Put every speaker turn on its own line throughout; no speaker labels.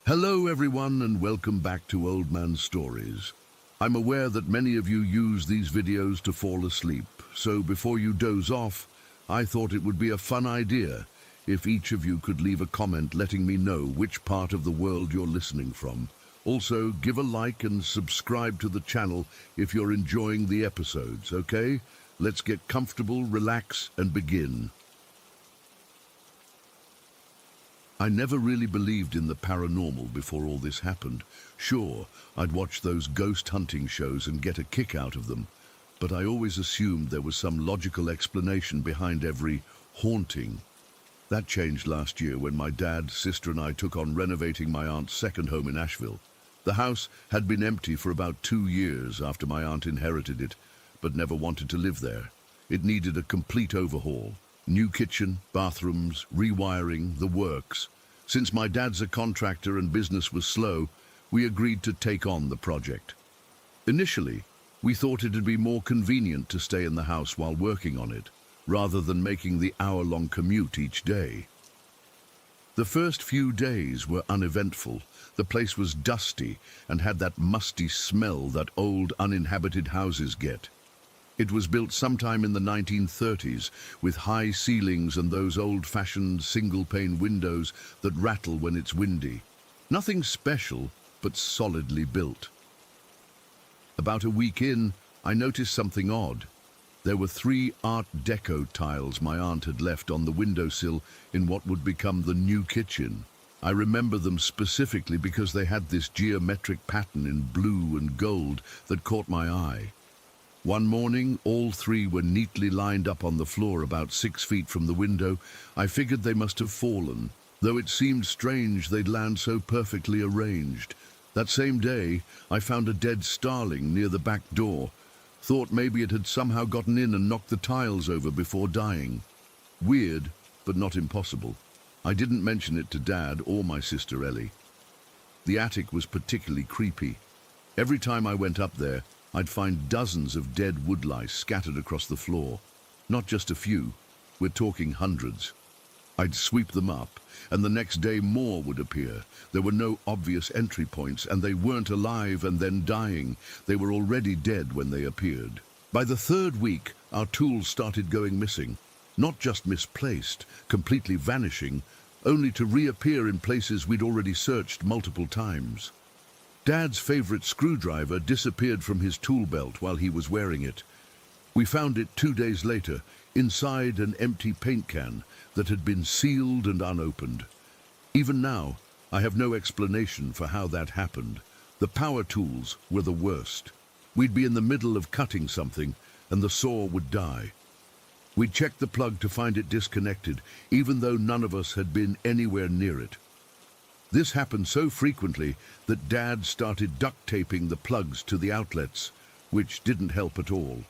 Hello everyone and welcome back to Old Man Stories. I'm aware that many of you use these videos to fall asleep, so before you doze off, I thought it would be a fun idea if each of you could leave a comment letting me know which part of the world you're listening from. Also, give a like and subscribe to the channel if you're enjoying the episodes, okay? Let's get comfortable, relax, and begin. I never really believed in the paranormal before all this happened. Sure, I'd watch those ghost hunting shows and get a kick out of them, but I always assumed there was some logical explanation behind every haunting. That changed last year when my dad, sister, and I took on renovating my aunt's second home in Asheville. The house had been empty for about 2 years after my aunt inherited it, but never wanted to live there. It needed a complete overhaul. New kitchen, bathrooms, rewiring, the works. Since my dad's a contractor and business was slow, we agreed to take on the project. Initially, we thought it'd be more convenient to stay in the house while working on it, rather than making the hour-long commute each day. The first few days were uneventful. The place was dusty and had that musty smell that old uninhabited houses get. It was built sometime in the 1930s, with high ceilings and those old-fashioned single-pane windows that rattle when it's windy. Nothing special, but solidly built. About a week in, I noticed something odd. There were 3 Art Deco tiles my aunt had left on the windowsill in what would become the new kitchen. I remember them specifically because they had this geometric pattern in blue and gold that caught my eye. One morning, all 3 were neatly lined up on the floor about 6 feet from the window. I figured they must have fallen, though it seemed strange they'd land so perfectly arranged. That same day, I found a dead starling near the back door. Thought maybe it had somehow gotten in and knocked the tiles over before dying. Weird, but not impossible. I didn't mention it to Dad or my sister Ellie. The attic was particularly creepy. Every time I went up there, I'd find dozens of dead woodlice scattered across the floor. Not just a few, we're talking hundreds. I'd sweep them up, and the next day more would appear. There were no obvious entry points, and they weren't alive and then dying. They were already dead when they appeared. By the 3rd week, our tools started going missing. Not just misplaced, completely vanishing, only to reappear in places we'd already searched multiple times. Dad's favorite screwdriver disappeared from his tool belt while he was wearing it. We found it 2 days later, inside an empty paint can that had been sealed and unopened. Even now, I have no explanation for how that happened. The power tools were the worst. We'd be in the middle of cutting something, and the saw would die. We'd checked the plug to find it disconnected, even though none of us had been anywhere near it. This happened so frequently that Dad started duct taping the plugs to the outlets, which didn't help at all.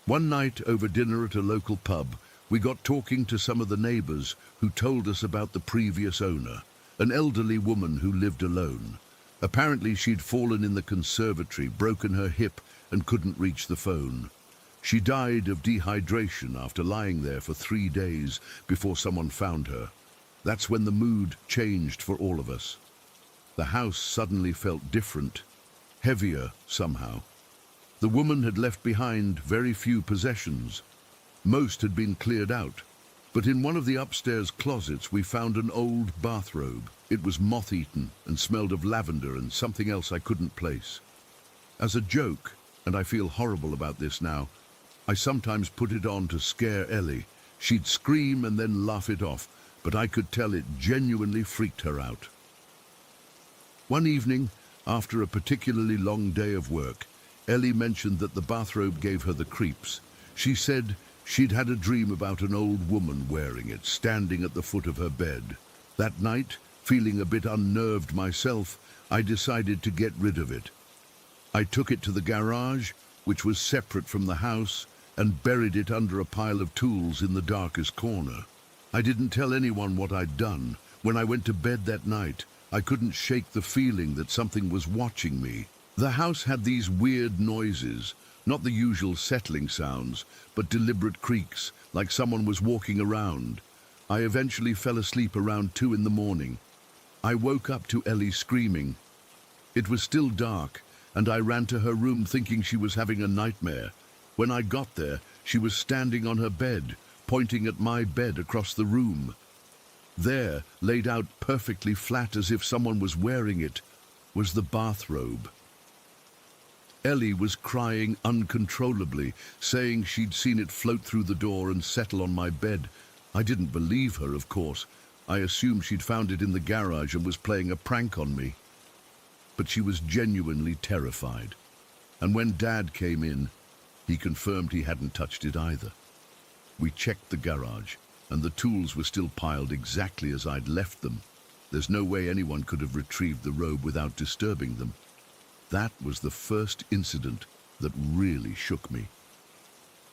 One night over dinner at a local pub, we got talking to some of the neighbors who told us about the previous owner, an elderly woman who lived alone. Apparently she'd fallen in the conservatory, broken her hip, and couldn't reach the phone. She died of dehydration after lying there for 3 days before someone found her. That's when the mood changed for all of us. The house suddenly felt different, heavier somehow. The woman had left behind very few possessions. Most had been cleared out. But in one of the upstairs closets we found an old bathrobe. It was moth-eaten and smelled of lavender and something else I couldn't place. As a joke, and I feel horrible about this now, I sometimes put it on to scare Ellie. She'd scream and then laugh it off, but I could tell it genuinely freaked her out. One evening, after a particularly long day of work, Ellie mentioned that the bathrobe gave her the creeps. She said she'd had a dream about an old woman wearing it, standing at the foot of her bed. That night, feeling a bit unnerved myself, I decided to get rid of it. I took it to the garage, which was separate from the house, and buried it under a pile of tools in the darkest corner. I didn't tell anyone what I'd done. When I went to bed that night, I couldn't shake the feeling that something was watching me. The house had these weird noises, not the usual settling sounds, but deliberate creaks, like someone was walking around. I eventually fell asleep around 2 in the morning. I woke up to Ellie screaming. It was still dark, and I ran to her room thinking she was having a nightmare. When I got there, she was standing on her bed, pointing at my bed across the room. There, laid out perfectly flat as if someone was wearing it, was the bathrobe. Ellie was crying uncontrollably, saying she'd seen it float through the door and settle on my bed. I didn't believe her, of course. I assumed she'd found it in the garage and was playing a prank on me. But she was genuinely terrified. And when Dad came in, he confirmed he hadn't touched it either. We checked the garage, and the tools were still piled exactly as I'd left them. There's no way anyone could have retrieved the robe without disturbing them. That was the first incident that really shook me.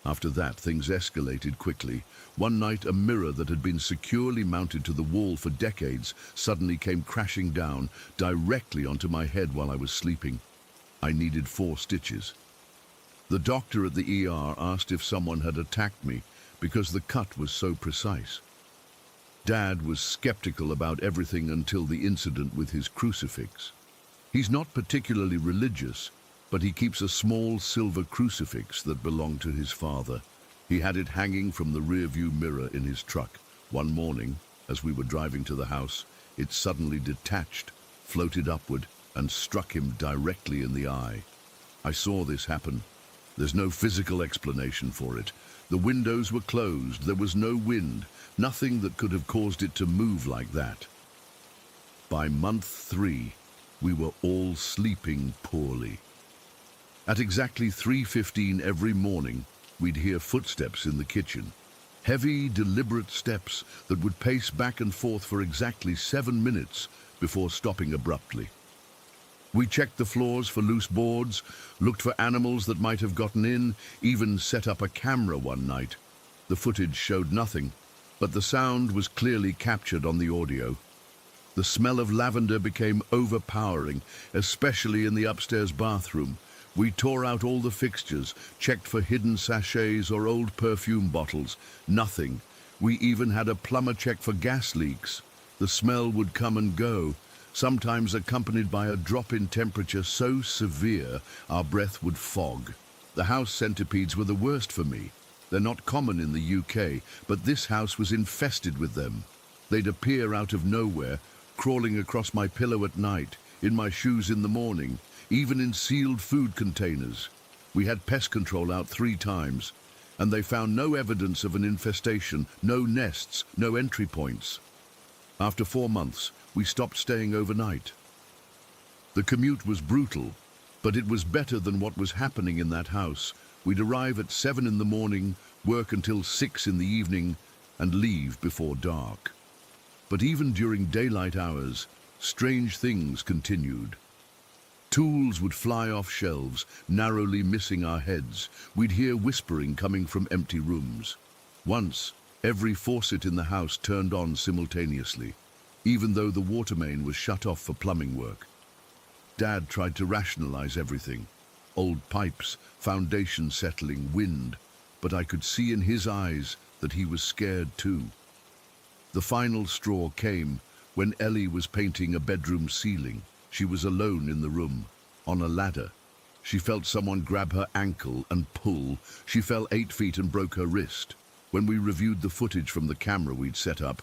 After that, things escalated quickly. One night, a mirror that had been securely mounted to the wall for decades suddenly came crashing down directly onto my head while I was sleeping. I needed 4 stitches. The doctor at the ER asked if someone had attacked me because the cut was so precise. Dad was skeptical about everything until the incident with his crucifix. He's not particularly religious, but he keeps a small silver crucifix that belonged to his father. He had it hanging from the rearview mirror in his truck. One morning, as we were driving to the house, it suddenly detached, floated upward, and struck him directly in the eye. I saw this happen. There's no physical explanation for it. The windows were closed, there was no wind, nothing that could have caused it to move like that. By month 3, we were all sleeping poorly. At exactly 3:15 every morning, we'd hear footsteps in the kitchen. Heavy, deliberate steps that would pace back and forth for exactly 7 minutes before stopping abruptly. We checked the floors for loose boards, looked for animals that might have gotten in, even set up a camera one night. The footage showed nothing, but the sound was clearly captured on the audio. The smell of lavender became overpowering, especially in the upstairs bathroom. We tore out all the fixtures, checked for hidden sachets or old perfume bottles. Nothing. We even had a plumber check for gas leaks. The smell would come and go, sometimes accompanied by a drop in temperature so severe our breath would fog. The house centipedes were the worst for me. They're not common in the UK, but this house was infested with them. They'd appear out of nowhere, crawling across my pillow at night, in my shoes in the morning, even in sealed food containers. We had pest control out 3 times, and they found no evidence of an infestation, no nests, no entry points. After 4 months, we stopped staying overnight. The commute was brutal, but it was better than what was happening in that house. We'd arrive at 7 in the morning, work until 6 in the evening, and leave before dark. But even during daylight hours, strange things continued. Tools would fly off shelves, narrowly missing our heads. We'd hear whispering coming from empty rooms. Once, every faucet in the house turned on simultaneously, even though the water main was shut off for plumbing work. Dad tried to rationalize everything. Old pipes, foundation settling, wind. But I could see in his eyes that he was scared too. The final straw came when Ellie was painting a bedroom ceiling. She was alone in the room, on a ladder. She felt someone grab her ankle and pull. She fell 8 feet and broke her wrist. When we reviewed the footage from the camera we'd set up,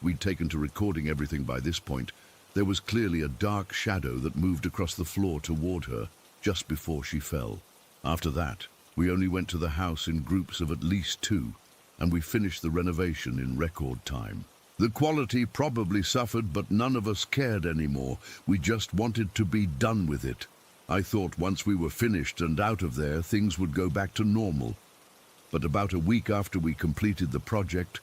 we'd taken to recording everything by this point, there was clearly a dark shadow that moved across the floor toward her just before she fell. After that, we only went to the house in groups of at least 2, and we finished the renovation in record time. The quality probably suffered, but none of us cared anymore. We just wanted to be done with it. I thought once we were finished and out of there, things would go back to normal. But about a week after we completed the project,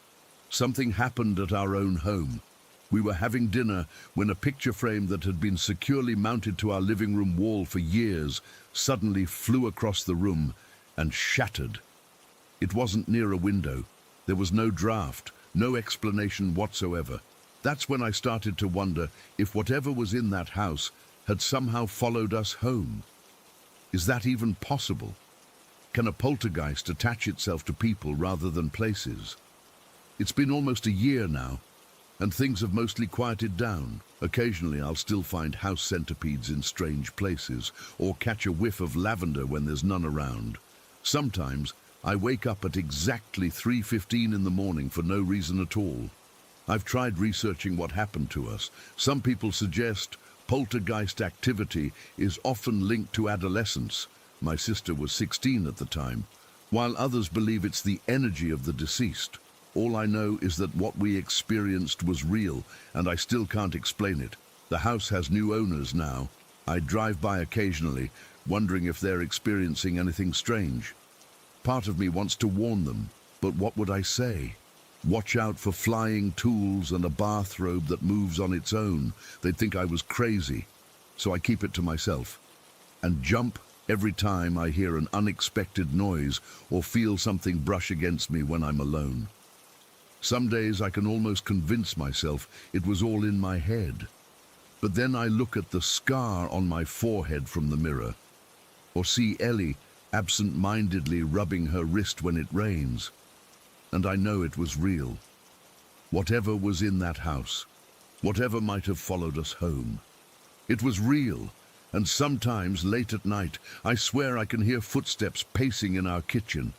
something happened at our own home. We were having dinner when a picture frame that had been securely mounted to our living room wall for years suddenly flew across the room and shattered. It wasn't near a window. There was no draft. No explanation whatsoever. That's when I started to wonder if whatever was in that house had somehow followed us home. Is that even possible? Can a poltergeist attach itself to people rather than places? It's been almost a year now, and things have mostly quieted down. Occasionally I'll still find house centipedes in strange places, or catch a whiff of lavender when there's none around. Sometimes I wake up at exactly 3:15 in the morning for no reason at all. I've tried researching what happened to us. Some people suggest poltergeist activity is often linked to adolescence. My sister was 16 at the time, while others believe it's the energy of the deceased. All I know is that what we experienced was real, and I still can't explain it. The house has new owners now. I drive by occasionally, wondering if they're experiencing anything strange. Part of me wants to warn them, but what would I say? Watch out for flying tools and a bathrobe that moves on its own. They'd think I was crazy, so I keep it to myself. And jump every time I hear an unexpected noise or feel something brush against me when I'm alone. Some days I can almost convince myself it was all in my head. But then I look at the scar on my forehead from the mirror, or see Ellie absent-mindedly rubbing her wrist when it rains, and I know it was real. Whatever was in that house, whatever might have followed us home, it was real, and sometimes late at night I swear I can hear footsteps pacing in our kitchen.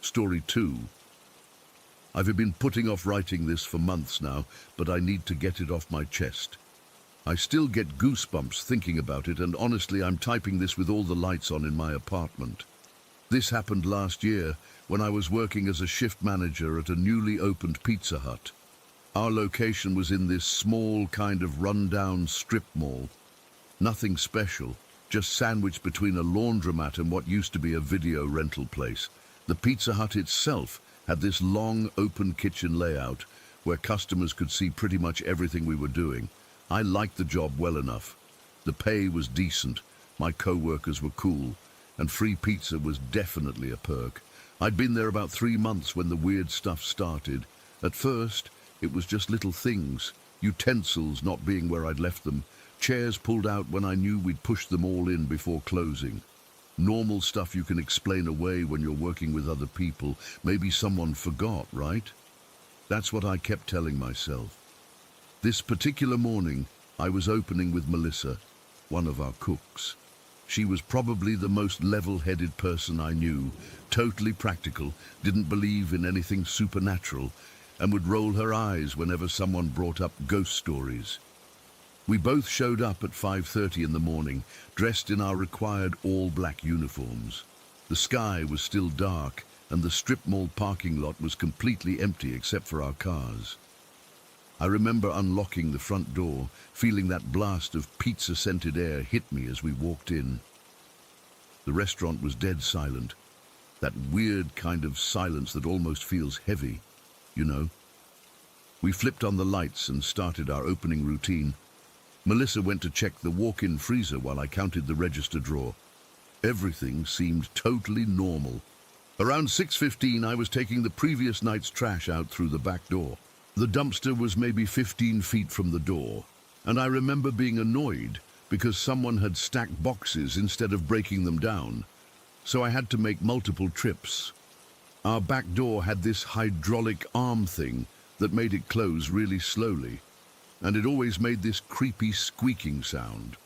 Story 2. I've been putting off writing this for months now, but I need to get it off my chest. I still get goosebumps thinking about it, and honestly, I'm typing this with all the lights on in my apartment. This happened last year when I was working as a shift manager at a newly opened Pizza Hut. Our location was in this small kind of run-down strip mall. Nothing special, just sandwiched between a laundromat and what used to be a video rental place. The Pizza Hut itself had this long open kitchen layout where customers could see pretty much everything we were doing. I liked the job well enough. The pay was decent, my co-workers were cool, and free pizza was definitely a perk. I'd been there about 3 months when the weird stuff started. At first, it was just little things, utensils not being where I'd left them, chairs pulled out when I knew we'd pushed them all in before closing. Normal stuff you can explain away when you're working with other people. Maybe someone forgot, right? That's what I kept telling myself. This particular morning, I was opening with Melissa, one of our cooks. She was probably the most level-headed person I knew, totally practical, didn't believe in anything supernatural, and would roll her eyes whenever someone brought up ghost stories. We both showed up at 5:30 in the morning, dressed in our required all-black uniforms. The sky was still dark, and the strip mall parking lot was completely empty except for our cars. I remember unlocking the front door, feeling that blast of pizza-scented air hit me as we walked in. The restaurant was dead silent, that weird kind of silence that almost feels heavy, you know. We flipped on the lights and started our opening routine. Melissa went to check the walk-in freezer while I counted the register drawer. Everything seemed totally normal. Around 6:15, I was taking the previous night's trash out through the back door. The dumpster was maybe 15 feet from the door, and I remember being annoyed because someone had stacked boxes instead of breaking them down, so I had to make multiple trips. Our back door had this hydraulic arm thing that made it close really slowly, and it always made this creepy squeaking sound.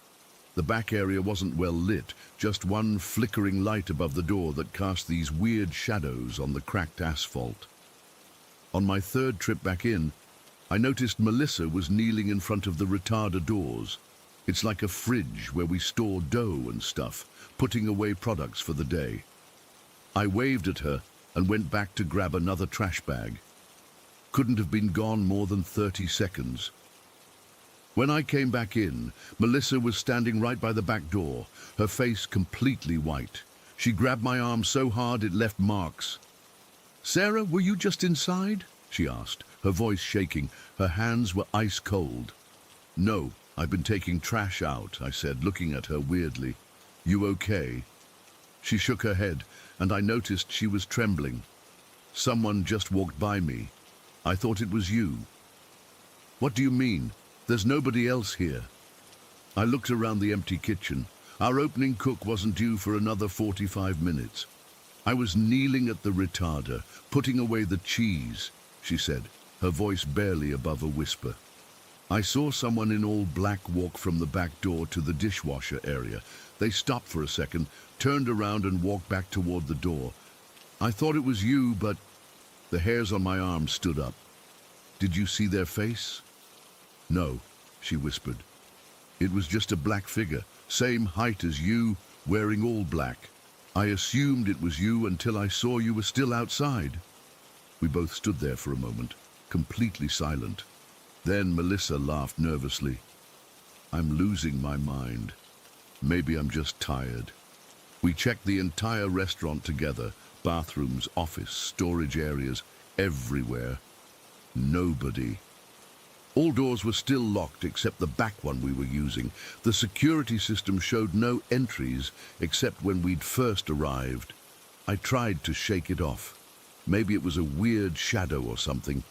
The back area wasn't well lit, just one flickering light above the door that cast these weird shadows on the cracked asphalt. On my third trip back in, I noticed Melissa was kneeling in front of the retarder doors. It's like a fridge where we store dough and stuff, putting away products for the day. I waved at her and went back to grab another trash bag. Couldn't have been gone more than 30 seconds. When I came back in, Melissa was standing right by the back door, her face completely white. She grabbed my arm so hard it left marks. "Sarah, were you just inside?" she asked, her voice shaking. Her hands were ice cold. "No, I've been taking trash out," I said, looking at her weirdly. "You okay?" She shook her head, and I noticed she was trembling. "Someone just walked by me. I thought it was you." "What do you mean? There's nobody else here." I looked around the empty kitchen. Our opening cook wasn't due for another 45 minutes. "I was kneeling at the retarder, putting away the cheese," she said. her voice barely above a whisper. I saw someone in all black walk from the back door to the dishwasher area. They stopped for a second, turned around and walked back toward the door. I thought it was you, but the hairs on my arm stood up. Did you see their face? No, she whispered. It was just a black figure, same height as you, wearing all black. I assumed it was you until I saw you were still outside. We both stood there for a moment, completely silent. Then Melissa laughed nervously. I'm losing my mind. Maybe I'm just tired. We checked the entire restaurant together, bathrooms, office, storage areas, everywhere. Nobody. All doors were still locked except the back one we were using. The security system showed no entries except when we'd first arrived. I tried to shake it off. Maybe it was a weird shadow or something.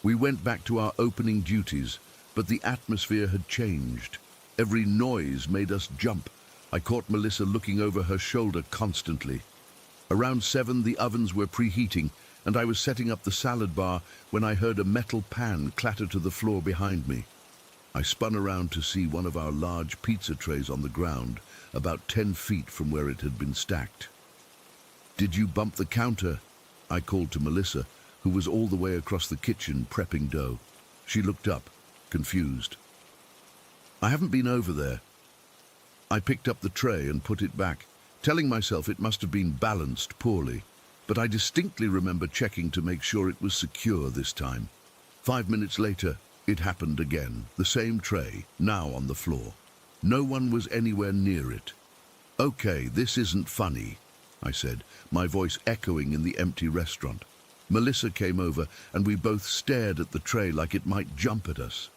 We went back to our opening duties, but the atmosphere had changed. Every noise made us jump. I caught Melissa looking over her shoulder constantly. Around 7, the ovens were preheating, and I was setting up the salad bar when I heard a metal pan clatter to the floor behind me. I spun around to see one of our large pizza trays on the ground, about 10 feet from where it had been stacked. Did you bump the counter? I called to Melissa, who was all the way across the kitchen prepping dough. She looked up, confused. I haven't been over there. I picked up the tray and put it back, telling myself it must have been balanced poorly. But I distinctly remember checking to make sure it was secure this time. 5 minutes later, it happened again, the same tray, now on the floor. No one was anywhere near it. Okay, this isn't funny, I said, my voice echoing in the empty restaurant. Melissa came over and we both stared at the tray like it might jump at us.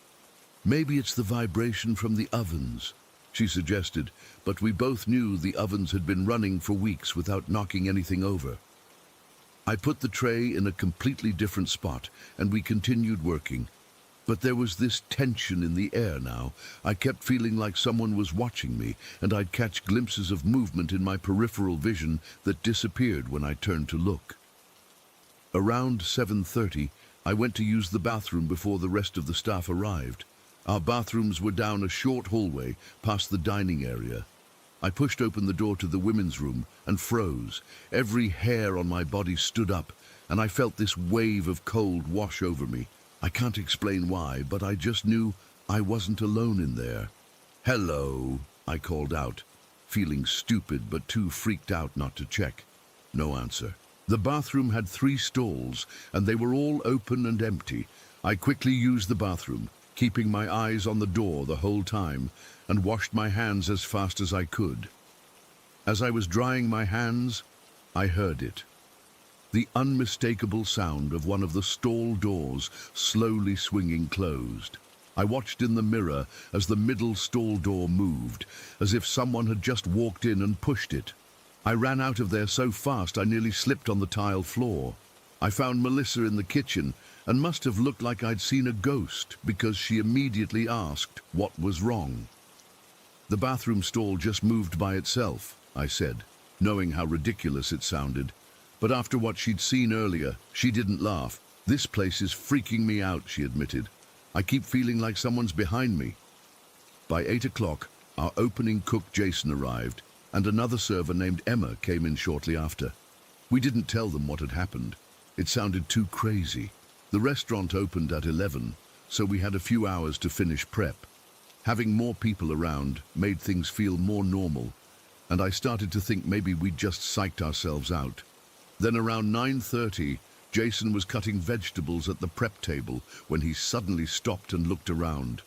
Maybe it's the vibration from the ovens, she suggested, but we both knew the ovens had been running for weeks without knocking anything over. I put the tray in a completely different spot, and we continued working. But there was this tension in the air now. I kept feeling like someone was watching me, and I'd catch glimpses of movement in my peripheral vision that disappeared when I turned to look. Around 7:30, I went to use the bathroom before the rest of the staff arrived. Our bathrooms were down a short hallway past the dining area. I pushed open the door to the women's room and froze. Every hair on my body stood up, and I felt this wave of cold wash over me. I can't explain why, but I just knew I wasn't alone in there. Hello, I called out, feeling stupid but too freaked out not to check. No answer. The bathroom had 3 stalls, and they were all open and empty. I quickly used the bathroom, keeping my eyes on the door the whole time, and washed my hands as fast as I could. As I was drying my hands, I heard it. The unmistakable sound of one of the stall doors slowly swinging closed. I watched in the mirror as the middle stall door moved, as if someone had just walked in and pushed it. I ran out of there so fast I nearly slipped on the tile floor. I found Melissa in the kitchen and must have looked like I'd seen a ghost because she immediately asked what was wrong. The bathroom stall just moved by itself, I said, knowing how ridiculous it sounded. But after what she'd seen earlier, she didn't laugh. This place is freaking me out, she admitted. I keep feeling like someone's behind me. By 8 o'clock, our opening cook Jason arrived, and another server named Emma came in shortly after. We didn't tell them what had happened. It sounded too crazy. The restaurant opened at 11, so we had a few hours to finish prep. Having more people around made things feel more normal, and I started to think maybe we'd just psyched ourselves out. Then around 9:30, Jason was cutting vegetables at the prep table when he suddenly stopped and looked around.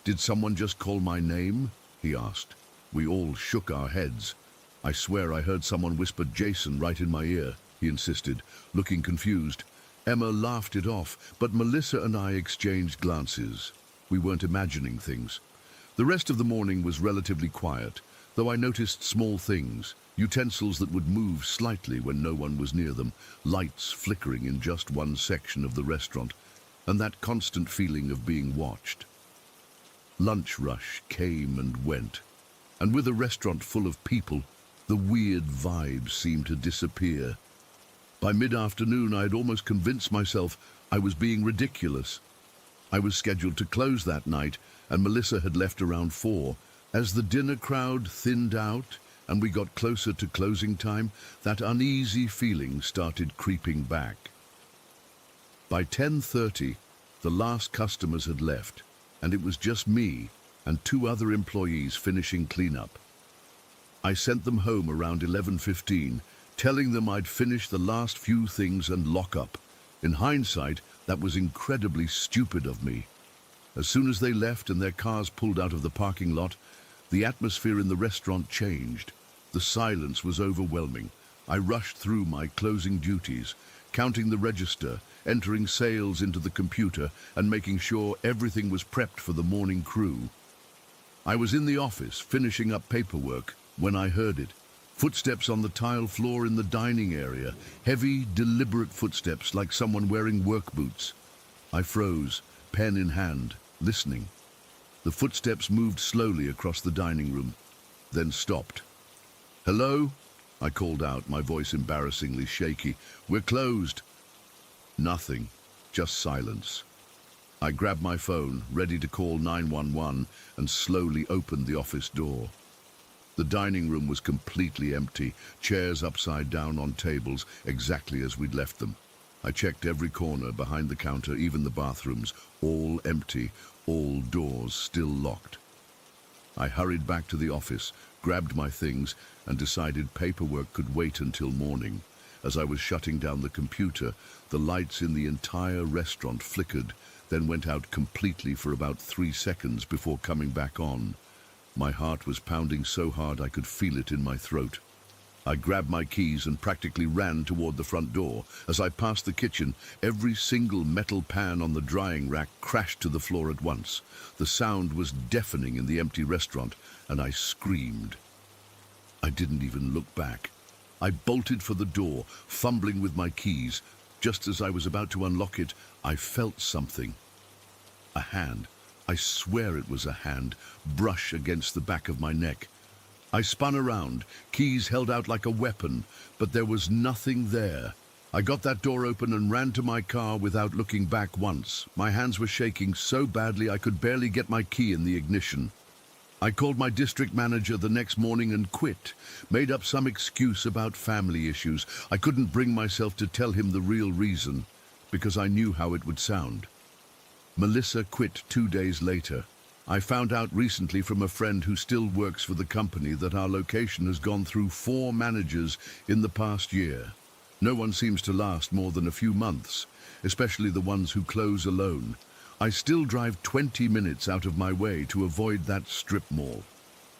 Did someone just call my name? He asked. We all shook our heads. I swear I heard someone whisper Jason right in my ear, he insisted, looking confused. Emma laughed it off, but Melissa and I exchanged glances. We weren't imagining things. The rest of the morning was relatively quiet, though I noticed small things, utensils that would move slightly when no one was near them, lights flickering in just one section of the restaurant, and that constant feeling of being watched. Lunch rush came and went, and with a restaurant full of people, the weird vibes seemed to disappear. By mid-afternoon, I had almost convinced myself I was being ridiculous. I was scheduled to close that night, and Melissa had left around 4. As the dinner crowd thinned out and we got closer to closing time, that uneasy feeling started creeping back. By 10:30, the last customers had left, and it was just me and 2 other employees finishing cleanup. I sent them home around 11:15, telling them I'd finish the last few things and lock up. In hindsight, that was incredibly stupid of me. As soon as they left and their cars pulled out of the parking lot, the atmosphere in the restaurant changed. The silence was overwhelming. I rushed through my closing duties, counting the register, entering sales into the computer, and making sure everything was prepped for the morning crew. I was in the office, finishing up paperwork, when I heard it. Footsteps on the tile floor in the dining area, heavy, deliberate footsteps like someone wearing work boots. I froze, pen in hand, listening. The footsteps moved slowly across the dining room, then stopped. "Hello?" I called out, my voice embarrassingly shaky. "We're closed." Nothing, just silence. I grabbed my phone, ready to call 911, and slowly opened the office door. The dining room was completely empty, chairs upside down on tables, exactly as we'd left them. I checked every corner, behind the counter, even the bathrooms, all empty, all doors still locked. I hurried back to the office, grabbed my things, and decided paperwork could wait until morning. As I was shutting down the computer, the lights in the entire restaurant flickered, then went out completely for about 3 seconds before coming back on. My heart was pounding so hard I could feel it in my throat. I grabbed my keys and practically ran toward the front door. As I passed the kitchen, every single metal pan on the drying rack crashed to the floor at once. The sound was deafening in the empty restaurant, and I screamed. I didn't even look back. I bolted for the door, fumbling with my keys. Just as I was about to unlock it, I felt something. A hand, I swear it was a hand, brush against the back of my neck. I spun around, keys held out like a weapon, but there was nothing there. I got that door open and ran to my car without looking back once. My hands were shaking so badly I could barely get my key in the ignition. I called my district manager the next morning and quit, made up some excuse about family issues. I couldn't bring myself to tell him the real reason, because I knew how it would sound. Melissa quit 2 days later. I found out recently from a friend who still works for the company that our location has gone through 4 managers in the past year. No one seems to last more than a few months, especially the ones who close alone. I still drive 20 minutes out of my way to avoid that strip mall.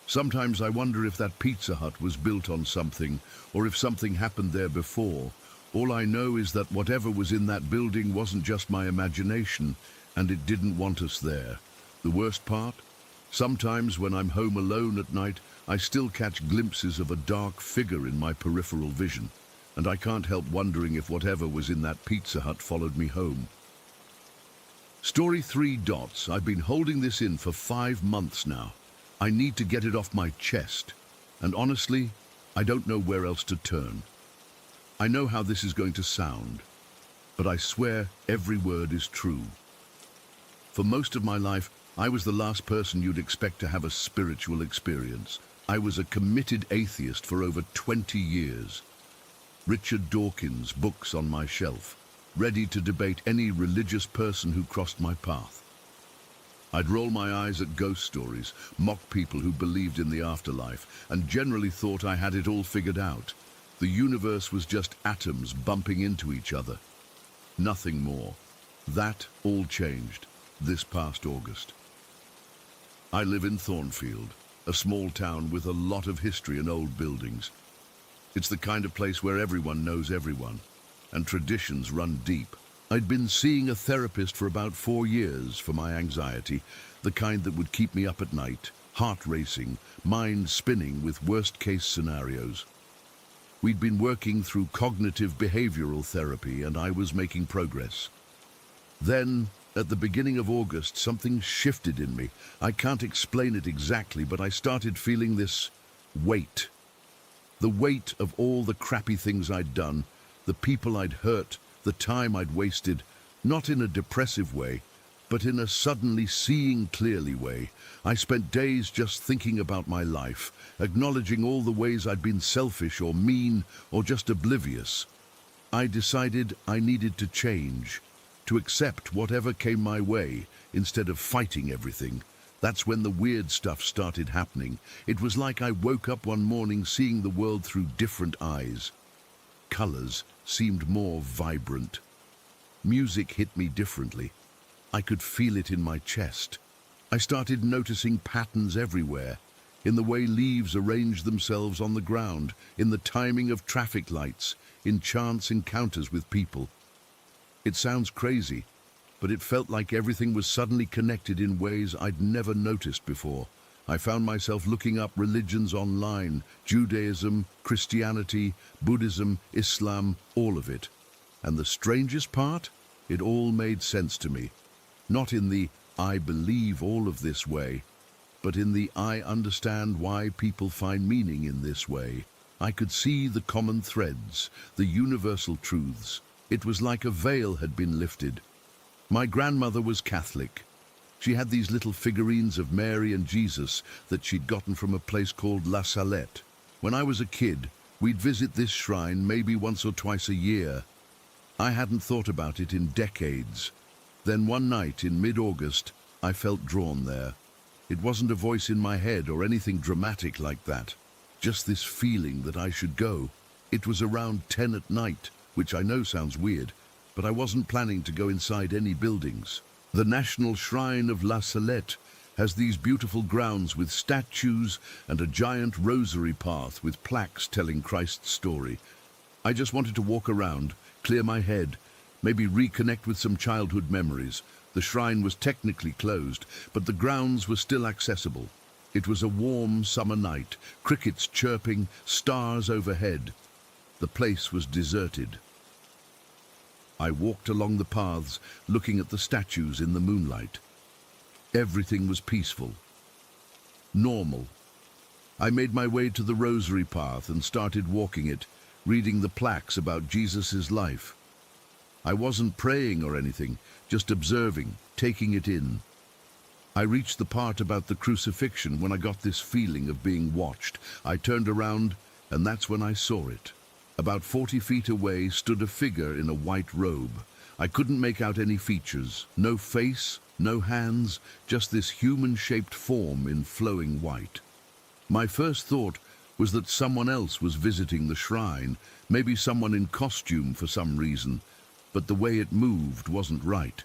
Sometimes I wonder if that Pizza Hut was built on something, or if something happened there before. All I know is that whatever was in that building wasn't just my imagination, and it didn't want us there. The worst part? Sometimes when I'm home alone at night, I still catch glimpses of a dark figure in my peripheral vision, and I can't help wondering if whatever was in that Pizza Hut followed me home. Story 3 dots. I've been holding this in for 5 months now. I need to get it off my chest, and honestly, I don't know where else to turn. I know how this is going to sound, but I swear every word is true. For most of my life, I was the last person you'd expect to have a spiritual experience. I was a committed atheist for over 20 years. Richard Dawkins' books on my shelf, ready to debate any religious person who crossed my path. I'd roll my eyes at ghost stories, mock people who believed in the afterlife, and generally thought I had it all figured out. The universe was just atoms bumping into each other. Nothing more. That all changed this past August. I live in Thornfield, a small town with a lot of history and old buildings. It's the kind of place where everyone knows everyone, and traditions run deep. I'd been seeing a therapist for about 4 years for my anxiety, the kind that would keep me up at night, heart racing, mind spinning with worst-case scenarios. We'd been working through cognitive behavioral therapy, and I was making progress. Then, at the beginning of August, something shifted in me. I can't explain it exactly, but I started feeling this weight. The weight of all the crappy things I'd done, the people I'd hurt, the time I'd wasted, not in a depressive way, but in a suddenly seeing clearly way. I spent days just thinking about my life, acknowledging all the ways I'd been selfish or mean or just oblivious. I decided I needed to change, to accept whatever came my way instead of fighting everything. That's when the weird stuff started happening. It was like I woke up one morning seeing the world through different eyes. Colors seemed more vibrant. Music hit me differently. I could feel it in my chest. I started noticing patterns everywhere, in the way leaves arranged themselves on the ground, in the timing of traffic lights, in chance encounters with people. It sounds crazy, but it felt like everything was suddenly connected in ways I'd never noticed before. I found myself looking up religions online, Judaism, Christianity, Buddhism, Islam, all of it. And the strangest part? It all made sense to me. Not in the "I believe all of this" way, but in the "I understand why people find meaning in this way." I could see the common threads, the universal truths. It was like a veil had been lifted. My grandmother was Catholic. She had these little figurines of Mary and Jesus that she'd gotten from a place called La Salette. When I was a kid, we'd visit this shrine maybe once or twice a year. I hadn't thought about it in decades. Then one night in mid-August, I felt drawn there. It wasn't a voice in my head or anything dramatic like that. Just this feeling that I should go. It was around 10 at night, which I know sounds weird, but I wasn't planning to go inside any buildings. The National Shrine of La Salette has these beautiful grounds with statues and a giant rosary path with plaques telling Christ's story. I just wanted to walk around, clear my head, maybe reconnect with some childhood memories. The shrine was technically closed, but the grounds were still accessible. It was a warm summer night, crickets chirping, stars overhead. The place was deserted. I walked along the paths, looking at the statues in the moonlight. Everything was peaceful, normal. I made my way to the rosary path and started walking it, reading the plaques about Jesus' life. I wasn't praying or anything, just observing, taking it in. I reached the part about the crucifixion when I got this feeling of being watched. I turned around, and that's when I saw it. About 40 feet away stood a figure in a white robe. I couldn't make out any features, no face, no hands, just this human-shaped form in flowing white. My first thought was that someone else was visiting the shrine, maybe someone in costume for some reason, but the way it moved wasn't right.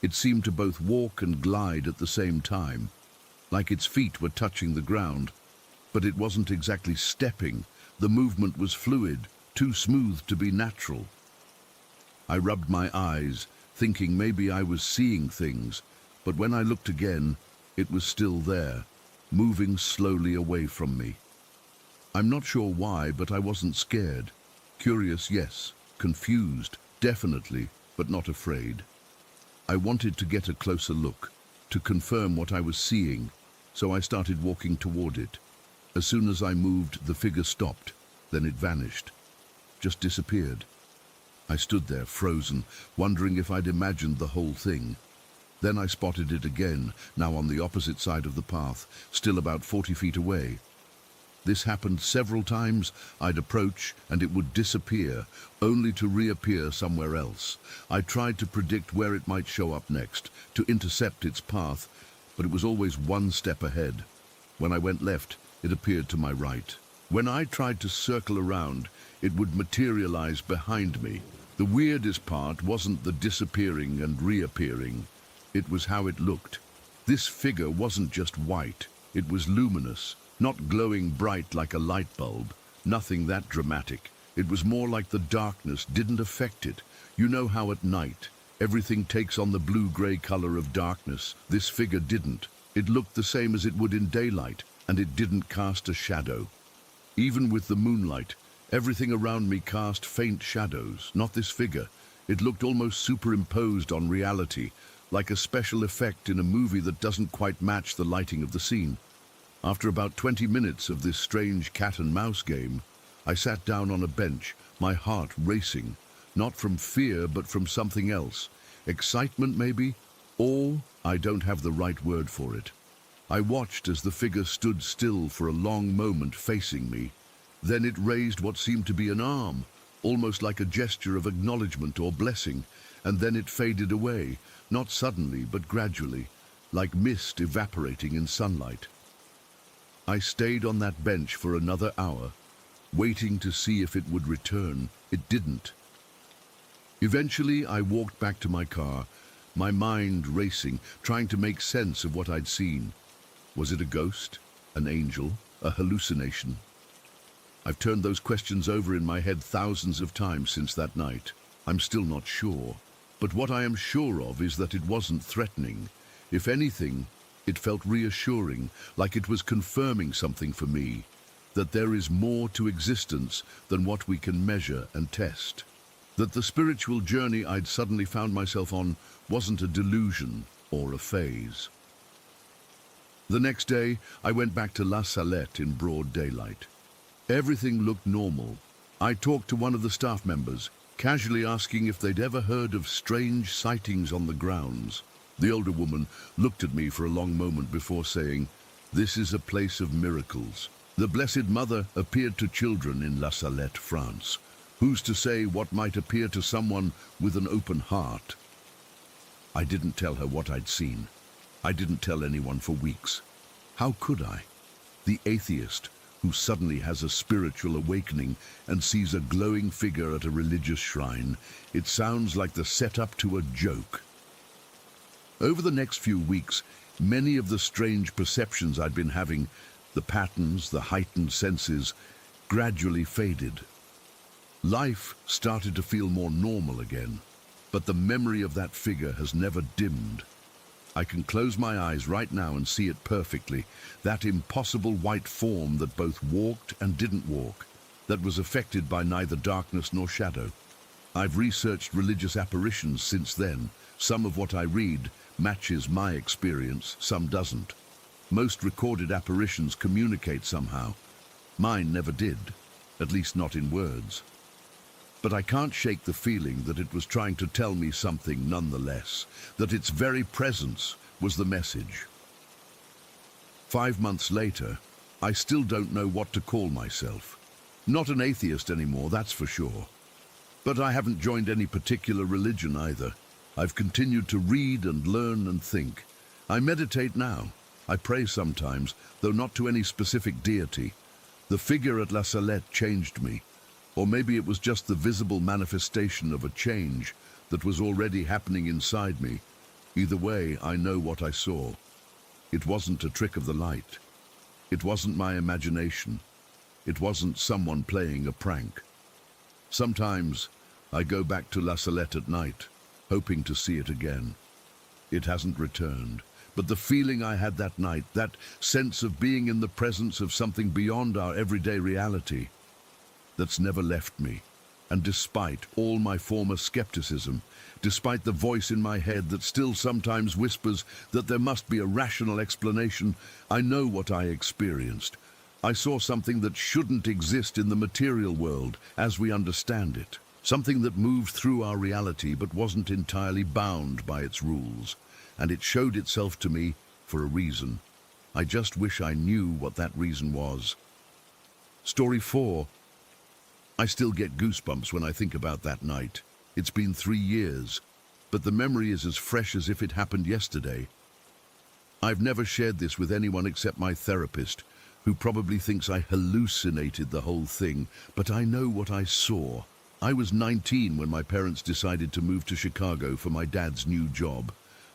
It seemed to both walk and glide at the same time, like its feet were touching the ground, but it wasn't exactly stepping. The movement was fluid, too smooth to be natural. I rubbed my eyes, thinking maybe I was seeing things, but when I looked again, it was still there, moving slowly away from me. I'm not sure why, but I wasn't scared. Curious, yes. Confused, definitely, but not afraid. I wanted to get a closer look, to confirm what I was seeing, so I started walking toward it. As soon as I moved, the figure stopped, then it vanished. Just disappeared. I stood there, frozen, wondering if I'd imagined the whole thing. Then I spotted it again, now on the opposite side of the path, still about 40 feet away. This happened several times. I'd approach, and it would disappear, only to reappear somewhere else. I tried to predict where it might show up next, to intercept its path, but it was always one step ahead. When I went left, it appeared to my right. When I tried to circle around, it would materialize behind me. The weirdest part wasn't the disappearing and reappearing. It was how it looked. This figure wasn't just white. It was luminous, not glowing bright like a light bulb. Nothing that dramatic. It was more like the darkness didn't affect it. You know how at night, everything takes on the blue-gray color of darkness. This figure didn't. It looked the same as it would in daylight, and it didn't cast a shadow. Even with the moonlight, everything around me cast faint shadows, not this figure. It looked almost superimposed on reality, like a special effect in a movie that doesn't quite match the lighting of the scene. After about 20 minutes of this strange cat-and-mouse game, I sat down on a bench, my heart racing, not from fear but from something else. Excitement maybe? Or I don't have the right word for it. I watched as the figure stood still for a long moment facing me. Then it raised what seemed to be an arm, almost like a gesture of acknowledgement or blessing, and then it faded away, not suddenly but gradually, like mist evaporating in sunlight. I stayed on that bench for another hour, waiting to see if it would return. It didn't. Eventually, I walked back to my car, my mind racing, trying to make sense of what I'd seen. Was it a ghost, an angel, a hallucination? I've turned those questions over in my head thousands of times since that night. I'm still not sure. But what I am sure of is that it wasn't threatening. If anything, it felt reassuring, like it was confirming something for me, that there is more to existence than what we can measure and test. That the spiritual journey I'd suddenly found myself on wasn't a delusion or a phase. The next day, I went back to La Salette in broad daylight. Everything looked normal. I talked to one of the staff members, casually asking if they'd ever heard of strange sightings on the grounds. The older woman looked at me for a long moment before saying, "This is a place of miracles. The Blessed Mother appeared to children in La Salette, France. Who's to say what might appear to someone with an open heart?" I didn't tell her what I'd seen. I didn't tell anyone for weeks. How could I? The atheist who suddenly has a spiritual awakening and sees a glowing figure at a religious shrine. It sounds like the setup to a joke. Over the next few weeks, many of the strange perceptions I'd been having, the patterns, the heightened senses, gradually faded. Life started to feel more normal again, but the memory of that figure has never dimmed. I can close my eyes right now and see it perfectly, that impossible white form that both walked and didn't walk, that was affected by neither darkness nor shadow. I've researched religious apparitions since then. Some of what I read matches my experience, some doesn't. Most recorded apparitions communicate somehow. Mine never did, at least not in words. But I can't shake the feeling that it was trying to tell me something nonetheless, that its very presence was the message. 5 months later, I still don't know what to call myself. Not an atheist anymore, that's for sure. But I haven't joined any particular religion either. I've continued to read and learn and think. I meditate now. I pray sometimes, though not to any specific deity. The figure at La Salette changed me. Or maybe it was just the visible manifestation of a change that was already happening inside me. Either way, I know what I saw. It wasn't a trick of the light. It wasn't my imagination. It wasn't someone playing a prank. Sometimes I go back to La Salette at night, hoping to see it again. It hasn't returned, but the feeling I had that night, that sense of being in the presence of something beyond our everyday reality, that's never left me. And despite all my former skepticism, despite the voice in my head that still sometimes whispers that there must be a rational explanation, I know what I experienced. I saw something that shouldn't exist in the material world as we understand it. Something that moved through our reality but wasn't entirely bound by its rules. And it showed itself to me for a reason. I just wish I knew what that reason was. Story 4. I still get goosebumps when I think about that night. It's been 3 years, but the memory is as fresh as if it happened yesterday. I've never shared this with anyone except my therapist, who probably thinks I hallucinated the whole thing, but I know what I saw. I was 19 when my parents decided to move to Chicago for my dad's new job.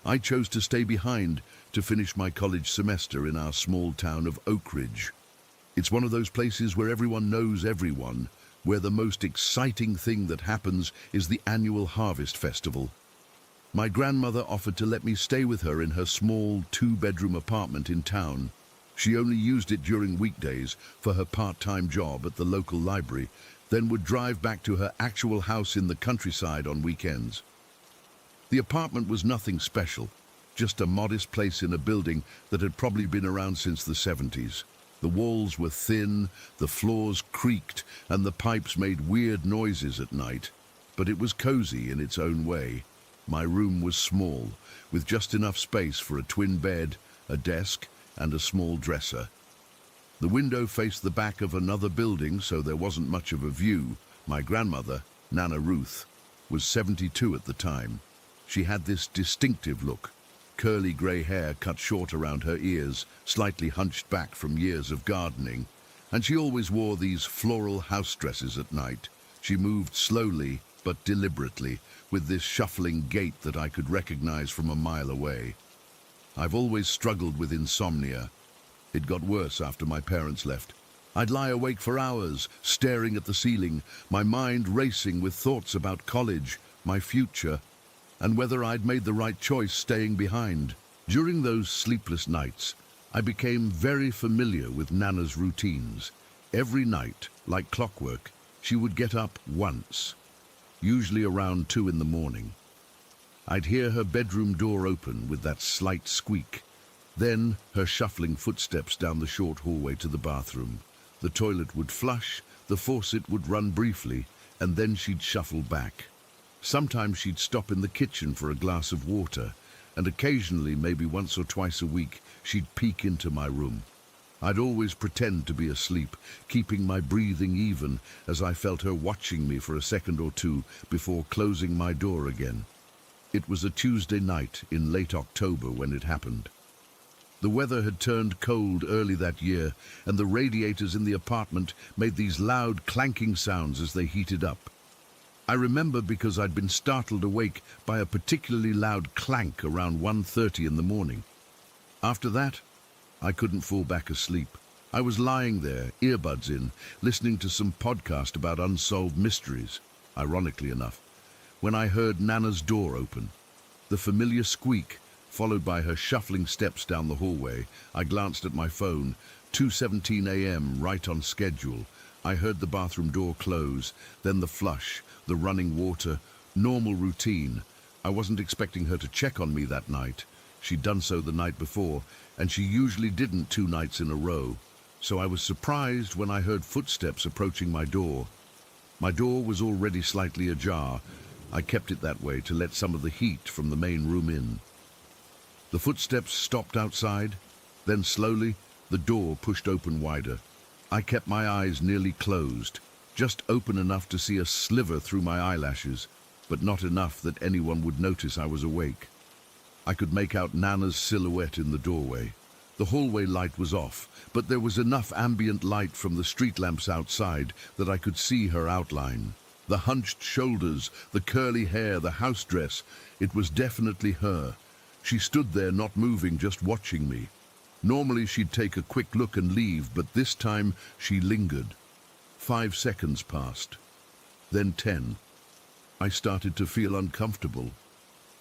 I chose to stay behind to finish my college semester in our small town of Oak Ridge. It's one of those places where everyone knows everyone, where the most exciting thing that happens is the annual Harvest Festival. My grandmother offered to let me stay with her in her small 2-bedroom apartment in town. She only used it during weekdays for her part-time job at the local library, then would drive back to her actual house in the countryside on weekends. The apartment was nothing special, just a modest place in a building that had probably been around since the 70s. The walls were thin, the floors creaked, and the pipes made weird noises at night. But it was cozy in its own way. My room was small, with just enough space for a twin bed, a desk, and a small dresser. The window faced the back of another building, so there wasn't much of a view. My grandmother, Nana Ruth, was 72 at the time. She had this distinctive look, curly grey hair cut short around her ears, slightly hunched back from years of gardening, and she always wore these floral house dresses at night. She moved slowly but deliberately, with this shuffling gait that I could recognize from a mile away. I've always struggled with insomnia. It got worse after my parents left. I'd lie awake for hours, staring at the ceiling, my mind racing with thoughts about college, my future, and whether I'd made the right choice staying behind. During those sleepless nights, I became very familiar with Nana's routines. Every night, like clockwork, she would get up once, usually around 2 in the morning. I'd hear her bedroom door open with that slight squeak. Then her shuffling footsteps down the short hallway to the bathroom. The toilet would flush, the faucet would run briefly, and then she'd shuffle back. Sometimes she'd stop in the kitchen for a glass of water, and occasionally, maybe once or twice a week, she'd peek into my room. I'd always pretend to be asleep, keeping my breathing even as I felt her watching me for a second or two before closing my door again. It was a Tuesday night in late October when it happened. The weather had turned cold early that year, and the radiators in the apartment made these loud clanking sounds as they heated up. I remember because I'd been startled awake by a particularly loud clank around 1:30 in the morning. After that, I couldn't fall back asleep. I was lying there, earbuds in, listening to some podcast about unsolved mysteries, ironically enough, when I heard Nana's door open. The familiar squeak, followed by her shuffling steps down the hallway. I glanced at my phone, 2:17 a.m., right on schedule. I heard the bathroom door close, then the flush, the running water, normal routine. I wasn't expecting her to check on me that night. She'd done so the night before, and she usually didn't 2 nights in a row. So I was surprised when I heard footsteps approaching my door. My door was already slightly ajar. I kept it that way to let some of the heat from the main room in. The footsteps stopped outside, then slowly the door pushed open wider. I kept my eyes nearly closed, just open enough to see a sliver through my eyelashes, but not enough that anyone would notice I was awake. I could make out Nana's silhouette in the doorway. The hallway light was off, but there was enough ambient light from the street lamps outside that I could see her outline. The hunched shoulders, the curly hair, the house dress, it was definitely her. She stood there not moving, just watching me. Normally she'd take a quick look and leave, but this time she lingered. 5 seconds passed, then 10. I started to feel uncomfortable.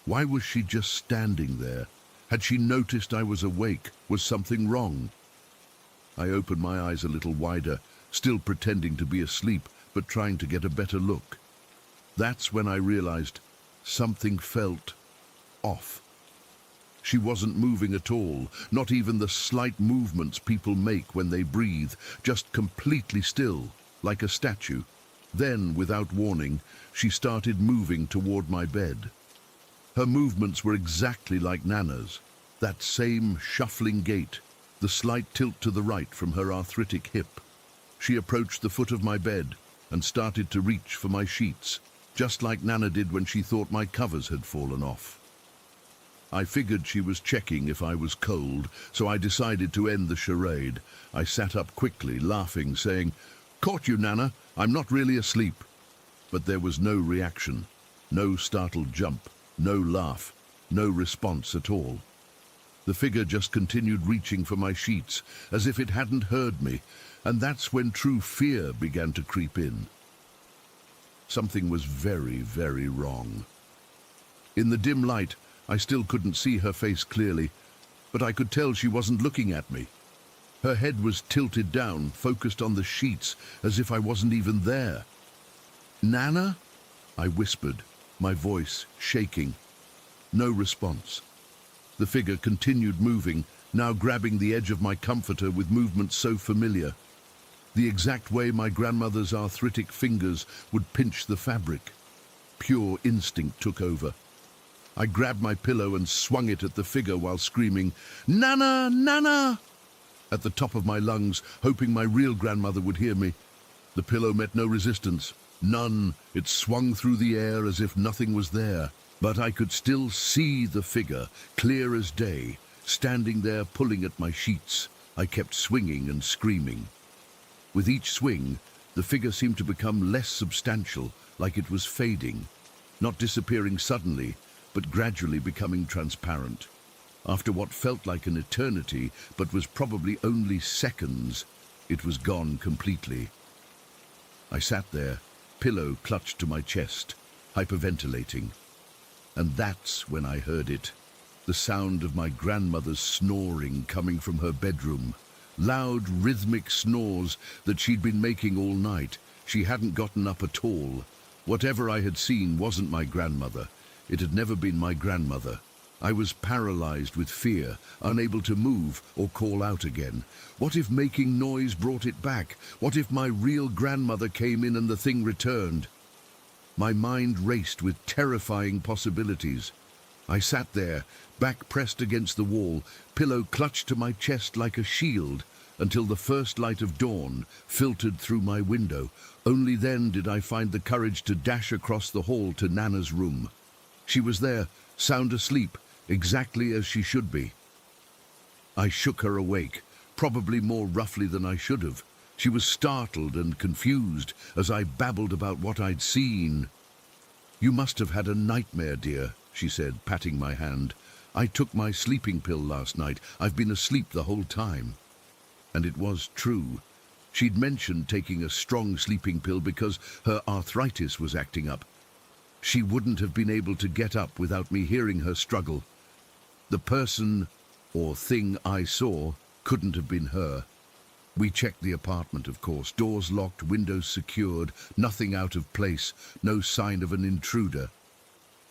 Why was she just standing there? Had she noticed I was awake? Was something wrong? I opened my eyes a little wider, still pretending to be asleep, but trying to get a better look. That's when I realized something felt off. She wasn't moving at all, not even the slight movements people make when they breathe, just completely still, like a statue. Then, without warning, she started moving toward my bed. Her movements were exactly like Nana's, that same shuffling gait, the slight tilt to the right from her arthritic hip. She approached the foot of my bed and started to reach for my sheets, just like Nana did when she thought my covers had fallen off. I figured she was checking if I was cold, so I decided to end the charade. I sat up quickly, laughing, saying, "Caught you, Nana. I'm not really asleep." But there was no reaction, no startled jump, no laugh, no response at all. The figure just continued reaching for my sheets, as if it hadn't heard me, and that's when true fear began to creep in. Something was very, very wrong. In the dim light, I still couldn't see her face clearly, but I could tell she wasn't looking at me. Her head was tilted down, focused on the sheets, as if I wasn't even there. "Nana?" I whispered, my voice shaking. No response. The figure continued moving, now grabbing the edge of my comforter with movements so familiar. The exact way my grandmother's arthritic fingers would pinch the fabric. Pure instinct took over. I grabbed my pillow and swung it at the figure while screaming, "Nana! Nana!" at the top of my lungs, hoping my real grandmother would hear me. The pillow met no resistance. None. It swung through the air as if nothing was there. But I could still see the figure, clear as day, standing there pulling at my sheets. I kept swinging and screaming. With each swing, the figure seemed to become less substantial, like it was fading, not disappearing suddenly, but gradually becoming transparent. After what felt like an eternity, but was probably only seconds, it was gone completely. I sat there, pillow clutched to my chest, hyperventilating. And that's when I heard it. The sound of my grandmother's snoring coming from her bedroom. Loud, rhythmic snores that she'd been making all night. She hadn't gotten up at all. Whatever I had seen wasn't my grandmother. It had never been my grandmother. I was paralyzed with fear, unable to move or call out again. What if making noise brought it back? What if my real grandmother came in and the thing returned? My mind raced with terrifying possibilities. I sat there, back pressed against the wall, pillow clutched to my chest like a shield, until the first light of dawn filtered through my window. Only then did I find the courage to dash across the hall to Nana's room. She was there, sound asleep, exactly as she should be. I shook her awake, probably more roughly than I should have. She was startled and confused as I babbled about what I'd seen. "You must have had a nightmare, dear," she said, patting my hand. "I took my sleeping pill last night. I've been asleep the whole time." And it was true. She'd mentioned taking a strong sleeping pill because her arthritis was acting up. She wouldn't have been able to get up without me hearing her struggle. The person, or thing I saw, couldn't have been her. We checked the apartment, of course. Doors locked, windows secured, nothing out of place, no sign of an intruder.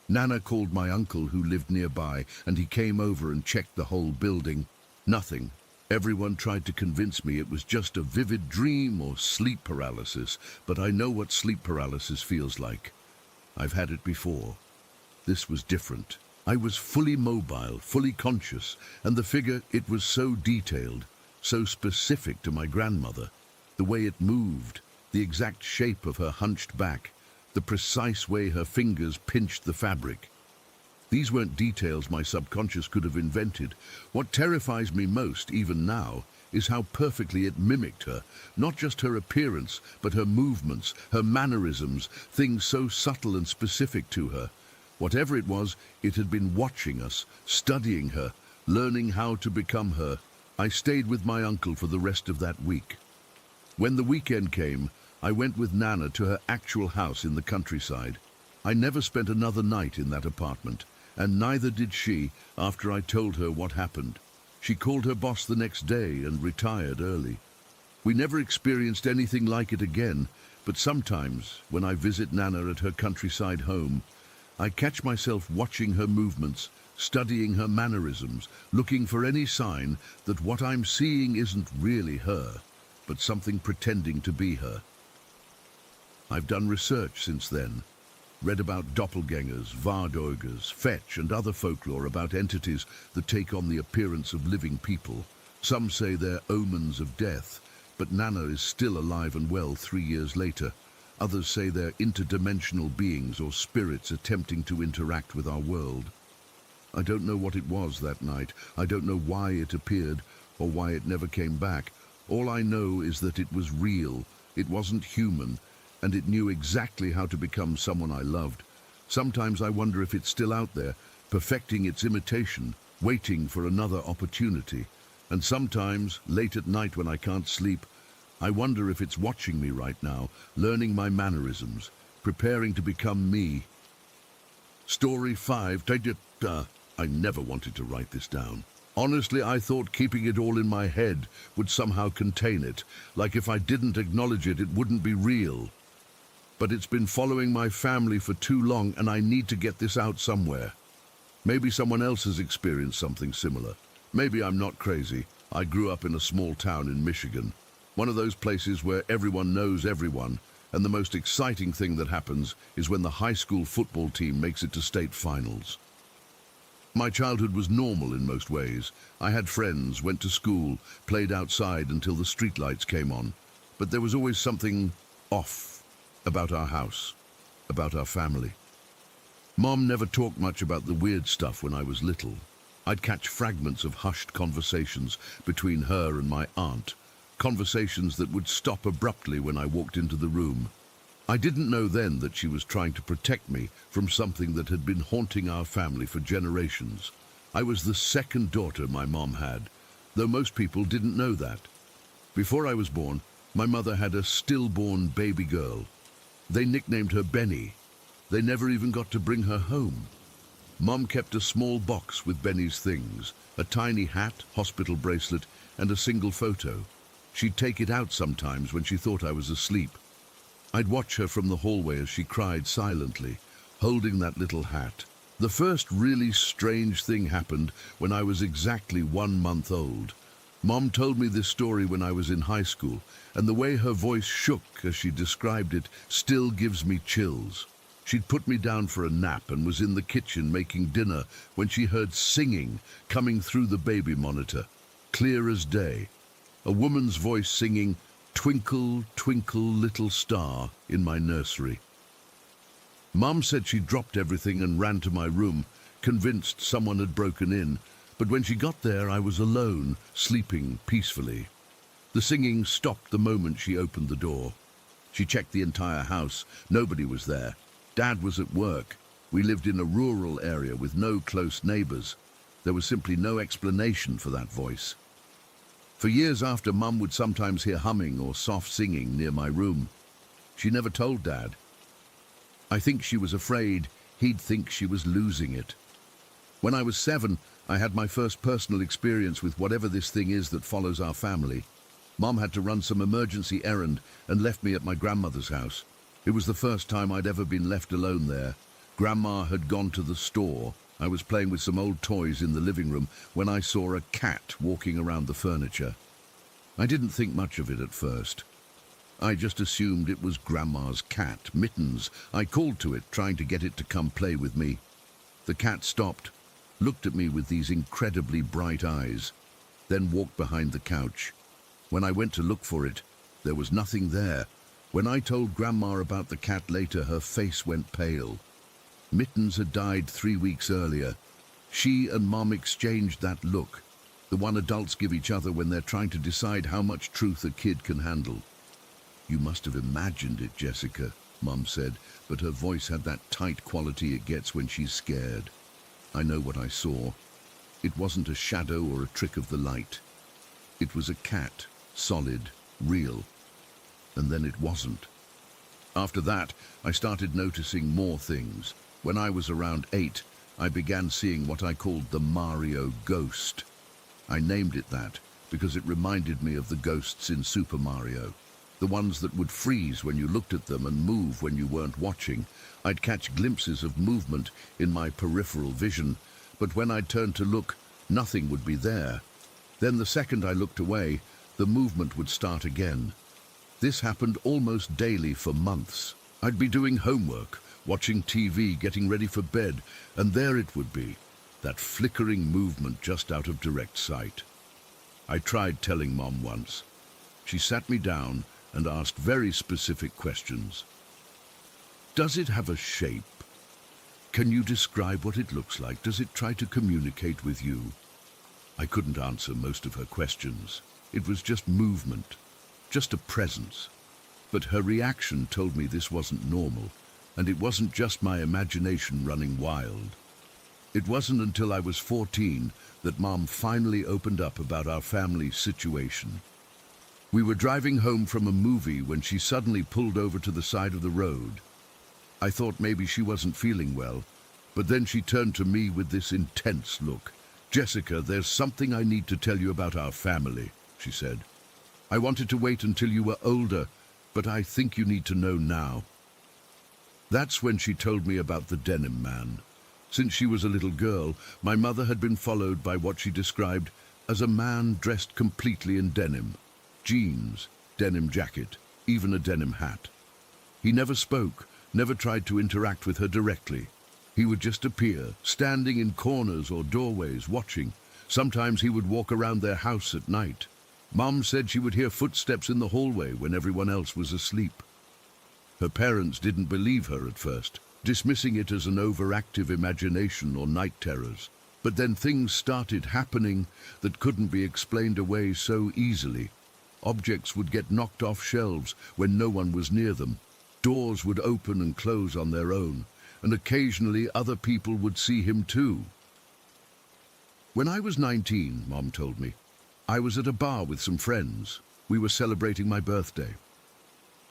Nana called my uncle who lived nearby, and he came over and checked the whole building. Nothing. Everyone tried to convince me it was just a vivid dream or sleep paralysis, but I know what sleep paralysis feels like. I've had it before. This was different. I was fully mobile, fully conscious, and the figure, it was so detailed, so specific to my grandmother. The way it moved, the exact shape of her hunched back, the precise way her fingers pinched the fabric. These weren't details my subconscious could have invented. What terrifies me most, even now, is how perfectly it mimicked her. Not just her appearance, but her movements, her mannerisms, things so subtle and specific to her. Whatever it was, it had been watching us, studying her, learning how to become her. I stayed with my uncle for the rest of that week. When the weekend came, I went with Nana to her actual house in the countryside. I never spent another night in that apartment, and neither did she after I told her what happened. She called her boss the next day and retired early. We never experienced anything like it again, but sometimes, when I visit Nana at her countryside home, I catch myself watching her movements, studying her mannerisms, looking for any sign that what I'm seeing isn't really her, but something pretending to be her. I've done research since then. Read about doppelgangers, Vardoigers, fetch and other folklore about entities that take on the appearance of living people. Some say they're omens of death, but Nana is still alive and well 3 years later. Others say they're interdimensional beings or spirits attempting to interact with our world. I don't know what it was that night. I don't know why it appeared or why it never came back. All I know is that it was real. It wasn't human. And it knew exactly how to become someone I loved. Sometimes I wonder if it's still out there, perfecting its imitation, waiting for another opportunity. And sometimes, late at night when I can't sleep, I wonder if it's watching me right now, learning my mannerisms, preparing to become me. Story 5. I never wanted to write this down. Honestly, I thought keeping it all in my head would somehow contain it, like if I didn't acknowledge it, it wouldn't be real. But it's been following my family for too long, and I need to get this out somewhere. Maybe someone else has experienced something similar. Maybe I'm not crazy. I grew up in a small town in Michigan. One of those places where everyone knows everyone, and the most exciting thing that happens is when the high school football team makes it to state finals. My childhood was normal in most ways. I had friends, went to school, played outside until the streetlights came on. But there was always something off about our house, about our family. Mom never talked much about the weird stuff when I was little. I'd catch fragments of hushed conversations between her and my aunt, conversations that would stop abruptly when I walked into the room. I didn't know then that she was trying to protect me from something that had been haunting our family for generations. I was the second daughter my mom had, though most people didn't know that. Before I was born, my mother had a stillborn baby girl. They nicknamed her Benny. They never even got to bring her home. Mom kept a small box with Benny's things, a tiny hat, hospital bracelet, and a single photo. She'd take it out sometimes when she thought I was asleep. I'd watch her from the hallway as she cried silently, holding that little hat. The first really strange thing happened when I was exactly 1 month old. Mom told me this story when I was in high school, and the way her voice shook as she described it still gives me chills. She'd put me down for a nap and was in the kitchen making dinner when she heard singing coming through the baby monitor, clear as day. A woman's voice singing, "Twinkle, twinkle, little star," in my nursery. Mom said she dropped everything and ran to my room, convinced someone had broken in, but when she got there I was alone, sleeping peacefully. The singing stopped the moment she opened the door. She checked the entire house. Nobody was there. Dad was at work. We lived in a rural area with no close neighbors. There was simply no explanation for that voice. For years after, Mum would sometimes hear humming or soft singing near my room. She never told Dad. I think she was afraid he'd think she was losing it. When I was 7, I had my first personal experience with whatever this thing is that follows our family. Mom had to run some emergency errand and left me at my grandmother's house. It was the first time I'd ever been left alone there. Grandma had gone to the store. I was playing with some old toys in the living room when I saw a cat walking around the furniture. I didn't think much of it at first. I just assumed it was Grandma's cat, Mittens. I called to it, trying to get it to come play with me. The cat stopped, looked at me with these incredibly bright eyes, then walked behind the couch. When I went to look for it, there was nothing there. When I told Grandma about the cat later, her face went pale. Mittens had died 3 weeks earlier. She and Mom exchanged that look, the one adults give each other when they're trying to decide how much truth a kid can handle. "You must have imagined it, Jessica," Mom said, but her voice had that tight quality it gets when she's scared. I know what I saw. It wasn't a shadow or a trick of the light. It was a cat, solid, real. And then it wasn't. After that, I started noticing more things. When I was around 8, I began seeing what I called the Mario ghost. I named it that because it reminded me of the ghosts in Super Mario. The ones that would freeze when you looked at them and move when you weren't watching. I'd catch glimpses of movement in my peripheral vision, but when I'd turn to look, nothing would be there. Then the second I looked away, the movement would start again. This happened almost daily for months. I'd be doing homework, watching TV, getting ready for bed, and there it would be, that flickering movement just out of direct sight. I tried telling Mom once. She sat me down and asked very specific questions. "Does it have a shape? Can you describe what it looks like? Does it try to communicate with you?" I couldn't answer most of her questions. It was just movement. Just a presence. But her reaction told me this wasn't normal, and it wasn't just my imagination running wild. It wasn't until I was 14 that Mom finally opened up about our family situation. We were driving home from a movie when she suddenly pulled over to the side of the road. I thought maybe she wasn't feeling well, but then she turned to me with this intense look. "Jessica, there's something I need to tell you about our family," she said. "I wanted to wait until you were older, but I think you need to know now." That's when she told me about the Denim Man. Since she was a little girl, my mother had been followed by what she described as a man dressed completely in denim. Jeans, denim jacket, even a denim hat. He never spoke, never tried to interact with her directly. He would just appear, standing in corners or doorways, watching. Sometimes he would walk around their house at night. Mom said she would hear footsteps in the hallway when everyone else was asleep. Her parents didn't believe her at first, dismissing it as an overactive imagination or night terrors. But then things started happening that couldn't be explained away so easily. Objects would get knocked off shelves when no one was near them. Doors would open and close on their own, and occasionally other people would see him too. When I was 19, Mom told me, I was at a bar with some friends. We were celebrating my birthday.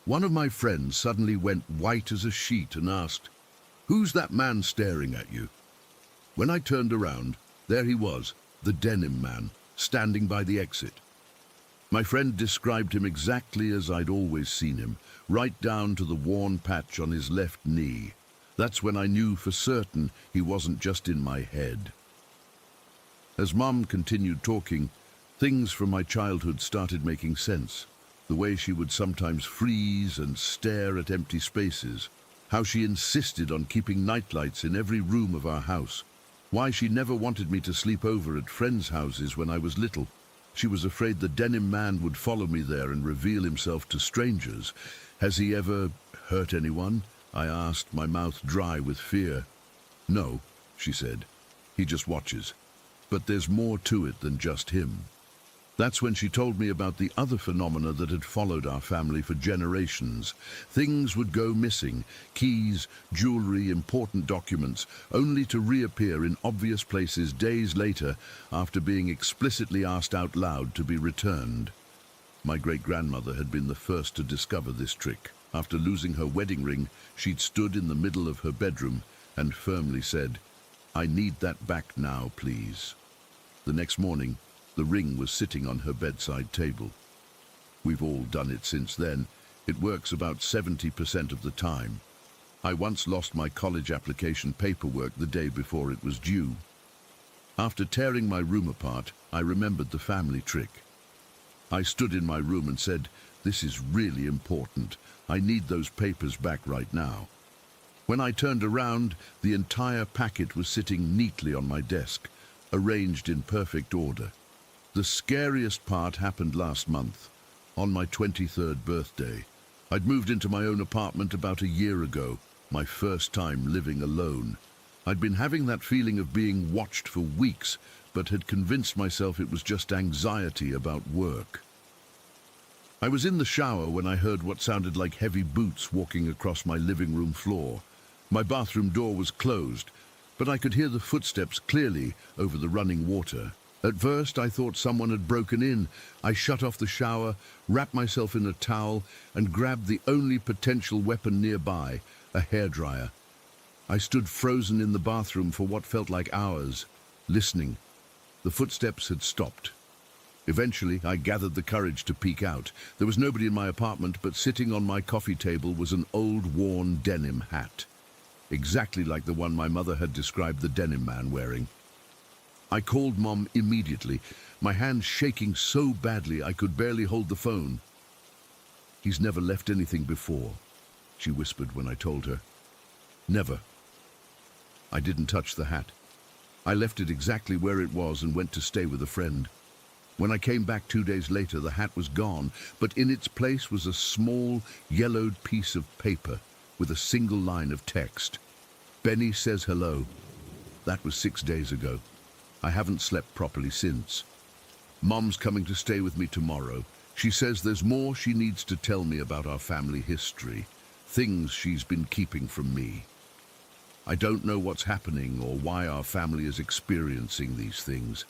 One of my friends suddenly went white as a sheet and asked, "Who's that man staring at you?" When I turned around, there he was, the denim man, standing by the exit. My friend described him exactly as I'd always seen him, right down to the worn patch on his left knee. That's when I knew for certain he wasn't just in my head. As Mom continued talking, things from my childhood started making sense. The way she would sometimes freeze and stare at empty spaces. How she insisted on keeping nightlights in every room of our house. Why she never wanted me to sleep over at friends' houses when I was little. She was afraid the denim man would follow me there and reveal himself to strangers. Has he ever hurt anyone? I asked, my mouth dry with fear. No, she said. He just watches. But there's more to it than just him. That's when she told me about the other phenomena that had followed our family for generations. Things would go missing, keys, jewelry, important documents, only to reappear in obvious places days later after being explicitly asked out loud to be returned. My great-grandmother had been the first to discover this trick. After losing her wedding ring, she'd stood in the middle of her bedroom and firmly said, "I need that back now, please." The next morning, the ring was sitting on her bedside table. We've all done it since then. It works about 70% of the time. I once lost my college application paperwork the day before it was due. After tearing my room apart, I remembered the family trick. I stood in my room and said, "This is really important. I need those papers back right now." When I turned around, the entire packet was sitting neatly on my desk, arranged in perfect order. The scariest part happened last month, on my 23rd birthday. I'd moved into my own apartment about a year ago, my first time living alone. I'd been having that feeling of being watched for weeks, but had convinced myself it was just anxiety about work. I was in the shower when I heard what sounded like heavy boots walking across my living room floor. My bathroom door was closed, but I could hear the footsteps clearly over the running water. At first, I thought someone had broken in. I shut off the shower, wrapped myself in a towel, and grabbed the only potential weapon nearby, a hairdryer. I stood frozen in the bathroom for what felt like hours, listening. The footsteps had stopped. Eventually, I gathered the courage to peek out. There was nobody in my apartment, but sitting on my coffee table was an old, worn denim hat. Exactly like the one my mother had described the denim man wearing. I called Mom immediately, my hand shaking so badly I could barely hold the phone. "He's never left anything before," she whispered when I told her. "Never." I didn't touch the hat. I left it exactly where it was and went to stay with a friend. When I came back 2 days later, the hat was gone, but in its place was a small, yellowed piece of paper with a single line of text. "Benny says hello." That was 6 days ago. I haven't slept properly since. Mom's coming to stay with me tomorrow. She says there's more she needs to tell me about our family history, things she's been keeping from me. I don't know what's happening or why our family is experiencing these things.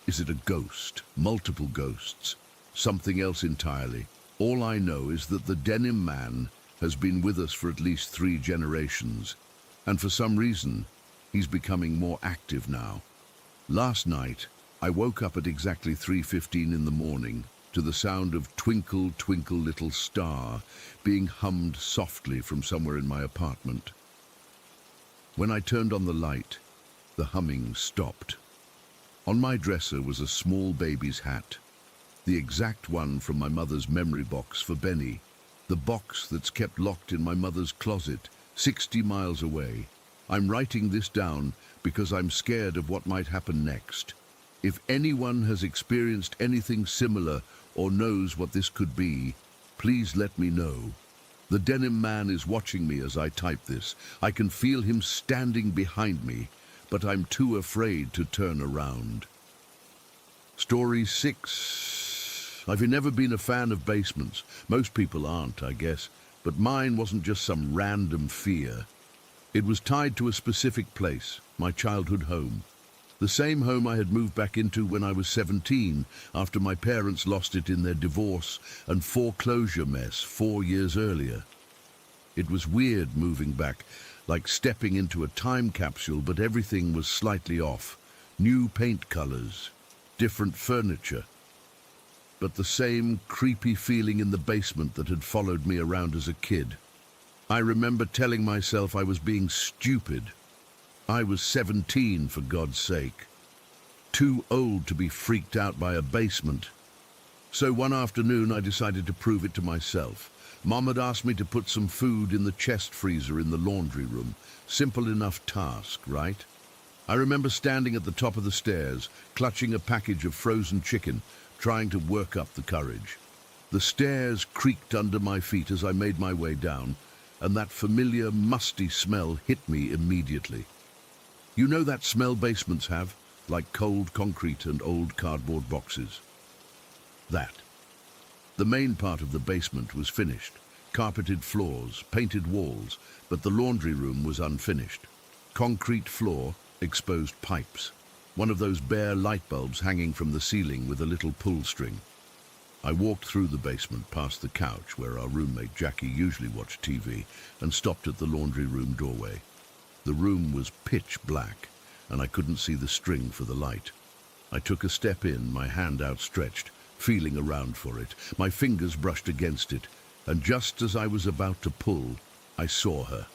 Is it a ghost? Multiple ghosts? Something else entirely? All I know is that the denim man has been with us for at least 3 generations, and for some reason, he's becoming more active now. Last night, I woke up at exactly 3:15 in the morning to the sound of "Twinkle, Twinkle, Little Star" being hummed softly from somewhere in my apartment. When I turned on the light, The humming stopped. On my dresser was a small baby's hat, the exact one from my mother's memory box for Benny, the box that's kept locked in my mother's closet, 60 miles away. I'm writing this down because I'm scared of what might happen next. If anyone has experienced anything similar or knows what this could be, please let me know. The denim man is watching me as I type this. I can feel him standing behind me, but I'm too afraid to turn around. Story 6. I've never been a fan of basements. Most people aren't, I guess, but mine wasn't just some random fear. It was tied to a specific place, my childhood home. The same home I had moved back into when I was 17, after my parents lost it in their divorce and foreclosure mess 4 years earlier. It was weird moving back, like stepping into a time capsule, but everything was slightly off. New paint colors, different furniture, but the same creepy feeling in the basement that had followed me around as a kid. I remember telling myself I was being stupid. I was 17, for God's sake. Too old to be freaked out by a basement. So one afternoon I decided to prove it to myself. Mom had asked me to put some food in the chest freezer in the laundry room. Simple enough task, right? I remember standing at the top of the stairs, clutching a package of frozen chicken, trying to work up the courage. The stairs creaked under my feet as I made my way down, and that familiar, musty smell hit me immediately. You know that smell basements have, like cold concrete and old cardboard boxes? That. The main part of the basement was finished. Carpeted floors, painted walls, but the laundry room was unfinished. Concrete floor, exposed pipes. One of those bare light bulbs hanging from the ceiling with a little pull string. I walked through the basement past the couch where our roommate Jackie usually watched TV and stopped at the laundry room doorway. The room was pitch black and I couldn't see the string for the light. I took a step in, my hand outstretched, feeling around for it. My fingers brushed against it, and just as I was about to pull, I saw her.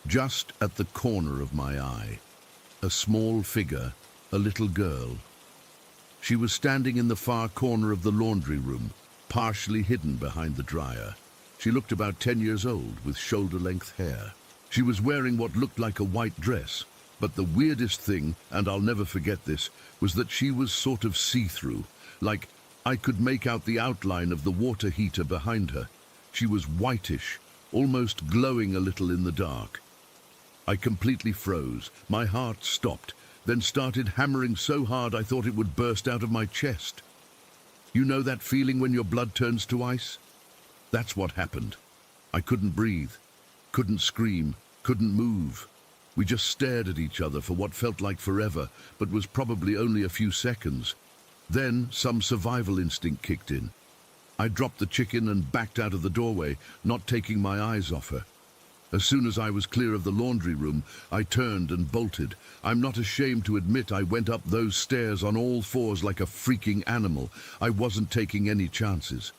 Just at the corner of my eye. A small figure, a little girl. She was standing in the far corner of the laundry room, partially hidden behind the dryer. She looked about 10 years old, with shoulder-length hair. She was wearing what looked like a white dress, but the weirdest thing, and I'll never forget this, was that she was sort of see-through, like I could make out the outline of the water heater behind her. She was whitish, almost glowing a little in the dark. I completely froze. My heart stopped, then started hammering so hard I thought it would burst out of my chest. You know that feeling when your blood turns to ice? That's what happened. I couldn't breathe, couldn't scream, couldn't move. We just stared at each other for what felt like forever, but was probably only a few seconds. Then some survival instinct kicked in. I dropped the chicken and backed out of the doorway, not taking my eyes off her. As soon as I was clear of the laundry room, I turned and bolted. I'm not ashamed to admit I went up those stairs on all fours like a freaking animal. I wasn't taking any chances.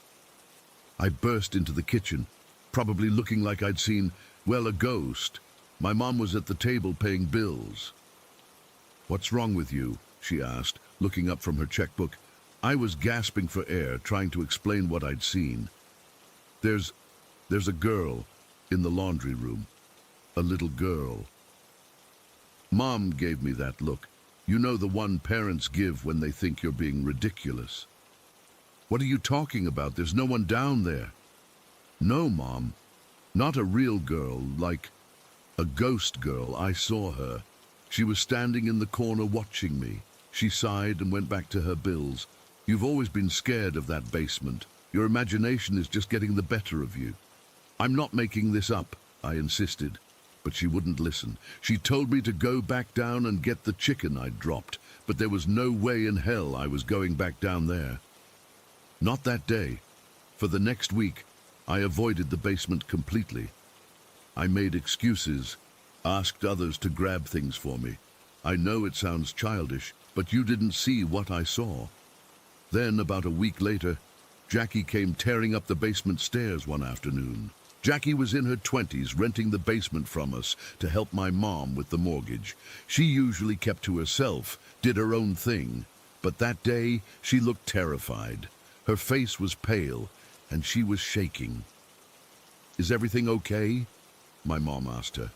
I burst into the kitchen, probably looking like I'd seen, well, a ghost. My mom was at the table paying bills. "What's wrong with you?" she asked, looking up from her checkbook. I was gasping for air, trying to explain what I'd seen. There's a girl in the laundry room. A little girl. Mom gave me that look. You know, the one parents give when they think you're being ridiculous. "What are you talking about? There's no one down there." "No, Mom. Not a real girl, like a ghost girl. I saw her. She was standing in the corner watching me." She sighed and went back to her bills. "You've always been scared of that basement. Your imagination is just getting the better of you." "I'm not making this up," I insisted, but she wouldn't listen. She told me to go back down and get the chicken I'd dropped, but there was no way in hell I was going back down there. Not that day. For the next week, I avoided the basement completely. I made excuses, asked others to grab things for me. I know it sounds childish, but you didn't see what I saw. Then, about a week later, Jackie came tearing up the basement stairs one afternoon. Jackie was in her 20s, renting the basement from us to help my mom with the mortgage. She usually kept to herself, did her own thing. But that day, she looked terrified. Her face was pale, and she was shaking. "Is everything okay?" my mom asked her.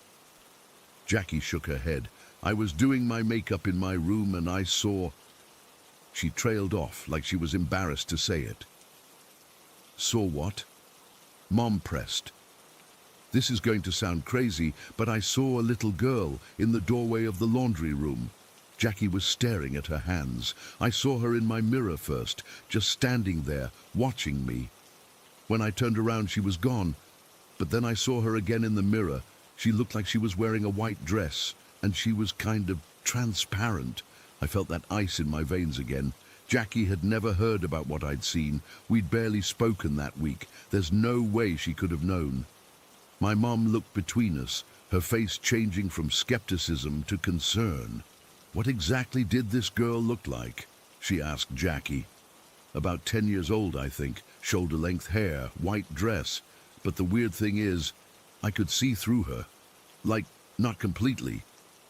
Jackie shook her head. "I was doing my makeup in my room and I saw..." She trailed off like she was embarrassed to say it. "Saw what?" Mom pressed. "This is going to sound crazy, but I saw a little girl in the doorway of the laundry room." Jackie was staring at her hands. "I saw her in my mirror first, just standing there, watching me. When I turned around, she was gone. But then I saw her again in the mirror. She looked like she was wearing a white dress, and she was kind of transparent." I felt that ice in my veins again. Jackie had never heard about what I'd seen. We'd barely spoken that week. There's no way she could have known. My mom looked between us, her face changing from skepticism to concern. "What exactly did this girl look like?" she asked Jackie. "About 10 years old, I think. Shoulder-length hair, white dress. But the weird thing is, I could see through her. Like, not completely,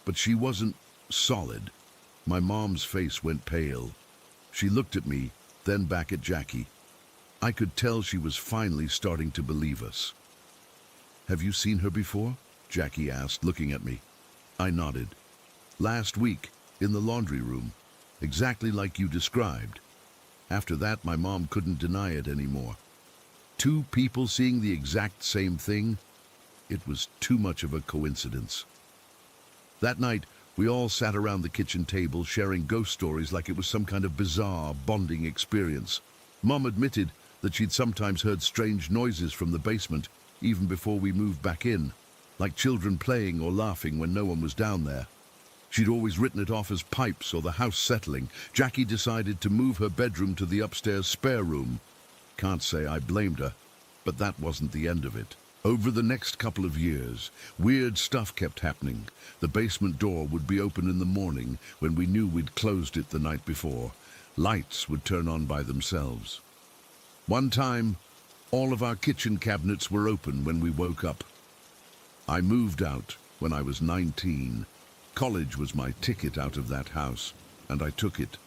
but she wasn't solid." My mom's face went pale. She looked at me, then back at Jackie. I could tell she was finally starting to believe us. "Have you seen her before?" Jackie asked, looking at me. I nodded. "Last week, in the laundry room, exactly like you described." After that, my mom couldn't deny it anymore. Two people seeing the exact same thing? It was too much of a coincidence. That night, we all sat around the kitchen table sharing ghost stories like it was some kind of bizarre bonding experience. Mom admitted that she'd sometimes heard strange noises from the basement, even before we moved back in, like children playing or laughing when no one was down there. She'd always written it off as pipes or the house settling. Jackie decided to move her bedroom to the upstairs spare room. Can't say I blamed her, but that wasn't the end of it. Over the next couple of years, weird stuff kept happening. The basement door would be open in the morning when we knew we'd closed it the night before. Lights would turn on by themselves. One time, all of our kitchen cabinets were open when we woke up. I moved out when I was 19. College was my ticket out of that house, and I took it.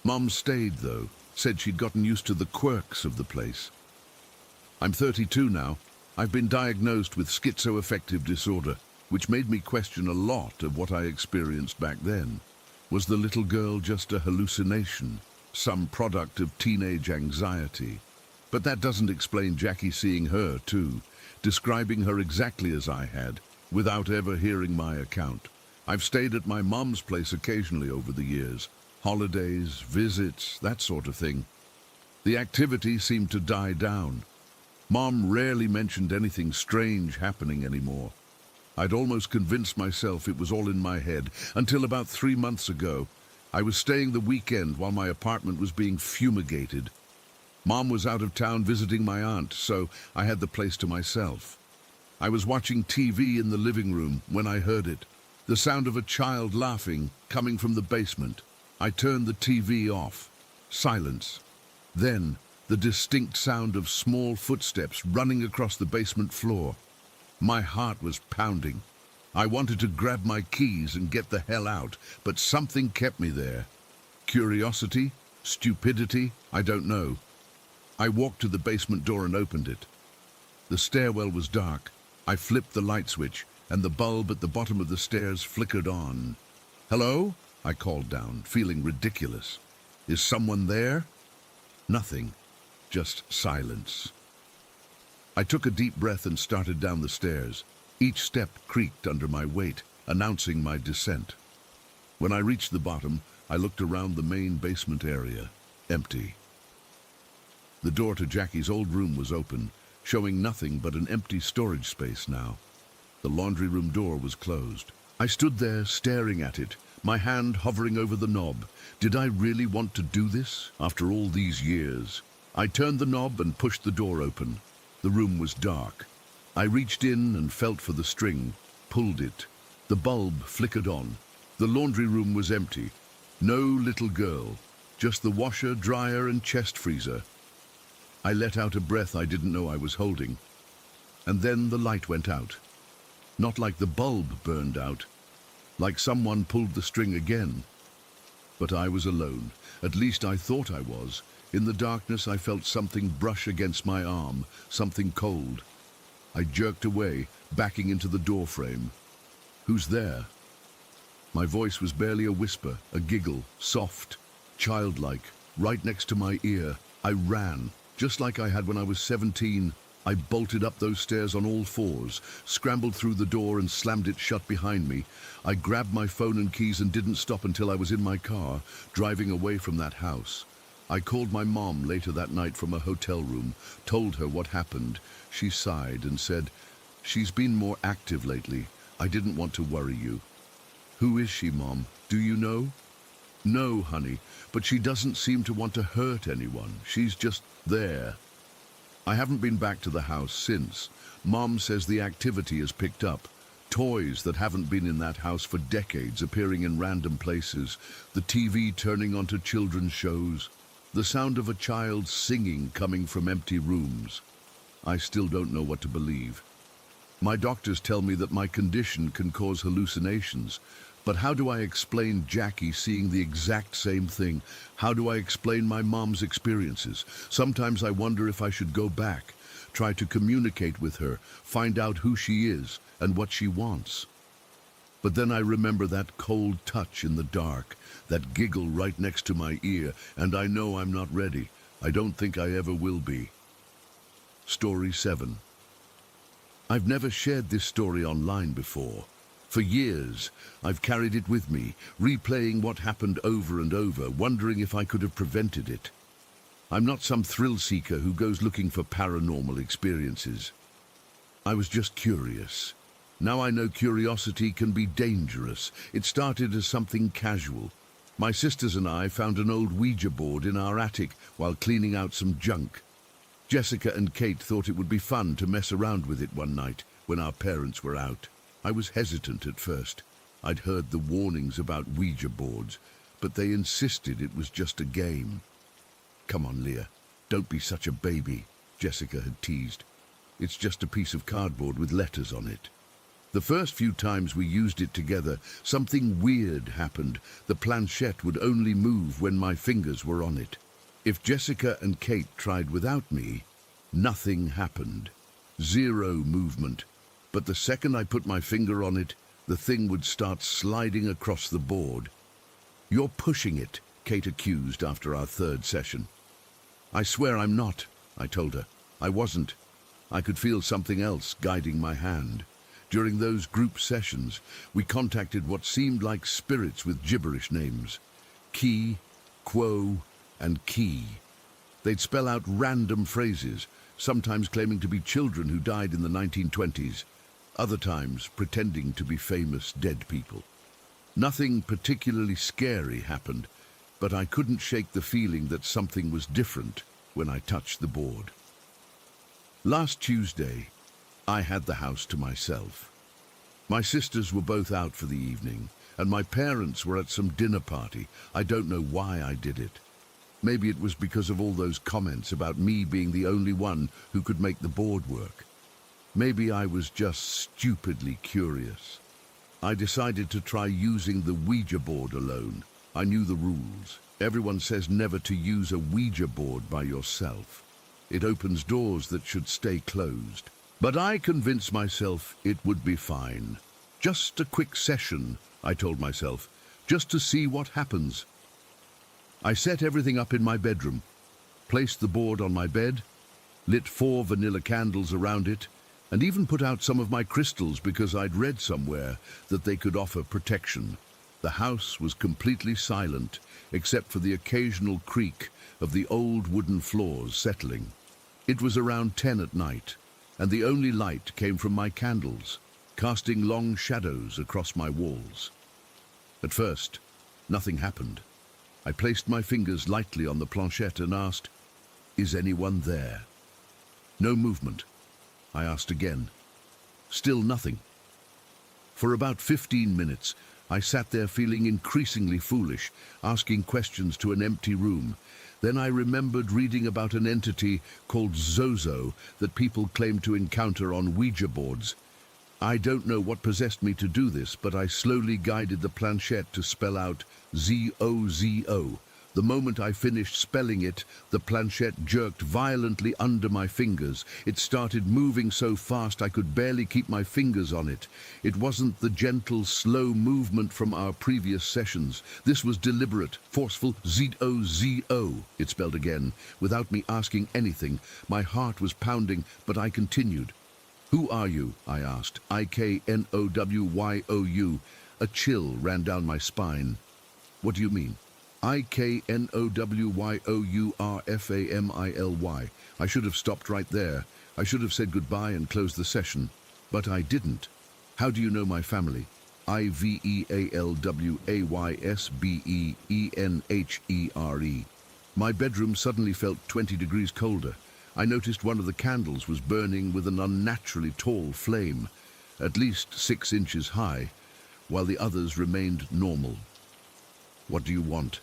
Mom stayed, though, said she'd gotten used to the quirks of the place. I'm 32 now. I've been diagnosed with schizoaffective disorder, which made me question a lot of what I experienced back then. Was the little girl just a hallucination, some product of teenage anxiety? But that doesn't explain Jackie seeing her, too, describing her exactly as I had, without ever hearing my account. I've stayed at my mom's place occasionally over the years. Holidays, visits, that sort of thing. The activity seemed to die down. Mom rarely mentioned anything strange happening anymore. I'd almost convinced myself it was all in my head, until about 3 months ago. I was staying the weekend while my apartment was being fumigated. Mom was out of town visiting my aunt, so I had the place to myself. I was watching TV in the living room when I heard it. The sound of a child laughing coming from the basement. I turned the TV off. Silence. Then, the distinct sound of small footsteps running across the basement floor. My heart was pounding. I wanted to grab my keys and get the hell out, but something kept me there. Curiosity? Stupidity? I don't know. I walked to the basement door and opened it. The stairwell was dark. I flipped the light switch, and the bulb at the bottom of the stairs flickered on. "Hello?" I called down, feeling ridiculous. "Is someone there?" Nothing. Just silence. I took a deep breath and started down the stairs. Each step creaked under my weight, announcing my descent. When I reached the bottom, I looked around the main basement area. Empty. The door to Jackie's old room was open, showing nothing but an empty storage space now. The laundry room door was closed. I stood there staring at it, my hand hovering over the knob. Did I really want to do this after all these years? I turned the knob and pushed the door open. The room was dark. I reached in and felt for the string, pulled it. The bulb flickered on. The laundry room was empty. No little girl, just the washer, dryer, and chest freezer. I let out a breath I didn't know I was holding. And then the light went out. Not like the bulb burned out, like someone pulled the string again. But I was alone. At least I thought I was. In the darkness, I felt something brush against my arm, something cold. I jerked away, backing into the doorframe. "Who's there?" My voice was barely a whisper, a giggle, soft, childlike, right next to my ear. I ran, just like I had when I was 17. I bolted up those stairs on all fours, scrambled through the door and slammed it shut behind me. I grabbed my phone and keys and didn't stop until I was in my car, driving away from that house. I called my mom later that night from a hotel room, told her what happened. She sighed and said, "She's been more active lately. I didn't want to worry you." "Who is she, Mom? Do you know?" "No, honey, but she doesn't seem to want to hurt anyone. She's just there." I haven't been back to the house since. Mom says the activity has picked up. Toys that haven't been in that house for decades appearing in random places. The TV turning onto children's shows. The sound of a child singing coming from empty rooms. I still don't know what to believe. My doctors tell me that my condition can cause hallucinations. But how do I explain Jackie seeing the exact same thing? How do I explain my mom's experiences? Sometimes I wonder if I should go back, try to communicate with her, find out who she is and what she wants. But then I remember that cold touch in the dark, that giggle right next to my ear, and I know I'm not ready. I don't think I ever will be. Story 7. I've never shared this story online before. For years, I've carried it with me, replaying what happened over and over, wondering if I could have prevented it. I'm not some thrill seeker who goes looking for paranormal experiences. I was just curious. Now I know curiosity can be dangerous. It started as something casual. My sisters and I found an old Ouija board in our attic while cleaning out some junk. Jessica and Kate thought it would be fun to mess around with it one night when our parents were out. I was hesitant at first. I'd heard the warnings about Ouija boards, but they insisted it was just a game. "Come on, Leah, don't be such a baby," Jessica had teased. "It's just a piece of cardboard with letters on it." The first few times we used it together, something weird happened. The planchette would only move when my fingers were on it. If Jessica and Kate tried without me, nothing happened. Zero movement. But the second I put my finger on it, the thing would start sliding across the board. "You're pushing it," Kate accused after our third session. "I swear I'm not," I told her. I wasn't. I could feel something else guiding my hand. During those group sessions, we contacted what seemed like spirits with gibberish names. Ki, Quo, and Key. They'd spell out random phrases, sometimes claiming to be children who died in the 1920s. Other times pretending to be famous dead people. Nothing particularly scary happened, but I couldn't shake the feeling that something was different when I touched the board. Last Tuesday, I had the house to myself. My sisters were both out for the evening, and my parents were at some dinner party. I don't know why I did it. Maybe it was because of all those comments about me being the only one who could make the board work. Maybe I was just stupidly curious. I decided to try using the Ouija board alone. I knew the rules. Everyone says never to use a Ouija board by yourself. It opens doors that should stay closed. But I convinced myself it would be fine. Just a quick session, I told myself, just to see what happens. I set everything up in my bedroom, placed the board on my bed, lit 4 vanilla candles around it, and even put out some of my crystals because I'd read somewhere that they could offer protection. The house was completely silent, except for the occasional creak of the old wooden floors settling. It was around 10 at night, and the only light came from my candles, casting long shadows across my walls. At first, nothing happened. I placed my fingers lightly on the planchette and asked, "Is anyone there?" No movement. I asked again. Still nothing. For about 15 minutes, I sat there feeling increasingly foolish, asking questions to an empty room. Then I remembered reading about an entity called Zozo that people claim to encounter on Ouija boards. I don't know what possessed me to do this, but I slowly guided the planchette to spell out Z-O-Z-O. The moment I finished spelling it, the planchette jerked violently under my fingers. It started moving so fast I could barely keep my fingers on it. It wasn't the gentle, slow movement from our previous sessions. This was deliberate, forceful Z-O-Z-O, it spelled again, without me asking anything. My heart was pounding, but I continued. "Who are you?" I asked. I-K-N-O-W-Y-O-U. A chill ran down my spine. "What do you mean?" I-K-N-O-W-Y-O-U-R-F-A-M-I-L-Y. I should have stopped right there. I should have said goodbye and closed the session. But I didn't. "How do you know my family?" I-V-E-A-L-W-A-Y-S-B-E-E-N-H-E-R-E. My bedroom suddenly felt 20 degrees colder. I noticed one of the candles was burning with an unnaturally tall flame, at least 6 inches high, while the others remained normal. "What do you want?"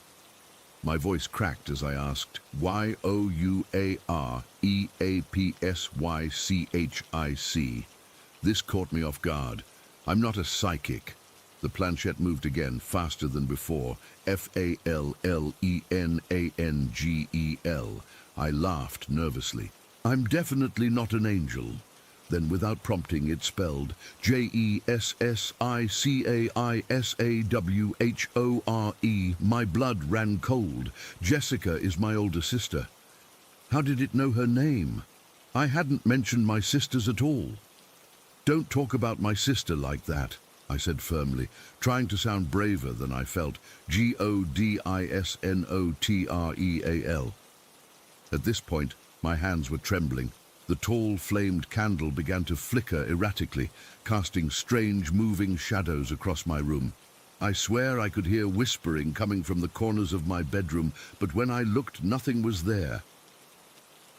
My voice cracked as I asked. Y-O-U-A-R-E-A-P-S-Y-C-H-I-C. This caught me off guard. I'm not a psychic. The planchette moved again, faster than before. F-A-L-L-E-N-A-N-G-E-L. I laughed nervously. "I'm definitely not an angel." Then, without prompting, it spelled J-E-S-S-I-C-A-I-S-A-W-H-O-R-E. My blood ran cold. Jessica is my older sister. How did it know her name? I hadn't mentioned my sisters at all. "Don't talk about my sister like that," I said firmly, trying to sound braver than I felt. G-O-D-I-S-N-O-T-R-E-A-L. At this point, my hands were trembling. The tall, flamed candle began to flicker erratically, casting strange, moving shadows across my room. I swear I could hear whispering coming from the corners of my bedroom, but when I looked, nothing was there.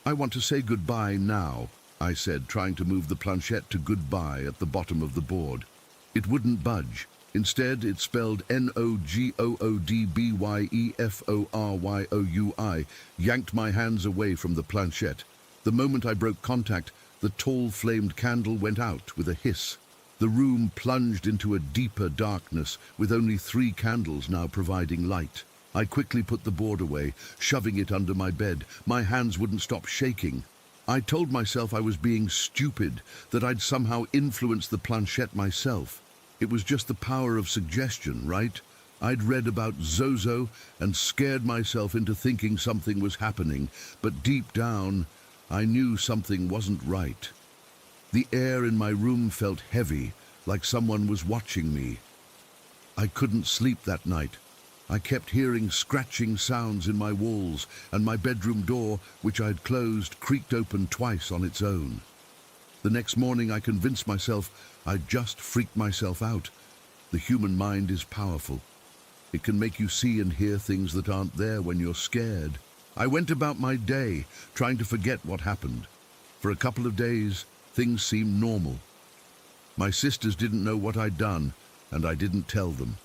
"I want to say goodbye now," I said, trying to move the planchette to goodbye at the bottom of the board. It wouldn't budge. Instead, it spelled N-O-G-O-O-D-B-Y-E-F-O-R-Y-O-U-I, yanked my hands away from the planchette. The moment I broke contact, the tall flamed candle went out with a hiss. The room plunged into a deeper darkness, with only 3 candles now providing light. I quickly put the board away, shoving it under my bed. My hands wouldn't stop shaking. I told myself I was being stupid, that I'd somehow influenced the planchette myself. It was just the power of suggestion, right? I'd read about Zozo and scared myself into thinking something was happening, but deep down, I knew something wasn't right. The air in my room felt heavy, like someone was watching me. I couldn't sleep that night. I kept hearing scratching sounds in my walls, and my bedroom door, which I'd closed, creaked open twice on its own. The next morning I convinced myself I'd just freaked myself out. The human mind is powerful. It can make you see and hear things that aren't there when you're scared. I went about my day, trying to forget what happened. For a couple of days, things seemed normal. My sisters didn't know what I'd done, and I didn't tell them.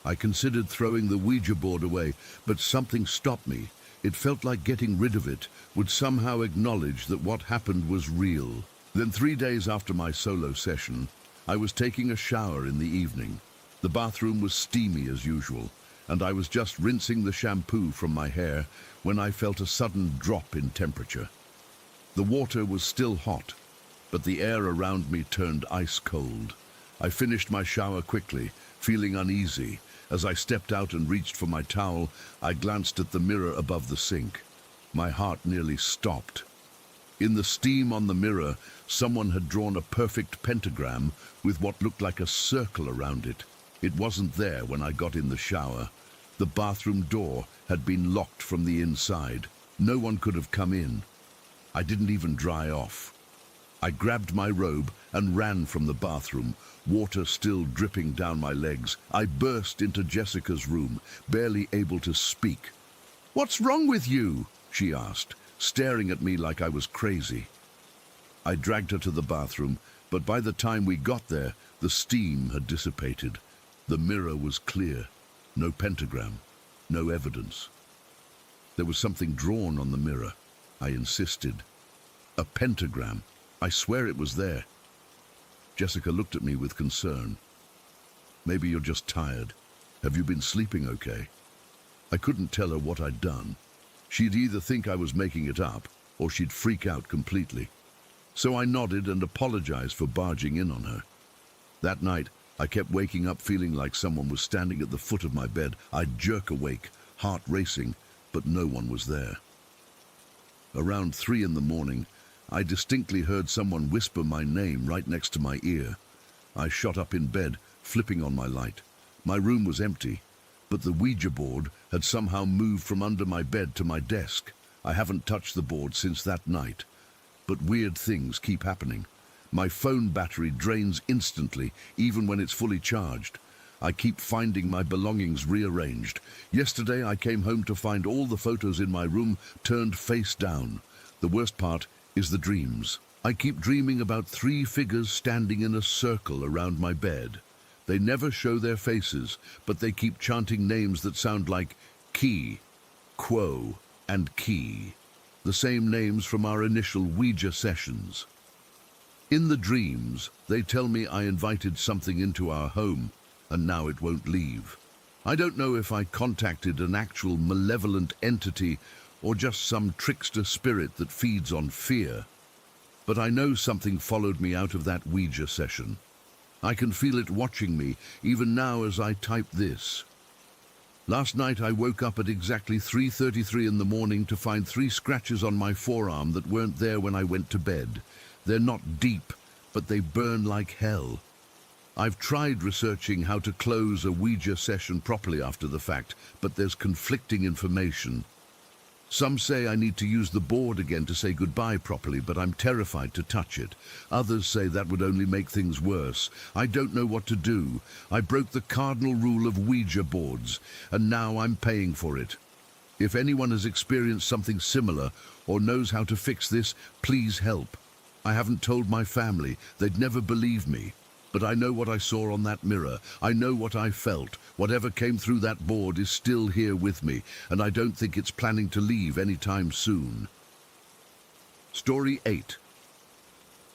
I considered throwing the Ouija board away, but something stopped me. It felt like getting rid of it would somehow acknowledge that what happened was real. Then 3 days after my solo session, I was taking a shower in the evening. The bathroom was steamy as usual, and I was just rinsing the shampoo from my hair when I felt a sudden drop in temperature. The water was still hot, but the air around me turned ice cold. I finished my shower quickly, feeling uneasy. As I stepped out and reached for my towel, I glanced at the mirror above the sink. My heart nearly stopped. In the steam on the mirror, someone had drawn a perfect pentagram with what looked like a circle around it. It wasn't there when I got in the shower. The bathroom door had been locked from the inside. No one could have come in. I didn't even dry off. I grabbed my robe and ran from the bathroom, water still dripping down my legs. I burst into Jessica's room, barely able to speak. "What's wrong with you?" she asked, staring at me like I was crazy. I dragged her to the bathroom, but by the time we got there, the steam had dissipated. The mirror was clear. No pentagram. No evidence. There was something drawn on the mirror. I insisted. A pentagram. I swear it was there. Jessica looked at me with concern. Maybe you're just tired. Have you been sleeping okay? I couldn't tell her what I'd done. She'd either think I was making it up, or she'd freak out completely. So I nodded and apologized for barging in on her. That night, I kept waking up feeling like someone was standing at the foot of my bed. I'd jerk awake, heart racing, but no one was there. Around 3 in the morning, I distinctly heard someone whisper my name right next to my ear. I shot up in bed, flipping on my light. My room was empty, but the Ouija board had somehow moved from under my bed to my desk. I haven't touched the board since that night. But weird things keep happening. My phone battery drains instantly, even when it's fully charged. I keep finding my belongings rearranged. Yesterday I came home to find all the photos in my room turned face down. The worst part is the dreams. I keep dreaming about 3 figures standing in a circle around my bed. They never show their faces, but they keep chanting names that sound like Key, Quo, and Key. The same names from our initial Ouija sessions. In the dreams, they tell me I invited something into our home, and now it won't leave. I don't know if I contacted an actual malevolent entity or just some trickster spirit that feeds on fear. But I know something followed me out of that Ouija session. I can feel it watching me, even now as I type this. Last night I woke up at exactly 3:33 in the morning to find 3 scratches on my forearm that weren't there when I went to bed. They're not deep, but they burn like hell. I've tried researching how to close a Ouija session properly after the fact, but there's conflicting information. Some say I need to use the board again to say goodbye properly, but I'm terrified to touch it. Others say that would only make things worse. I don't know what to do. I broke the cardinal rule of Ouija boards, and now I'm paying for it. If anyone has experienced something similar or knows how to fix this, please help. I haven't told my family. They'd never believe me. But I know what I saw on that mirror. I know what I felt. Whatever came through that board is still here with me, and I don't think it's planning to leave anytime soon. Story 8.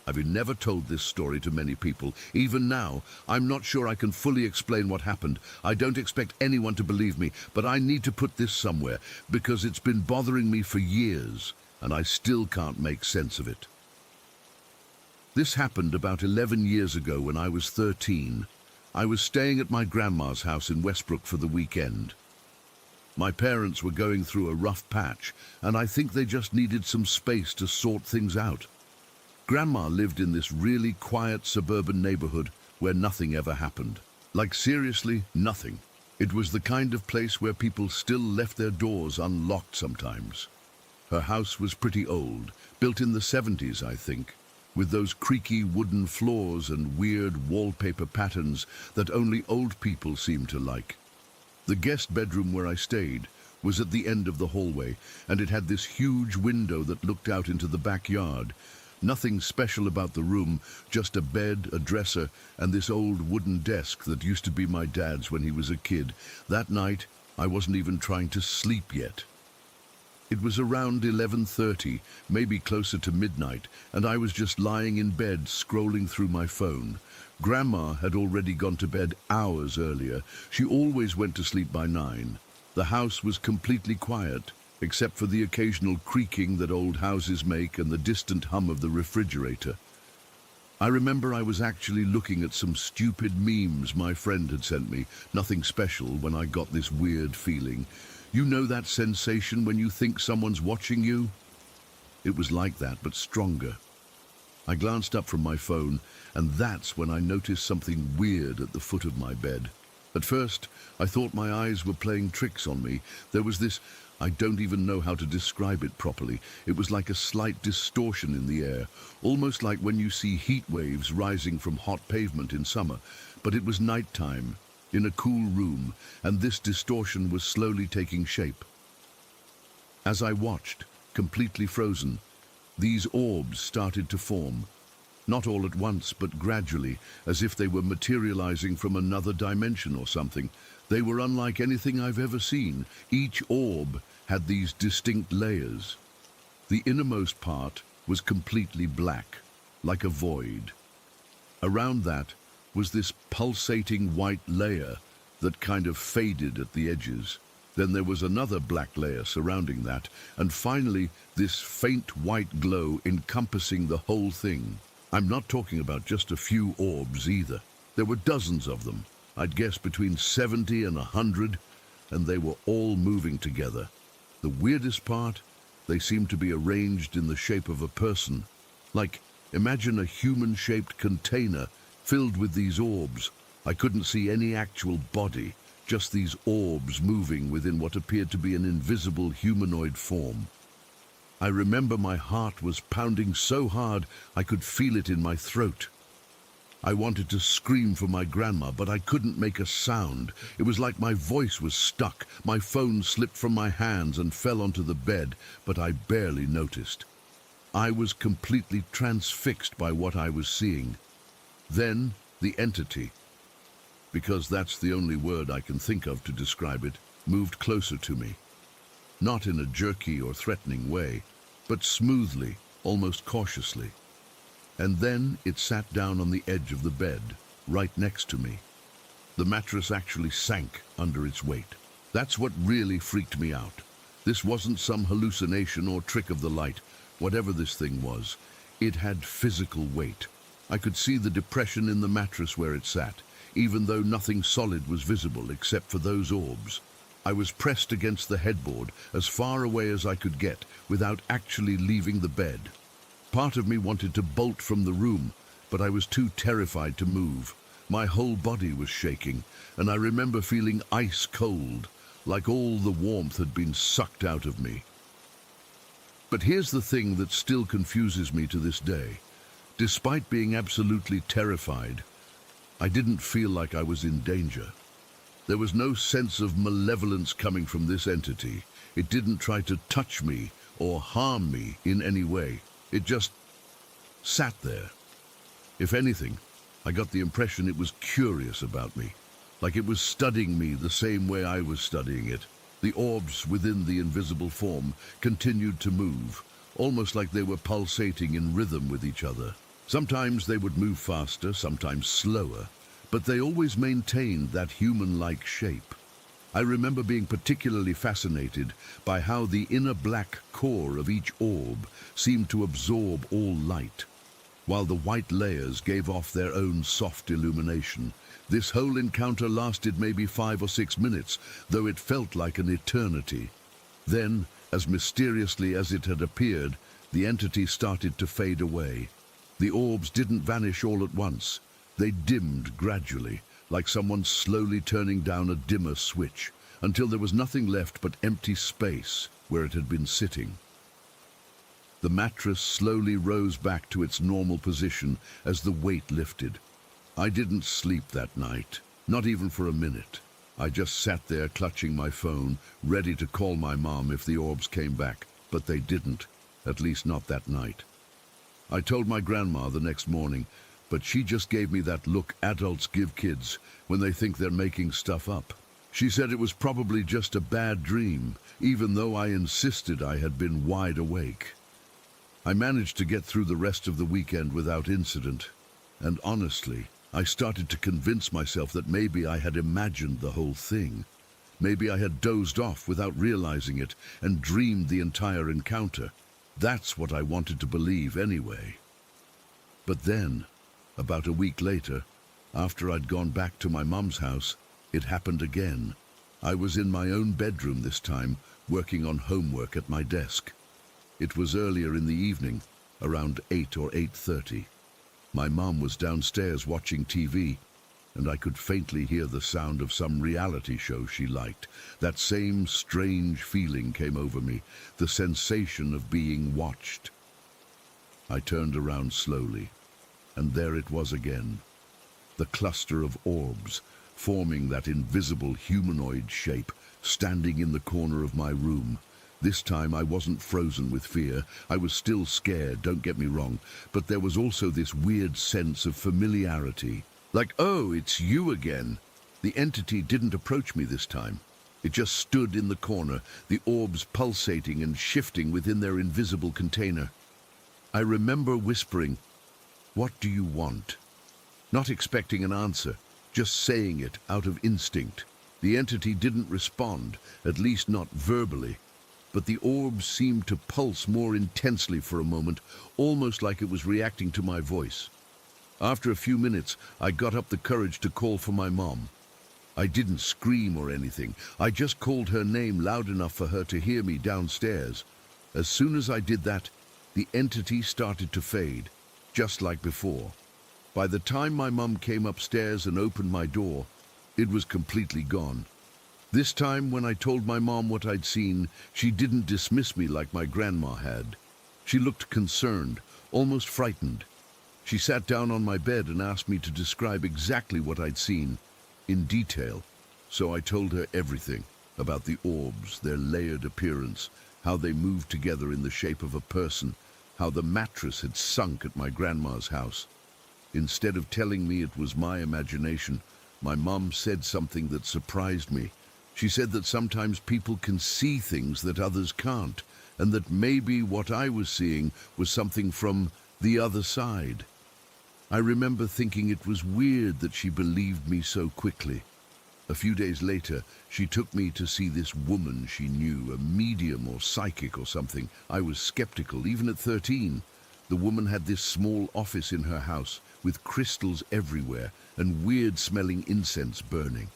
I've never told this story to many people. Even now, I'm not sure I can fully explain what happened. I don't expect anyone to believe me, but I need to put this somewhere, because it's been bothering me for years, and I still can't make sense of it. This happened about 11 years ago when I was 13. I was staying at my grandma's house in Westbrook for the weekend. My parents were going through a rough patch, and I think they just needed some space to sort things out. Grandma lived in this really quiet suburban neighborhood where nothing ever happened. Like seriously, nothing. It was the kind of place where people still left their doors unlocked sometimes. Her house was pretty old, built in the 70s, I think, with those creaky wooden floors and weird wallpaper patterns that only old people seem to like. The guest bedroom where I stayed was at the end of the hallway, and it had this huge window that looked out into the backyard. Nothing special about the room, just a bed, a dresser, and this old wooden desk that used to be my dad's when he was a kid. That night, I wasn't even trying to sleep yet. It was around 11:30, maybe closer to midnight, and I was just lying in bed scrolling through my phone. Grandma had already gone to bed hours earlier. She always went to sleep by 9. The house was completely quiet, except for the occasional creaking that old houses make and the distant hum of the refrigerator. I remember I was actually looking at some stupid memes my friend had sent me, nothing special, when I got this weird feeling. You know that sensation when you think someone's watching you? It was like that, but stronger. I glanced up from my phone, and that's when I noticed something weird at the foot of my bed. At first, I thought my eyes were playing tricks on me. There was this, I don't even know how to describe it properly. It was like a slight distortion in the air, almost like when you see heat waves rising from hot pavement in summer. But it was nighttime, in a cool room, and this distortion was slowly taking shape. As I watched, completely frozen, these orbs started to form. Not all at once, but gradually, as if they were materializing from another dimension or something. They were unlike anything I've ever seen. Each orb had these distinct layers. The innermost part was completely black, like a void. Around that was this pulsating white layer that kind of faded at the edges. Then there was another black layer surrounding that, and finally this faint white glow encompassing the whole thing. I'm not talking about just a few orbs either. There were dozens of them. I'd guess between 70 and 100, and they were all moving together. The weirdest part, they seemed to be arranged in the shape of a person. Like, imagine a human-shaped container filled with these orbs. I couldn't see any actual body, just these orbs moving within what appeared to be an invisible humanoid form. I remember my heart was pounding so hard I could feel it in my throat. I wanted to scream for my grandma, but I couldn't make a sound. It was like my voice was stuck. My phone slipped from my hands and fell onto the bed, but I barely noticed. I was completely transfixed by what I was seeing. Then, the entity, because that's the only word I can think of to describe it, moved closer to me. Not in a jerky or threatening way, but smoothly, almost cautiously. And then it sat down on the edge of the bed, right next to me. The mattress actually sank under its weight. That's what really freaked me out. This wasn't some hallucination or trick of the light. Whatever this thing was, it had physical weight. I could see the depression in the mattress where it sat, even though nothing solid was visible except for those orbs. I was pressed against the headboard as far away as I could get without actually leaving the bed. Part of me wanted to bolt from the room, but I was too terrified to move. My whole body was shaking, and I remember feeling ice cold, like all the warmth had been sucked out of me. But here's the thing that still confuses me to this day. Despite being absolutely terrified, I didn't feel like I was in danger. There was no sense of malevolence coming from this entity. It didn't try to touch me or harm me in any way. It just sat there. If anything, I got the impression it was curious about me, like it was studying me the same way I was studying it. The orbs within the invisible form continued to move, almost like they were pulsating in rhythm with each other. Sometimes they would move faster, sometimes slower, but they always maintained that human-like shape. I remember being particularly fascinated by how the inner black core of each orb seemed to absorb all light, while the white layers gave off their own soft illumination. This whole encounter lasted maybe 5 or 6 minutes, though it felt like an eternity. Then, as mysteriously as it had appeared, the entity started to fade away. The orbs didn't vanish all at once. They dimmed gradually, like someone slowly turning down a dimmer switch, until there was nothing left but empty space where it had been sitting. The mattress slowly rose back to its normal position as the weight lifted. I didn't sleep that night, not even for a minute. I just sat there clutching my phone, ready to call my mom if the orbs came back, but they didn't, at least not that night. I told my grandma the next morning, but she just gave me that look adults give kids when they think they're making stuff up. She said it was probably just a bad dream, even though I insisted I had been wide awake. I managed to get through the rest of the weekend without incident, and honestly, I started to convince myself that maybe I had imagined the whole thing. Maybe I had dozed off without realizing it and dreamed the entire encounter. That's what I wanted to believe anyway. But then, about a week later, after I'd gone back to my mum's house, it happened again. I was in my own bedroom this time, working on homework at my desk. It was earlier in the evening, around 8 or 8:30. My mum was downstairs watching TV, and I could faintly hear the sound of some reality show she liked. That same strange feeling came over me, the sensation of being watched. I turned around slowly, and there it was again, the cluster of orbs, forming that invisible humanoid shape, standing in the corner of my room. This time I wasn't frozen with fear. I was still scared, don't get me wrong, but there was also this weird sense of familiarity. Like, oh, it's you again. The entity didn't approach me this time. It just stood in the corner, the orbs pulsating and shifting within their invisible container. I remember whispering, "What do you want?" Not expecting an answer, just saying it out of instinct. The entity didn't respond, at least not verbally, but the orbs seemed to pulse more intensely for a moment, almost like it was reacting to my voice. After a few minutes, I got up the courage to call for my mom. I didn't scream or anything. I just called her name loud enough for her to hear me downstairs. As soon as I did that, the entity started to fade, just like before. By the time my mum came upstairs and opened my door, it was completely gone. This time, when I told my mom what I'd seen, she didn't dismiss me like my grandma had. She looked concerned, almost frightened. She sat down on my bed and asked me to describe exactly what I'd seen, in detail. So I told her everything about the orbs, their layered appearance, how they moved together in the shape of a person, how the mattress had sunk at my grandma's house. Instead of telling me it was my imagination, my mom said something that surprised me. She said that sometimes people can see things that others can't, and that maybe what I was seeing was something from the other side. I remember thinking it was weird that she believed me so quickly. A few days later, she took me to see this woman she knew, a medium or psychic or something. I was skeptical, even at 13. The woman had this small office in her house, with crystals everywhere and weird-smelling incense burning.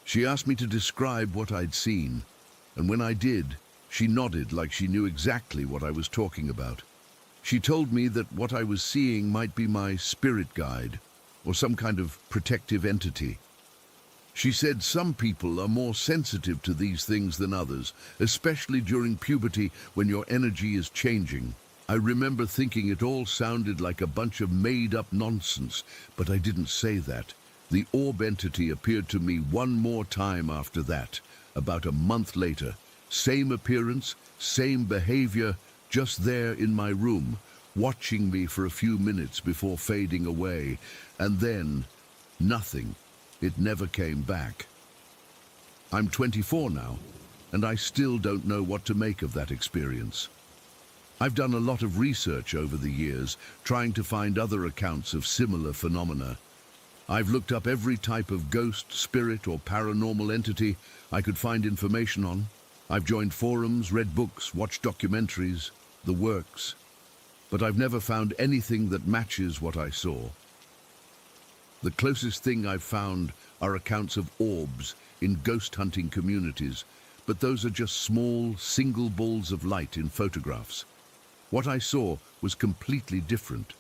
She asked me to describe what I'd seen, and when I did, she nodded like she knew exactly what I was talking about. She told me that what I was seeing might be my spirit guide, or some kind of protective entity. She said some people are more sensitive to these things than others, especially during puberty when your energy is changing. I remember thinking it all sounded like a bunch of made-up nonsense, but I didn't say that. The orb entity appeared to me one more time after that, about a month later. Same appearance, same behavior, just there in my room, watching me for a few minutes before fading away, and then nothing. It never came back. I'm 24 now, and I still don't know what to make of that experience. I've done a lot of research over the years, trying to find other accounts of similar phenomena. I've looked up every type of ghost, spirit, or paranormal entity I could find information on. I've joined forums, read books, watched documentaries, the works. But I've never found anything that matches what I saw. The closest thing I've found are accounts of orbs in ghost hunting communities, but those are just small, single balls of light in photographs. What I saw was completely different.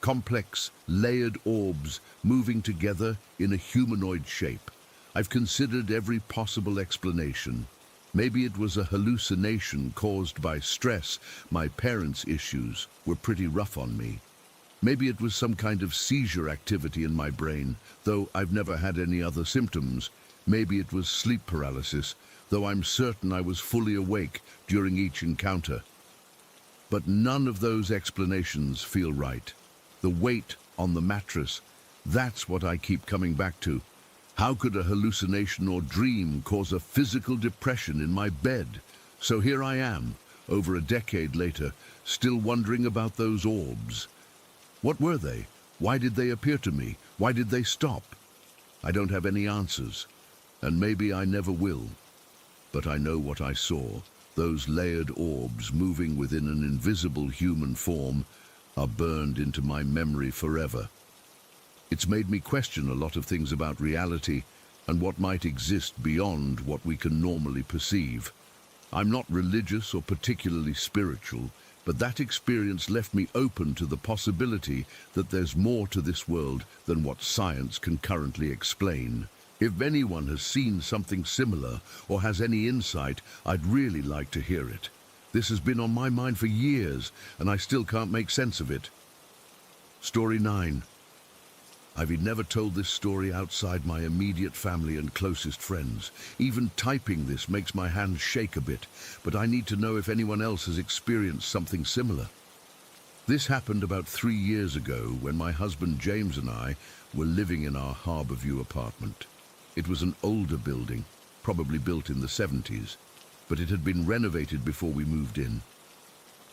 Complex, layered orbs moving together in a humanoid shape. I've considered every possible explanation. Maybe it was a hallucination caused by stress. My parents' issues were pretty rough on me. Maybe it was some kind of seizure activity in my brain, though I've never had any other symptoms. Maybe it was sleep paralysis, though I'm certain I was fully awake during each encounter. But none of those explanations feel right. The weight on the mattress, that's what I keep coming back to. How could a hallucination or dream cause a physical depression in my bed? So here I am, over a decade later, still wondering about those orbs. What were they? Why did they appear to me? Why did they stop? I don't have any answers, and maybe I never will. But I know what I saw. Those layered orbs moving within an invisible human form are burned into my memory forever. It's made me question a lot of things about reality and what might exist beyond what we can normally perceive. I'm not religious or particularly spiritual, but that experience left me open to the possibility that there's more to this world than what science can currently explain. If anyone has seen something similar or has any insight, I'd really like to hear it. This has been on my mind for years, and I still can't make sense of it. Story 9. I've never told this story outside my immediate family and closest friends. Even typing this makes my hands shake a bit, but I need to know if anyone else has experienced something similar. This happened about 3 years ago when my husband James and I were living in our Harborview apartment. It was an older building, probably built in the 70s, but it had been renovated before we moved in.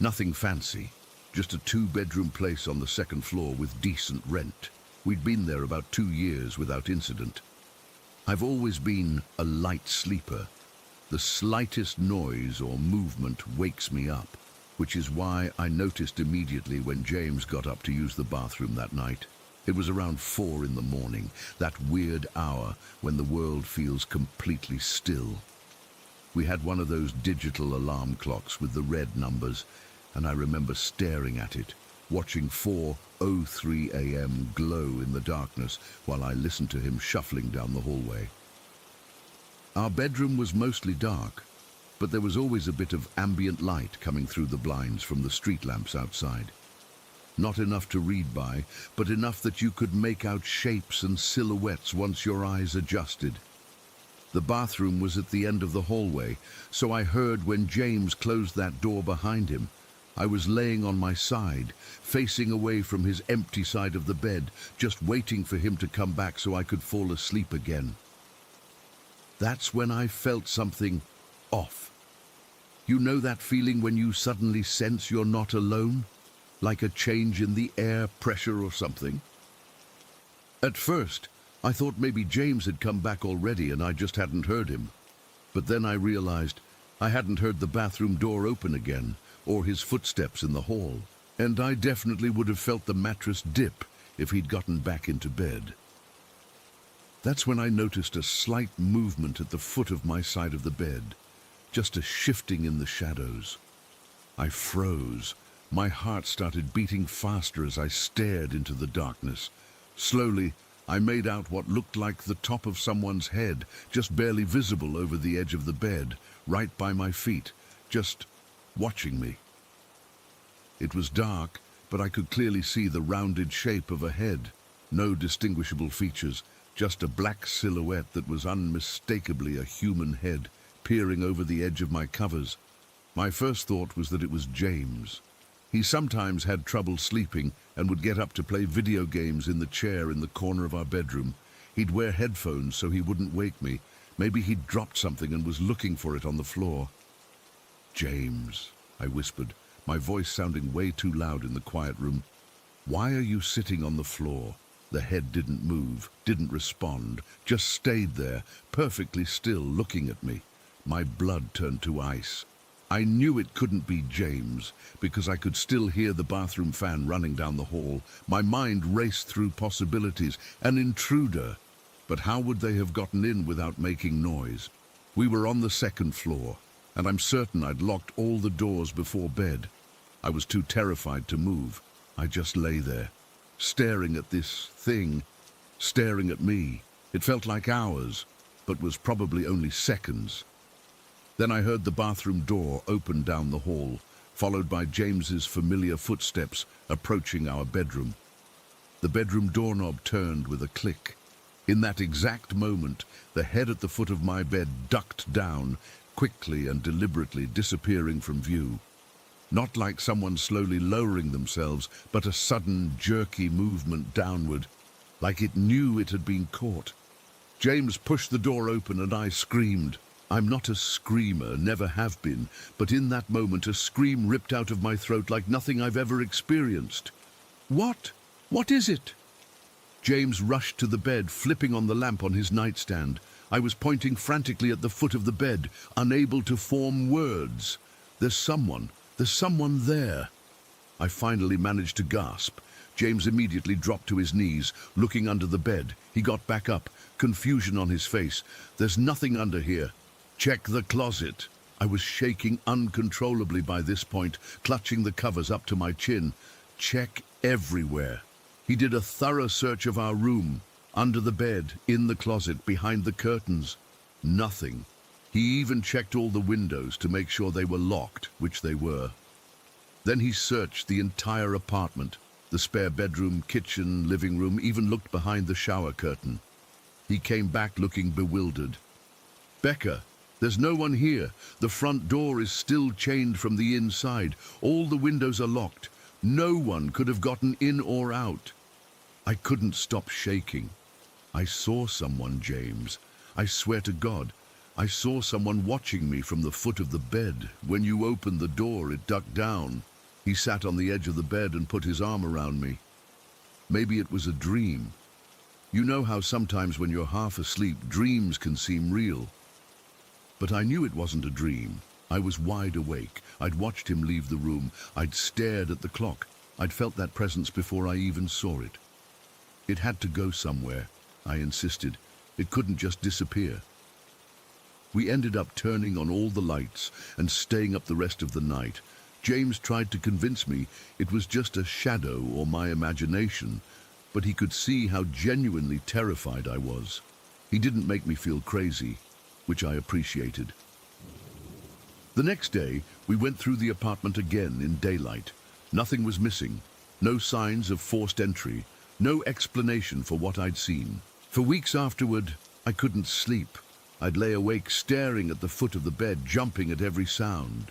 Nothing fancy, just a 2-bedroom place on the 2nd floor with decent rent. We'd been there about 2 years without incident. I've always been a light sleeper. The slightest noise or movement wakes me up, which is why I noticed immediately when James got up to use the bathroom that night. It was around 4 in the morning, that weird hour when the world feels completely still. We had one of those digital alarm clocks with the red numbers, and I remember staring at it, watching 4:03 a.m. glow in the darkness while I listened to him shuffling down the hallway. Our bedroom was mostly dark, but there was always a bit of ambient light coming through the blinds from the street lamps outside. Not enough to read by, but enough that you could make out shapes and silhouettes once your eyes adjusted. The bathroom was at the end of the hallway, so I heard when James closed that door behind him. I was laying on my side, facing away from his empty side of the bed, just waiting for him to come back so I could fall asleep again. That's when I felt something off. You know that feeling when you suddenly sense you're not alone? Like a change in the air pressure or something? At first, I thought maybe James had come back already and I just hadn't heard him. But then I realized I hadn't heard the bathroom door open again, or his footsteps in the hall, and I definitely would have felt the mattress dip if he'd gotten back into bed. That's when I noticed a slight movement at the foot of my side of the bed, just a shifting in the shadows. I froze. My heart started beating faster as I stared into the darkness. Slowly, I made out what looked like the top of someone's head, just barely visible over the edge of the bed, right by my feet, just watching me. It was dark, but I could clearly see the rounded shape of a head. No distinguishable features, just a black silhouette that was unmistakably a human head, peering over the edge of my covers. My first thought was that it was James. He sometimes had trouble sleeping and would get up to play video games in the chair in the corner of our bedroom. He'd wear headphones so he wouldn't wake me. Maybe he'd dropped something and was looking for it on the floor. "James," I whispered, my voice sounding way too loud in the quiet room. "Why are you sitting on the floor?" The head didn't move, didn't respond, just stayed there, perfectly still, looking at me. My blood turned to ice. I knew it couldn't be James, because I could still hear the bathroom fan running down the hall. My mind raced through possibilities. An intruder. But how would they have gotten in without making noise? We were on the 2nd floor, and I'm certain I'd locked all the doors before bed. I was too terrified to move. I just lay there, staring at this thing, staring at me. It felt like hours, but was probably only seconds. Then I heard the bathroom door open down the hall, followed by James's familiar footsteps approaching our bedroom. The bedroom doorknob turned with a click. In that exact moment, the head at the foot of my bed ducked down, quickly and deliberately disappearing from view. Not like someone slowly lowering themselves, but a sudden, jerky movement downward, like it knew it had been caught. James pushed the door open and I screamed. I'm not a screamer, never have been, but in that moment a scream ripped out of my throat like nothing I've ever experienced. "What? What is it?" James rushed to the bed, flipping on the lamp on his nightstand. I was pointing frantically at the foot of the bed, unable to form words. There's someone there." I finally managed to gasp. James immediately dropped to his knees, looking under the bed. He got back up, confusion on his face. "There's nothing under here." "Check the closet." I was shaking uncontrollably by this point, clutching the covers up to my chin. "Check everywhere." He did a thorough search of our room, under the bed, in the closet, behind the curtains. Nothing. He even checked all the windows to make sure they were locked, which they were. Then he searched the entire apartment. The spare bedroom, kitchen, living room, even looked behind the shower curtain. He came back looking bewildered. "Becca, there's no one here. The front door is still chained from the inside. All the windows are locked. No one could have gotten in or out." I couldn't stop shaking. "I saw someone, James. I swear to God, I saw someone watching me from the foot of the bed. When you opened the door, it ducked down." He sat on the edge of the bed and put his arm around me. Maybe it was a dream. You know how sometimes when you're half asleep, dreams can seem real. But I knew it wasn't a dream. I was wide awake. I'd watched him leave the room. I'd stared at the clock. I'd felt that presence before I even saw it. It had to go somewhere, I insisted. It couldn't just disappear. We ended up turning on all the lights and staying up the rest of the night. James tried to convince me it was just a shadow or my imagination, but he could see how genuinely terrified I was. He didn't make me feel crazy, which I appreciated. The next day, we went through the apartment again in daylight. Nothing was missing. No signs of forced entry. No explanation for what I'd seen. For weeks afterward, I couldn't sleep. I'd lay awake staring at the foot of the bed, jumping at every sound.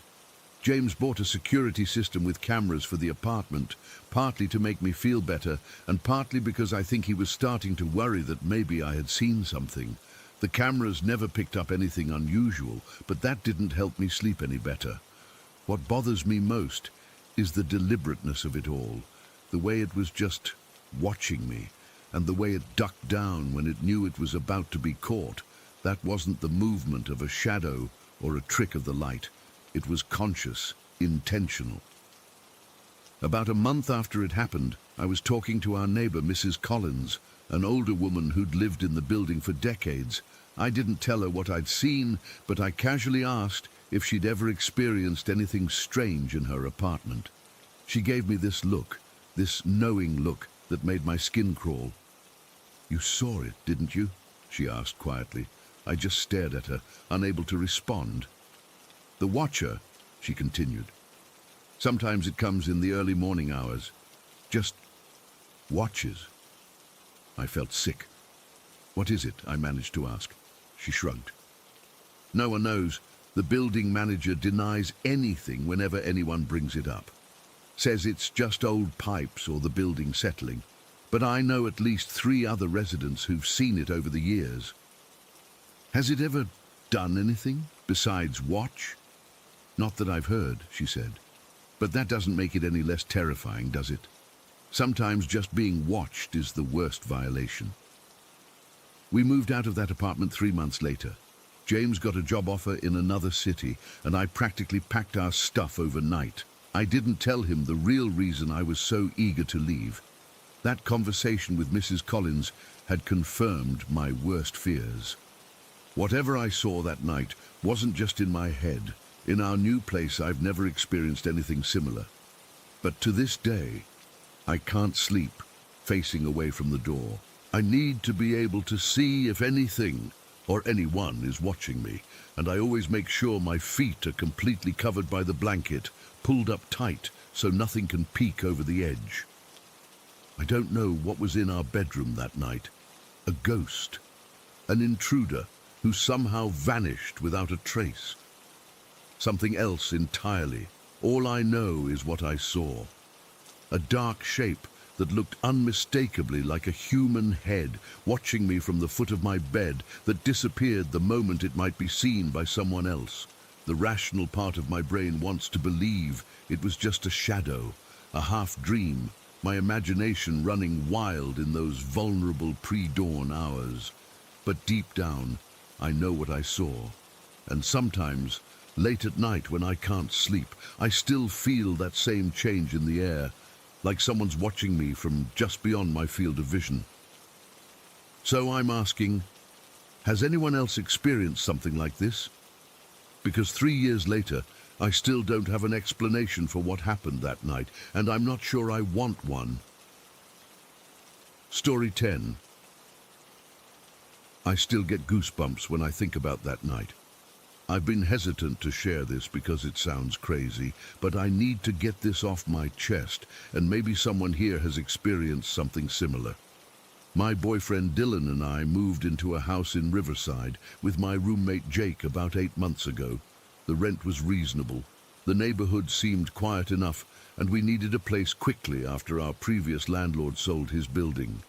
James bought a security system with cameras for the apartment, partly to make me feel better, and partly because I think he was starting to worry that maybe I had seen something. The cameras never picked up anything unusual, but that didn't help me sleep any better. What bothers me most is the deliberateness of it all, the way it was just watching me, and the way it ducked down when it knew it was about to be caught. That wasn't the movement of a shadow or a trick of the light. It was conscious, intentional. About a month after it happened, I was talking to our neighbor, Mrs. Collins, an older woman who'd lived in the building for decades. I didn't tell her what I'd seen, but I casually asked if she'd ever experienced anything strange in her apartment. She gave me this look, this knowing look that made my skin crawl. "You saw it, didn't you?" she asked quietly. I just stared at her, unable to respond. "The watcher," she continued. "Sometimes it comes in the early morning hours. Just watches." I felt sick. "What is it?" I managed to ask. She shrugged. "No one knows. The building manager denies anything whenever anyone brings it up. Says it's just old pipes or the building settling. But I know at least 3 other residents who've seen it over the years." "Has it ever done anything besides watch?" "Not that I've heard," she said. "But that doesn't make it any less terrifying, does it? Sometimes just being watched is the worst violation." We moved out of that apartment 3 months later. James got a job offer in another city, and I practically packed our stuff overnight. I didn't tell him the real reason I was so eager to leave. That conversation with Mrs. Collins had confirmed my worst fears. Whatever I saw that night wasn't just in my head. In our new place, I've never experienced anything similar. But to this day, I can't sleep facing away from the door. I need to be able to see if anything or anyone is watching me, and I always make sure my feet are completely covered by the blanket, pulled up tight so nothing can peek over the edge. I don't know what was in our bedroom that night. A ghost, an intruder who somehow vanished without a trace. Something else entirely. All I know is what I saw. A dark shape that looked unmistakably like a human head watching me from the foot of my bed that disappeared the moment it might be seen by someone else. The rational part of my brain wants to believe it was just a shadow, a half-dream, my imagination running wild in those vulnerable pre-dawn hours. But deep down, I know what I saw. And sometimes, late at night when I can't sleep, I still feel that same change in the air, like someone's watching me from just beyond my field of vision. So I'm asking, has anyone else experienced something like this? Because 3 years later, I still don't have an explanation for what happened that night, and I'm not sure I want one. Story 10. I still get goosebumps when I think about that night. I've been hesitant to share this because it sounds crazy, but I need to get this off my chest, and maybe someone here has experienced something similar. My boyfriend Dylan and I moved into a house in Riverside with my roommate Jake about 8 months ago. The rent was reasonable. The neighborhood seemed quiet enough, and we needed a place quickly after our previous landlord sold his building.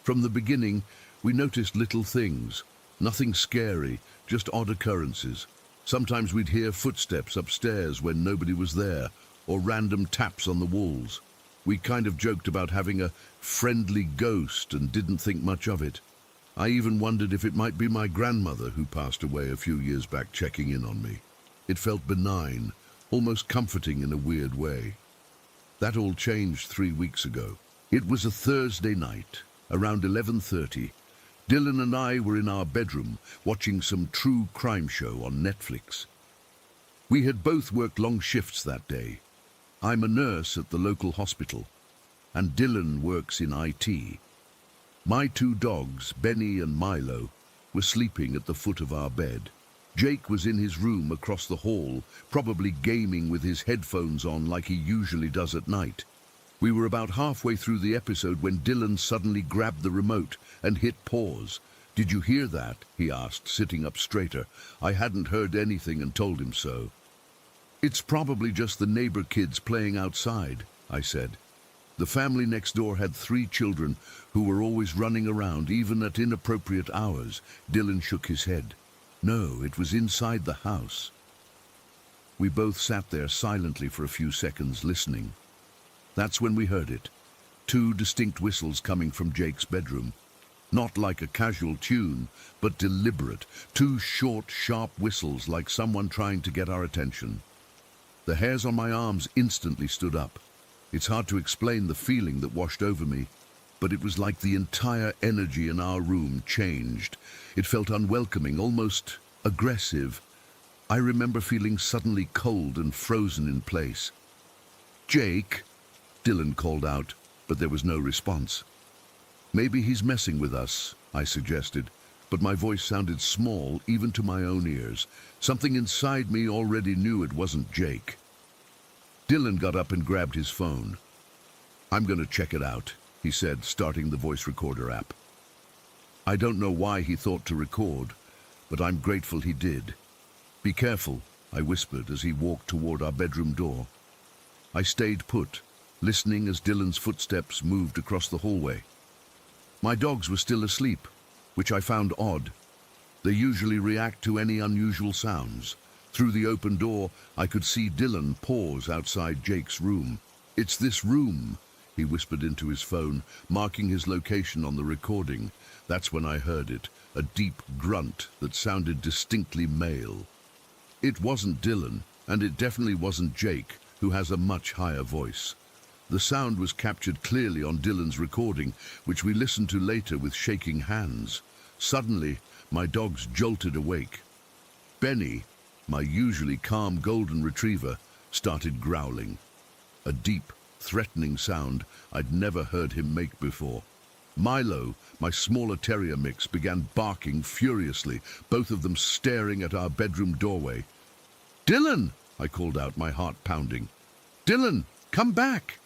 From the beginning, we noticed little things. Nothing scary, just odd occurrences. Sometimes we'd hear footsteps upstairs when nobody was there, or random taps on the walls. We kind of joked about having a friendly ghost and didn't think much of it. I even wondered if it might be my grandmother who passed away a few years back checking in on me. It felt benign, almost comforting in a weird way. That all changed 3 weeks ago. It was a Thursday night, around 11:30. Dylan and I were in our bedroom watching some true crime show on Netflix. We had both worked long shifts that day. I'm a nurse at the local hospital, and Dylan works in IT. My 2 dogs, Benny and Milo, were sleeping at the foot of our bed. Jake was in his room across the hall, probably gaming with his headphones on like he usually does at night. We were about halfway through the episode when Dylan suddenly grabbed the remote and hit pause. "Did you hear that?" he asked, sitting up straighter. I hadn't heard anything and told him so. "It's probably just the neighbor kids playing outside," I said. The family next door had 3 children who were always running around, even at inappropriate hours. Dylan shook his head. No, it was inside the house. We both sat there silently for a few seconds, listening. That's when we heard it. 2 distinct whistles coming from Jake's bedroom. Not like a casual tune, but deliberate. 2 short, sharp whistles like someone trying to get our attention. The hairs on my arms instantly stood up. It's hard to explain the feeling that washed over me, but it was like the entire energy in our room changed. It felt unwelcoming, almost aggressive. I remember feeling suddenly cold and frozen in place. "Jake," Dylan called out, but there was no response. "Maybe he's messing with us," I suggested, but my voice sounded small even to my own ears. Something inside me already knew it wasn't Jake. Dylan got up and grabbed his phone. "I'm going to check it out," he said, starting the voice recorder app. I don't know why he thought to record, but I'm grateful he did. "Be careful," I whispered as he walked toward our bedroom door. I stayed put, listening as Dylan's footsteps moved across the hallway. My dogs were still asleep, which I found odd. They usually react to any unusual sounds. Through the open door, I could see Dylan pause outside Jake's room. "It's this room," he whispered into his phone, marking his location on the recording. That's when I heard it, a deep grunt that sounded distinctly male. It wasn't Dylan, and it definitely wasn't Jake, who has a much higher voice. The sound was captured clearly on Dylan's recording, which we listened to later with shaking hands. Suddenly, my dogs jolted awake. Benny, my usually calm golden retriever, started growling. A deep, threatening sound I'd never heard him make before. Milo, my smaller terrier mix, began barking furiously, both of them staring at our bedroom doorway. "Dylan!" I called out, my heart pounding. "Dylan, come back!"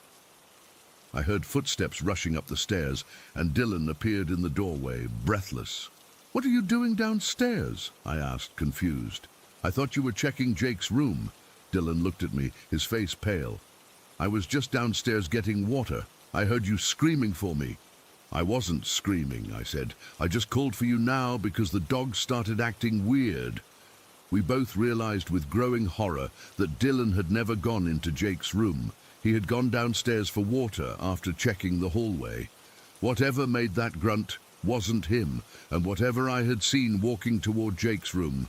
I heard footsteps rushing up the stairs, and Dylan appeared in the doorway, breathless. "What are you doing downstairs?" I asked, confused. "I thought you were checking Jake's room." Dylan looked at me, his face pale. "I was just downstairs getting water. I heard you screaming for me." "I wasn't screaming," I said. "I just called for you now because the dogs started acting weird." We both realized with growing horror that Dylan had never gone into Jake's room. He had gone downstairs for water after checking the hallway. Whatever made that grunt wasn't him, and whatever I had seen walking toward Jake's room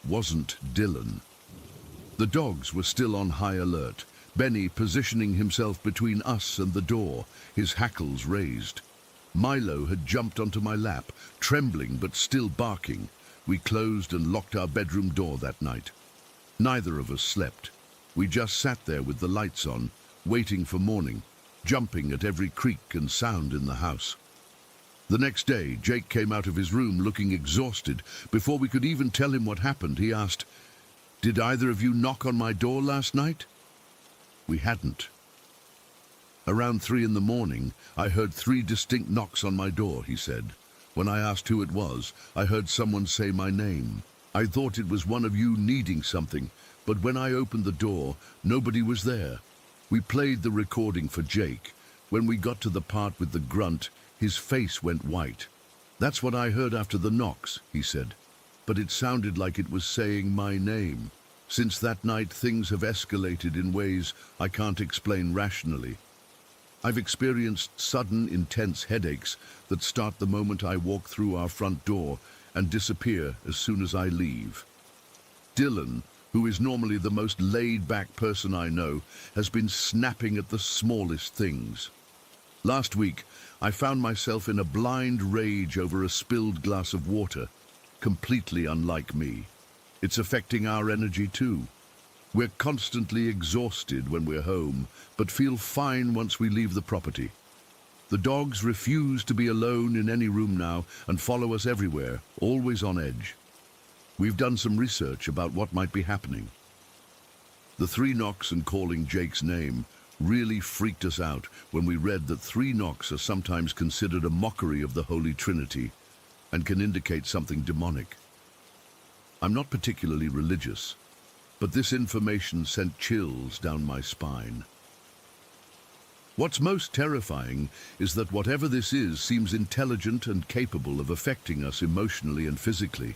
wasn't Dylan. The dogs were still on high alert, Benny positioning himself between us and the door, his hackles raised. Milo had jumped onto my lap, trembling but still barking. We closed and locked our bedroom door that night. Neither of us slept. We just sat there with the lights on, waiting for morning, jumping at every creak and sound in the house. The next day, Jake came out of his room looking exhausted. Before we could even tell him what happened, he asked, "Did either of you knock on my door last night?" We hadn't. Around 3 in the morning, I heard 3 distinct knocks on my door, he said. When I asked who it was, I heard someone say my name. I thought it was one of you needing something, but when I opened the door, nobody was there. We played the recording for Jake. When we got to the part with the grunt, his face went white. "That's what I heard after the knocks," he said. "But it sounded like it was saying my name. Since that night, things have escalated in ways I can't explain rationally. I've experienced sudden, intense headaches that start the moment I walk through our front door and disappear as soon as I leave. Dylan, who is normally the most laid-back person I know, has been snapping at the smallest things. Last week, I found myself in a blind rage over a spilled glass of water, completely unlike me. It's affecting our energy too. We're constantly exhausted when we're home, but feel fine once we leave the property. The dogs refuse to be alone in any room now and follow us everywhere, always on edge. We've done some research about what might be happening. The 3 knocks and calling Jake's name really freaked us out when we read that 3 knocks are sometimes considered a mockery of the Holy Trinity and can indicate something demonic. I'm not particularly religious, but this information sent chills down my spine. What's most terrifying is that whatever this is seems intelligent and capable of affecting us emotionally and physically.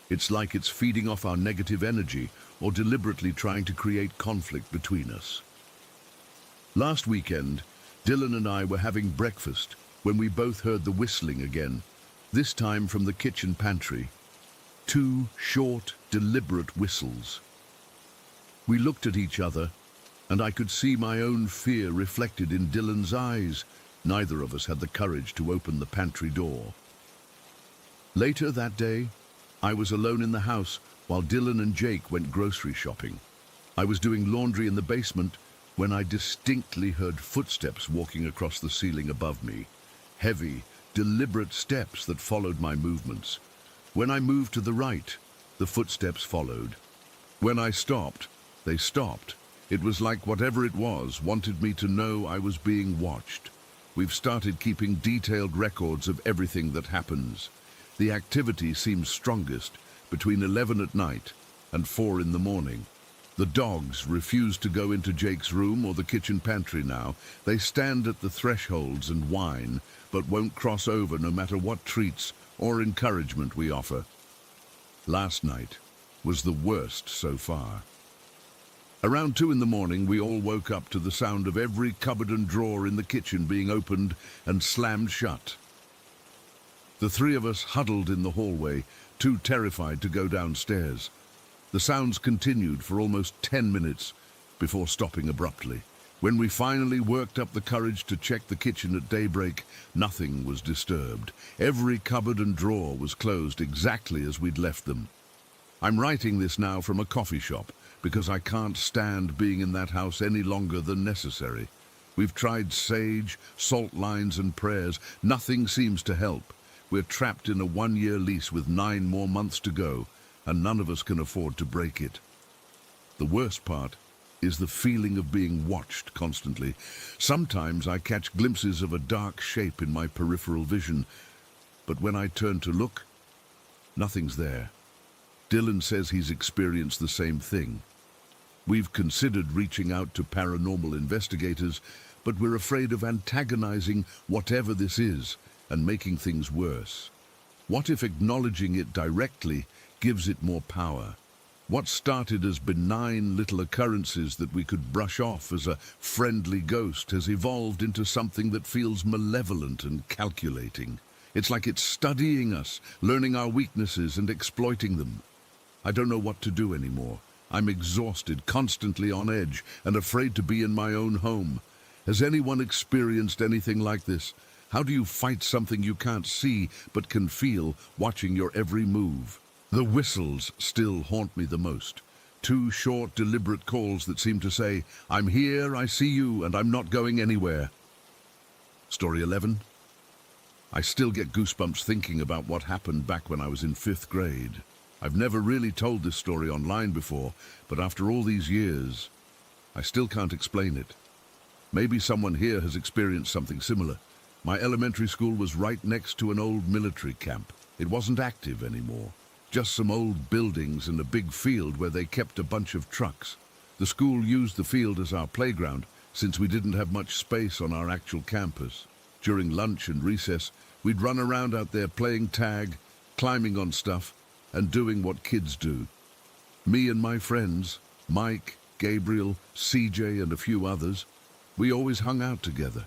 It's like it's feeding off our negative energy or deliberately trying to create conflict between us. Last weekend, Dylan and I were having breakfast when we both heard the whistling again, this time from the kitchen pantry. 2 short, deliberate whistles. We looked at each other, and I could see my own fear reflected in Dylan's eyes. Neither of us had the courage to open the pantry door. Later that day, I was alone in the house while Dylan and Jake went grocery shopping. I was doing laundry in the basement when I distinctly heard footsteps walking across the ceiling above me. Heavy, deliberate steps that followed my movements. When I moved to the right, the footsteps followed. When I stopped, they stopped. It was like whatever it was wanted me to know I was being watched. We've started keeping detailed records of everything that happens. The activity seems strongest between 11 at night and 4 in the morning. The dogs refuse to go into Jake's room or the kitchen pantry now. They stand at the thresholds and whine, but won't cross over no matter what treats or encouragement we offer. Last night was the worst so far. Around 2 in the morning, we all woke up to the sound of every cupboard and drawer in the kitchen being opened and slammed shut. The 3 of us huddled in the hallway, too terrified to go downstairs. The sounds continued for almost 10 minutes before stopping abruptly. When we finally worked up the courage to check the kitchen at daybreak, nothing was disturbed. Every cupboard and drawer was closed exactly as we'd left them. I'm writing this now from a coffee shop because I can't stand being in that house any longer than necessary. We've tried sage, salt lines and prayers. Nothing seems to help. We're trapped in a 1-year lease with 9 more months to go, and none of us can afford to break it. The worst part is the feeling of being watched constantly. Sometimes I catch glimpses of a dark shape in my peripheral vision, but when I turn to look, nothing's there. Dylan says he's experienced the same thing. We've considered reaching out to paranormal investigators, but we're afraid of antagonizing whatever this is and making things worse. What if acknowledging it directly gives it more power? What started as benign little occurrences that we could brush off as a friendly ghost has evolved into something that feels malevolent and calculating. It's like it's studying us, learning our weaknesses and exploiting them. I don't know what to do anymore. I'm exhausted, constantly on edge, and afraid to be in my own home. Has anyone experienced anything like this? How do you fight something you can't see but can feel, watching your every move? The whistles still haunt me the most. 2 short, deliberate calls that seem to say, "I'm here, I see you, and I'm not going anywhere." Story 11. I still get goosebumps thinking about what happened back when I was in 5th grade. I've never really told this story online before, but after all these years, I still can't explain it. Maybe someone here has experienced something similar. My elementary school was right next to an old military camp. It wasn't active anymore. Just some old buildings and a big field where they kept a bunch of trucks. The school used the field as our playground, since we didn't have much space on our actual campus. During lunch and recess, we'd run around out there playing tag, climbing on stuff, and doing what kids do. Me and my friends, Mike, Gabriel, CJ, and a few others, we always hung out together.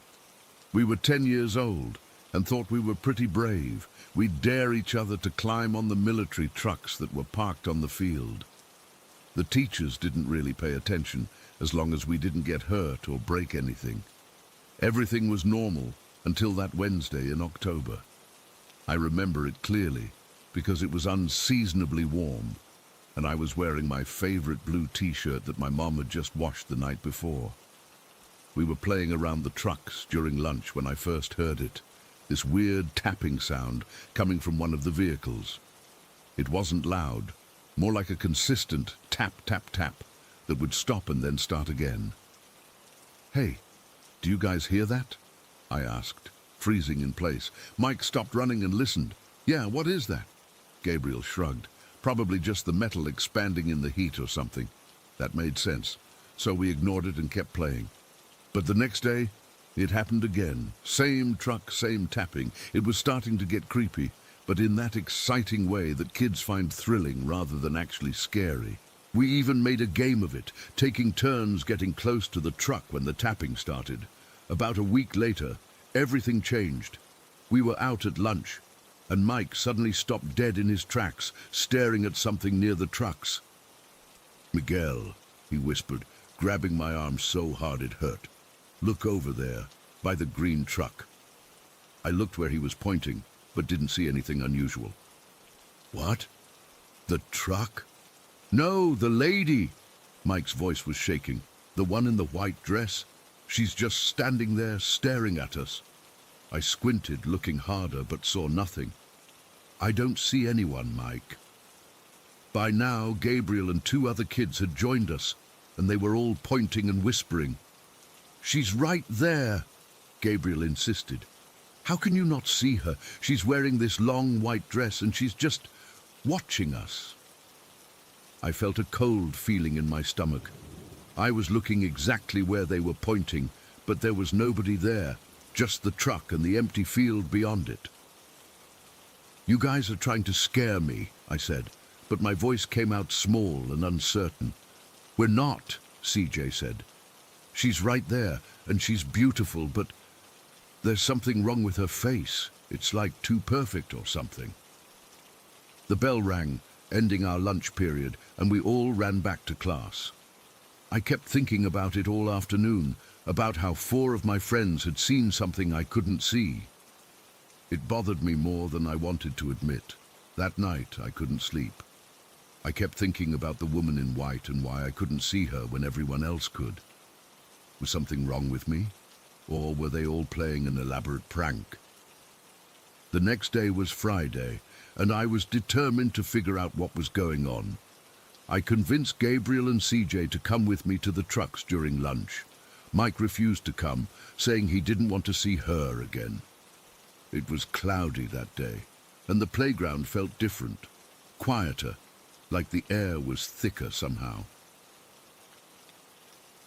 We were 10 years old and thought we were pretty brave. We'd dare each other to climb on the military trucks that were parked on the field. The teachers didn't really pay attention as long as we didn't get hurt or break anything. Everything was normal until that Wednesday in October. I remember it clearly because it was unseasonably warm and I was wearing my favorite blue t-shirt that my mom had just washed the night before. We were playing around the trucks during lunch when I first heard it, this weird tapping sound coming from one of the vehicles. It wasn't loud, more like a consistent tap, tap, tap that would stop and then start again. "Hey, do you guys hear that?" I asked, freezing in place. Mike stopped running and listened. "Yeah, what is that?" Gabriel shrugged. "Probably just the metal expanding in the heat or something." That made sense, so we ignored it and kept playing. But the next day, it happened again. Same truck, same tapping. It was starting to get creepy, but in that exciting way that kids find thrilling rather than actually scary. We even made a game of it, taking turns getting close to the truck when the tapping started. About a week later, everything changed. We were out at lunch, and Mike suddenly stopped dead in his tracks, staring at something near the trucks. "Miguel," he whispered, grabbing my arm so hard it hurt. "Look over there, by the green truck." I looked where he was pointing, but didn't see anything unusual. "What? The truck?" "No, the lady!" Mike's voice was shaking. "The one in the white dress. She's just standing there, staring at us." I squinted, looking harder, but saw nothing. "I don't see anyone, Mike." By now, Gabriel and 2 other kids had joined us, and they were all pointing and whispering. "She's right there," Gabriel insisted. "How can you not see her? She's wearing this long white dress and she's just watching us." I felt a cold feeling in my stomach. I was looking exactly where they were pointing, but there was nobody there, just the truck and the empty field beyond it. "You guys are trying to scare me," I said, but my voice came out small and uncertain. "We're not," CJ said. "She's right there, and she's beautiful, but there's something wrong with her face. It's like too perfect or something." The bell rang, ending our lunch period, and we all ran back to class. I kept thinking about it all afternoon, about how 4 of my friends had seen something I couldn't see. It bothered me more than I wanted to admit. That night, I couldn't sleep. I kept thinking about the woman in white and why I couldn't see her when everyone else could. Was something wrong with me? Or were they all playing an elaborate prank? The next day was Friday, and I was determined to figure out what was going on. I convinced Gabriel and CJ to come with me to the trucks during lunch. Mike refused to come, saying he didn't want to see her again. It was cloudy that day, and the playground felt different, quieter, like the air was thicker somehow.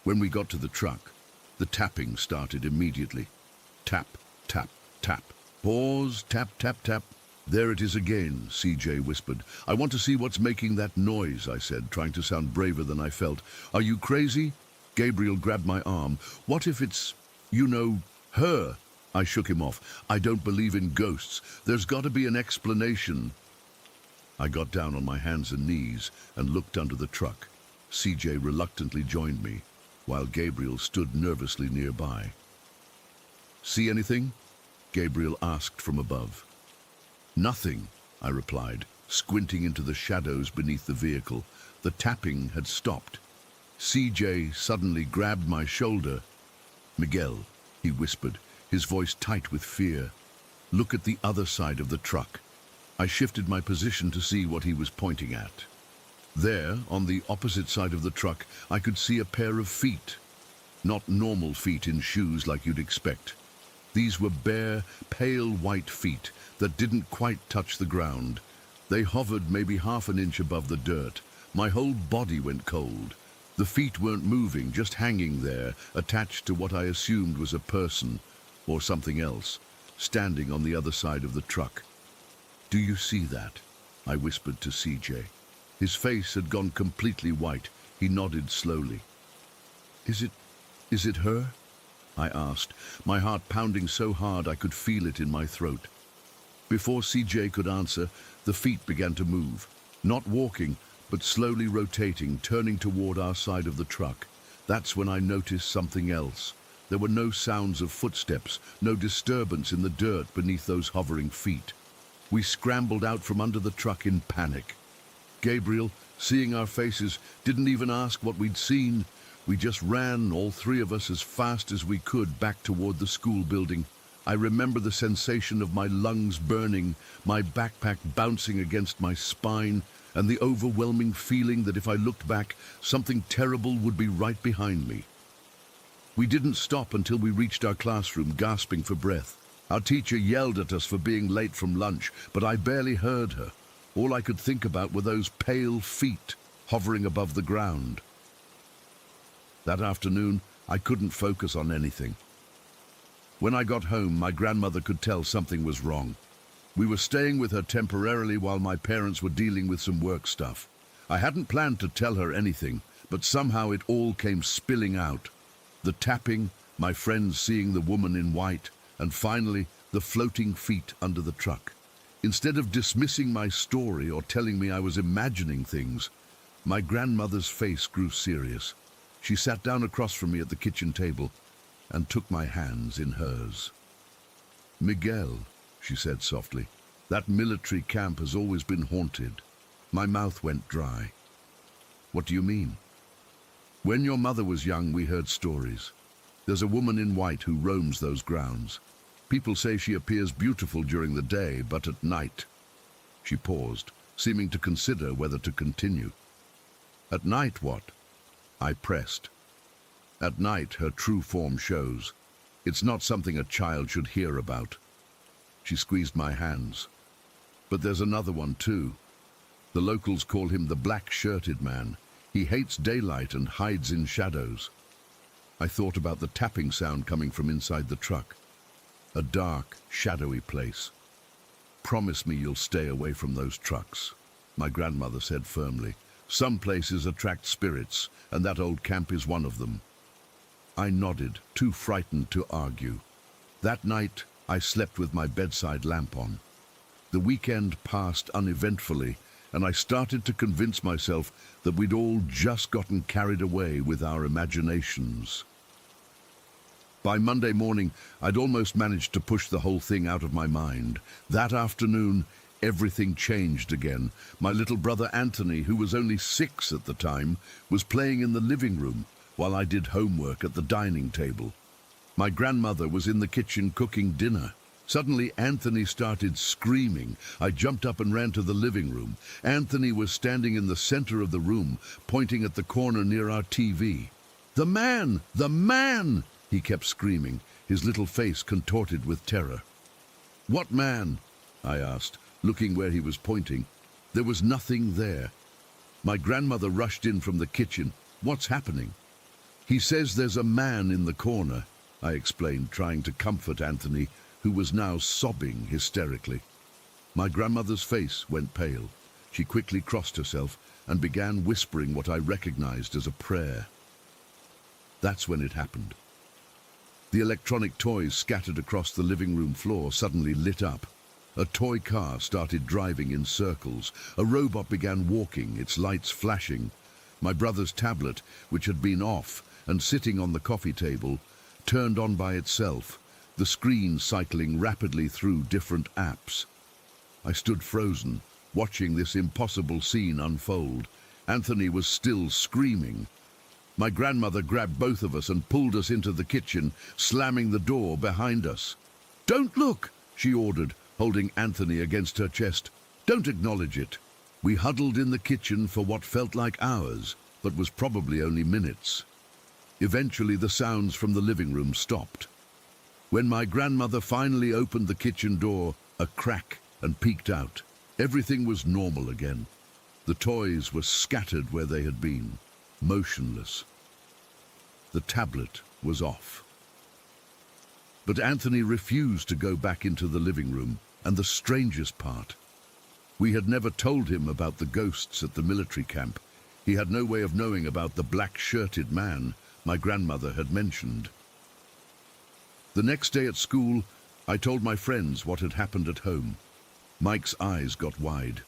When we got to the truck, the tapping started immediately. Tap, tap, tap. Pause, tap, tap, tap. "There it is again," CJ whispered. "I want to see what's making that noise," I said, trying to sound braver than I felt. "Are you crazy?" Gabriel grabbed my arm. "What if it's, her?" I shook him off. "I don't believe in ghosts. There's got to be an explanation." I got down on my hands and knees and looked under the truck. CJ reluctantly joined me, while Gabriel stood nervously nearby. "See anything?" Gabriel asked from above. "Nothing," I replied, squinting into the shadows beneath the vehicle. The tapping had stopped. CJ suddenly grabbed my shoulder. "Miguel," he whispered, his voice tight with fear. "Look at the other side of the truck." I shifted my position to see what he was pointing at. There, on the opposite side of the truck, I could see a pair of feet. Not normal feet in shoes like you'd expect. These were bare, pale white feet that didn't quite touch the ground. They hovered maybe half an inch above the dirt. My whole body went cold. The feet weren't moving, just hanging there, attached to what I assumed was a person, or something else, standing on the other side of the truck. "Do you see that?" I whispered to CJ. His face had gone completely white. He nodded slowly. Is it her?" I asked, my heart pounding so hard I could feel it in my throat. Before CJ could answer, the feet began to move, not walking, but slowly rotating, turning toward our side of the truck. That's when I noticed something else. There were no sounds of footsteps, no disturbance in the dirt beneath those hovering feet. We scrambled out from under the truck in panic. Gabriel, seeing our faces, didn't even ask what we'd seen. We just ran, all three of us, as fast as we could back toward the school building. I remember the sensation of my lungs burning, my backpack bouncing against my spine, and the overwhelming feeling that if I looked back, something terrible would be right behind me. We didn't stop until we reached our classroom, gasping for breath. Our teacher yelled at us for being late from lunch, but I barely heard her. All I could think about were those pale feet hovering above the ground. That afternoon, I couldn't focus on anything. When I got home, my grandmother could tell something was wrong. We were staying with her temporarily while my parents were dealing with some work stuff. I hadn't planned to tell her anything, but somehow it all came spilling out. The tapping, my friends seeing the woman in white, and finally, the floating feet under the truck. Instead of dismissing my story or telling me I was imagining things, my grandmother's face grew serious. She sat down across from me at the kitchen table and took my hands in hers. "Miguel," she said softly, "that military camp has always been haunted." My mouth went dry. "What do you mean?" "When your mother was young, we heard stories. There's a woman in white who roams those grounds. People say she appears beautiful during the day, but at night..." She paused, seeming to consider whether to continue. "At night, what?" I pressed. "At night, her true form shows. It's not something a child should hear about." She squeezed my hands. "But there's another one too. The locals call him the black-shirted man. He hates daylight and hides in shadows." I thought about the tapping sound coming from inside the truck. A dark, shadowy place. "Promise me you'll stay away from those trucks," my grandmother said firmly. "Some places attract spirits, and that old camp is one of them." I nodded, too frightened to argue. That night, I slept with my bedside lamp on. The weekend passed uneventfully, and I started to convince myself that we'd all just gotten carried away with our imaginations. By Monday morning, I'd almost managed to push the whole thing out of my mind. That afternoon, everything changed again. My little brother Anthony, who was only 6 at the time, was playing in the living room while I did homework at the dining table. My grandmother was in the kitchen cooking dinner. Suddenly, Anthony started screaming. I jumped up and ran to the living room. Anthony was standing in the center of the room, pointing at the corner near our TV. "The man! The man!" he kept screaming, his little face contorted with terror. "What man?" I asked, looking where he was pointing. There was nothing there. My grandmother rushed in from the kitchen. "What's happening?" "He says there's a man in the corner," I explained, trying to comfort Anthony, who was now sobbing hysterically. My grandmother's face went pale. She quickly crossed herself and began whispering what I recognized as a prayer. That's when it happened. The electronic toys scattered across the living room floor suddenly lit up. A toy car started driving in circles. A robot began walking, its lights flashing. My brother's tablet, which had been off and sitting on the coffee table, turned on by itself, the screen cycling rapidly through different apps. I stood frozen, watching this impossible scene unfold. Anthony was still screaming. My grandmother grabbed both of us and pulled us into the kitchen, slamming the door behind us. "Don't look!" she ordered, holding Anthony against her chest. "Don't acknowledge it." We huddled in the kitchen for what felt like hours, but was probably only minutes. Eventually, the sounds from the living room stopped. When my grandmother finally opened the kitchen door, a crack, and peeked out, everything was normal again. The toys were scattered where they had been, motionless. The tablet was off. But Anthony refused to go back into the living room, and the strangest part, we had never told him about the ghosts at the military camp. He had no way of knowing about the black-shirted man my grandmother had mentioned. The next day at school, I told my friends what had happened at home. Mike's eyes got wide.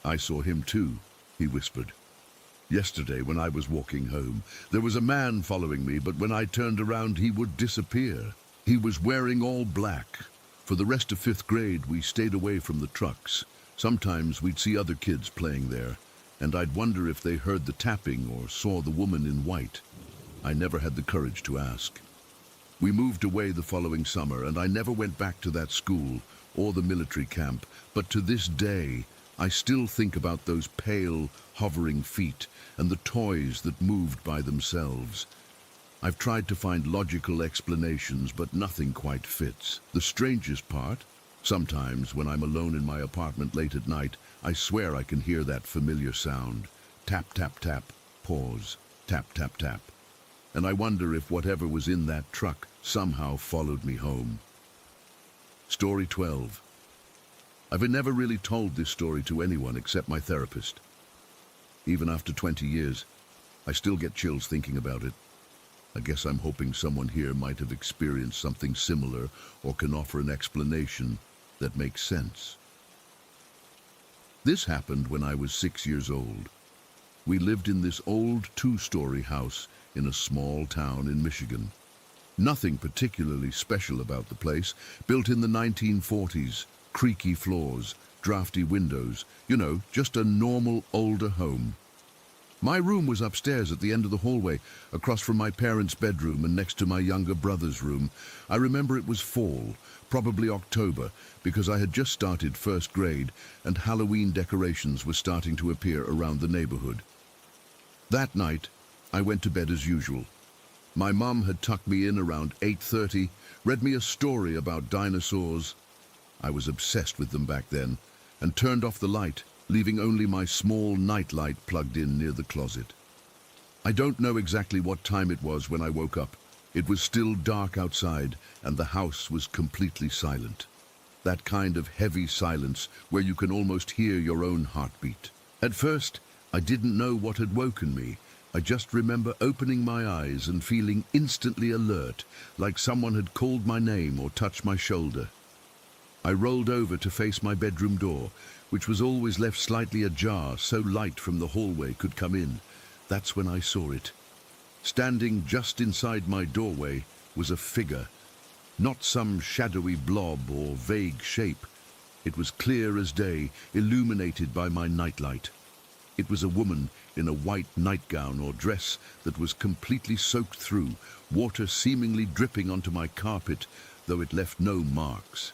"I saw him too," he whispered. "Yesterday when I was walking home, there was a man following me, but when I turned around he would disappear. He was wearing all black. For the rest of 5th grade, we stayed away from the trucks. Sometimes we'd see other kids playing there, and I'd wonder if they heard the tapping or saw the woman in white. I never had the courage to ask. We moved away the following summer, and I never went back to that school or the military camp, but to this day, I still think about those pale, hovering feet and the toys that moved by themselves. I've tried to find logical explanations, but nothing quite fits. The strangest part, sometimes when I'm alone in my apartment late at night, I swear I can hear that familiar sound. Tap, tap, tap, pause, tap, tap, tap. And I wonder if whatever was in that truck somehow followed me home. Story 12. I've never really told this story to anyone except my therapist. Even after 20 years, I still get chills thinking about it. I guess I'm hoping someone here might have experienced something similar or can offer an explanation that makes sense. This happened when I was 6 years old. We lived in this old 2-story house in a small town in Michigan. Nothing particularly special about the place, built in the 1940s, creaky floors, drafty windows, just a normal older home. My room was upstairs at the end of the hallway, across from my parents' bedroom and next to my younger brother's room. I remember it was fall, probably October, because I had just started 1st grade and Halloween decorations were starting to appear around the neighborhood. That night, I went to bed as usual. My mum had tucked me in around 8:30, read me a story about dinosaurs. I was obsessed with them back then, and turned off the light, leaving only my small nightlight plugged in near the closet. I don't know exactly what time it was when I woke up. It was still dark outside, and the house was completely silent. That kind of heavy silence where you can almost hear your own heartbeat. At first, I didn't know what had woken me. I just remember opening my eyes and feeling instantly alert, like someone had called my name or touched my shoulder. I rolled over to face my bedroom door, which was always left slightly ajar so light from the hallway could come in. That's when I saw it. Standing just inside my doorway was a figure, not some shadowy blob or vague shape. It was clear as day, illuminated by my nightlight. It was a woman in a white nightgown or dress that was completely soaked through, water seemingly dripping onto my carpet, though it left no marks.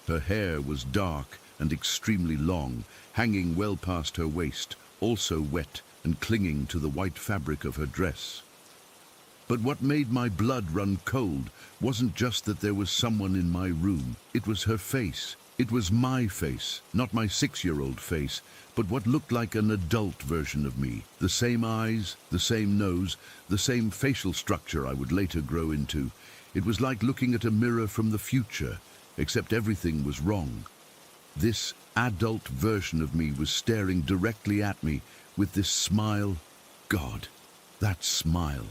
Her hair was dark and extremely long, hanging well past her waist, also wet and clinging to the white fabric of her dress. But what made my blood run cold wasn't just that there was someone in my room. It was her face. It was my face, not my 6-year-old face, but what looked like an adult version of me. The same eyes, the same nose, the same facial structure I would later grow into. It was like looking at a mirror from the future, except everything was wrong. This adult version of me was staring directly at me with this smile. God, that smile.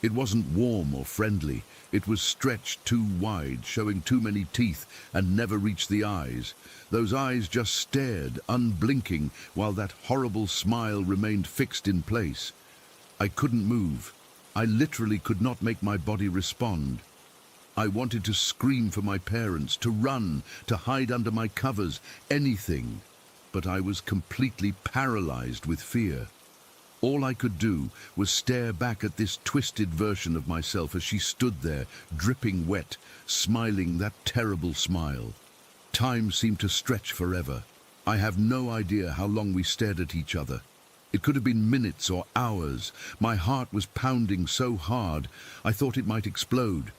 It wasn't warm or friendly. It was stretched too wide, showing too many teeth, and never reached the eyes. Those eyes just stared, unblinking, while that horrible smile remained fixed in place. I couldn't move. I literally could not make my body respond. I wanted to scream for my parents, to run, to hide under my covers, anything. But I was completely paralyzed with fear. All I could do was stare back at this twisted version of myself as she stood there, dripping wet, smiling that terrible smile. Time seemed to stretch forever. I have no idea how long we stared at each other. It could have been minutes or hours. My heart was pounding so hard, I thought it might explode.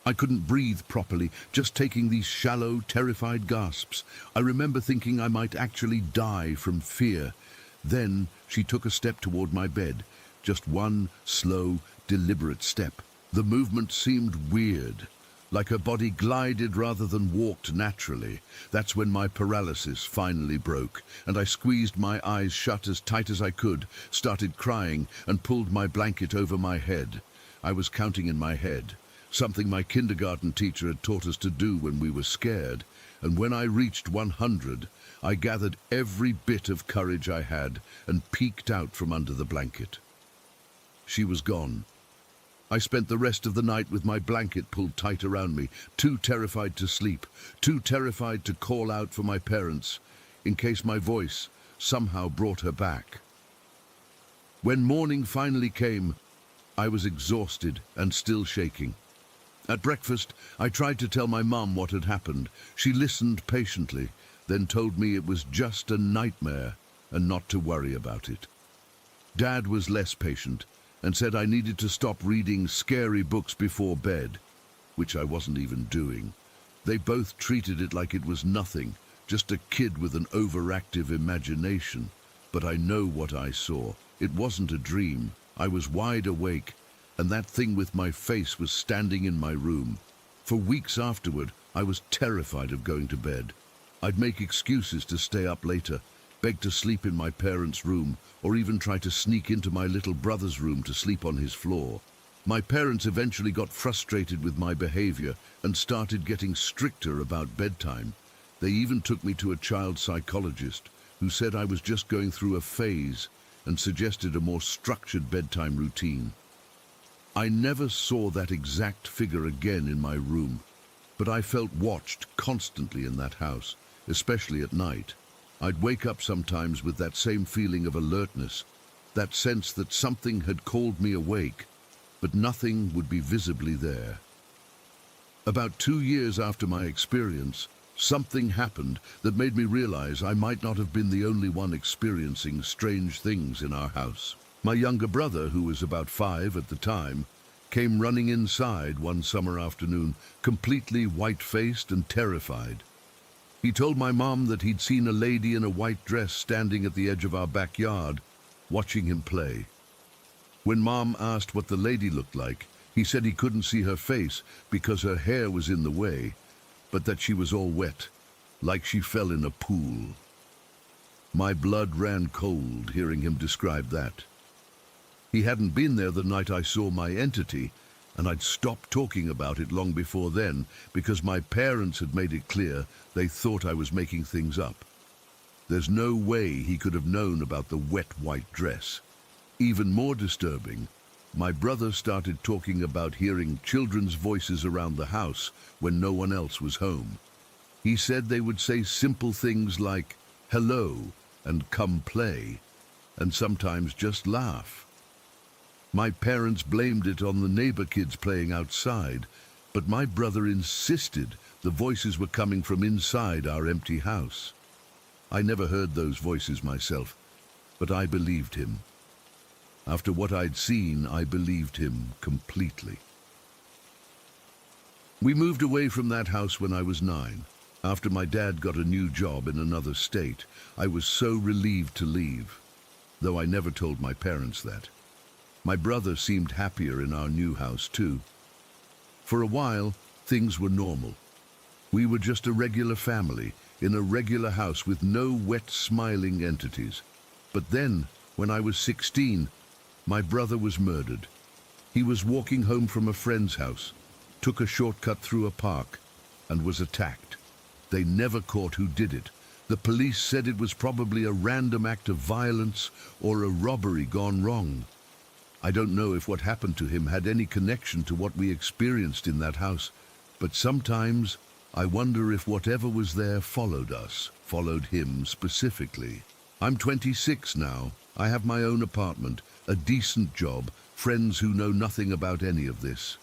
I couldn't breathe properly, just taking these shallow, terrified gasps. I remember thinking I might actually die from fear. Then she took a step toward my bed, just one slow, deliberate step. The movement seemed weird, like her body glided rather than walked naturally. That's when my paralysis finally broke, and I squeezed my eyes shut as tight as I could, started crying, and pulled my blanket over my head. I was counting in my head, something my kindergarten teacher had taught us to do when we were scared, and when I reached 100, I gathered every bit of courage I had and peeked out from under the blanket. She was gone. I spent the rest of the night with my blanket pulled tight around me, too terrified to sleep, too terrified to call out for my parents, in case my voice somehow brought her back. When morning finally came, I was exhausted and still shaking. At breakfast, I tried to tell my mum what had happened. She listened patiently, then told me it was just a nightmare and not to worry about it. Dad was less patient and said I needed to stop reading scary books before bed, which I wasn't even doing. They both treated it like it was nothing, just a kid with an overactive imagination. But I know what I saw. It wasn't a dream. I was wide awake, and that thing with my face was standing in my room. For weeks afterward, I was terrified of going to bed. I'd make excuses to stay up later, beg to sleep in my parents' room, or even try to sneak into my little brother's room to sleep on his floor. My parents eventually got frustrated with my behavior and started getting stricter about bedtime. They even took me to a child psychologist who said I was just going through a phase and suggested a more structured bedtime routine. I never saw that exact figure again in my room, but I felt watched constantly in that house, especially at night. I'd wake up sometimes with that same feeling of alertness, that sense that something had called me awake, but nothing would be visibly there. About 2 years after my experience, something happened that made me realize I might not have been the only one experiencing strange things in our house. My younger brother, who was about 5 at the time, came running inside one summer afternoon, completely white-faced and terrified. He told my mom that he'd seen a lady in a white dress standing at the edge of our backyard, watching him play. When Mom asked what the lady looked like, he said he couldn't see her face because her hair was in the way, but that she was all wet, like she fell in a pool. My blood ran cold hearing him describe that. He hadn't been there the night I saw my entity, and I'd stopped talking about it long before then because my parents had made it clear they thought I was making things up. There's no way he could have known about the wet white dress. Even more disturbing, my brother started talking about hearing children's voices around the house when no one else was home. He said they would say simple things like, "Hello," and "Come play," and sometimes just laugh. My parents blamed it on the neighbor kids playing outside, but my brother insisted the voices were coming from inside our empty house. I never heard those voices myself, but I believed him. After what I'd seen, I believed him completely. We moved away from that house when I was 9. After my dad got a new job in another state, I was so relieved to leave, though I never told my parents that. My brother seemed happier in our new house too. For a while, things were normal. We were just a regular family, in a regular house with no wet, smiling entities. But then, when I was 16, my brother was murdered. He was walking home from a friend's house, took a shortcut through a park, and was attacked. They never caught who did it. The police said it was probably a random act of violence or a robbery gone wrong. I don't know if what happened to him had any connection to what we experienced in that house, but sometimes I wonder if whatever was there followed us, followed him specifically. I'm 26 now. I have my own apartment, a decent job, friends who know nothing about any of this.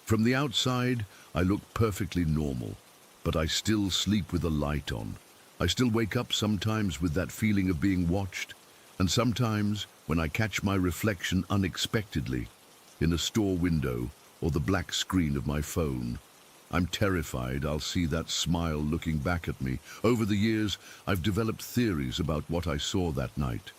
From the outside, I look perfectly normal. but I still sleep with a light on. I still wake up sometimes with that feeling of being watched, and sometimes when I catch my reflection unexpectedly in a store window or the black screen of my phone, I'm terrified I'll see that smile looking back at me. Over the years, I've developed theories about what I saw that night.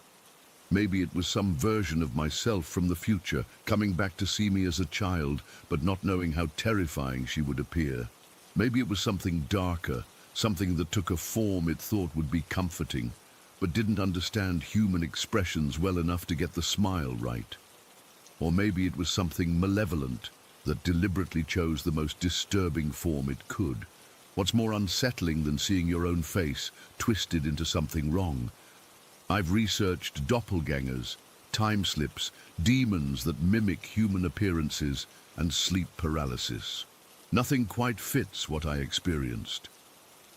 Maybe it was some version of myself from the future, coming back to see me as a child, but not knowing how terrifying she would appear. Maybe it was something darker, something that took a form it thought would be comforting, but didn't understand human expressions well enough to get the smile right. Or maybe it was something malevolent that deliberately chose the most disturbing form it could. What's more unsettling than seeing your own face twisted into something wrong? I've researched doppelgangers, time slips, demons that mimic human appearances, and sleep paralysis. Nothing quite fits what I experienced.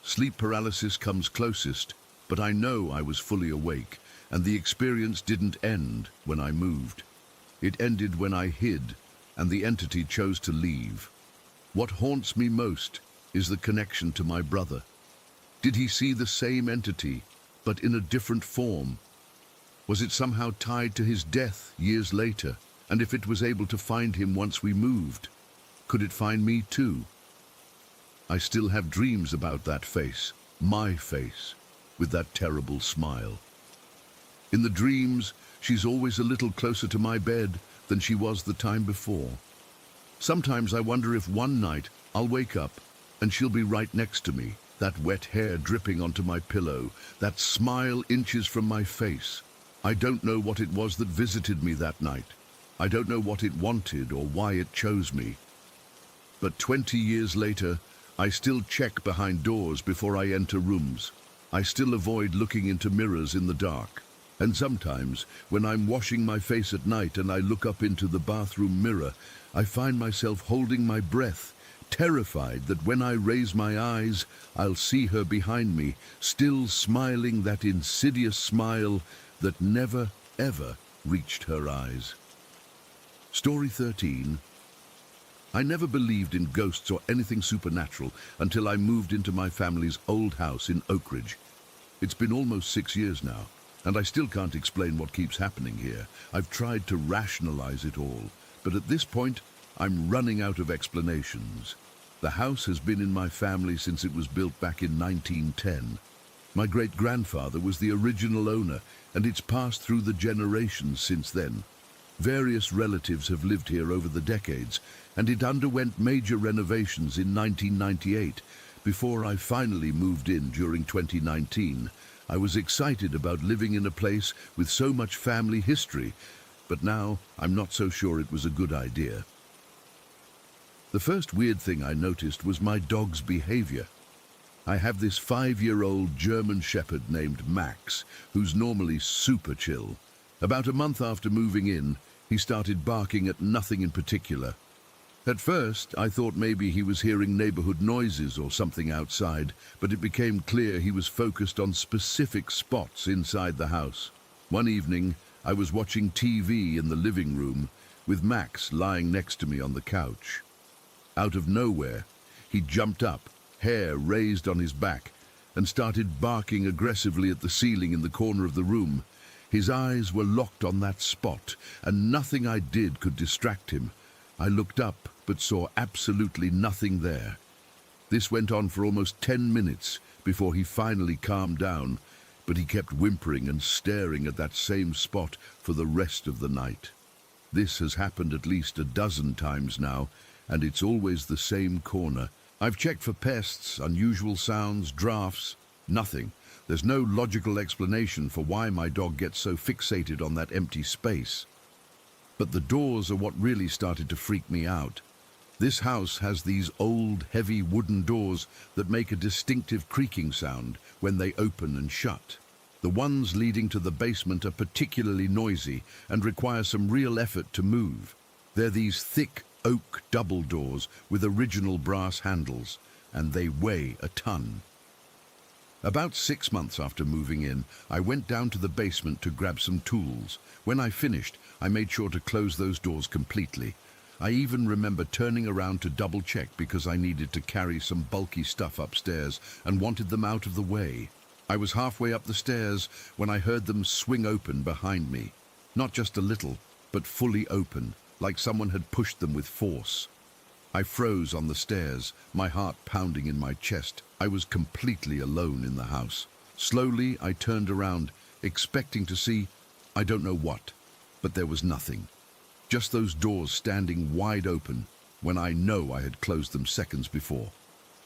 Sleep paralysis comes closest, but I know I was fully awake, and the experience didn't end when I moved. It ended when I hid, and the entity chose to leave. What haunts me most is the connection to my brother. Did he see the same entity, but in a different form? Was it somehow tied to his death years later? And if it was able to find him once we moved, could it find me too? I still have dreams about that face, my face, with that terrible smile. In the dreams, she's always a little closer to my bed than she was the time before. Sometimes I wonder if one night I'll wake up and she'll be right next to me, that wet hair dripping onto my pillow, that smile inches from my face. I don't know what it was that visited me that night. I don't know what it wanted or why it chose me. But 20 years later, I still check behind doors before I enter rooms. I still avoid looking into mirrors in the dark. And sometimes, when I'm washing my face at night and I look up into the bathroom mirror, I find myself holding my breath, terrified that when I raise my eyes, I'll see her behind me, still smiling that insidious smile that never, ever reached her eyes. Story 13. I never believed in ghosts or anything supernatural until I moved into my family's old house in Oak Ridge. It's been almost 6 years now, and I still can't explain what keeps happening here. I've tried to rationalize it all, but at this point, I'm running out of explanations. The house has been in my family since it was built back in 1910. My great-grandfather was the original owner, and it's passed through the generations since then. Various relatives have lived here over the decades, and it underwent major renovations in 1998. Before I finally moved in during 2019, I was excited about living in a place with so much family history, but now I'm not so sure it was a good idea. The first weird thing I noticed was my dog's behavior. I have this 5-year-old German Shepherd named Max, who's normally super chill. About a month after moving in, he started barking at nothing in particular. At first, I thought maybe he was hearing neighborhood noises or something outside, but it became clear he was focused on specific spots inside the house. One evening, I was watching TV in the living room, with Max lying next to me on the couch. Out of nowhere, he jumped up, hair raised on his back, and started barking aggressively at the ceiling in the corner of the room. His eyes were locked on that spot, and nothing I did could distract him. I looked up, but saw absolutely nothing there. This went on for almost 10 minutes before he finally calmed down, but he kept whimpering and staring at that same spot for the rest of the night. This has happened at least a dozen times now, and it's always the same corner. I've checked for pests, unusual sounds, drafts, nothing. There's no logical explanation for why my dog gets so fixated on that empty space. But the doors are what really started to freak me out. This house has these old, heavy wooden doors that make a distinctive creaking sound when they open and shut. The ones leading to the basement are particularly noisy and require some real effort to move. They're these thick oak double doors with original brass handles, and they weigh a ton. About 6 months after moving in, I went down to the basement to grab some tools. When I finished, I made sure to close those doors completely. I even remember turning around to double check because I needed to carry some bulky stuff upstairs and wanted them out of the way. I was halfway up the stairs when I heard them swing open behind me. Not just a little, but fully open, like someone had pushed them with force. I froze on the stairs, my heart pounding in my chest. I was completely alone in the house. Slowly, I turned around, expecting to see, I don't know what, but there was nothing. Just those doors standing wide open when I know I had closed them seconds before.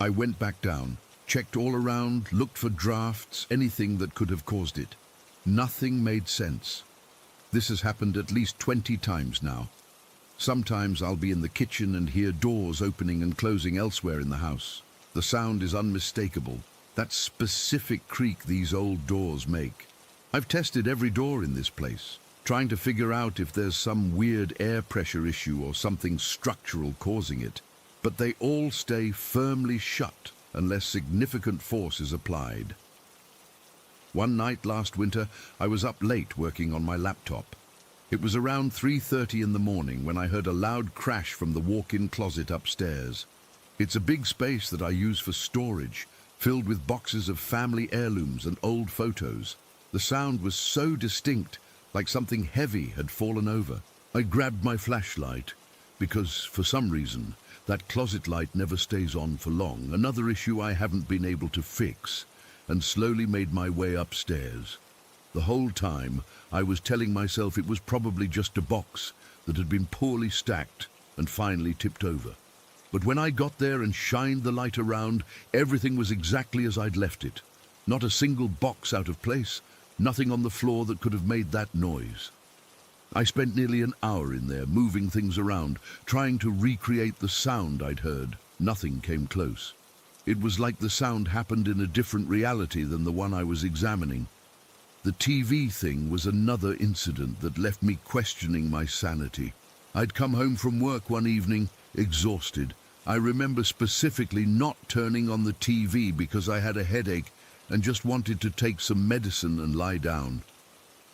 I went back down, checked all around, looked for drafts, anything that could have caused it. Nothing made sense. This has happened at least 20 times now. Sometimes I'll be in the kitchen and hear doors opening and closing elsewhere in the house. The sound is unmistakable, that specific creak these old doors make. I've tested every door in this place, trying to figure out if there's some weird air pressure issue or something structural causing it. But they all stay firmly shut unless significant force is applied. One night last winter, I was up late working on my laptop. It was around 3:30 in the morning when I heard a loud crash from the walk-in closet upstairs. It's a big space that I use for storage, filled with boxes of family heirlooms and old photos. The sound was so distinct, like something heavy had fallen over. I grabbed my flashlight, because for some reason, that closet light never stays on for long, another issue I haven't been able to fix, and slowly made my way upstairs. The whole time, I was telling myself it was probably just a box that had been poorly stacked and finally tipped over. But when I got there and shined the light around, everything was exactly as I'd left it. Not a single box out of place, nothing on the floor that could have made that noise. I spent nearly an hour in there, moving things around, trying to recreate the sound I'd heard. Nothing came close. It was like the sound happened in a different reality than the one I was examining. The TV thing was another incident that left me questioning my sanity. I'd come home from work one evening, exhausted. I remember specifically not turning on the TV because I had a headache and just wanted to take some medicine and lie down.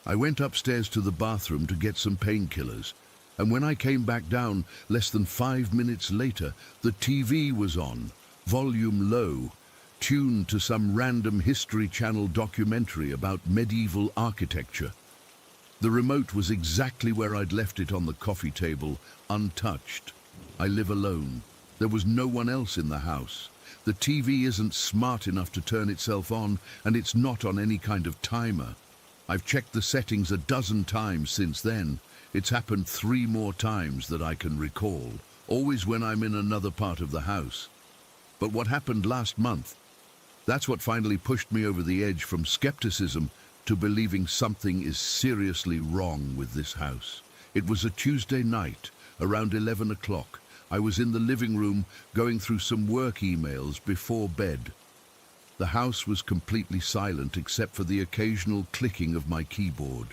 I went upstairs to the bathroom to get some painkillers, and when I came back down less than 5 minutes later, the TV was on, volume low, tuned to some random History Channel documentary about medieval architecture. The remote was exactly where I'd left it on the coffee table, untouched. I live alone. There was no one else in the house. The TV isn't smart enough to turn itself on, and it's not on any kind of timer. I've checked the settings a dozen times since then. It's happened 3 more times that I can recall, always when I'm in another part of the house. But what happened last month, that's what finally pushed me over the edge from skepticism to believing something is seriously wrong with this house. It was a Tuesday night, around 11 o'clock. I was in the living room going through some work emails before bed. The house was completely silent except for the occasional clicking of my keyboard.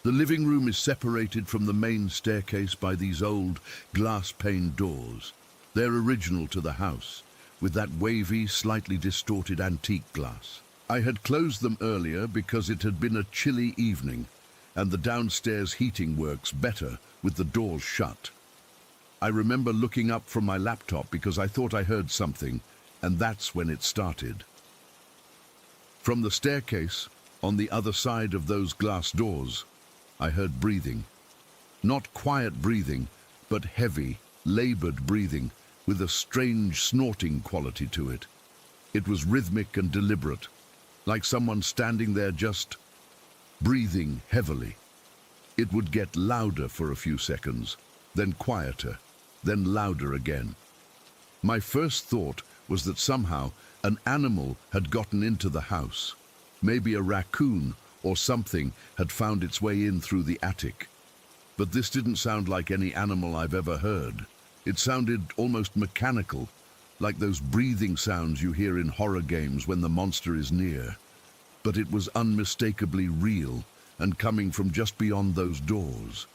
The living room is separated from the main staircase by these old glass-paned doors. They're original to the house, with that wavy, slightly distorted antique glass. I had closed them earlier because it had been a chilly evening, and the downstairs heating works better with the doors shut. I remember looking up from my laptop because I thought I heard something, and that's when it started. From the staircase, on the other side of those glass doors, I heard breathing. Not quiet breathing, but heavy, labored breathing, with a strange snorting quality to it. It was rhythmic and deliberate, like someone standing there just breathing heavily. It would get louder for a few seconds, then quieter, then louder again. My first thought was that somehow an animal had gotten into the house. Maybe a raccoon or something had found its way in through the attic. But this didn't sound like any animal I've ever heard. It sounded almost mechanical, like those breathing sounds you hear in horror games when the monster is near. But it was unmistakably real and coming from just beyond those doors.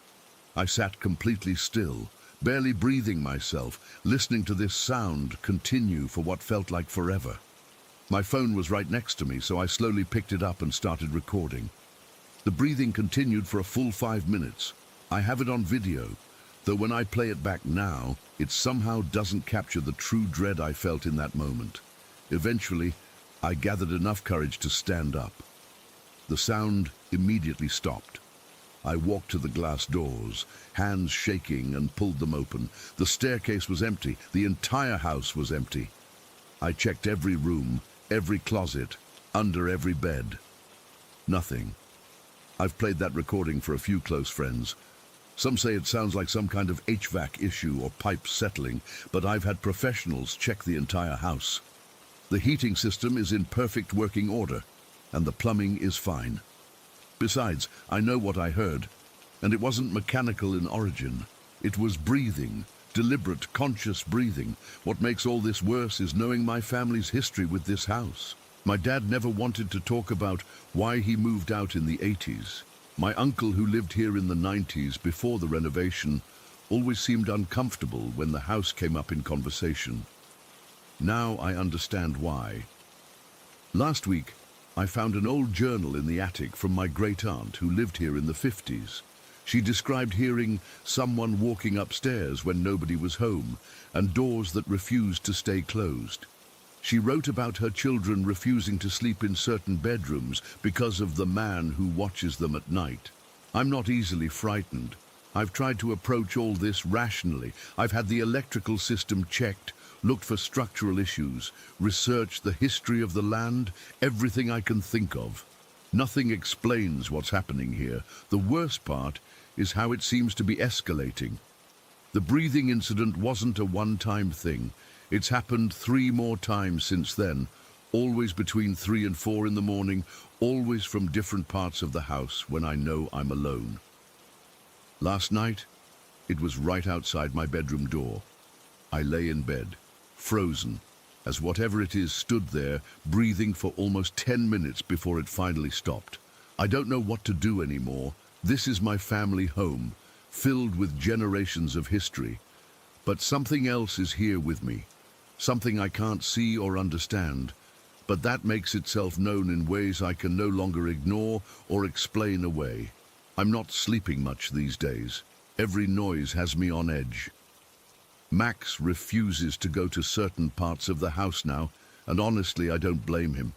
I sat completely still, barely breathing myself, listening to this sound continue for what felt like forever. My phone was right next to me, so I slowly picked it up and started recording. The breathing continued for a full 5 minutes. I have it on video. though when I play it back now, it somehow doesn't capture the true dread I felt in that moment. Eventually, I gathered enough courage to stand up. The sound immediately stopped. I walked to the glass doors, hands shaking, and pulled them open. The staircase was empty. The entire house was empty. I checked every room, every closet, under every bed. Nothing. I've played that recording for a few close friends. Some say it sounds like some kind of HVAC issue or pipe settling, but I've had professionals check the entire house. The heating system is in perfect working order, and the plumbing is fine. Besides, I know what I heard, and it wasn't mechanical in origin. It was breathing, deliberate, conscious breathing. What makes all this worse is knowing my family's history with this house. My dad never wanted to talk about why he moved out in the 80s. My uncle, who lived here in the 90s before the renovation, always seemed uncomfortable when the house came up in conversation. Now I understand why. Last week, I found an old journal in the attic from my great-aunt who lived here in the 50s. She described hearing someone walking upstairs when nobody was home and doors that refused to stay closed. She wrote about her children refusing to sleep in certain bedrooms because of the man who watches them at night. I'm not easily frightened. I've tried to approach all this rationally. I've had the electrical system checked, looked for structural issues, researched the history of the land, everything I can think of. Nothing explains what's happening here. The worst part is how it seems to be escalating. The breathing incident wasn't a one-time thing. It's happened 3 more times since then, always between 3 and 4 in the morning, always from different parts of the house when I know I'm alone. Last night, it was right outside my bedroom door. I lay in bed, frozen, as whatever it is stood there, breathing for almost 10 minutes before it finally stopped. I don't know what to do anymore. This is my family home, filled with generations of history. But something else is here with me, something I can't see or understand, but that makes itself known in ways I can no longer ignore or explain away. I'm not sleeping much these days. Every noise has me on edge. Max refuses to go to certain parts of the house now, and honestly, I don't blame him.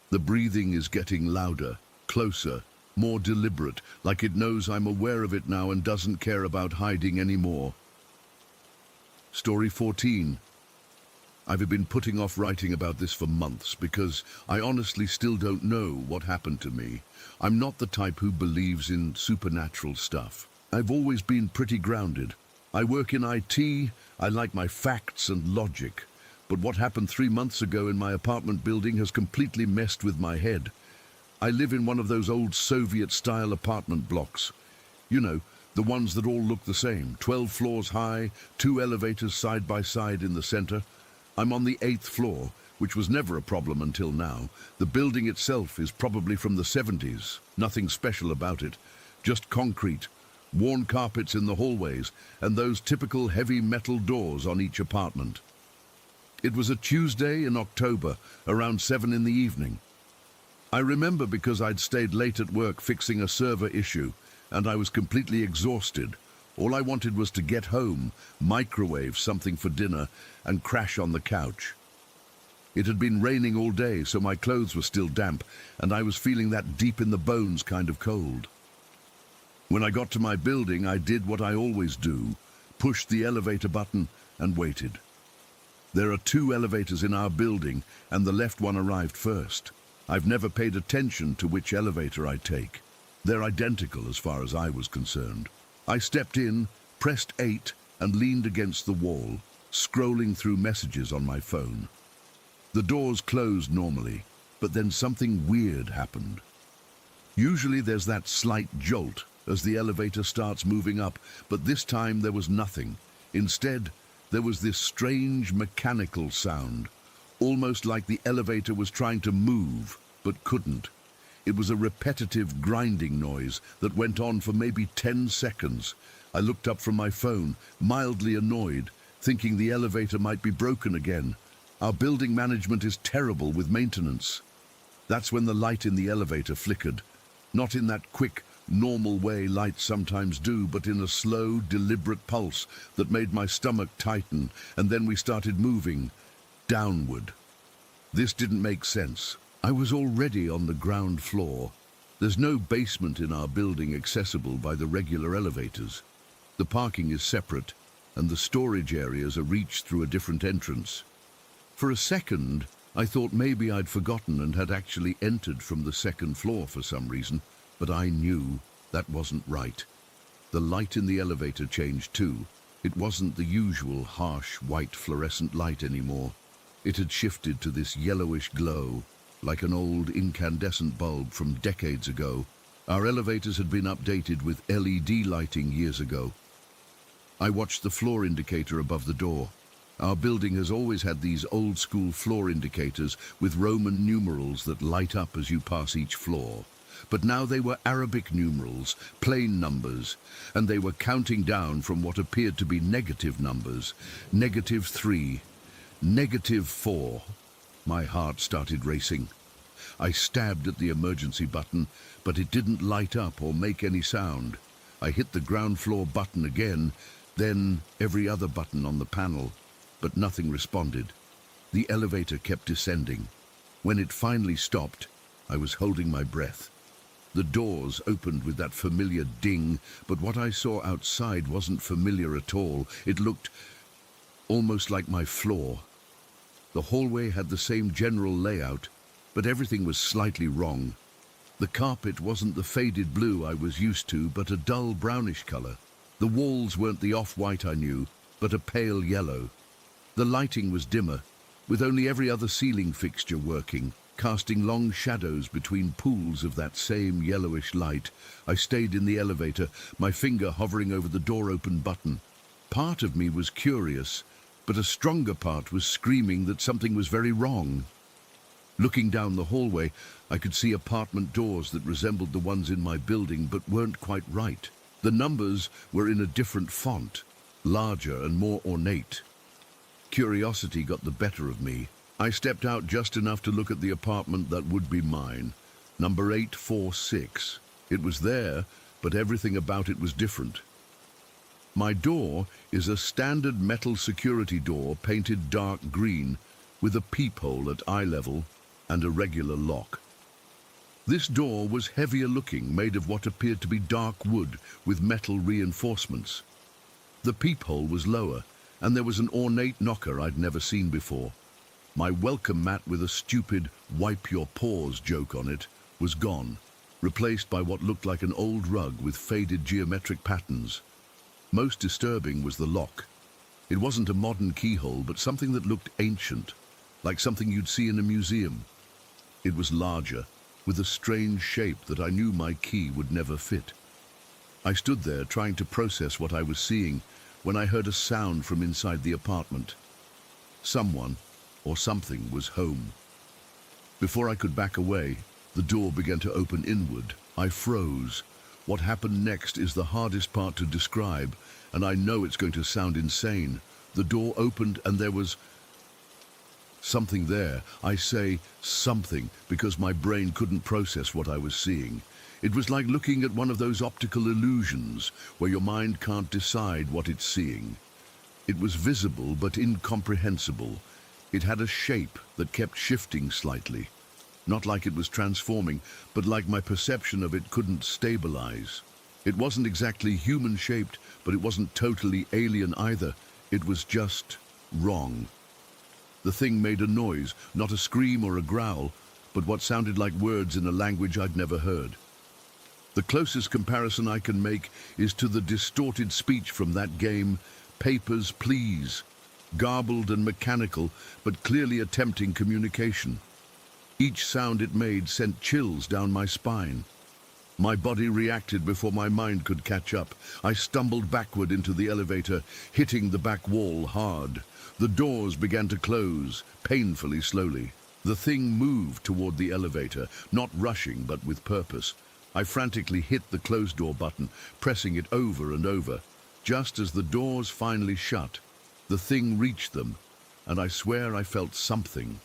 The breathing is getting louder, closer, more deliberate, like it knows I'm aware of it now and doesn't care about hiding anymore. Story 14. I've been putting off writing about this for months because I honestly still don't know what happened to me. I'm not the type who believes in supernatural stuff. I've always been pretty grounded. I work in IT, I like my facts and logic. But what happened 3 months ago in my apartment building has completely messed with my head. I live in one of those old Soviet-style apartment blocks. You know, the ones that all look the same, 12 floors high, 2 elevators side by side in the center. I'm on the 8th floor, which was never a problem until now. The building itself is probably from the 70s. Nothing special about it. Just concrete, worn carpets in the hallways, and those typical heavy metal doors on each apartment. It was a Tuesday in October, around 7 in the evening. I remember because I'd stayed late at work fixing a server issue, and I was completely exhausted. All I wanted was to get home, microwave something for dinner, and crash on the couch. It had been raining all day, so my clothes were still damp, and I was feeling that deep in the bones kind of cold. When I got to my building, I did what I always do, pushed the elevator button and waited. There are 2 elevators in our building, and the left one arrived first. I've never paid attention to which elevator I take. They're identical as far as I was concerned. I stepped in, pressed 8, and leaned against the wall, scrolling through messages on my phone. The doors closed normally, but then something weird happened. Usually there's that slight jolt as the elevator starts moving up, but this time there was nothing. Instead, there was this strange mechanical sound, almost like the elevator was trying to move, but couldn't. It was a repetitive grinding noise that went on for maybe 10 seconds. I looked up from my phone, mildly annoyed, thinking the elevator might be broken again. Our building management is terrible with maintenance. That's when the light in the elevator flickered. Not in that quick, normal way lights sometimes do, but in a slow, deliberate pulse that made my stomach tighten, and then we started moving downward. This didn't make sense. I was already on the ground floor. There's no basement in our building accessible by the regular elevators. The parking is separate, and the storage areas are reached through a different entrance. For a second, I thought maybe I'd forgotten and had actually entered from the second floor for some reason, but I knew that wasn't right. The light in the elevator changed too. It wasn't the usual harsh white fluorescent light anymore. It had shifted to this yellowish glow, like an old incandescent bulb from decades ago. Our elevators had been updated with LED lighting years ago. I watched the floor indicator above the door. Our building has always had these old-school floor indicators with Roman numerals that light up as you pass each floor. But now they were Arabic numerals, plain numbers, and they were counting down from what appeared to be negative numbers. -3, -4. My heart started racing. I stabbed at the emergency button, but it didn't light up or make any sound. I hit the ground floor button again, then every other button on the panel, but nothing responded. The elevator kept descending. When it finally stopped, I was holding my breath. The doors opened with that familiar ding, but what I saw outside wasn't familiar at all. It looked almost like my floor. The hallway had the same general layout, but everything was slightly wrong. The carpet wasn't the faded blue I was used to, but a dull brownish color. The walls weren't the off-white I knew, but a pale yellow. The lighting was dimmer, with only every other ceiling fixture working, casting long shadows between pools of that same yellowish light. I stayed in the elevator, my finger hovering over the door-open button. Part of me was curious, but a stronger part was screaming that something was very wrong. Looking down the hallway, I could see apartment doors that resembled the ones in my building but weren't quite right. The numbers were in a different font, larger and more ornate. Curiosity got the better of me. I stepped out just enough to look at the apartment that would be mine, number 846. It was there, but everything about it was different. My door is a standard metal security door painted dark green with a peephole at eye level and a regular lock. This door was heavier looking, made of what appeared to be dark wood with metal reinforcements. The peephole was lower, and there was an ornate knocker I'd never seen before. My welcome mat with a stupid "wipe your paws" joke on it was gone, replaced by what looked like an old rug with faded geometric patterns. Most disturbing was the lock. It wasn't a modern keyhole, but something that looked ancient, like something you'd see in a museum. It was larger, with a strange shape that I knew my key would never fit. I stood there trying to process what I was seeing when I heard a sound from inside the apartment. Someone, or something, was home. Before I could back away, the door began to open inward. I froze. What happened next is the hardest part to describe, and I know it's going to sound insane. The door opened and there was something there. I say something because my brain couldn't process what I was seeing. It was like looking at one of those optical illusions where your mind can't decide what it's seeing. It was visible but incomprehensible. It had a shape that kept shifting slightly. Not like it was transforming, but like my perception of it couldn't stabilize. It wasn't exactly human-shaped, but it wasn't totally alien either. It was just wrong. The thing made a noise, not a scream or a growl, but what sounded like words in a language I'd never heard. The closest comparison I can make is to the distorted speech from that game, "Papers, Please," garbled and mechanical, but clearly attempting communication. Each sound it made sent chills down my spine. My body reacted before my mind could catch up. I stumbled backward into the elevator, hitting the back wall hard. The doors began to close, painfully slowly. The thing moved toward the elevator, not rushing but with purpose. I frantically hit the close door button, pressing it over and over. Just as the doors finally shut, the thing reached them, and I swear I felt something,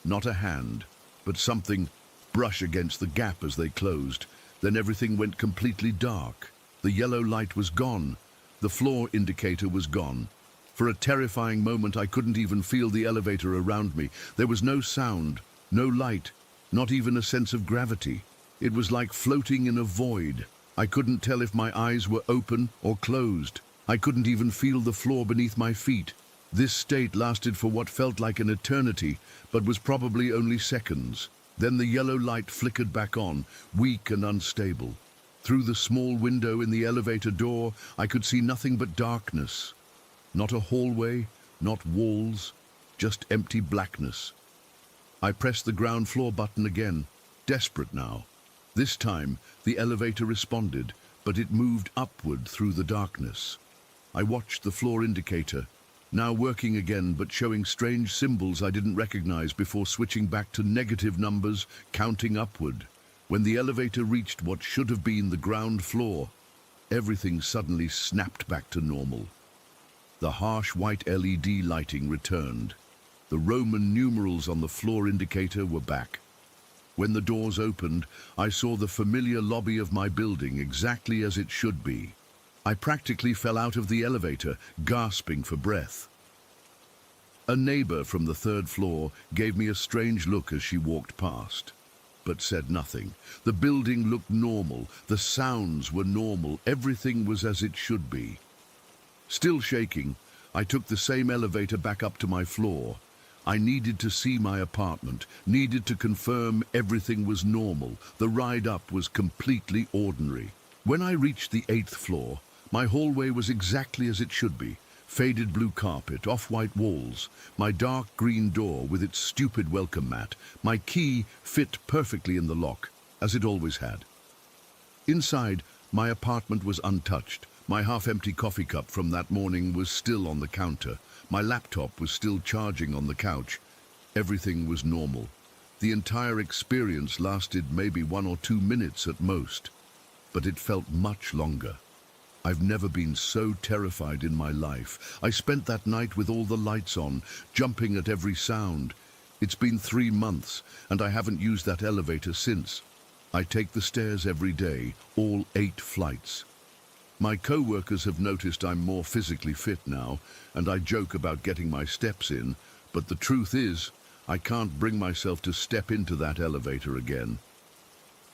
not a hand, but something, brush against the gap as they closed. Then everything went completely dark. The yellow light was gone. The floor indicator was gone. For a terrifying moment, I couldn't even feel the elevator around me. There was no sound, no light, not even a sense of gravity. It was like floating in a void. I couldn't tell if my eyes were open or closed. I couldn't even feel the floor beneath my feet. This state lasted for what felt like an eternity, but was probably only seconds. Then the yellow light flickered back on, weak and unstable. Through the small window in the elevator door, I could see nothing but darkness. Not a hallway, not walls, just empty blackness. I pressed the ground floor button again, desperate now. This time, the elevator responded, but it moved upward through the darkness. I watched the floor indicator, now working again but showing strange symbols I didn't recognize before switching back to negative numbers, counting upward. When the elevator reached what should have been the ground floor, everything suddenly snapped back to normal. The harsh white LED lighting returned. The Roman numerals on the floor indicator were back. When the doors opened, I saw the familiar lobby of my building exactly as it should be. I practically fell out of the elevator, gasping for breath. A neighbor from the third floor gave me a strange look as she walked past, but said nothing. The building looked normal, the sounds were normal, everything was as it should be. Still shaking, I took the same elevator back up to my floor. I needed to see my apartment, needed to confirm everything was normal. The ride up was completely ordinary. When I reached the 8th floor, my hallway was exactly as it should be. Faded blue carpet, off-white walls, my dark green door with its stupid welcome mat. My key fit perfectly in the lock, as it always had. Inside, my apartment was untouched. My half-empty coffee cup from that morning was still on the counter. My laptop was still charging on the couch. Everything was normal. The entire experience lasted maybe 1 or 2 minutes at most, but it felt much longer. I've never been so terrified in my life. I spent that night with all the lights on, jumping at every sound. It's been 3 months, and I haven't used that elevator since. I take the stairs every day, all 8 flights. My co-workers have noticed I'm more physically fit now, and I joke about getting my steps in, but the truth is, I can't bring myself to step into that elevator again.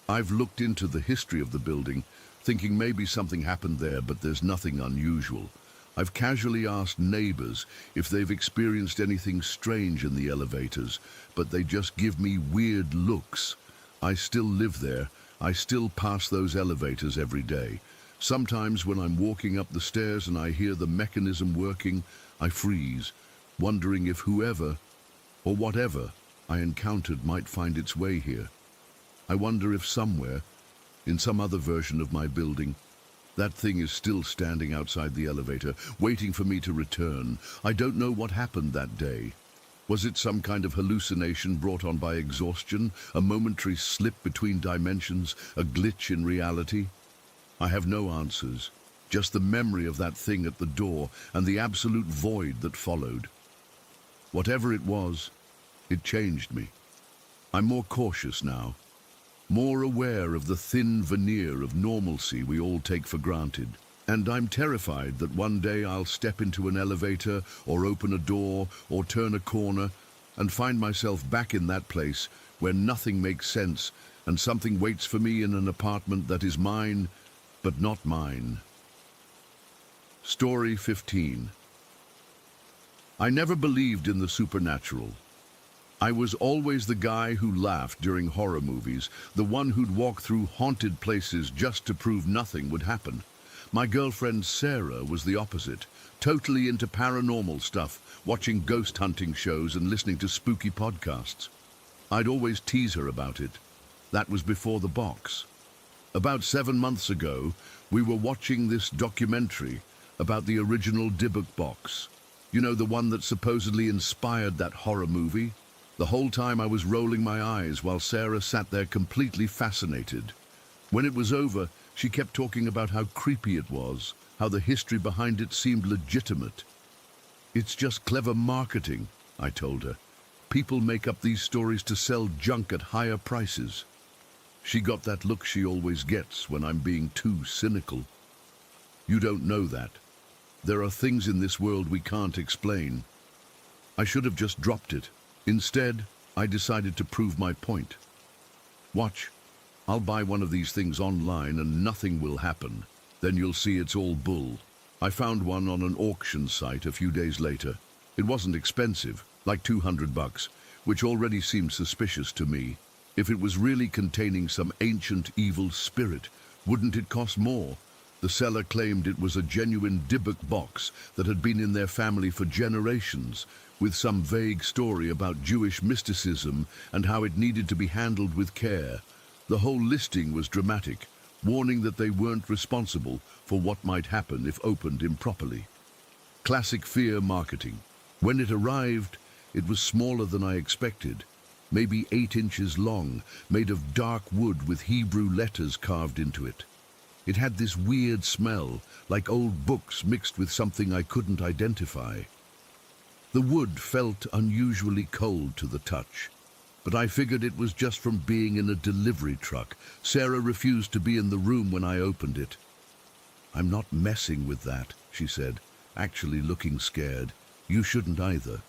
I've looked into the history of the building, thinking maybe something happened there, but there's nothing unusual. I've casually asked neighbors if they've experienced anything strange in the elevators, but they just give me weird looks. I still live there. I still pass those elevators every day. Sometimes when I'm walking up the stairs and I hear the mechanism working, I freeze, wondering if whoever or whatever I encountered might find its way here. I wonder if somewhere, in some other version of my building, that thing is still standing outside the elevator, waiting for me to return. I don't know what happened that day. Was it some kind of hallucination brought on by exhaustion, a momentary slip between dimensions, a glitch in reality? I have no answers, just the memory of that thing at the door and the absolute void that followed. Whatever it was, it changed me. I'm more cautious now, more aware of the thin veneer of normalcy we all take for granted. And I'm terrified that one day I'll step into an elevator or open a door or turn a corner and find myself back in that place where nothing makes sense and something waits for me in an apartment that is mine, but not mine. Story 15. I never believed in the supernatural. I was always the guy who laughed during horror movies, the one who'd walk through haunted places just to prove nothing would happen. My girlfriend Sarah was the opposite, totally into paranormal stuff, watching ghost hunting shows and listening to spooky podcasts. I'd always tease her about it. That was before the box. About 7 months ago, we were watching this documentary about the original Dybbuk box. You know, the one that supposedly inspired that horror movie? The whole time I was rolling my eyes while Sarah sat there completely fascinated. When it was over, she kept talking about how creepy it was, how the history behind it seemed legitimate. It's just clever marketing, I told her. People make up these stories to sell junk at higher prices. She got that look she always gets when I'm being too cynical. You don't know that. There are things in this world we can't explain. I should have just dropped it. Instead, I decided to prove my point. Watch. I'll buy one of these things online and nothing will happen. Then you'll see it's all bull. I found one on an auction site a few days later. It wasn't expensive, like $200, which already seemed suspicious to me. If it was really containing some ancient evil spirit, wouldn't it cost more? The seller claimed it was a genuine Dybbuk box that had been in their family for generations, with some vague story about Jewish mysticism and how it needed to be handled with care. The whole listing was dramatic, warning that they weren't responsible for what might happen if opened improperly. Classic fear marketing. When it arrived, it was smaller than I expected, maybe 8 inches long, made of dark wood with Hebrew letters carved into it. It had this weird smell, like old books mixed with something I couldn't identify. The wood felt unusually cold to the touch, but I figured it was just from being in a delivery truck. Sarah refused to be in the room when I opened it. "I'm not messing with that," she said, actually looking scared. "You shouldn't either."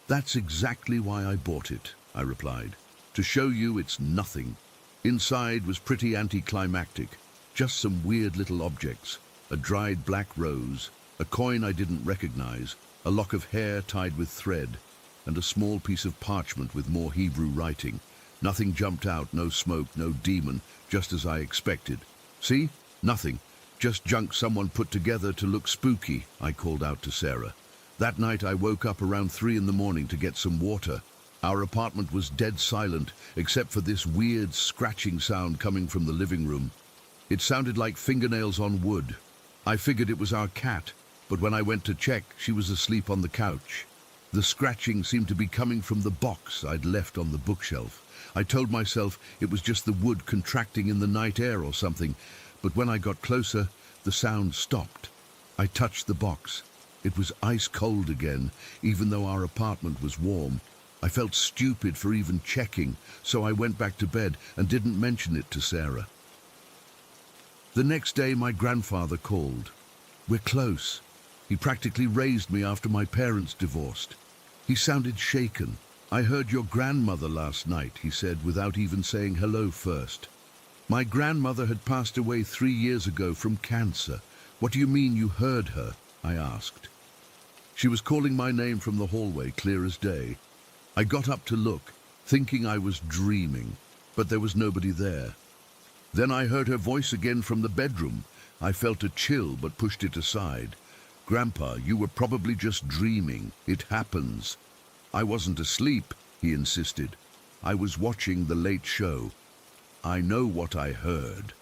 "That's exactly why I bought it," I replied. "To show you it's nothing." Inside was pretty anticlimactic. Just some weird little objects. A dried black rose, a coin I didn't recognize, a lock of hair tied with thread, and a small piece of parchment with more Hebrew writing. Nothing jumped out, no smoke, no demon, just as I expected. "See? Nothing. Just junk someone put together to look spooky," I called out to Sarah. That night I woke up around 3 in the morning to get some water. Our apartment was dead silent, except for this weird scratching sound coming from the living room. It sounded like fingernails on wood. I figured it was our cat, but when I went to check, she was asleep on the couch. The scratching seemed to be coming from the box I'd left on the bookshelf. I told myself it was just the wood contracting in the night air or something, but when I got closer, the sound stopped. I touched the box. It was ice cold again, even though our apartment was warm. I felt stupid for even checking, so I went back to bed and didn't mention it to Sarah. The next day, my grandfather called. "We're close. He practically raised me after my parents divorced." He sounded shaken. "I heard your grandmother last night," he said, without even saying hello first. "My grandmother had passed away 3 years ago from cancer." "What do you mean you heard her?" I asked. "She was calling my name from the hallway, clear as day. I got up to look, thinking I was dreaming, but there was nobody there. Then I heard her voice again from the bedroom. I felt a chill but pushed it aside. "Grandpa, you were probably just dreaming. It happens." "I wasn't asleep," he insisted. "I was watching the late show. I know what I heard."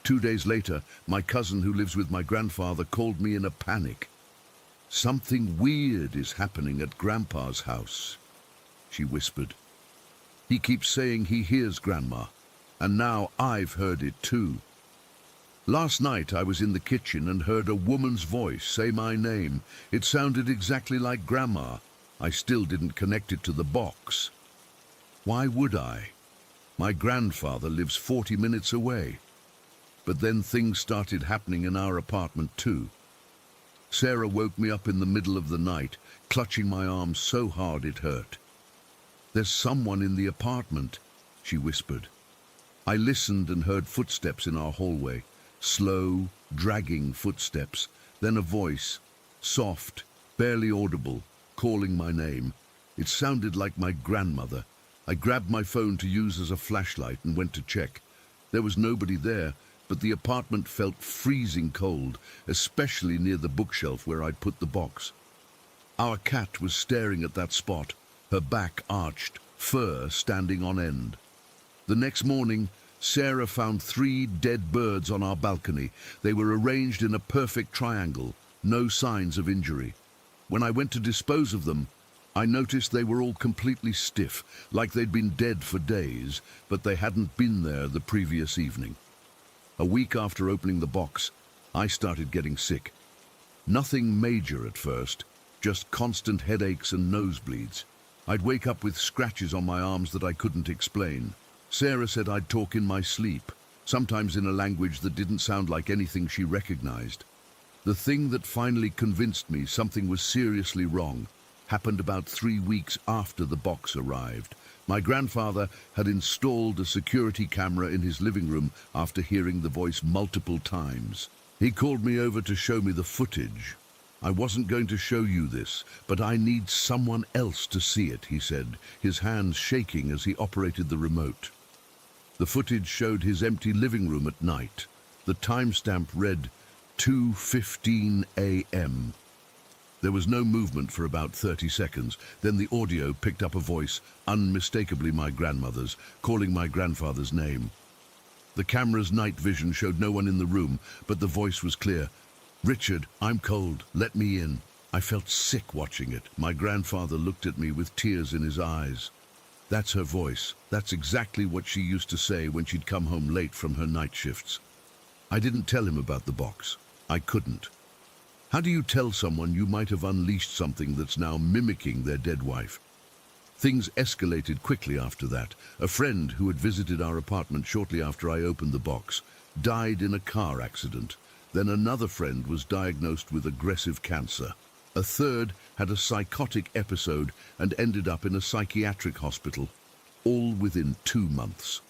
2 days later, my cousin who lives with my grandfather called me in a panic. "Something weird is happening at Grandpa's house," she whispered. "He keeps saying he hears Grandma, and now I've heard it too. Last night I was in the kitchen and heard a woman's voice say my name. It sounded exactly like Grandma. I still didn't connect it to the box. Why would I? My grandfather lives 40 minutes away." But then things started happening in our apartment too. Sarah woke me up in the middle of the night, clutching my arm so hard it hurt. "There's someone in the apartment," she whispered. I listened and heard footsteps in our hallway, slow, dragging footsteps, then a voice, soft, barely audible, calling my name. It sounded like my grandmother. I grabbed my phone to use as a flashlight and went to check. There was nobody there, but the apartment felt freezing cold, especially near the bookshelf where I'd put the box. Our cat was staring at that spot, her back arched, fur standing on end. The next morning, Sarah found 3 dead birds on our balcony. They were arranged in a perfect triangle, no signs of injury. When I went to dispose of them, I noticed they were all completely stiff, like they'd been dead for days, but they hadn't been there the previous evening. A week after opening the box, I started getting sick. Nothing major at first, just constant headaches and nosebleeds. I'd wake up with scratches on my arms that I couldn't explain. Sarah said I'd talk in my sleep, sometimes in a language that didn't sound like anything she recognized. The thing that finally convinced me something was seriously wrong happened about 3 weeks after the box arrived. My grandfather had installed a security camera in his living room after hearing the voice multiple times. He called me over to show me the footage. "I wasn't going to show you this, but I need someone else to see it," he said, his hands shaking as he operated the remote. The footage showed his empty living room at night. The timestamp read 2:15 a.m. There was no movement for about 30 seconds. Then the audio picked up a voice, unmistakably my grandmother's, calling my grandfather's name. The camera's night vision showed no one in the room, but the voice was clear. "Richard, I'm cold. Let me in." I felt sick watching it. My grandfather looked at me with tears in his eyes. "That's her voice. That's exactly what she used to say when she'd come home late from her night shifts." I didn't tell him about the box. I couldn't. How do you tell someone you might have unleashed something that's now mimicking their dead wife? Things escalated quickly after that. A friend who had visited our apartment shortly after I opened the box died in a car accident. Then another friend was diagnosed with aggressive cancer. A third had a psychotic episode and ended up in a psychiatric hospital, all within 2 months.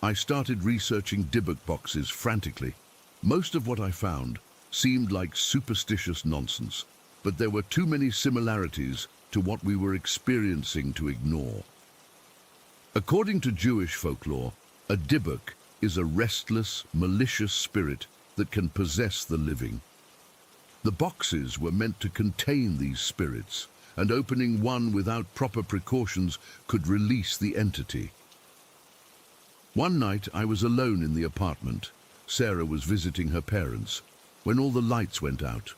I started researching Dybbuk boxes frantically. Most of what I found seemed like superstitious nonsense, but there were too many similarities to what we were experiencing to ignore. According to Jewish folklore, a Dybbuk is a restless, malicious spirit that can possess the living. The boxes were meant to contain these spirits, and opening one without proper precautions could release the entity. One night I was alone in the apartment. Sarah was visiting her parents when all the lights went out.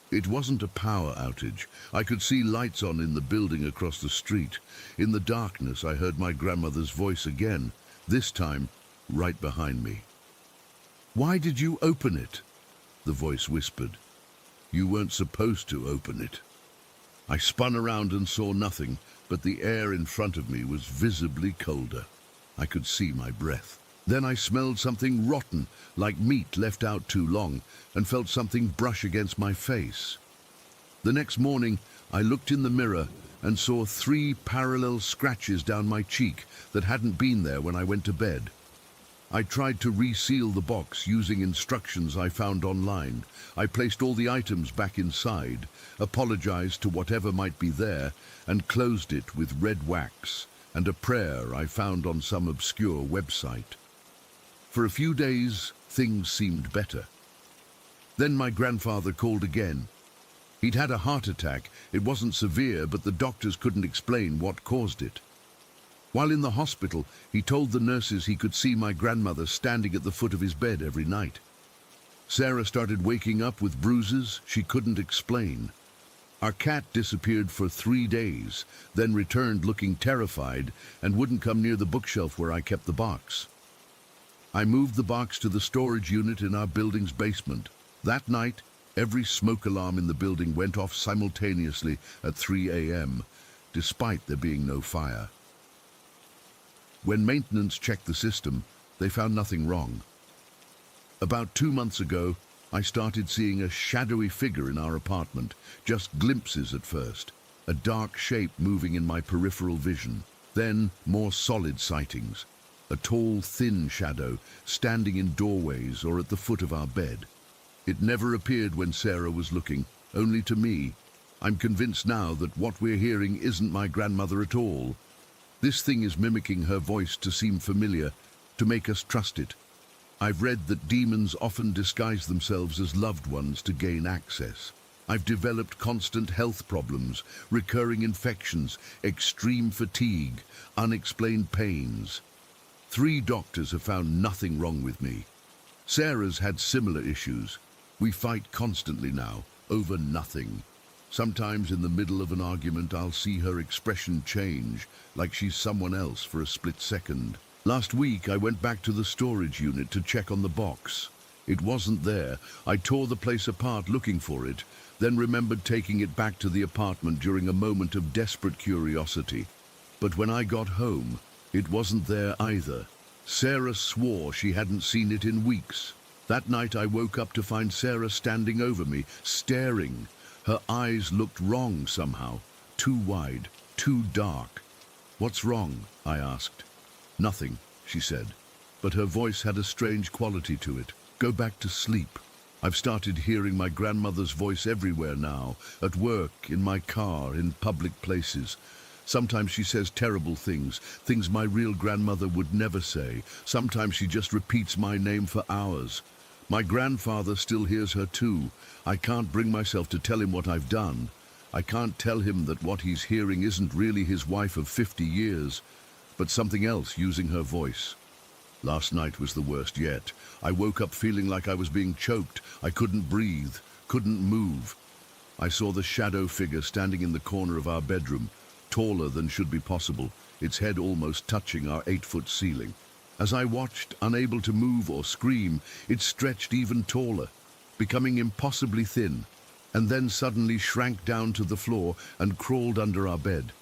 It wasn't a power outage. I could see lights on in the building across the street. In the darkness, I heard my grandmother's voice again, this time right behind me. "Why did you open it?" the voice whispered. "You weren't supposed to open it." I spun around and saw nothing, but the air in front of me was visibly colder. I could see my breath. Then I smelled something rotten, like meat left out too long, and felt something brush against my face. The next morning, I looked in the mirror and saw 3 parallel scratches down my cheek that hadn't been there when I went to bed. I tried to reseal the box using instructions I found online. I placed all the items back inside, apologized to whatever might be there, and closed it with red wax and a prayer I found on some obscure website. For a few days, things seemed better. Then my grandfather called again. He'd had a heart attack. It wasn't severe, but the doctors couldn't explain what caused it. While in the hospital, he told the nurses he could see my grandmother standing at the foot of his bed every night. Sarah started waking up with bruises she couldn't explain. Our cat disappeared for 3 days, then returned looking terrified and wouldn't come near the bookshelf where I kept the box. I moved the box to the storage unit in our building's basement. That night, every smoke alarm in the building went off simultaneously at 3 a.m., despite there being no fire. When maintenance checked the system, they found nothing wrong. About 2 months ago, I started seeing a shadowy figure in our apartment, just glimpses at first, a dark shape moving in my peripheral vision, then more solid sightings. A tall, thin shadow standing in doorways or at the foot of our bed. It never appeared when Sarah was looking, only to me. I'm convinced now that what we're hearing isn't my grandmother at all. This thing is mimicking her voice to seem familiar, to make us trust it. I've read that demons often disguise themselves as loved ones to gain access. I've developed constant health problems, recurring infections, extreme fatigue, unexplained pains. 3 doctors have found nothing wrong with me. Sarah's had similar issues. We fight constantly now, over nothing. Sometimes in the middle of an argument, I'll see her expression change, like she's someone else for a split second. Last week, I went back to the storage unit to check on the box. It wasn't there. I tore the place apart looking for it, then remembered taking it back to the apartment during a moment of desperate curiosity. But when I got home, It wasn't there either. Sarah swore she hadn't seen it in weeks. That night I woke up to find Sarah standing over me, staring. Her eyes looked wrong somehow. Too wide, too dark. "What's wrong?" I asked. "Nothing," she said. But her voice had a strange quality to it. "Go back to sleep." I've started hearing my grandmother's voice everywhere now. At work, in my car, in public places. Sometimes she says terrible things, things my real grandmother would never say. Sometimes she just repeats my name for hours. My grandfather still hears her too. I can't bring myself to tell him what I've done. I can't tell him that what he's hearing isn't really his wife of 50 years, but something else using her voice. Last night was the worst yet. I woke up feeling like I was being choked. I couldn't breathe, couldn't move. I saw the shadow figure standing in the corner of our bedroom, taller than should be possible, its head almost touching our 8-foot ceiling. As I watched, unable to move or scream, it stretched even taller, becoming impossibly thin, and then suddenly shrank down to the floor and crawled under our bed.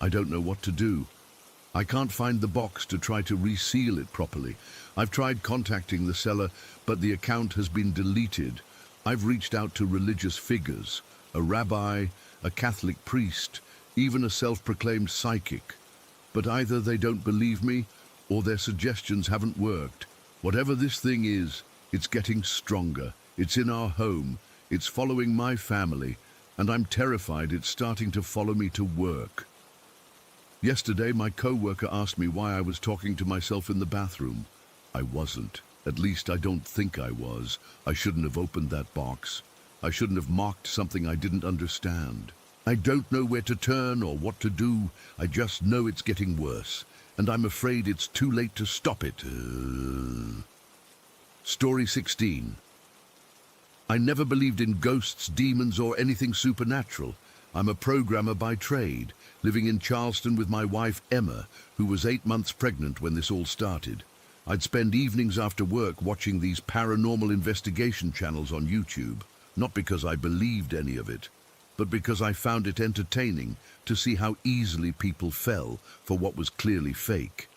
I don't know what to do. I can't find the box to try to reseal it properly. I've tried contacting the seller, but the account has been deleted. I've reached out to religious figures, a rabbi, a Catholic priest, even a self-proclaimed psychic. But either they don't believe me, or their suggestions haven't worked. Whatever this thing is, it's getting stronger. It's in our home. It's following my family, and I'm terrified it's starting to follow me to work. Yesterday, my co-worker asked me why I was talking to myself in the bathroom. I wasn't. At least I don't think I was. I shouldn't have opened that box. I shouldn't have marked something I didn't understand. I don't know where to turn or what to do. I just know it's getting worse, and I'm afraid it's too late to stop it. Story 16. I never believed in ghosts, demons, or anything supernatural. I'm a programmer by trade, living in Charleston with my wife Emma, who was 8 months pregnant when this all started. I'd spend evenings after work watching these paranormal investigation channels on YouTube, not because I believed any of it, but because I found it entertaining to see how easily people fell for what was clearly fake.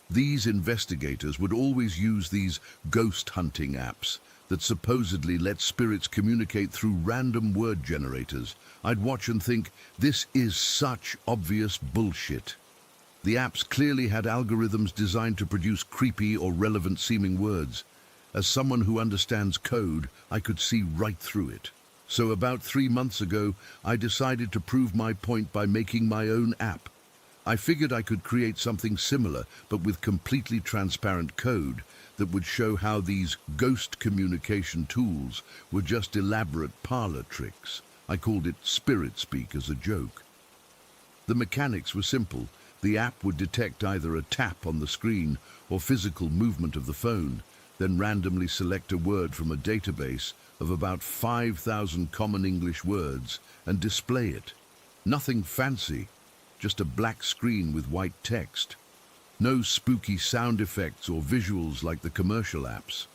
These investigators would always use these ghost hunting apps that supposedly let spirits communicate through random word generators. I'd watch and think, this is such obvious bullshit. The apps clearly had algorithms designed to produce creepy or relevant-seeming words. As someone who understands code, I could see right through it. So about 3 months ago, I decided to prove my point by making my own app. I figured I could create something similar, but with completely transparent code that would show how these ghost communication tools were just elaborate parlor tricks. I called it Spirit Speak as a joke. The mechanics were simple. The app would detect either a tap on the screen or physical movement of the phone, then randomly select a word from a database of about 5,000 common English words and display it. Nothing fancy, just a black screen with white text. No spooky sound effects or visuals like the commercial apps.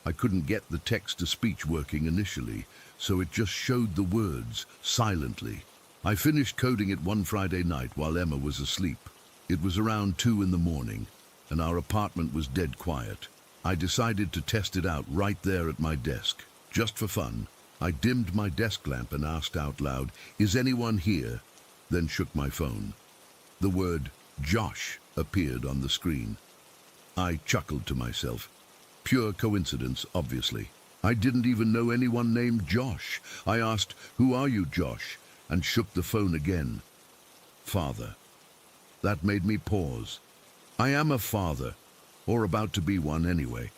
I couldn't get the text-to-speech working initially, so it just showed the words silently. I finished coding it one Friday night while Emma was asleep. It was around 2 in the morning, and our apartment was dead quiet. I decided to test it out right there at my desk. Just for fun, I dimmed my desk lamp and asked out loud, "Is anyone here?" Then shook my phone. The word Josh appeared on the screen. I chuckled to myself. Pure coincidence, obviously. I didn't even know anyone named Josh. I asked, "Who are you, Josh?" and shook the phone again. Father. That made me pause. I am a father, or about to be one anyway.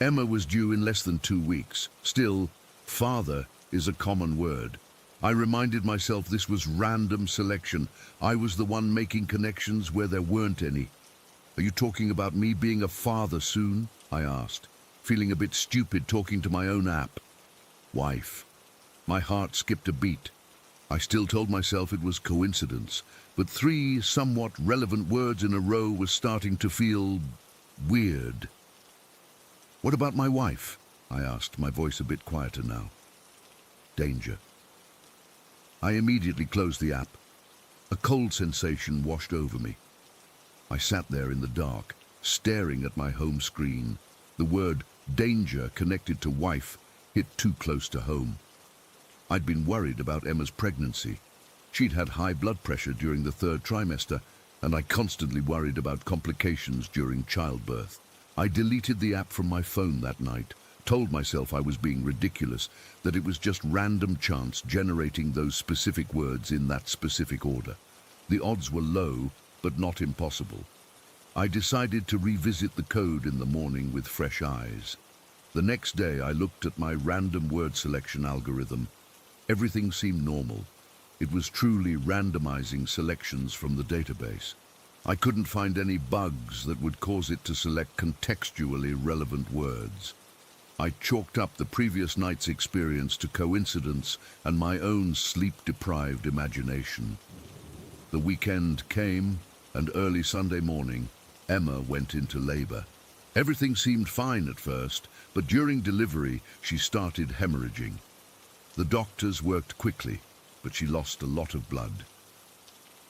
Emma was due in less than 2 weeks. Still, father is a common word. I reminded myself this was random selection. I was the one making connections where there weren't any. "Are you talking about me being a father soon?" I asked, feeling a bit stupid talking to my own app. Wife. My heart skipped a beat. I still told myself it was coincidence, but 3 somewhat relevant words in a row was starting to feel weird. "What about my wife?" I asked, my voice a bit quieter now. Danger. I immediately closed the app. A cold sensation washed over me. I sat there in the dark, staring at my home screen. The word danger connected to wife hit too close to home. I'd been worried about Emma's pregnancy. She'd had high blood pressure during the 3rd trimester, and I constantly worried about complications during childbirth. I deleted the app from my phone that night, told myself I was being ridiculous, that it was just random chance generating those specific words in that specific order. The odds were low, but not impossible. I decided to revisit the code in the morning with fresh eyes. The next day I looked at my random word selection algorithm. Everything seemed normal. It was truly randomizing selections from the database. I couldn't find any bugs that would cause it to select contextually relevant words. I chalked up the previous night's experience to coincidence and my own sleep-deprived imagination. The weekend came, and early Sunday morning, Emma went into labor. Everything seemed fine at first, but during delivery, she started hemorrhaging. The doctors worked quickly, but she lost a lot of blood.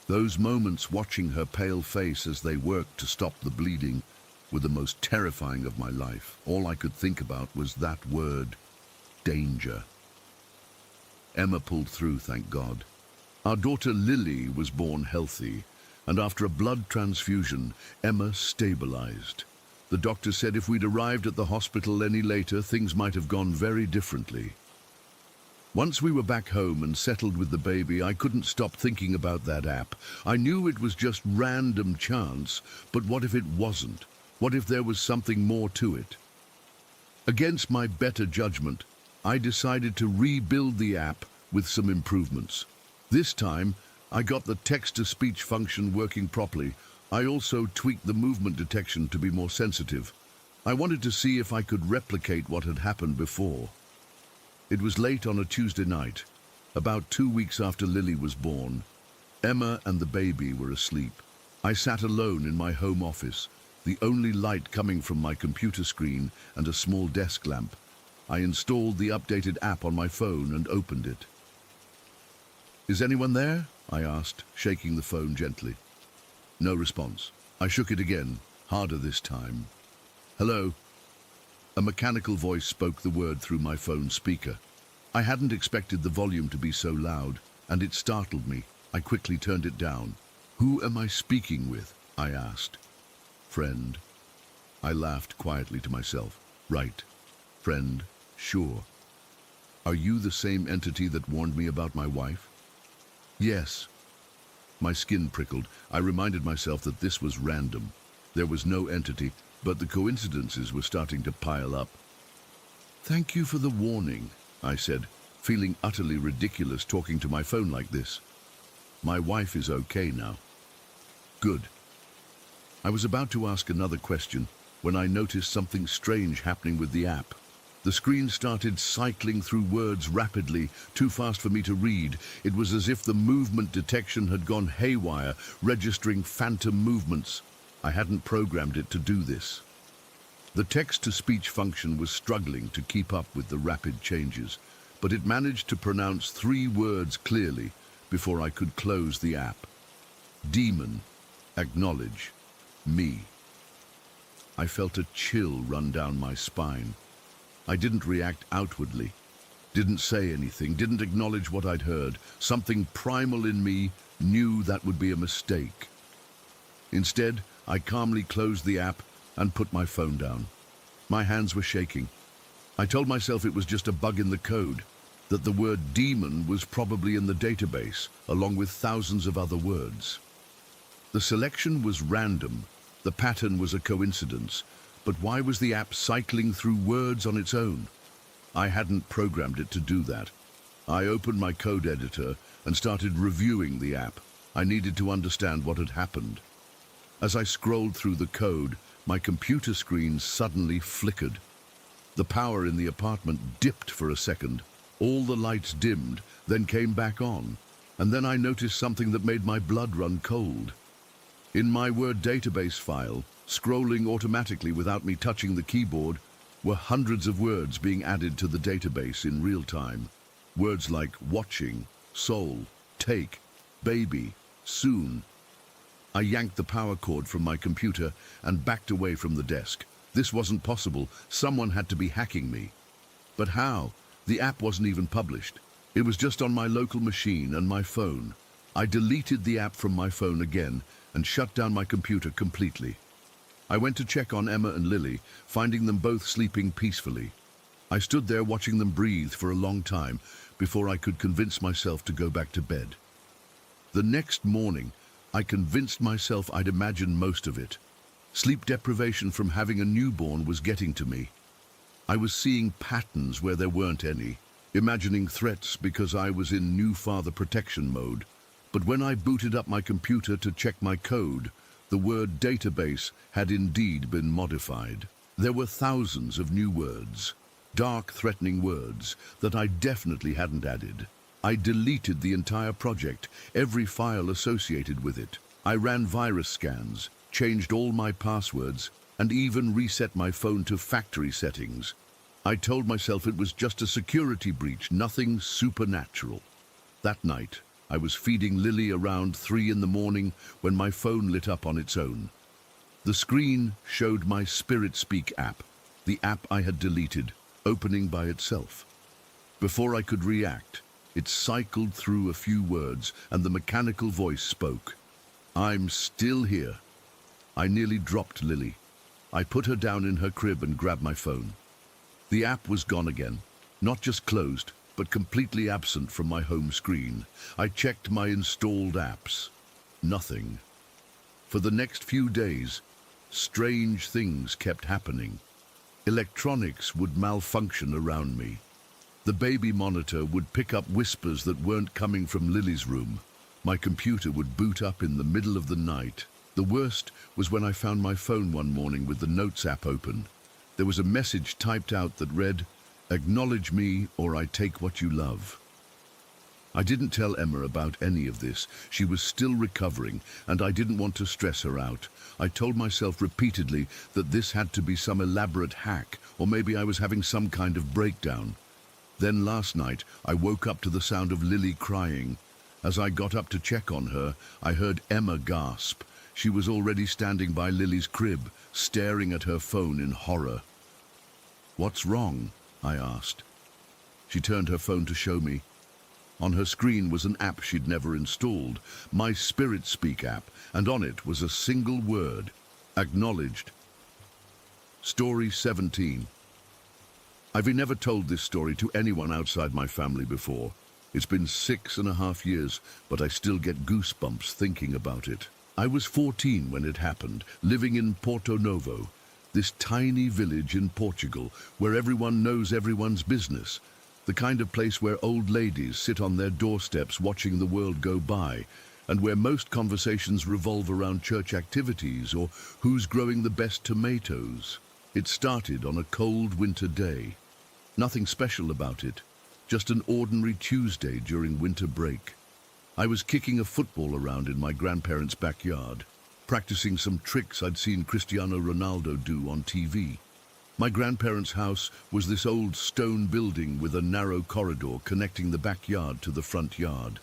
Those moments watching her pale face as they worked to stop the bleeding were the most terrifying of my life. All I could think about was that word, danger. Emma pulled through, thank God. Our daughter Lily was born healthy, and after a blood transfusion, Emma stabilized. The doctor said if we'd arrived at the hospital any later, things might have gone very differently. Once we were back home and settled with the baby, I couldn't stop thinking about that app. I knew it was just random chance, but what if it wasn't? What if there was something more to it? Against my better judgment, I decided to rebuild the app with some improvements. This time, I got the text-to-speech function working properly. I also tweaked the movement detection to be more sensitive. I wanted to see if I could replicate what had happened before. It was late on a Tuesday night, about 2 weeks after Lily was born. Emma and the baby were asleep. I sat alone in my home office, the only light coming from my computer screen and a small desk lamp. I installed the updated app on my phone and opened it. "Is anyone there?" I asked, shaking the phone gently. No response. I shook it again, harder this time. "Hello?" A mechanical voice spoke the word through my phone speaker. I hadn't expected the volume to be so loud, and it startled me. I quickly turned it down. "Who am I speaking with?" I asked. "Friend." I laughed quietly to myself. "Right. Friend. Sure. Are you the same entity that warned me about my wife?" "Yes." My skin prickled. I reminded myself that this was random. There was no entity, but the coincidences were starting to pile up. "Thank you for the warning," I said, feeling utterly ridiculous talking to my phone like this. "My wife is okay now." "Good." I was about to ask another question when I noticed something strange happening with the app. The screen started cycling through words rapidly, too fast for me to read. It was as if the movement detection had gone haywire, registering phantom movements. I hadn't programmed it to do this. The text-to-speech function was struggling to keep up with the rapid changes, but it managed to pronounce 3 words clearly before I could close the app. Demon, acknowledge, me. I felt a chill run down my spine. I didn't react outwardly, didn't say anything, didn't acknowledge what I'd heard. Something primal in me knew that would be a mistake. Instead, I calmly closed the app and put my phone down. My hands were shaking. I told myself it was just a bug in the code, that the word demon was probably in the database, along with thousands of other words. The selection was random, the pattern was a coincidence, but why was the app cycling through words on its own? I hadn't programmed it to do that. I opened my code editor and started reviewing the app. I needed to understand what had happened. As I scrolled through the code, my computer screen suddenly flickered. The power in the apartment dipped for a second. All the lights dimmed, then came back on. And then I noticed something that made my blood run cold. In my Word database file, scrolling automatically without me touching the keyboard, were hundreds of words being added to the database in real time. Words like watching, soul, take, baby, soon. I yanked the power cord from my computer and backed away from the desk. This wasn't possible. Someone had to be hacking me. But how? The app wasn't even published. It was just on my local machine and my phone. I deleted the app from my phone again and shut down my computer completely. I went to check on Emma and Lily, finding them both sleeping peacefully. I stood there watching them breathe for a long time before I could convince myself to go back to bed. The next morning, I convinced myself I'd imagined most of it. Sleep deprivation from having a newborn was getting to me. I was seeing patterns where there weren't any, imagining threats because I was in new father protection mode. But when I booted up my computer to check my code, the word database had indeed been modified. There were thousands of new words, dark, threatening words that I definitely hadn't added. I deleted the entire project, every file associated with it. I ran virus scans, changed all my passwords, and even reset my phone to factory settings. I told myself it was just a security breach, nothing supernatural. That night, I was feeding Lily around 3 in the morning when my phone lit up on its own. The screen showed my Spirit Speak app, the app I had deleted, opening by itself. Before I could react, it cycled through a few words and the mechanical voice spoke. "I'm still here." I nearly dropped Lily. I put her down in her crib and grabbed my phone. The app was gone again, not just closed, but completely absent from my home screen. I checked my installed apps. Nothing. For the next few days, strange things kept happening. Electronics would malfunction around me. The baby monitor would pick up whispers that weren't coming from Lily's room. My computer would boot up in the middle of the night. The worst was when I found my phone one morning with the Notes app open. There was a message typed out that read, "Acknowledge me or I take what you love." I didn't tell Emma about any of this. She was still recovering, and I didn't want to stress her out. I told myself repeatedly that this had to be some elaborate hack, or maybe I was having some kind of breakdown. Then last night, I woke up to the sound of Lily crying. As I got up to check on her, I heard Emma gasp. She was already standing by Lily's crib, staring at her phone in horror. "What's wrong?" I asked. She turned her phone to show me. On her screen was an app she'd never installed, my Spirit Speak app, and on it was a single word, "Acknowledged." Story 17. I've never told this story to anyone outside my family before. It's been 6.5 years, but I still get goosebumps thinking about it. I was 14 when it happened, living in Porto Novo, this tiny village in Portugal where everyone knows everyone's business. The kind of place where old ladies sit on their doorsteps watching the world go by, and where most conversations revolve around church activities or who's growing the best tomatoes. It started on a cold winter day. Nothing special about it, just an ordinary Tuesday during winter break. I was kicking a football around in my grandparents' backyard, practicing some tricks I'd seen Cristiano Ronaldo do on TV. My grandparents' house was this old stone building with a narrow corridor connecting the backyard to the front yard.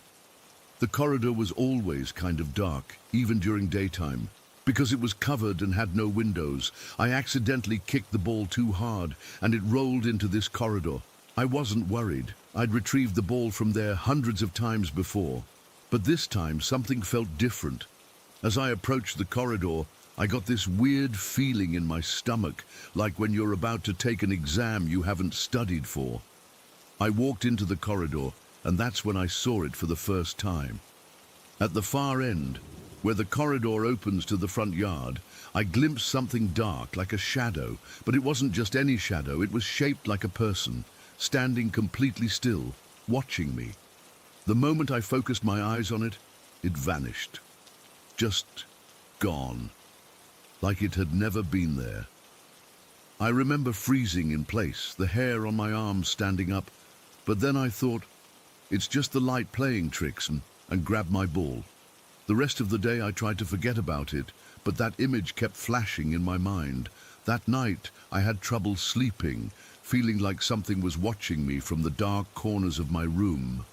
The corridor was always kind of dark, even during daytime. Because it was covered and had no windows, I accidentally kicked the ball too hard and it rolled into this corridor. I wasn't worried. I'd retrieved the ball from there hundreds of times before. But this time something felt different. As I approached the corridor, I got this weird feeling in my stomach, like when you're about to take an exam you haven't studied for. I walked into the corridor, and that's when I saw it for the first time. At the far end, where the corridor opens to the front yard, I glimpsed something dark, like a shadow, but it wasn't just any shadow, it was shaped like a person, standing completely still, watching me. The moment I focused my eyes on it, it vanished. Just gone. Like it had never been there. I remember freezing in place, the hair on my arms standing up, but then I thought, it's just the light playing tricks, and grabbed my ball. The rest of the day I tried to forget about it, but that image kept flashing in my mind. That night I had trouble sleeping, feeling like something was watching me from the dark corners of my room.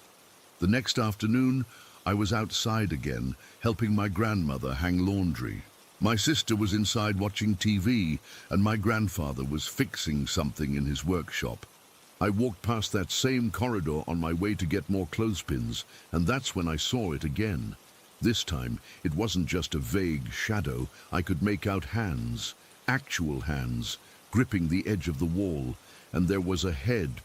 The next afternoon I was outside again, helping my grandmother hang laundry. My sister was inside watching TV, and my grandfather was fixing something in his workshop. I walked past that same corridor on my way to get more clothespins, and that's when I saw it again. This time, it wasn't just a vague shadow. I could make out hands, actual hands, gripping the edge of the wall, and there was a head,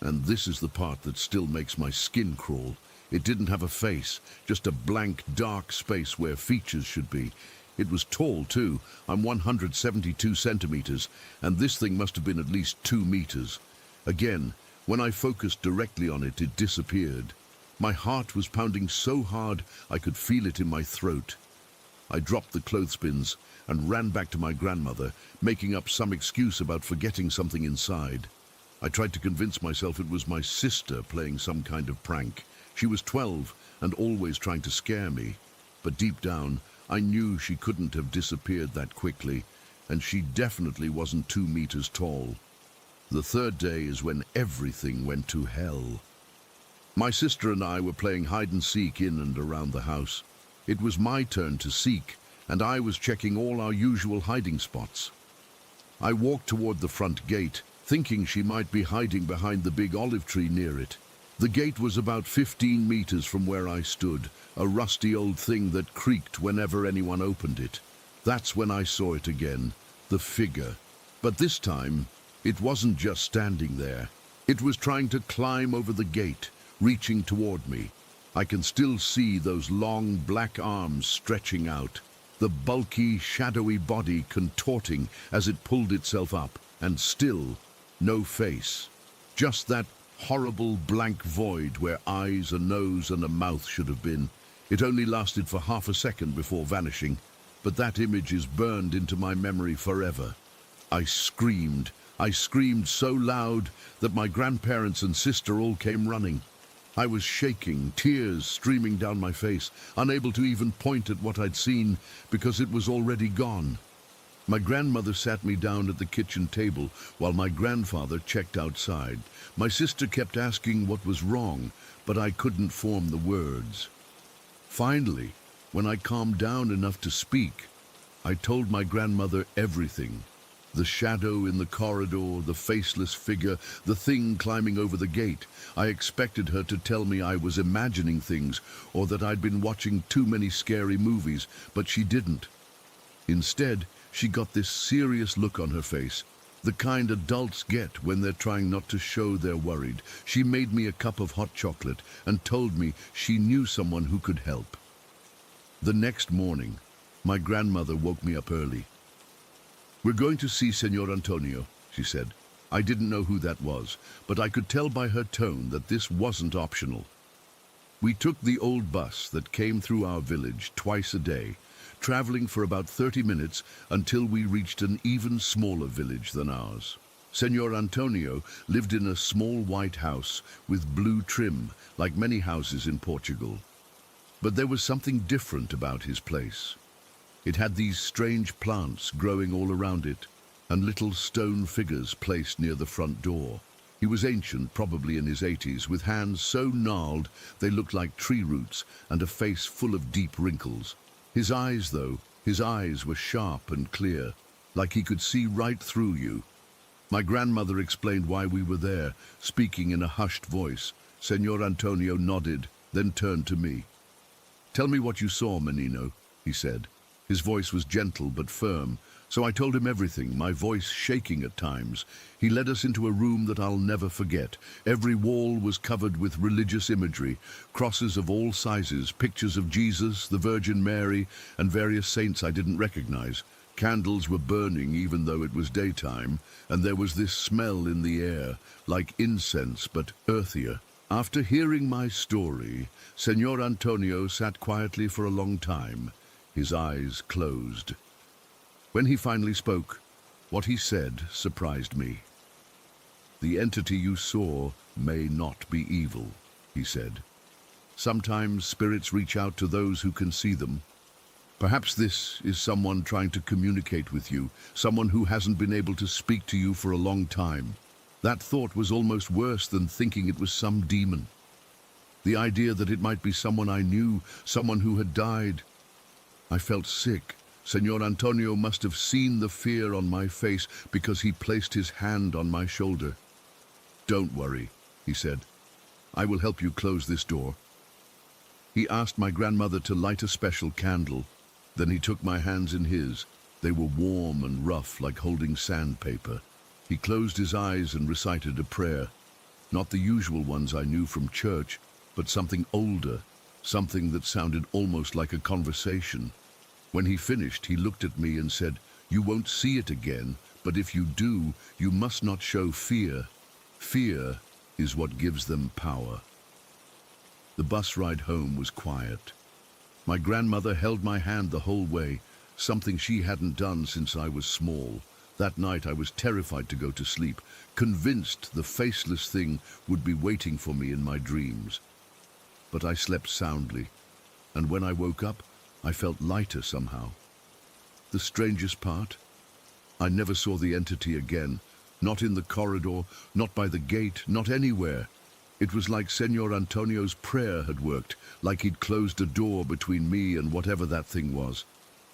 and this is the part that still makes my skin crawl. It didn't have a face, just a blank, dark space where features should be. It was tall, too. I'm 172 centimeters, and this thing must have been at least 2 meters. Again, when I focused directly on it, it disappeared. My heart was pounding so hard I could feel it in my throat. I dropped the clothespins and ran back to my grandmother, making up some excuse about forgetting something inside. I tried to convince myself it was my sister playing some kind of prank. She was 12 and always trying to scare me. But deep down, I knew she couldn't have disappeared that quickly, and she definitely wasn't 2 meters tall. The third day is when everything went to hell. My sister and I were playing hide and seek in and around the house. It was my turn to seek, and I was checking all our usual hiding spots. I walked toward the front gate, thinking she might be hiding behind the big olive tree near it. The gate was about 15 meters from where I stood, a rusty old thing that creaked whenever anyone opened it. That's when I saw it again, the figure. But this time, it wasn't just standing there. It was trying to climb over the gate, reaching toward me. I can still see those long black arms stretching out, the bulky, shadowy body contorting as it pulled itself up, and still no face. Just that horrible blank void where eyes, a nose, and a mouth should have been. It only lasted for half a second before vanishing, but that image is burned into my memory forever. I screamed so loud that my grandparents and sister all came running. I was shaking, tears streaming down my face, unable to even point at what I'd seen because it was already gone. My grandmother sat me down at the kitchen table while my grandfather checked outside. My sister kept asking what was wrong, but I couldn't form the words. Finally, when I calmed down enough to speak, I told my grandmother everything. The shadow in the corridor, the faceless figure, the thing climbing over the gate. I expected her to tell me I was imagining things or that I'd been watching too many scary movies, but she didn't. Instead, she got this serious look on her face, the kind adults get when they're trying not to show they're worried. She made me a cup of hot chocolate and told me she knew someone who could help. The next morning, my grandmother woke me up early. "We're going to see Senor Antonio," she said. I didn't know who that was, but I could tell by her tone that this wasn't optional. We took the old bus that came through our village twice a day, traveling for about 30 minutes until we reached an even smaller village than ours. Senor Antonio lived in a small white house with blue trim, like many houses in Portugal. But there was something different about his place. It had these strange plants growing all around it, and little stone figures placed near the front door. He was ancient, probably in his 80s, with hands so gnarled they looked like tree roots, and a face full of deep wrinkles. His eyes were sharp and clear, like he could see right through you. My grandmother explained why we were there, speaking in a hushed voice. Senor Antonio nodded, then turned to me. "Tell me what you saw, Menino," he said. His voice was gentle but firm, so I told him everything, my voice shaking at times. He led us into a room that I'll never forget. Every wall was covered with religious imagery, crosses of all sizes, pictures of Jesus, the Virgin Mary, and various saints I didn't recognize. Candles were burning even though it was daytime, and there was this smell in the air, like incense but earthier. After hearing my story, Senor Antonio sat quietly for a long time, his eyes closed. When he finally spoke, what he said surprised me. "The entity you saw may not be evil," he said. "Sometimes spirits reach out to those who can see them. Perhaps this is someone trying to communicate with you, someone who hasn't been able to speak to you for a long time." That thought was almost worse than thinking it was some demon. The idea that it might be someone I knew, someone who had died. I felt sick. Senor Antonio must have seen the fear on my face because he placed his hand on my shoulder. "Don't worry," he said. "I will help you close this door." He asked my grandmother to light a special candle. Then he took my hands in his. They were warm and rough, like holding sandpaper. He closed his eyes and recited a prayer. Not the usual ones I knew from church, but something older, something that sounded almost like a conversation. When he finished, he looked at me and said, "You won't see it again, but if you do, you must not show fear. Fear is what gives them power." The bus ride home was quiet. My grandmother held my hand the whole way, something she hadn't done since I was small. That night I was terrified to go to sleep, convinced the faceless thing would be waiting for me in my dreams. But I slept soundly, and when I woke up, I felt lighter somehow. The strangest part? I never saw the entity again, not in the corridor, not by the gate, not anywhere. It was like Senor Antonio's prayer had worked, like he'd closed a door between me and whatever that thing was.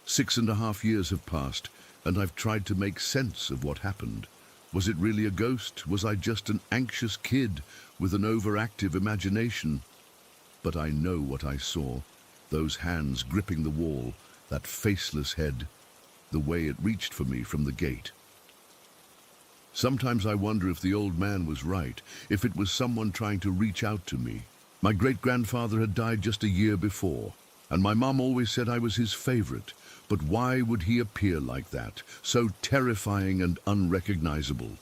6.5 years have passed, and I've tried to make sense of what happened. Was it really a ghost? Was I just an anxious kid with an overactive imagination? But I know what I saw. Those hands gripping the wall, that faceless head, the way it reached for me from the gate. Sometimes I wonder if the old man was right, if it was someone trying to reach out to me. My great-grandfather had died just a year before, and my mom always said I was his favorite. But why would he appear like that, so terrifying and unrecognizable?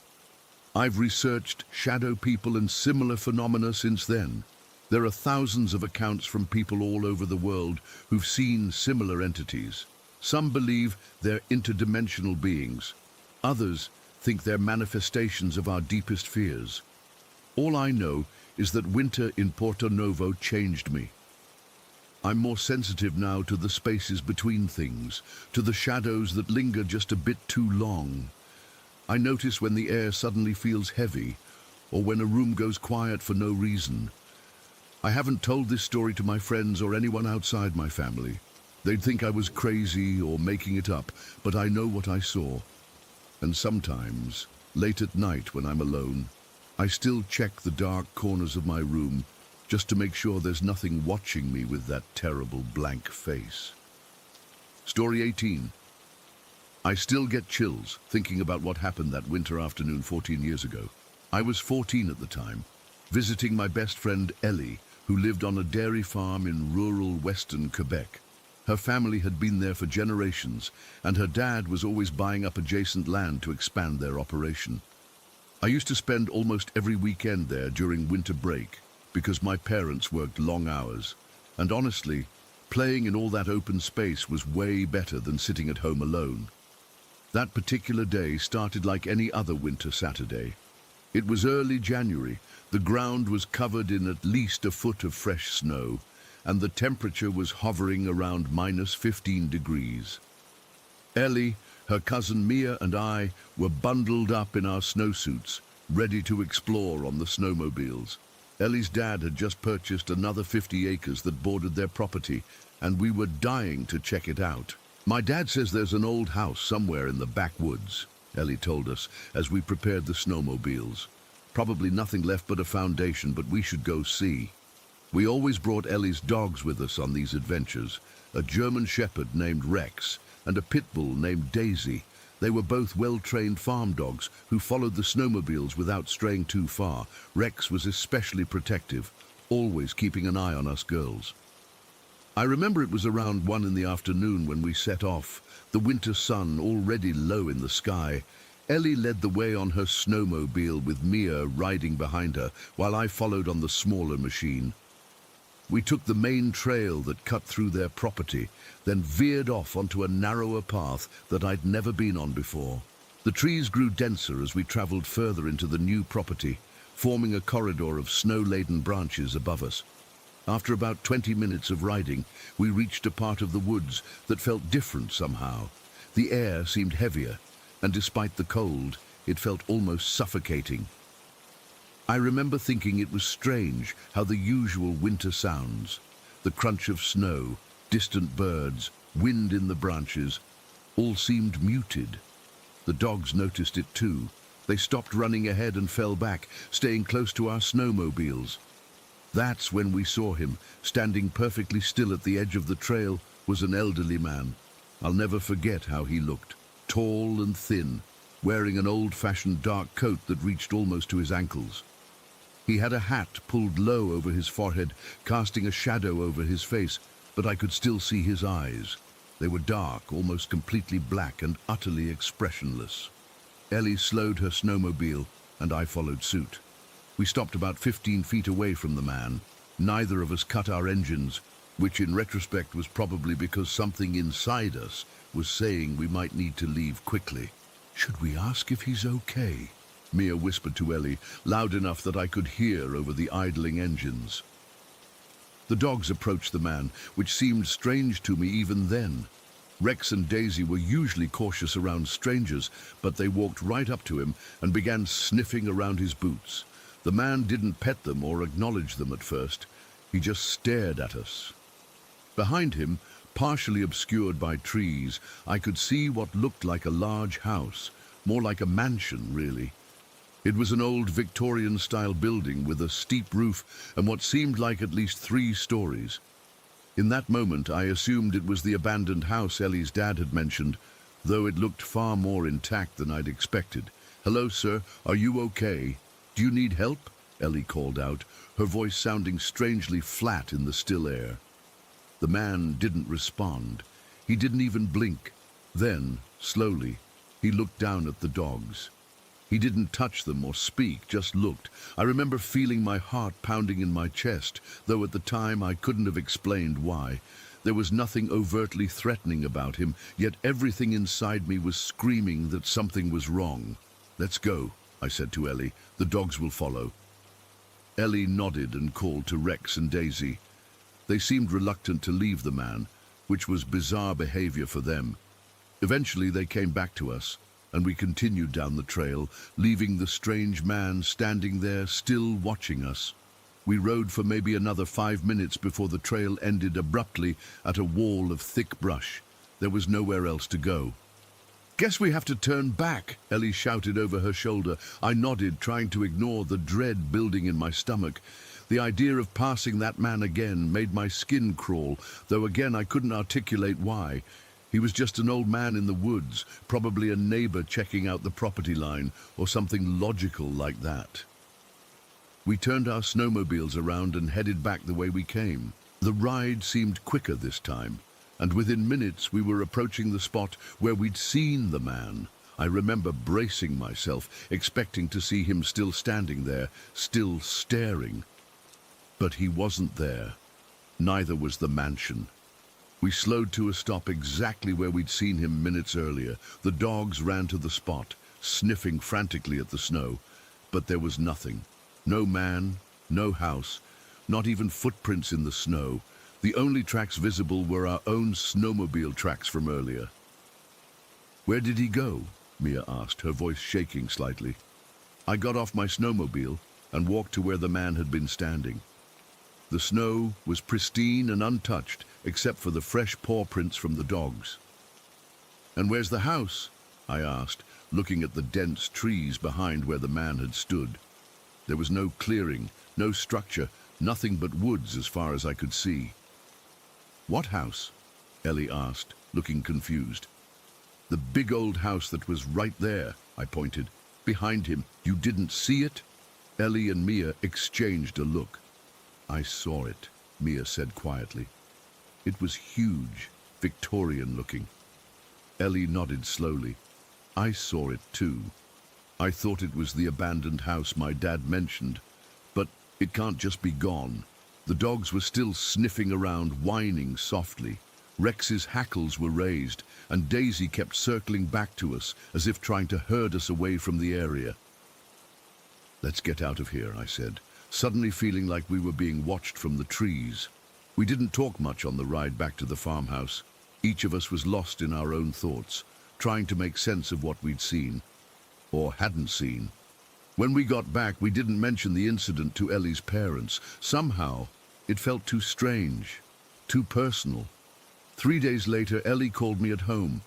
I've researched shadow people and similar phenomena since then. There are thousands of accounts from people all over the world who've seen similar entities. Some believe they're interdimensional beings. Others think they're manifestations of our deepest fears. All I know is that winter in Porto Novo changed me. I'm more sensitive now to the spaces between things, to the shadows that linger just a bit too long. I notice when the air suddenly feels heavy, or when a room goes quiet for no reason. I haven't told this story to my friends or anyone outside my family. They'd think I was crazy or making it up, but I know what I saw. And sometimes, late at night when I'm alone, I still check the dark corners of my room just to make sure there's nothing watching me with that terrible blank face. Story 18. I still get chills thinking about what happened that winter afternoon 14 years ago. I was 14 at the time, visiting my best friend Ellie, who lived on a dairy farm in rural western Quebec. Her family had been there for generations, and her dad was always buying up adjacent land to expand their operation. I used to spend almost every weekend there during winter break, because my parents worked long hours, and honestly, playing in all that open space was way better than sitting at home alone. That particular day started like any other winter Saturday. It was early January, the ground was covered in at least a foot of fresh snow, and the temperature was hovering around -15 degrees. Ellie, her cousin Mia, and I were bundled up in our snowsuits, ready to explore on the snowmobiles. Ellie's dad had just purchased another 50 acres that bordered their property, and we were dying to check it out. "My dad says there's an old house somewhere in the backwoods," Ellie told us as we prepared the snowmobiles. "Probably nothing left but a foundation, but we should go see." We always brought Ellie's dogs with us on these adventures, a German shepherd named Rex and a pit bull named Daisy. They were both well-trained farm dogs who followed the snowmobiles without straying too far. Rex was especially protective, always keeping an eye on us girls. I remember it was around 1 in the afternoon when we set off, the winter sun already low in the sky. Ellie led the way on her snowmobile with Mia riding behind her, while I followed on the smaller machine. We took the main trail that cut through their property, then veered off onto a narrower path that I'd never been on before. The trees grew denser as we traveled further into the new property, forming a corridor of snow-laden branches above us. After about 20 minutes of riding, we reached a part of the woods that felt different somehow. The air seemed heavier, and despite the cold, it felt almost suffocating. I remember thinking it was strange how the usual winter sounds, the crunch of snow, distant birds, wind in the branches, all seemed muted. The dogs noticed it too. They stopped running ahead and fell back, staying close to our snowmobiles. That's when we saw him, standing perfectly still at the edge of the trail, was an elderly man. I'll never forget how he looked, tall and thin, wearing an old-fashioned dark coat that reached almost to his ankles. He had a hat pulled low over his forehead, casting a shadow over his face, but I could still see his eyes. They were dark, almost completely black, and utterly expressionless. Ellie slowed her snowmobile, and I followed suit. We stopped about 15 feet away from the man. Neither of us cut our engines, which in retrospect was probably because something inside us was saying we might need to leave quickly. "Should we ask if he's okay?" Mia whispered to Ellie, loud enough that I could hear over the idling engines. The dogs approached the man, which seemed strange to me even then. Rex and Daisy were usually cautious around strangers, but they walked right up to him and began sniffing around his boots. The man didn't pet them or acknowledge them at first. He just stared at us. Behind him, partially obscured by trees, I could see what looked like a large house, more like a mansion, really. It was an old Victorian-style building with a steep roof and what seemed like at least 3 stories. In that moment, I assumed it was the abandoned house Ellie's dad had mentioned, though it looked far more intact than I'd expected. "Hello, sir. Are you okay? Do you need help?" Ellie called out, her voice sounding strangely flat in the still air. The man didn't respond. He didn't even blink. Then, slowly, he looked down at the dogs. He didn't touch them or speak, just looked. I remember feeling my heart pounding in my chest, though at the time I couldn't have explained why. There was nothing overtly threatening about him, yet everything inside me was screaming that something was wrong. "Let's go," I said to Ellie. "The dogs will follow." Ellie nodded and called to Rex and Daisy. They seemed reluctant to leave the man, which was bizarre behavior for them. Eventually they came back to us, and we continued down the trail, leaving the strange man standing there, still watching us. We rode for maybe another 5 minutes before the trail ended abruptly at a wall of thick brush. There was nowhere else to go. "Guess we have to turn back," Ellie shouted over her shoulder. I nodded, trying to ignore the dread building in my stomach. The idea of passing that man again made my skin crawl, though again I couldn't articulate why. He was just an old man in the woods, probably a neighbor checking out the property line, or something logical like that. We turned our snowmobiles around and headed back the way we came. The ride seemed quicker this time, and within minutes we were approaching the spot where we'd seen the man. I remember bracing myself, expecting to see him still standing there, still staring. But he wasn't there. Neither was the mansion. We slowed to a stop exactly where we'd seen him minutes earlier. The dogs ran to the spot, sniffing frantically at the snow, but there was nothing. No man, no house, not even footprints in the snow. The only tracks visible were our own snowmobile tracks from earlier. "Where did he go?" Mia asked, her voice shaking slightly. I got off my snowmobile and walked to where the man had been standing. The snow was pristine and untouched, except for the fresh paw prints from the dogs. "And where's the house?" I asked, looking at the dense trees behind where the man had stood. There was no clearing, no structure, nothing but woods as far as I could see. "What house?" Ellie asked, looking confused. "The big old house that was right there," I pointed. "Behind him. You didn't see it?" Ellie and Mia exchanged a look. "I saw it," Mia said quietly. "It was huge, Victorian-looking." Ellie nodded slowly. "I saw it too. I thought it was the abandoned house my dad mentioned, but it can't just be gone." The dogs were still sniffing around, whining softly. Rex's hackles were raised, and Daisy kept circling back to us, as if trying to herd us away from the area. "Let's get out of here," I said, suddenly feeling like we were being watched from the trees. We didn't talk much on the ride back to the farmhouse. Each of us was lost in our own thoughts, trying to make sense of what we'd seen, or hadn't seen. When we got back, we didn't mention the incident to Ellie's parents. Somehow, it felt too strange, too personal. 3 days later, Ellie called me at home.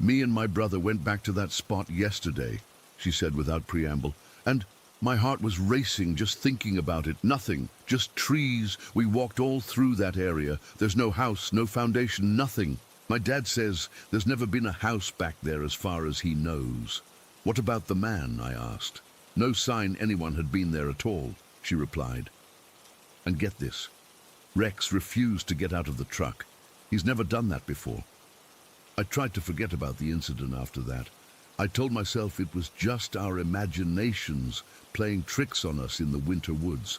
"Me and my brother went back to that spot yesterday," she said without preamble, "and my heart was racing just thinking about it. Nothing, just trees. We walked all through that area. There's no house, no foundation, nothing. My dad says there's never been a house back there as far as he knows." "What about the man?" I asked. "No sign anyone had been there at all," she replied. And get this, Rex refused to get out of the truck. He's never done that before. I tried to forget about the incident after that. I told myself it was just our imaginations playing tricks on us in the winter woods.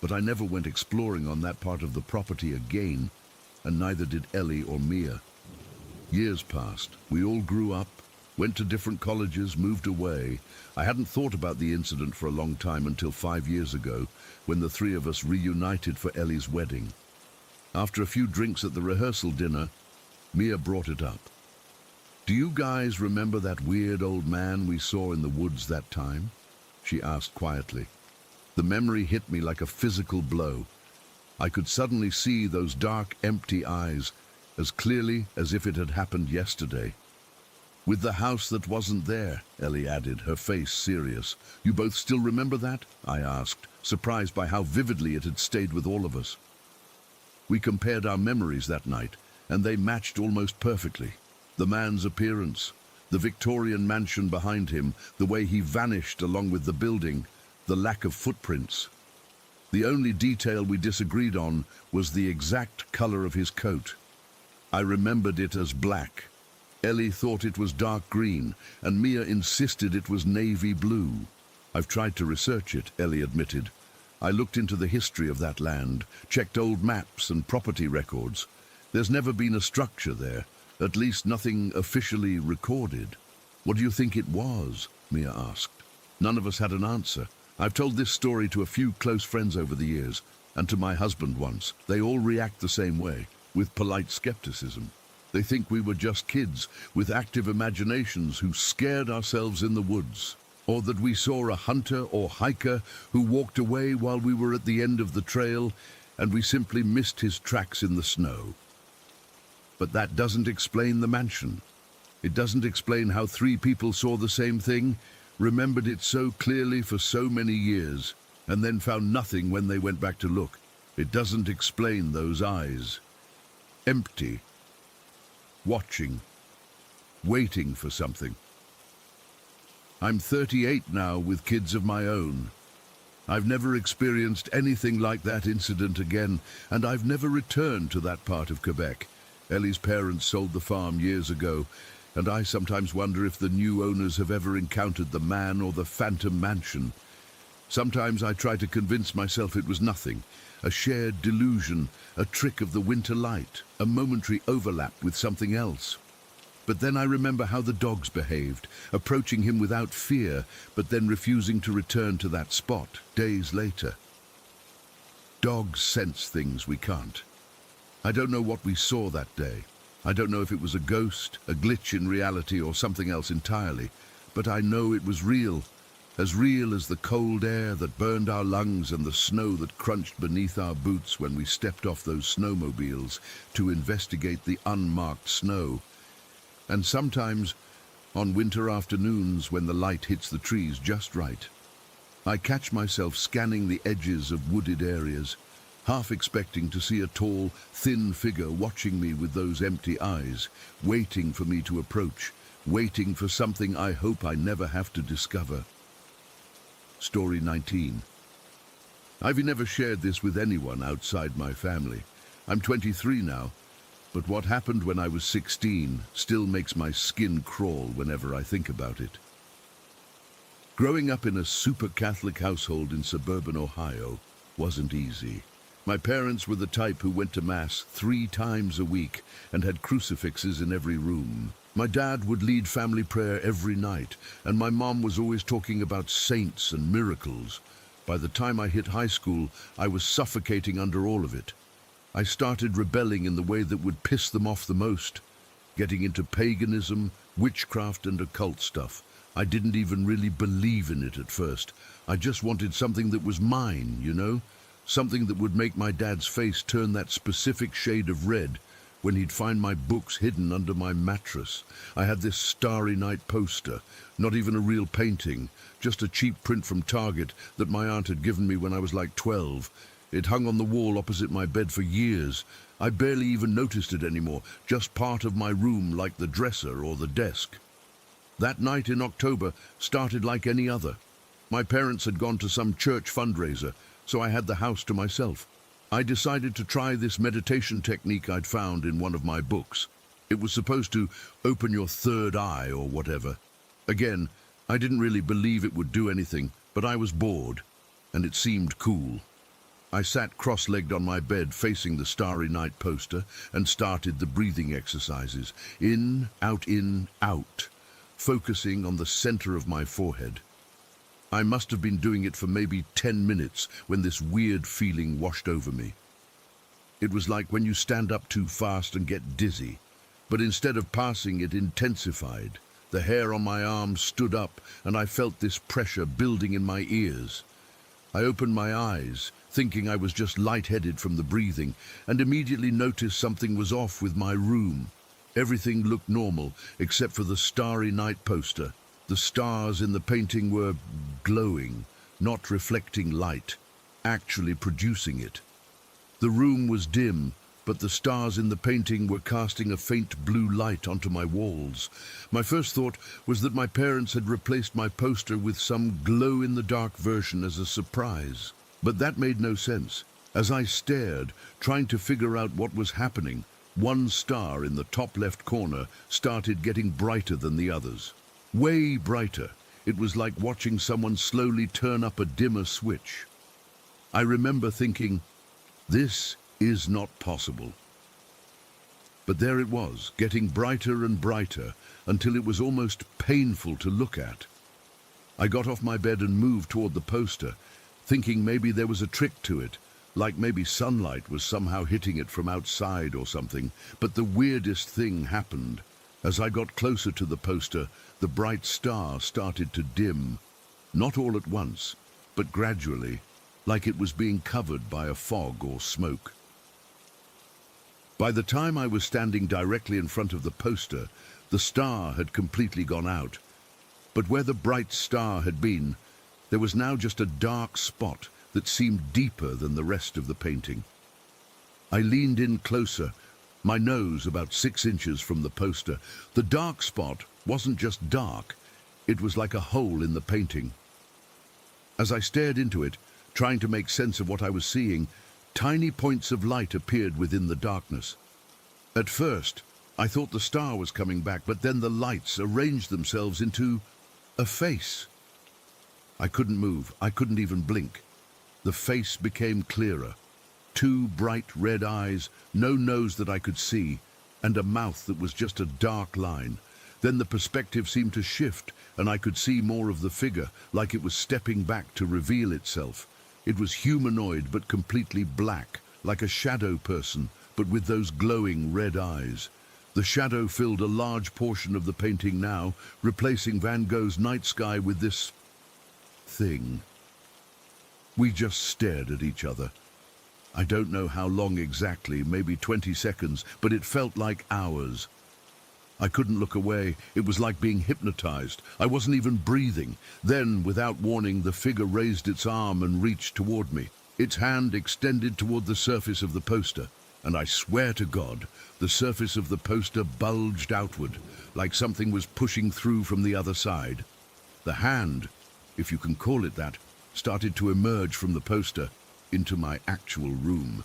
But I never went exploring on that part of the property again, and neither did Ellie or Mia. Years passed. We all grew up, went to different colleges, moved away. I hadn't thought about the incident for a long time until 5 years ago, when the three of us reunited for Ellie's wedding. After a few drinks at the rehearsal dinner, Mia brought it up. "Do you guys remember that weird old man we saw in the woods that time?" she asked quietly. The memory hit me like a physical blow. I could suddenly see those dark, empty eyes as clearly as if it had happened yesterday. "With the house that wasn't there," Ellie added, her face serious. "You both still remember that?" I asked, surprised by how vividly it had stayed with all of us. We compared our memories that night, and they matched almost perfectly. The man's appearance, the Victorian mansion behind him, the way he vanished along with the building, the lack of footprints. The only detail we disagreed on was the exact color of his coat. I remembered it as black. Ellie thought it was dark green, and Mia insisted it was navy blue. "I've tried to research it," Ellie admitted. "I looked into the history of that land, checked old maps and property records. There's never been a structure there, at least nothing officially recorded." "What do you think it was?" Mia asked. None of us had an answer. I've told this story to a few close friends over the years, and to my husband once. They all react the same way, with polite skepticism. They think we were just kids with active imaginations who scared ourselves in the woods, or that we saw a hunter or hiker who walked away while we were at the end of the trail and we simply missed his tracks in the snow. But that doesn't explain the mansion. It doesn't explain how 3 people saw the same thing, remembered it so clearly for so many years, and then found nothing when they went back to look. It doesn't explain those eyes. Empty. Watching. Waiting for something. I'm 38 now with kids of my own. I've never experienced anything like that incident again, and I've never returned to that part of Quebec. Ellie's parents sold the farm years ago, and I sometimes wonder if the new owners have ever encountered the man or the phantom mansion. Sometimes I try to convince myself it was nothing, a shared delusion, a trick of the winter light, a momentary overlap with something else. But then I remember how the dogs behaved, approaching him without fear, but then refusing to return to that spot days later. Dogs sense things we can't. I don't know what we saw that day. I don't know if it was a ghost, a glitch in reality, or something else entirely, but I know it was real as the cold air that burned our lungs and the snow that crunched beneath our boots when we stepped off those snowmobiles to investigate the unmarked snow. And sometimes, on winter afternoons when the light hits the trees just right, I catch myself scanning the edges of wooded areas, half expecting to see a tall, thin figure watching me with those empty eyes, waiting for me to approach, waiting for something I hope I never have to discover. Story 19. I've never shared this with anyone outside my family. I'm 23 now, but what happened when I was 16 still makes my skin crawl whenever I think about it. Growing up in a super Catholic household in suburban Ohio wasn't easy. My parents were the type who went to Mass 3 times a week and had crucifixes in every room. My dad would lead family prayer every night, and my mom was always talking about saints and miracles. By the time I hit high school, I was suffocating under all of it. I started rebelling in the way that would piss them off the most, getting into paganism, witchcraft, and occult stuff. I didn't even really believe in it at first. I just wanted something that was mine, you know? Something that would make my dad's face turn that specific shade of red when he'd find my books hidden under my mattress. I had this Starry Night poster, not even a real painting, just a cheap print from Target that my aunt had given me when I was like 12. It hung on the wall opposite my bed for years. I barely even noticed it anymore, just part of my room like the dresser or the desk. That night in October started like any other. My parents had gone to some church fundraiser, so I had the house to myself. I decided to try this meditation technique I'd found in one of my books. It was supposed to open your third eye or whatever. Again, I didn't really believe it would do anything, but I was bored, and it seemed cool. I sat cross-legged on my bed facing the Starry Night poster and started the breathing exercises. In, out, focusing on the center of my forehead. I must have been doing it for maybe 10 minutes when this weird feeling washed over me. It was like when you stand up too fast and get dizzy, but instead of passing, it intensified. The hair on my arms stood up, and I felt this pressure building in my ears. I opened my eyes, thinking I was just lightheaded from the breathing, and immediately noticed something was off with my room. Everything looked normal, except for the Starry Night poster. The stars in the painting were glowing, not reflecting light, actually producing it. The room was dim, but the stars in the painting were casting a faint blue light onto my walls. My first thought was that my parents had replaced my poster with some glow-in-the-dark version as a surprise. But that made no sense. As I stared, trying to figure out what was happening, one star in the top left corner started getting brighter than the others. Way brighter. It was like watching someone slowly turn up a dimmer switch. I remember thinking, this is not possible. But there it was, getting brighter and brighter, until it was almost painful to look at. I got off my bed and moved toward the poster, thinking maybe there was a trick to it, like maybe sunlight was somehow hitting it from outside or something. But the weirdest thing happened. As I got closer to the poster, the bright star started to dim. Not all at once, but gradually, like it was being covered by a fog or smoke. By the time I was standing directly in front of the poster, the star had completely gone out. But where the bright star had been, there was now just a dark spot that seemed deeper than the rest of the painting. I leaned in closer, my nose about 6 inches from the poster. The dark spot wasn't just dark, it was like a hole in the painting. As I stared into it, trying to make sense of what I was seeing, tiny points of light appeared within the darkness. At first, I thought the star was coming back, but then the lights arranged themselves into a face. I couldn't move, I couldn't even blink. The face became clearer. 2 bright red eyes, no nose that I could see, and a mouth that was just a dark line. Then the perspective seemed to shift, and I could see more of the figure, like it was stepping back to reveal itself. It was humanoid but completely black, like a shadow person, but with those glowing red eyes. The shadow filled a large portion of the painting now, replacing Van Gogh's night sky with this thing. We just stared at each other. I don't know how long exactly, maybe 20 seconds, but it felt like hours. I couldn't look away. It was like being hypnotized. I wasn't even breathing. Then, without warning, the figure raised its arm and reached toward me. Its hand extended toward the surface of the poster, and I swear to God, the surface of the poster bulged outward, like something was pushing through from the other side. The hand, if you can call it that, started to emerge from the poster into my actual room.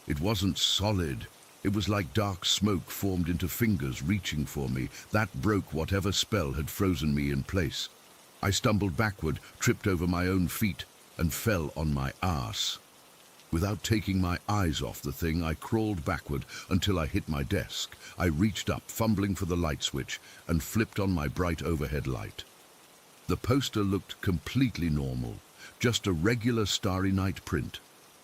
It wasn't solid. It was like dark smoke formed into fingers reaching for me. That broke whatever spell had frozen me in place. I stumbled backward, tripped over my own feet, and fell on my ass. Without taking my eyes off the thing, I crawled backward until I hit my desk. I reached up, fumbling for the light switch, and flipped on my bright overhead light. The poster looked completely normal, just a regular Starry Night print.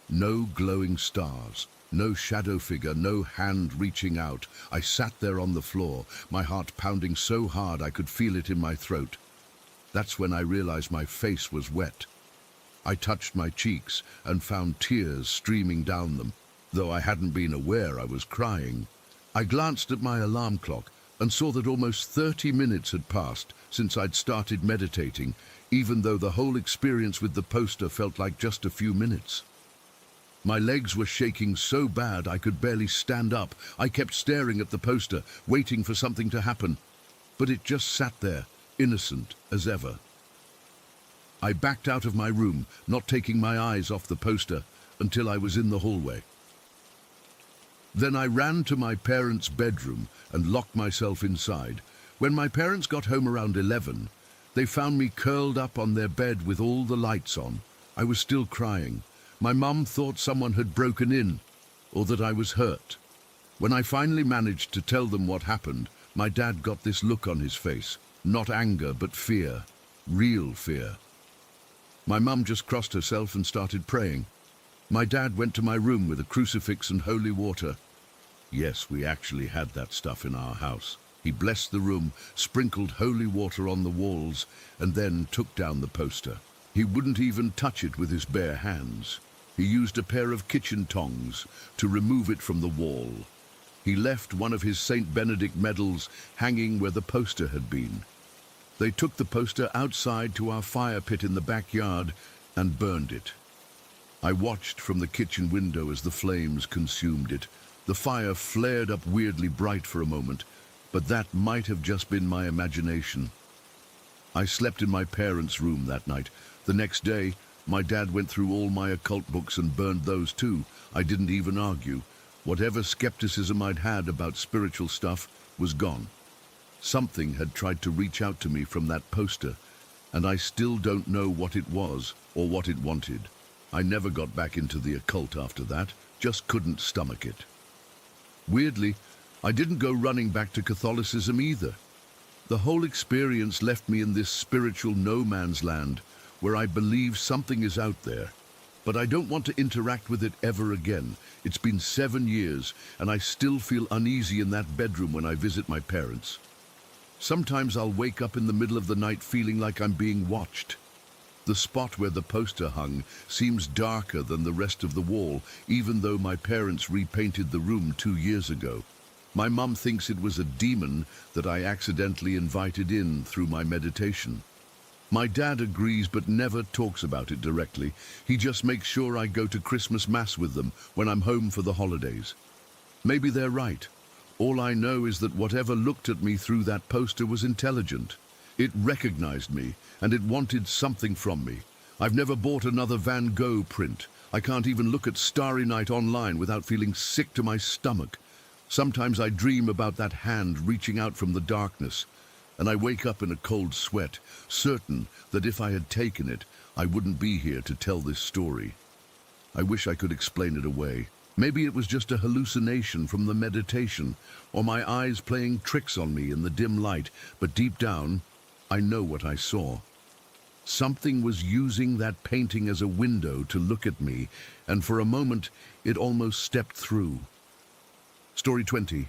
No glowing stars, no shadow figure, no hand reaching out. I sat there on the floor, my heart pounding so hard I could feel it in my throat. That's when I realized my face was wet. I touched my cheeks and found tears streaming down them, though I hadn't been aware I was crying. I glanced at my alarm clock and saw that almost 30 minutes had passed since I'd started meditating, even though the whole experience with the poster felt like just a few minutes. My legs were shaking so bad I could barely stand up. I kept staring at the poster, waiting for something to happen, but it just sat there, innocent as ever. I backed out of my room, not taking my eyes off the poster until I was in the hallway. Then I ran to my parents' bedroom and locked myself inside. When my parents got home around 11, they found me curled up on their bed with all the lights on. I was still crying. My mum thought someone had broken in, or that I was hurt. When I finally managed to tell them what happened, my dad got this look on his face. Not anger, but fear. Real fear. My mum just crossed herself and started praying. My dad went to my room with a crucifix and holy water. Yes, we actually had that stuff in our house. He blessed the room, sprinkled holy water on the walls, and then took down the poster. He wouldn't even touch it with his bare hands. He used a pair of kitchen tongs to remove it from the wall. He left one of his Saint Benedict medals hanging where the poster had been. They took the poster outside to our fire pit in the backyard and burned it. I watched from the kitchen window as the flames consumed it. The fire flared up weirdly bright for a moment, but that might have just been my imagination. I slept in my parents' room that night. The next day, my dad went through all my occult books and burned those too. I didn't even argue. Whatever skepticism I'd had about spiritual stuff was gone. Something had tried to reach out to me from that poster, and I still don't know what it was or what it wanted. I never got back into the occult after that, just couldn't stomach it. Weirdly, I didn't go running back to Catholicism either. The whole experience left me in this spiritual no man's land where I believe something is out there, but I don't want to interact with it ever again. It's been 7 years, and I still feel uneasy in that bedroom when I visit my parents. Sometimes I'll wake up in the middle of the night feeling like I'm being watched. The spot where the poster hung seems darker than the rest of the wall, even though my parents repainted the room 2 years ago. My mum thinks it was a demon that I accidentally invited in through my meditation. My dad agrees but never talks about it directly. He just makes sure I go to Christmas Mass with them when I'm home for the holidays. Maybe they're right. All I know is that whatever looked at me through that poster was intelligent. It recognized me, and it wanted something from me. I've never bought another Van Gogh print. I can't even look at Starry Night online without feeling sick to my stomach. Sometimes I dream about that hand reaching out from the darkness, and I wake up in a cold sweat, certain that if I had taken it, I wouldn't be here to tell this story. I wish I could explain it away. Maybe it was just a hallucination from the meditation, or my eyes playing tricks on me in the dim light, but deep down, I know what I saw. Something was using that painting as a window to look at me, and for a moment, it almost stepped through. Story 20.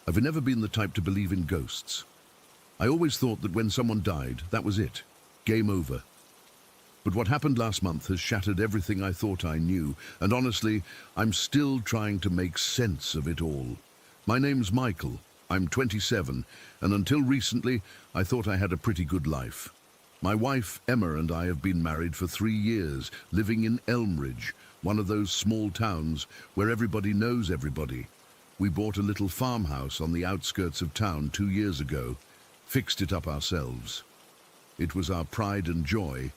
I've never been the type to believe in ghosts. I always thought that when someone died, that was it. Game over. But what happened last month has shattered everything I thought I knew, and honestly, I'm still trying to make sense of it all. My name's Michael. I'm 27, and until recently, I thought I had a pretty good life. My wife, Emma, and I have been married for 3 years, living in Elmridge, one of those small towns where everybody knows everybody. We bought a little farmhouse on the outskirts of town 2 years ago, fixed it up ourselves. It was our pride and joy.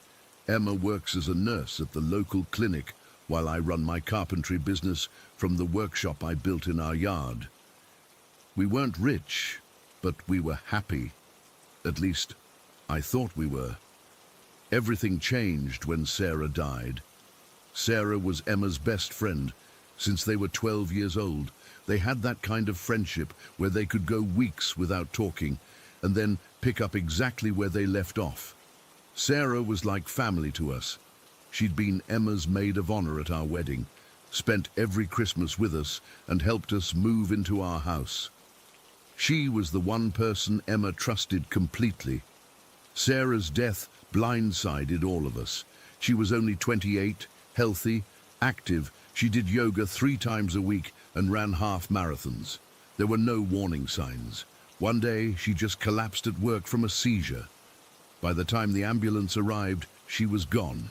Emma works as a nurse at the local clinic while I run my carpentry business from the workshop I built in our yard. We weren't rich, but we were happy. At least, I thought we were. Everything changed when Sarah died. Sarah was Emma's best friend. Since they were 12 years old, they had that kind of friendship where they could go weeks without talking and then pick up exactly where they left off. Sarah was like family to us. She'd been Emma's maid of honor at our wedding, spent every Christmas with us, and helped us move into our house. She was the one person Emma trusted completely. Sarah's death blindsided all of us. She was only 28, healthy, active. She did yoga 3 times a week and ran half marathons. There were no warning signs. One day, she just collapsed at work from a seizure. By the time the ambulance arrived, she was gone.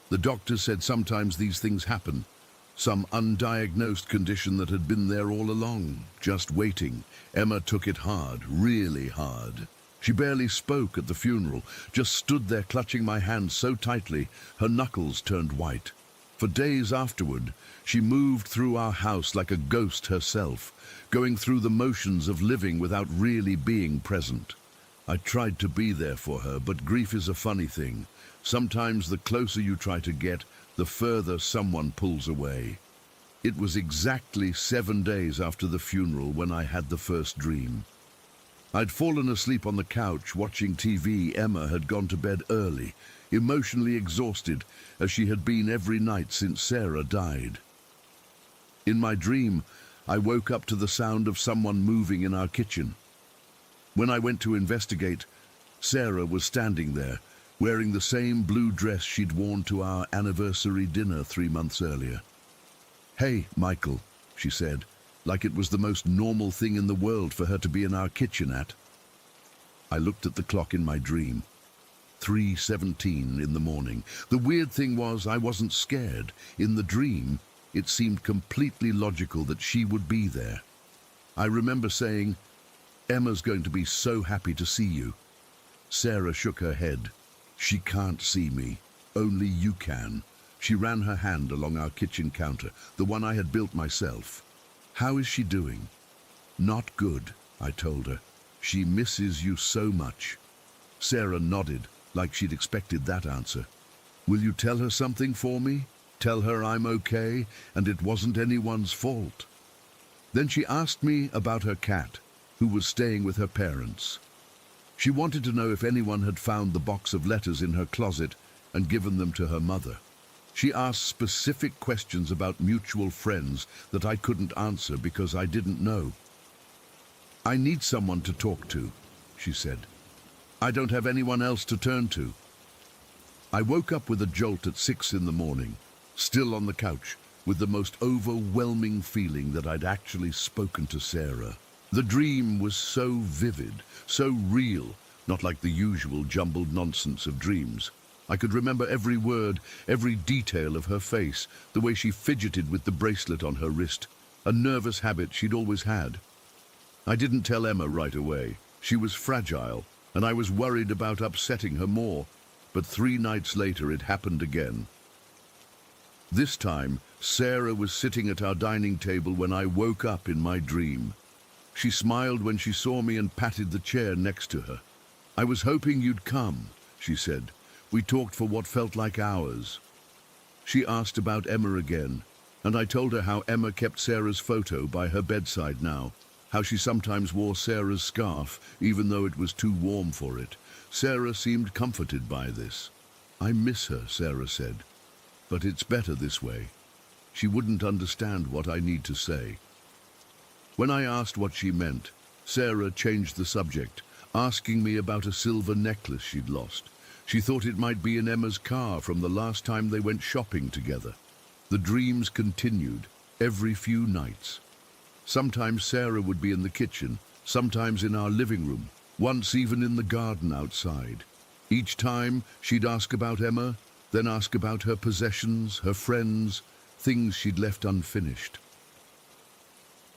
The doctors said sometimes these things happen. Some undiagnosed condition that had been there all along, just waiting. Emma took it hard, really hard. She barely spoke at the funeral, just stood there clutching my hand so tightly, her knuckles turned white. For days afterward, she moved through our house like a ghost herself, going through the motions of living without really being present. I tried to be there for her, but grief is a funny thing. Sometimes the closer you try to get, the further someone pulls away. It was exactly 7 days after the funeral when I had the first dream. I'd fallen asleep on the couch watching TV. Emma had gone to bed early, emotionally exhausted, as she had been every night since Sarah died. In my dream, I woke up to the sound of someone moving in our kitchen. When I went to investigate, Sarah was standing there, wearing the same blue dress she'd worn to our anniversary dinner 3 months earlier. "Hey, Michael," she said, like it was the most normal thing in the world for her to be in our kitchen at. I looked at the clock in my dream. 3:17 in the morning. The weird thing was I wasn't scared. In the dream, it seemed completely logical that she would be there. I remember saying, "Emma's going to be so happy to see you." Sarah shook her head. "She can't see me. Only you can." She ran her hand along our kitchen counter, the one I had built myself. "How is she doing?" "Not good," I told her. "She misses you so much." Sarah nodded, like she'd expected that answer. "Will you tell her something for me? Tell her I'm okay and it wasn't anyone's fault." Then she asked me about her cat, who was staying with her parents. She wanted to know if anyone had found the box of letters in her closet and given them to her mother. She asked specific questions about mutual friends that I couldn't answer because I didn't know. "I need someone to talk to," she said. "I don't have anyone else to turn to." I woke up with a jolt at 6 in the morning, still on the couch, with the most overwhelming feeling that I'd actually spoken to Sarah. The dream was so vivid, so real, not like the usual jumbled nonsense of dreams. I could remember every word, every detail of her face, the way she fidgeted with the bracelet on her wrist, a nervous habit she'd always had. I didn't tell Emma right away. She was fragile, and I was worried about upsetting her more. But 3 nights later, it happened again. This time, Sarah was sitting at our dining table when I woke up in my dream. She smiled when she saw me and patted the chair next to her. "I was hoping you'd come," she said. "We talked for what felt like hours." She asked about Emma again, and I told her how Emma kept Sarah's photo by her bedside now, how she sometimes wore Sarah's scarf, even though it was too warm for it. Sarah seemed comforted by this. "I miss her," Sarah said, "but it's better this way." She wouldn't understand what I need to say. When I asked what she meant, Sarah changed the subject, asking me about a silver necklace she'd lost. She thought it might be in Emma's car from the last time they went shopping together. The dreams continued, every few nights. Sometimes Sarah would be in the kitchen, sometimes in our living room, once even in the garden outside. Each time she'd ask about Emma, then ask about her possessions, her friends, things she'd left unfinished.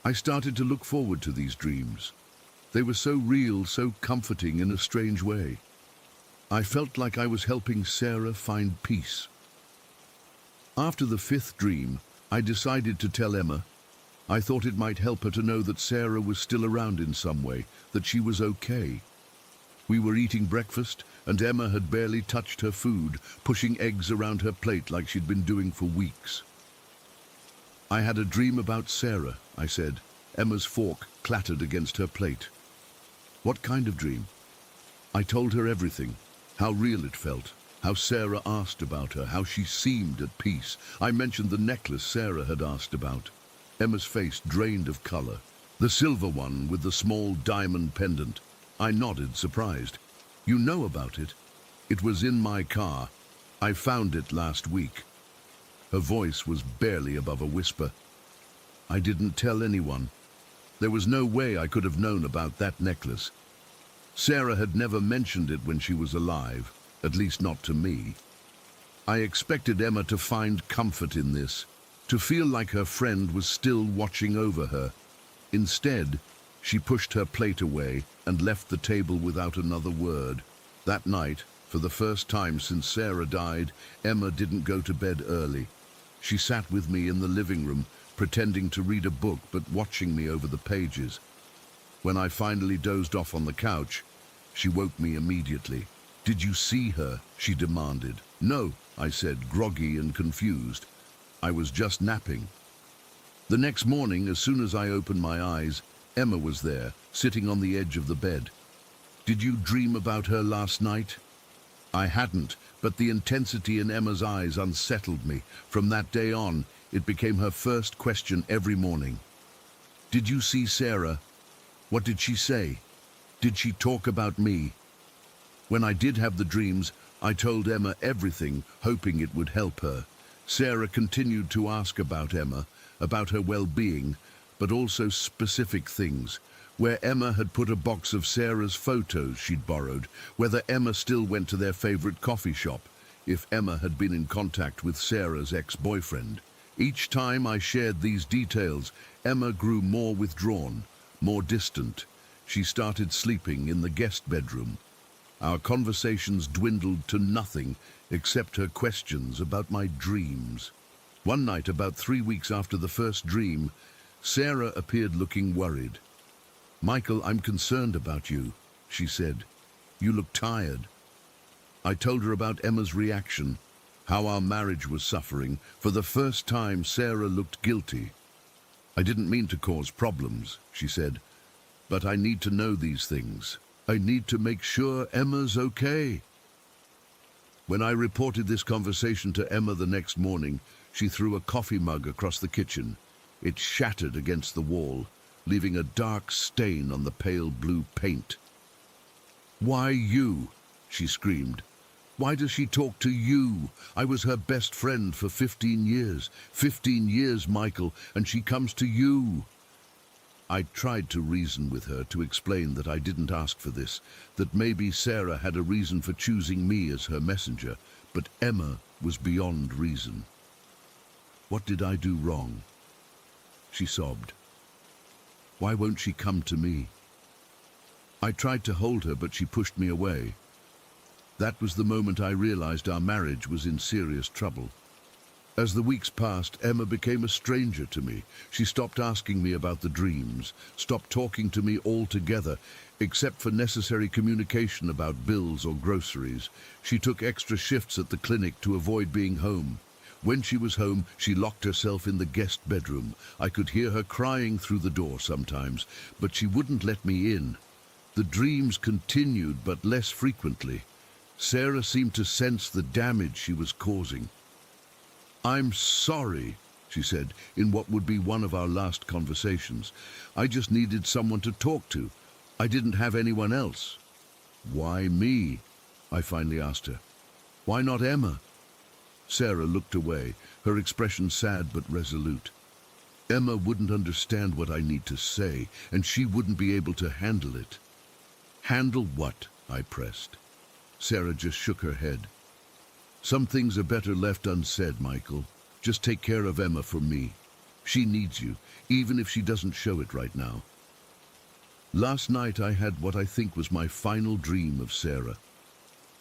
I started to look forward to these dreams. They were so real, so comforting in a strange way. I felt like I was helping Sarah find peace. After the 5th dream, I decided to tell Emma. I thought it might help her to know that Sarah was still around in some way, that she was okay. We were eating breakfast, and Emma had barely touched her food, pushing eggs around her plate like she'd been doing for weeks. "I had a dream about Sarah," I said. Emma's fork clattered against her plate. "What kind of dream?" I told her everything. How real it felt, how Sarah asked about her, how she seemed at peace. I mentioned the necklace Sarah had asked about. Emma's face drained of color. The silver one with the small diamond pendant. I nodded, surprised. You know about it? It was in my car. I found it last week. Her voice was barely above a whisper. I didn't tell anyone. There was no way I could have known about that necklace. Sarah had never mentioned it when she was alive, at least not to me. I expected Emma to find comfort in this, to feel like her friend was still watching over her. Instead, she pushed her plate away and left the table without another word. That night, for the first time since Sarah died, Emma didn't go to bed early. She sat with me in the living room, pretending to read a book but watching me over the pages. When I finally dozed off on the couch, she woke me immediately. "Did you see her?" she demanded. "No," I said, groggy and confused. "I was just napping." The next morning, as soon as I opened my eyes, Emma was there, sitting on the edge of the bed. "Did you dream about her last night?" I hadn't, but the intensity in Emma's eyes unsettled me. From that day on, it became her first question every morning. "Did you see Sarah? What did she say? Did she talk about me?" When I did have the dreams, I told Emma everything, hoping it would help her. Sarah continued to ask about Emma, about her well-being, but also specific things. Where Emma had put a box of Sarah's photos she'd borrowed, whether Emma still went to their favorite coffee shop, if Emma had been in contact with Sarah's ex-boyfriend. Each time I shared these details, Emma grew more withdrawn, more distant. She started sleeping in the guest bedroom. Our conversations dwindled to nothing except her questions about my dreams. One night, about 3 weeks after the first dream, Sarah appeared looking worried. "Michael, I'm concerned about you," she said. "You look tired." I told her about Emma's reaction, how our marriage was suffering. For the first time, Sarah looked guilty. "I didn't mean to cause problems," she said, "but I need to know these things. I need to make sure Emma's okay." When I reported this conversation to Emma the next morning, she threw a coffee mug across the kitchen. It shattered against the wall, leaving a dark stain on the pale blue paint. "Why you?" she screamed. "Why does she talk to you? I was her best friend for 15 years. 15 years, Michael, and she comes to you." I tried to reason with her, to explain that I didn't ask for this, that maybe Sarah had a reason for choosing me as her messenger, but Emma was beyond reason. "What did I do wrong?" she sobbed. "Why won't she come to me?" I tried to hold her, but she pushed me away. That was the moment I realized our marriage was in serious trouble. As the weeks passed, Emma became a stranger to me. She stopped asking me about the dreams, stopped talking to me altogether, except for necessary communication about bills or groceries. She took extra shifts at the clinic to avoid being home. When she was home, she locked herself in the guest bedroom. I could hear her crying through the door sometimes, but she wouldn't let me in. The dreams continued, but less frequently. Sarah seemed to sense the damage she was causing. "I'm sorry," she said, in what would be one of our last conversations. "I just needed someone to talk to. I didn't have anyone else." "Why me?" I finally asked her. "Why not Emma?" Sarah looked away, her expression sad but resolute. "Emma wouldn't understand what I need to say, and she wouldn't be able to handle it." "Handle what?" I pressed. Sarah just shook her head. "Some things are better left unsaid, Michael. Just take care of Emma for me. She needs you, even if she doesn't show it right now." Last night I had what I think was my final dream of Sarah.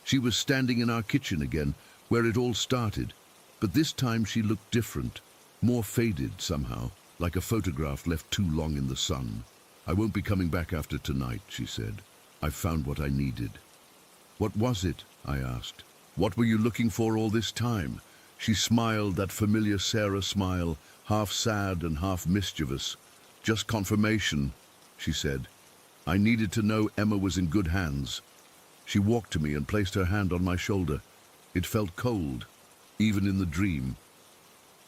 She was standing in our kitchen again, where it all started, but this time she looked different, more faded somehow, like a photograph left too long in the sun. "I won't be coming back after tonight," she said. "I've found what I needed." "What was it?" I asked. "What were you looking for all this time?" She smiled, that familiar Sarah smile, half sad and half mischievous. "Just confirmation," she said. "I needed to know Emma was in good hands." She walked to me and placed her hand on my shoulder. It felt cold, even in the dream.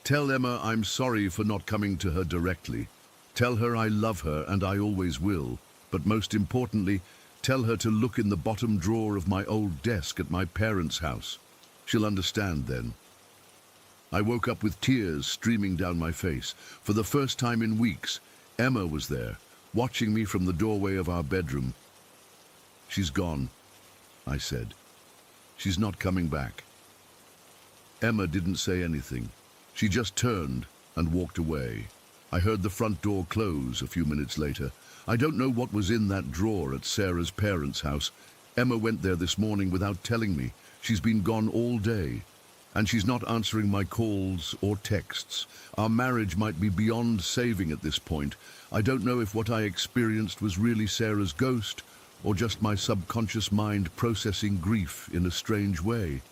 "Tell Emma I'm sorry for not coming to her directly. Tell her I love her and I always will. But most importantly, Tell her to look in the bottom drawer of my old desk at my parents' house. She'll understand then. I woke up with tears streaming down my face. For the first time in weeks, Emma was there, watching me from the doorway of our bedroom. "She's gone," I said. "She's not coming back." Emma didn't say anything. She just turned and walked away. I heard the front door close a few minutes later. I don't know what was in that drawer at Sarah's parents' house. Emma went there this morning without telling me. She's been gone all day, and she's not answering my calls or texts. Our marriage might be beyond saving at this point. I don't know if what I experienced was really Sarah's ghost or just my subconscious mind processing grief in a strange way.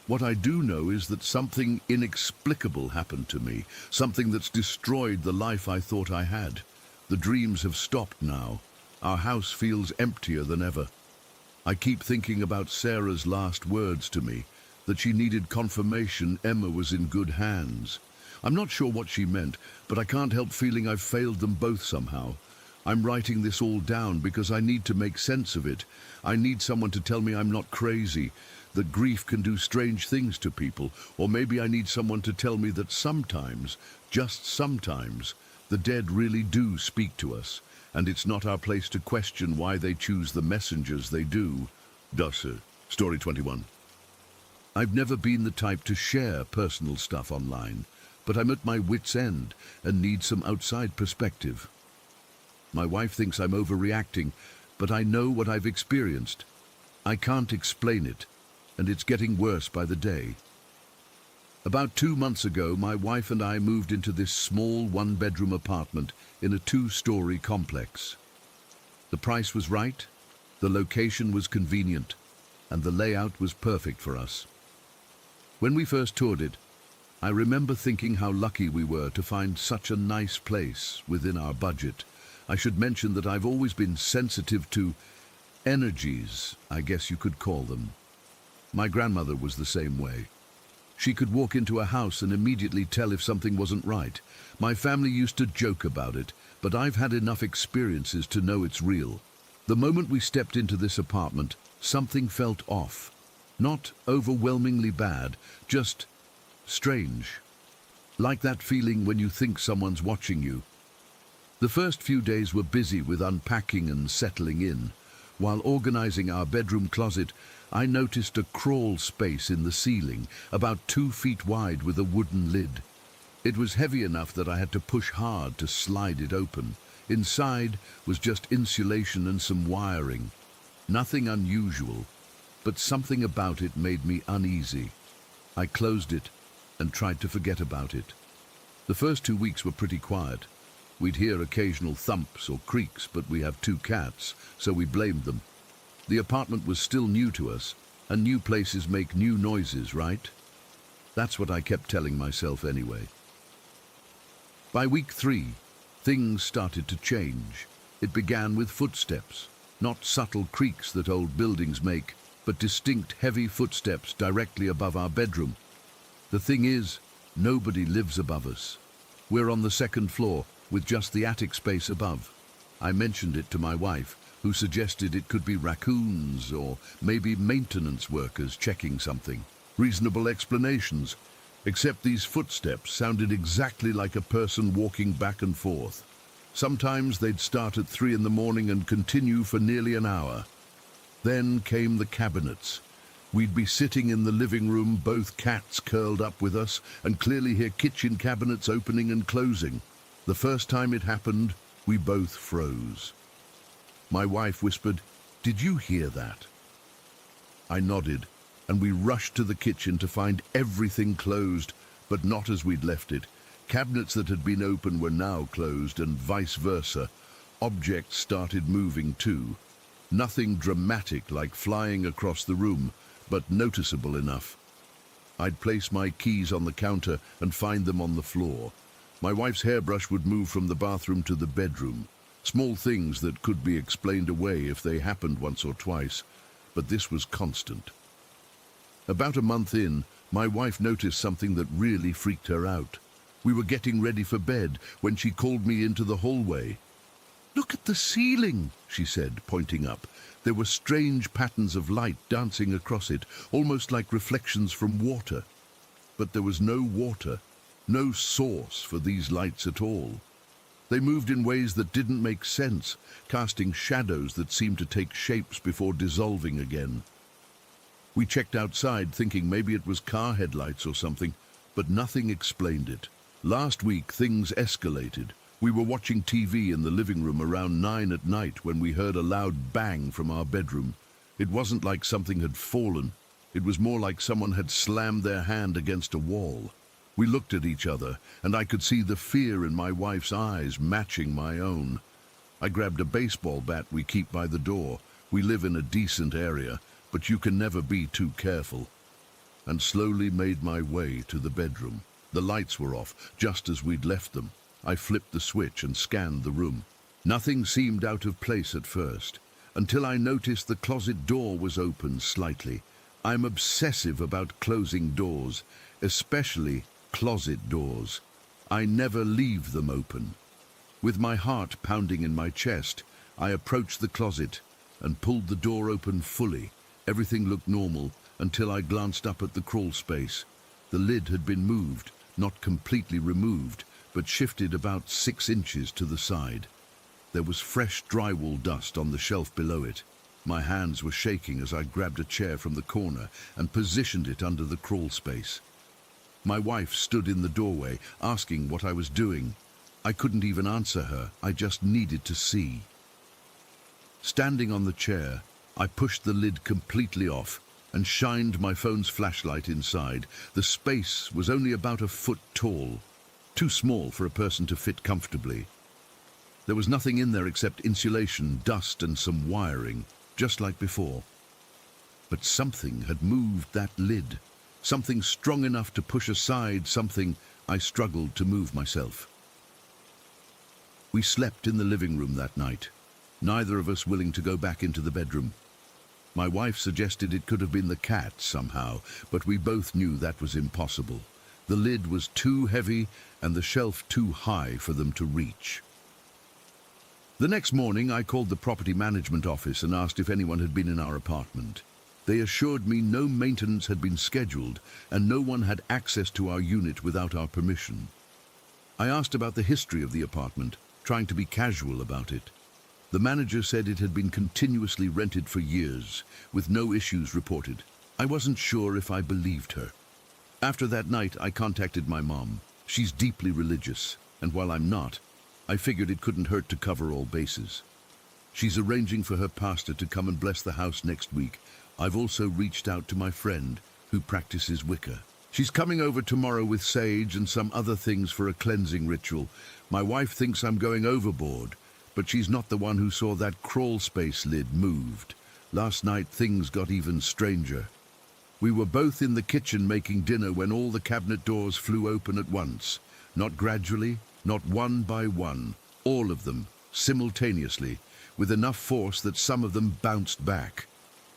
What I do know is that something inexplicable happened to me, something that's destroyed the life I thought I had. The dreams have stopped now. Our house feels emptier than ever. I keep thinking about Sarah's last words to me, that she needed confirmation Emma was in good hands. I'm not sure what she meant, but I can't help feeling I've failed them both somehow. I'm writing this all down because I need to make sense of it. I need someone to tell me I'm not crazy, that grief can do strange things to people, or maybe I need someone to tell me that sometimes, just sometimes, the dead really do speak to us, and it's not our place to question why they choose the messengers they do. Story 21. I've never been the type to share personal stuff online, but I'm at my wit's end and need some outside perspective. My wife thinks I'm overreacting, but I know what I've experienced. I can't explain it, and it's getting worse by the day. About 2 months ago, my wife and I moved into this small one-bedroom apartment in a 2-story complex. The price was right, the location was convenient, and the layout was perfect for us. When we first toured it, I remember thinking how lucky we were to find such a nice place within our budget. I should mention that I've always been sensitive to energies, I guess you could call them. My grandmother was the same way. She could walk into a house and immediately tell if something wasn't right. My family used to joke about it, but I've had enough experiences to know it's real. The moment we stepped into this apartment, something felt off. Not overwhelmingly bad, just strange. Like that feeling when you think someone's watching you. The first few days were busy with unpacking and settling in. While organizing our bedroom closet, I noticed a crawl space in the ceiling, about 2 feet wide with a wooden lid. It was heavy enough that I had to push hard to slide it open. Inside was just insulation and some wiring. Nothing unusual, but something about it made me uneasy. I closed it and tried to forget about it. The first 2 weeks were pretty quiet. We'd hear occasional thumps or creaks, but we have 2 cats, so we blamed them. The apartment was still new to us, and new places make new noises, right? That's what I kept telling myself anyway. By week 3, things started to change. It began with footsteps, not subtle creaks that old buildings make, but distinct heavy footsteps directly above our bedroom. The thing is, nobody lives above us. We're on the 2nd floor, with just the attic space above. I mentioned it to my wife, who suggested it could be raccoons or maybe maintenance workers checking something. Reasonable explanations, except these footsteps sounded exactly like a person walking back and forth. Sometimes they'd start at 3 in the morning and continue for nearly an hour. Then came the cabinets. We'd be sitting in the living room, both cats curled up with us, and clearly hear kitchen cabinets opening and closing. The first time it happened, we both froze. My wife whispered, "Did you hear that?" I nodded, and we rushed to the kitchen to find everything closed, but not as we'd left it. Cabinets that had been open were now closed, and vice versa. Objects started moving too. Nothing dramatic like flying across the room, but noticeable enough. I'd place my keys on the counter and find them on the floor. My wife's hairbrush would move from the bathroom to the bedroom. Small things that could be explained away if they happened once or twice, but this was constant. About a month in, my wife noticed something that really freaked her out. We were getting ready for bed when she called me into the hallway. "Look at the ceiling," she said, pointing up. There were strange patterns of light dancing across it, almost like reflections from water. But there was no water, no source for these lights at all. They moved in ways that didn't make sense, casting shadows that seemed to take shapes before dissolving again. We checked outside, thinking maybe it was car headlights or something, but nothing explained it. Last week, things escalated. We were watching TV in the living room around 9 at night when we heard a loud bang from our bedroom. It wasn't like something had fallen. It was more like someone had slammed their hand against a wall. We looked at each other, and I could see the fear in my wife's eyes matching my own. I grabbed a baseball bat we keep by the door. We live in a decent area, but you can never be too careful. And slowly made my way to the bedroom. The lights were off, just as we'd left them. I flipped the switch and scanned the room. Nothing seemed out of place at first, until I noticed the closet door was open slightly. I'm obsessive about closing doors, especially closet doors. I never leave them open. With my heart pounding in my chest, I approached the closet and pulled the door open fully. Everything looked normal until I glanced up at the crawl space. The lid had been moved, not completely removed, but shifted about 6 inches to the side. There was fresh drywall dust on the shelf below it. My hands were shaking as I grabbed a chair from the corner and positioned it under the crawl space. My wife stood in the doorway, asking what I was doing. I couldn't even answer her. I just needed to see. Standing on the chair, I pushed the lid completely off and shined my phone's flashlight inside. The space was only about a foot tall, too small for a person to fit comfortably. There was nothing in there except insulation, dust, and some wiring, just like before. But something had moved that lid. Something strong enough to push aside something I struggled to move myself. We slept in the living room that night, neither of us willing to go back into the bedroom. My wife suggested it could have been the cat somehow, but we both knew that was impossible. The lid was too heavy and the shelf too high for them to reach. The next morning, I called the property management office and asked if anyone had been in our apartment. They assured me no maintenance had been scheduled and no one had access to our unit without our permission. I asked about the history of the apartment, trying to be casual about it. The manager said it had been continuously rented for years, with no issues reported. I wasn't sure if I believed her. After that night, I contacted my mom. She's deeply religious, and while I'm not, I figured it couldn't hurt to cover all bases. She's arranging for her pastor to come and bless the house next week. I've also reached out to my friend, who practices Wicca. She's coming over tomorrow with sage and some other things for a cleansing ritual. My wife thinks I'm going overboard, but she's not the one who saw that crawl space lid moved. Last night, things got even stranger. We were both in the kitchen making dinner when all the cabinet doors flew open at once. Not gradually, not one by one, all of them, simultaneously, with enough force that some of them bounced back.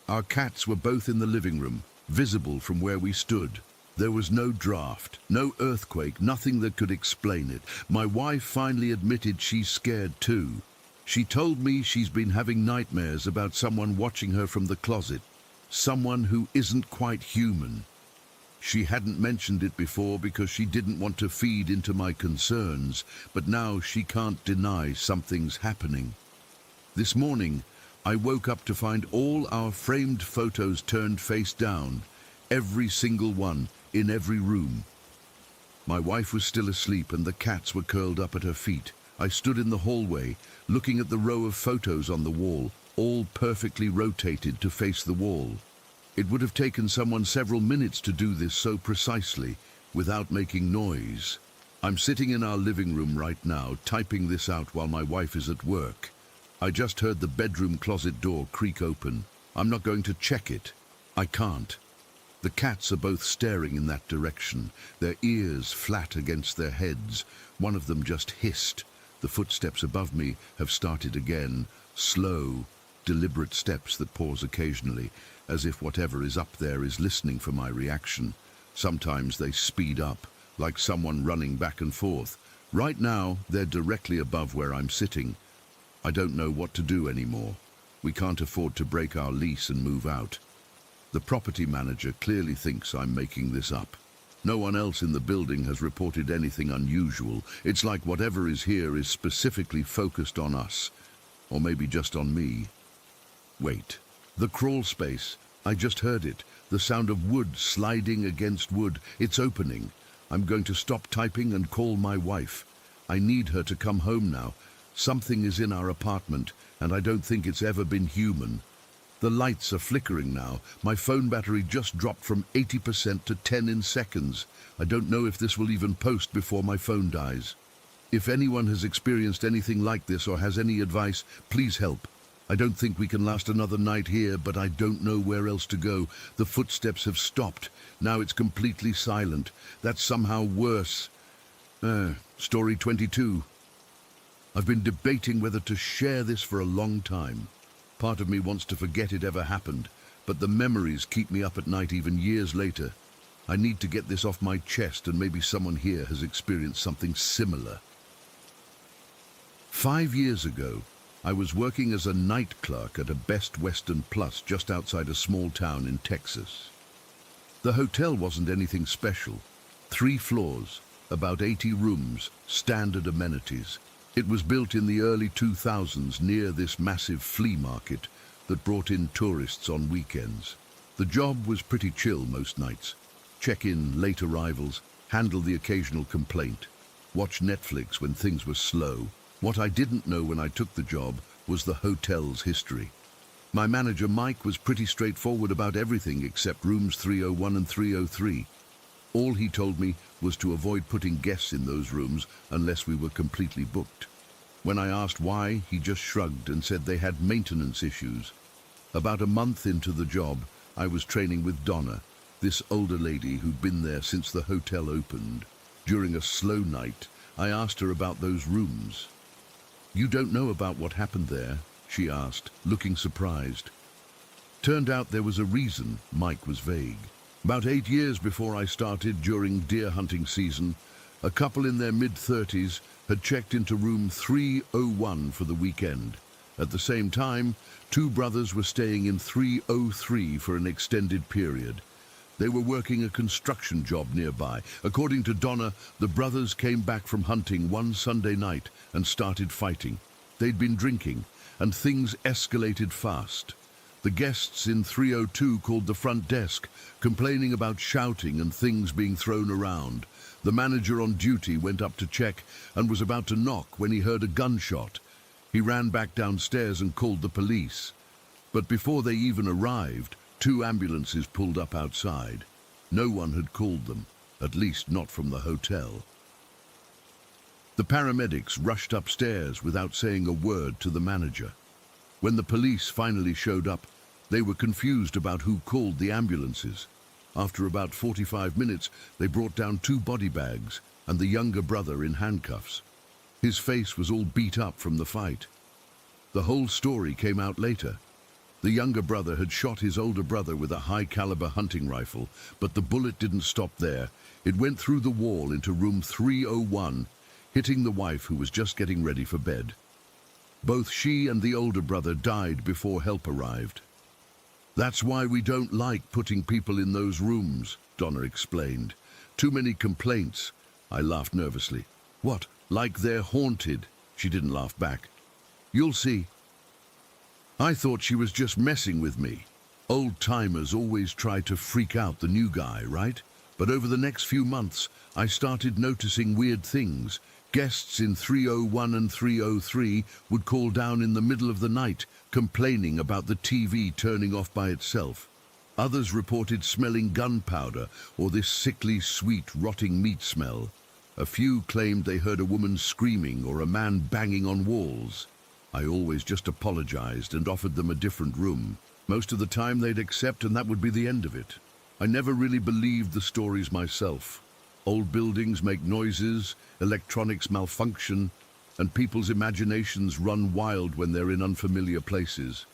Our cats were both in the living room, visible from where we stood. There was no draft, no earthquake, nothing that could explain it. My wife finally admitted she's scared too. She told me she's been having nightmares about someone watching her from the closet, someone who isn't quite human. She hadn't mentioned it before because she didn't want to feed into my concerns, but now she can't deny something's happening. This morning, I woke up to find all our framed photos turned face down, every single one, in every room. My wife was still asleep and the cats were curled up at her feet. I stood in the hallway, looking at the row of photos on the wall, all perfectly rotated to face the wall. It would have taken someone several minutes to do this so precisely, without making noise. I'm sitting in our living room right now, typing this out while my wife is at work. I just heard the bedroom closet door creak open. I'm not going to check it. I can't. The cats are both staring in that direction, their ears flat against their heads. One of them just hissed. The footsteps above me have started again, slow, deliberate steps that pause occasionally, as if whatever is up there is listening for my reaction. Sometimes they speed up, like someone running back and forth. Right now, they're directly above where I'm sitting. I don't know what to do anymore. We can't afford to break our lease and move out. The property manager clearly thinks I'm making this up. No one else in the building has reported anything unusual. It's like whatever is here is specifically focused on us. Or maybe just on me. Wait. The crawl space. I just heard it. The sound of wood sliding against wood. It's opening. I'm going to stop typing and call my wife. I need her to come home now. Something is in our apartment, and I don't think it's ever been human. The lights are flickering now. My phone battery just dropped from 80% to 10 in seconds. I don't know if this will even post before my phone dies. If anyone has experienced anything like this or has any advice, please help. I don't think we can last another night here, but I don't know where else to go. The footsteps have stopped. Now it's completely silent. That's somehow worse. Story 22. I've been debating whether to share this for a long time. Part of me wants to forget it ever happened, but the memories keep me up at night even years later. I need to get this off my chest, and maybe someone here has experienced something similar. 5 years ago, I was working as a night clerk at a Best Western Plus just outside a small town in Texas. The hotel wasn't anything special. 3 floors, about 80 rooms, standard amenities. It was built in the early 2000s near this massive flea market that brought in tourists on weekends. The job was pretty chill most nights. Check in late arrivals, handle the occasional complaint, watch Netflix when things were slow. What I didn't know when I took the job was the hotel's history. My manager Mike was pretty straightforward about everything except rooms 301 and 303. All he told me was to avoid putting guests in those rooms unless we were completely booked. When I asked why, he just shrugged and said they had maintenance issues. About a month into the job, I was training with Donna, this older lady who'd been there since the hotel opened. During a slow night, I asked her about those rooms. "You don't know about what happened there?" she asked, looking surprised. Turned out there was a reason. Mike was vague. About 8 years before I started, during deer hunting season, a couple in their mid-30s had checked into room 301 for the weekend. At the same time, 2 brothers were staying in 303 for an extended period. They were working a construction job nearby. According to Donna, the brothers came back from hunting one Sunday night and started fighting. They'd been drinking, and things escalated fast. The guests in 302 called the front desk, complaining about shouting and things being thrown around. The manager on duty went up to check and was about to knock when he heard a gunshot. He ran back downstairs and called the police. But before they even arrived, 2 ambulances pulled up outside. No one had called them, at least not from the hotel. The paramedics rushed upstairs without saying a word to the manager. When the police finally showed up, they were confused about who called the ambulances. After about 45 minutes, they brought down 2 body bags and the younger brother in handcuffs. His face was all beat up from the fight. The whole story came out later. The younger brother had shot his older brother with a high-caliber hunting rifle, but the bullet didn't stop there. It went through the wall into room 301, hitting the wife who was just getting ready for bed. Both she and the older brother died before help arrived. "That's why we don't like putting people in those rooms," Donna explained. "Too many complaints." I laughed nervously. "What, like they're haunted?" She didn't laugh back. "You'll see." I thought she was just messing with me. Old-timers always try to freak out the new guy, right? But over the next few months, I started noticing weird things. Guests in 301 and 303 would call down in the middle of the night, complaining about the TV turning off by itself. Others reported smelling gunpowder or this sickly, sweet, rotting meat smell. A few claimed they heard a woman screaming or a man banging on walls. I always just apologized and offered them a different room. Most of the time they'd accept, and that would be the end of it. I never really believed the stories myself. Old buildings make noises, electronics malfunction, and people's imaginations run wild when they're in unfamiliar places.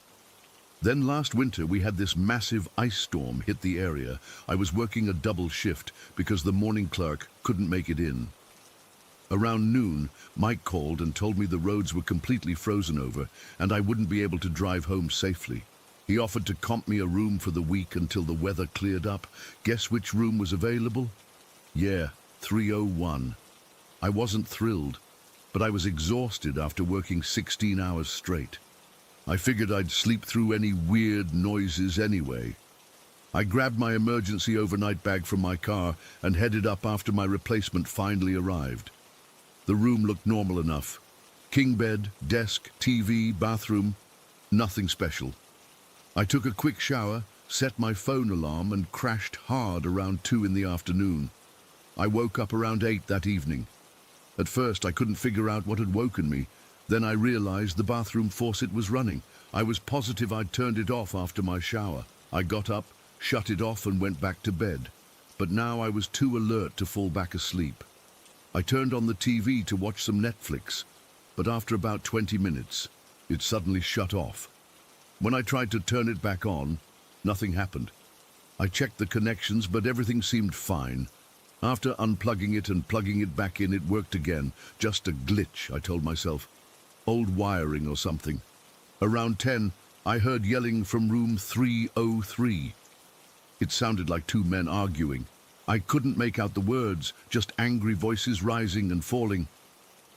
Then last winter we had this massive ice storm hit the area. I was working a double shift because the morning clerk couldn't make it in. Around noon, Mike called and told me the roads were completely frozen over and I wouldn't be able to drive home safely. He offered to comp me a room for the week until the weather cleared up. Guess which room was available? Yeah, 301. I wasn't thrilled, but I was exhausted after working 16 hours straight. I figured I'd sleep through any weird noises anyway. I grabbed my emergency overnight bag from my car and headed up after my replacement finally arrived. The room looked normal enough. King bed, desk, TV, bathroom, nothing special. I took a quick shower, set my phone alarm and crashed hard around 2 in the afternoon. I woke up around 8 that evening. At first I couldn't figure out what had woken me. Then I realized the bathroom faucet was running. I was positive I'd turned it off after my shower. I got up, shut it off and went back to bed. But now I was too alert to fall back asleep. I turned on the TV to watch some Netflix, but after about 20 minutes, it suddenly shut off. When I tried to turn it back on, nothing happened. I checked the connections, but everything seemed fine. After unplugging it and plugging it back in, it worked again. Just a glitch, I told myself. Old wiring or something. Around 10, I heard yelling from room 303. It sounded like 2 men arguing. I couldn't make out the words, just angry voices rising and falling.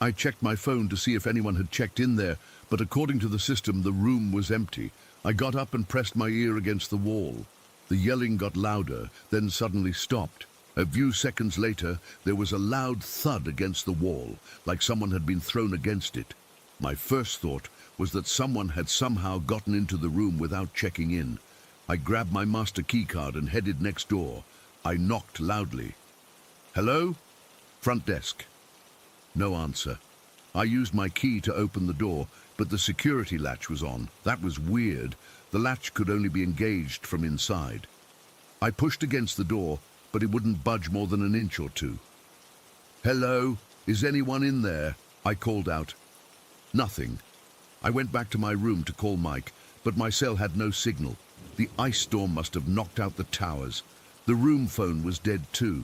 I checked my phone to see if anyone had checked in there, but according to the system, the room was empty. I got up and pressed my ear against the wall. The yelling got louder, then suddenly stopped. A few seconds later, there was a loud thud against the wall, like someone had been thrown against it. My first thought was that someone had somehow gotten into the room without checking in. I grabbed my master keycard and headed next door. I knocked loudly. Hello? Front desk. No answer. I used my key to open the door, but the security latch was on. That was weird. The latch could only be engaged from inside. I pushed against the door, but it wouldn't budge more than an inch or two. Hello? Is anyone in there? I called out. Nothing. I went back to my room to call Mike, but my cell had no signal. The ice storm must have knocked out the towers. The room phone was dead too.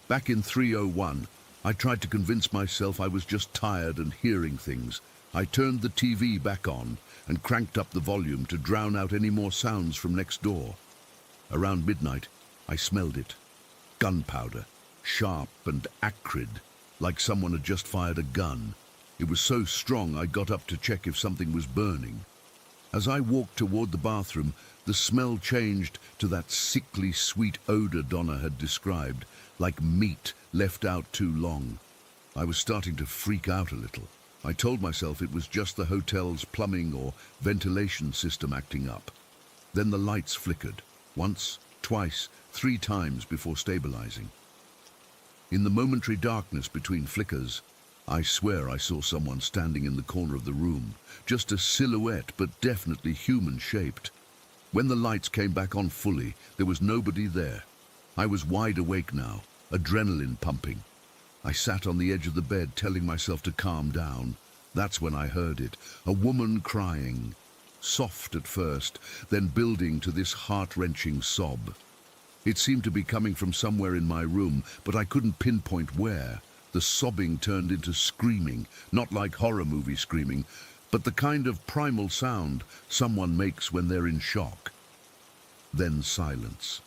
Back in 301, I tried to convince myself I was just tired and hearing things. I turned the TV back on and cranked up the volume to drown out any more sounds from next door. Around midnight, I smelled it. Gunpowder, sharp and acrid, like someone had just fired a gun. It was so strong I got up to check if something was burning. As I walked toward the bathroom, the smell changed to that sickly sweet odor Donna had described, like meat left out too long. I was starting to freak out a little. I told myself it was just the hotel's plumbing or ventilation system acting up. Then the lights flickered, once, twice, 3 times before stabilizing. In the momentary darkness between flickers, I swear I saw someone standing in the corner of the room, just a silhouette but definitely human-shaped. When the lights came back on fully, there was nobody there. I was wide awake now, adrenaline pumping. I sat on the edge of the bed telling myself to calm down. That's when I heard it, a woman crying. Soft at first, then building to this heart-wrenching sob. It seemed to be coming from somewhere in my room, but I couldn't pinpoint where. The sobbing turned into screaming, not like horror movie screaming, but the kind of primal sound someone makes when they're in shock. Then silence.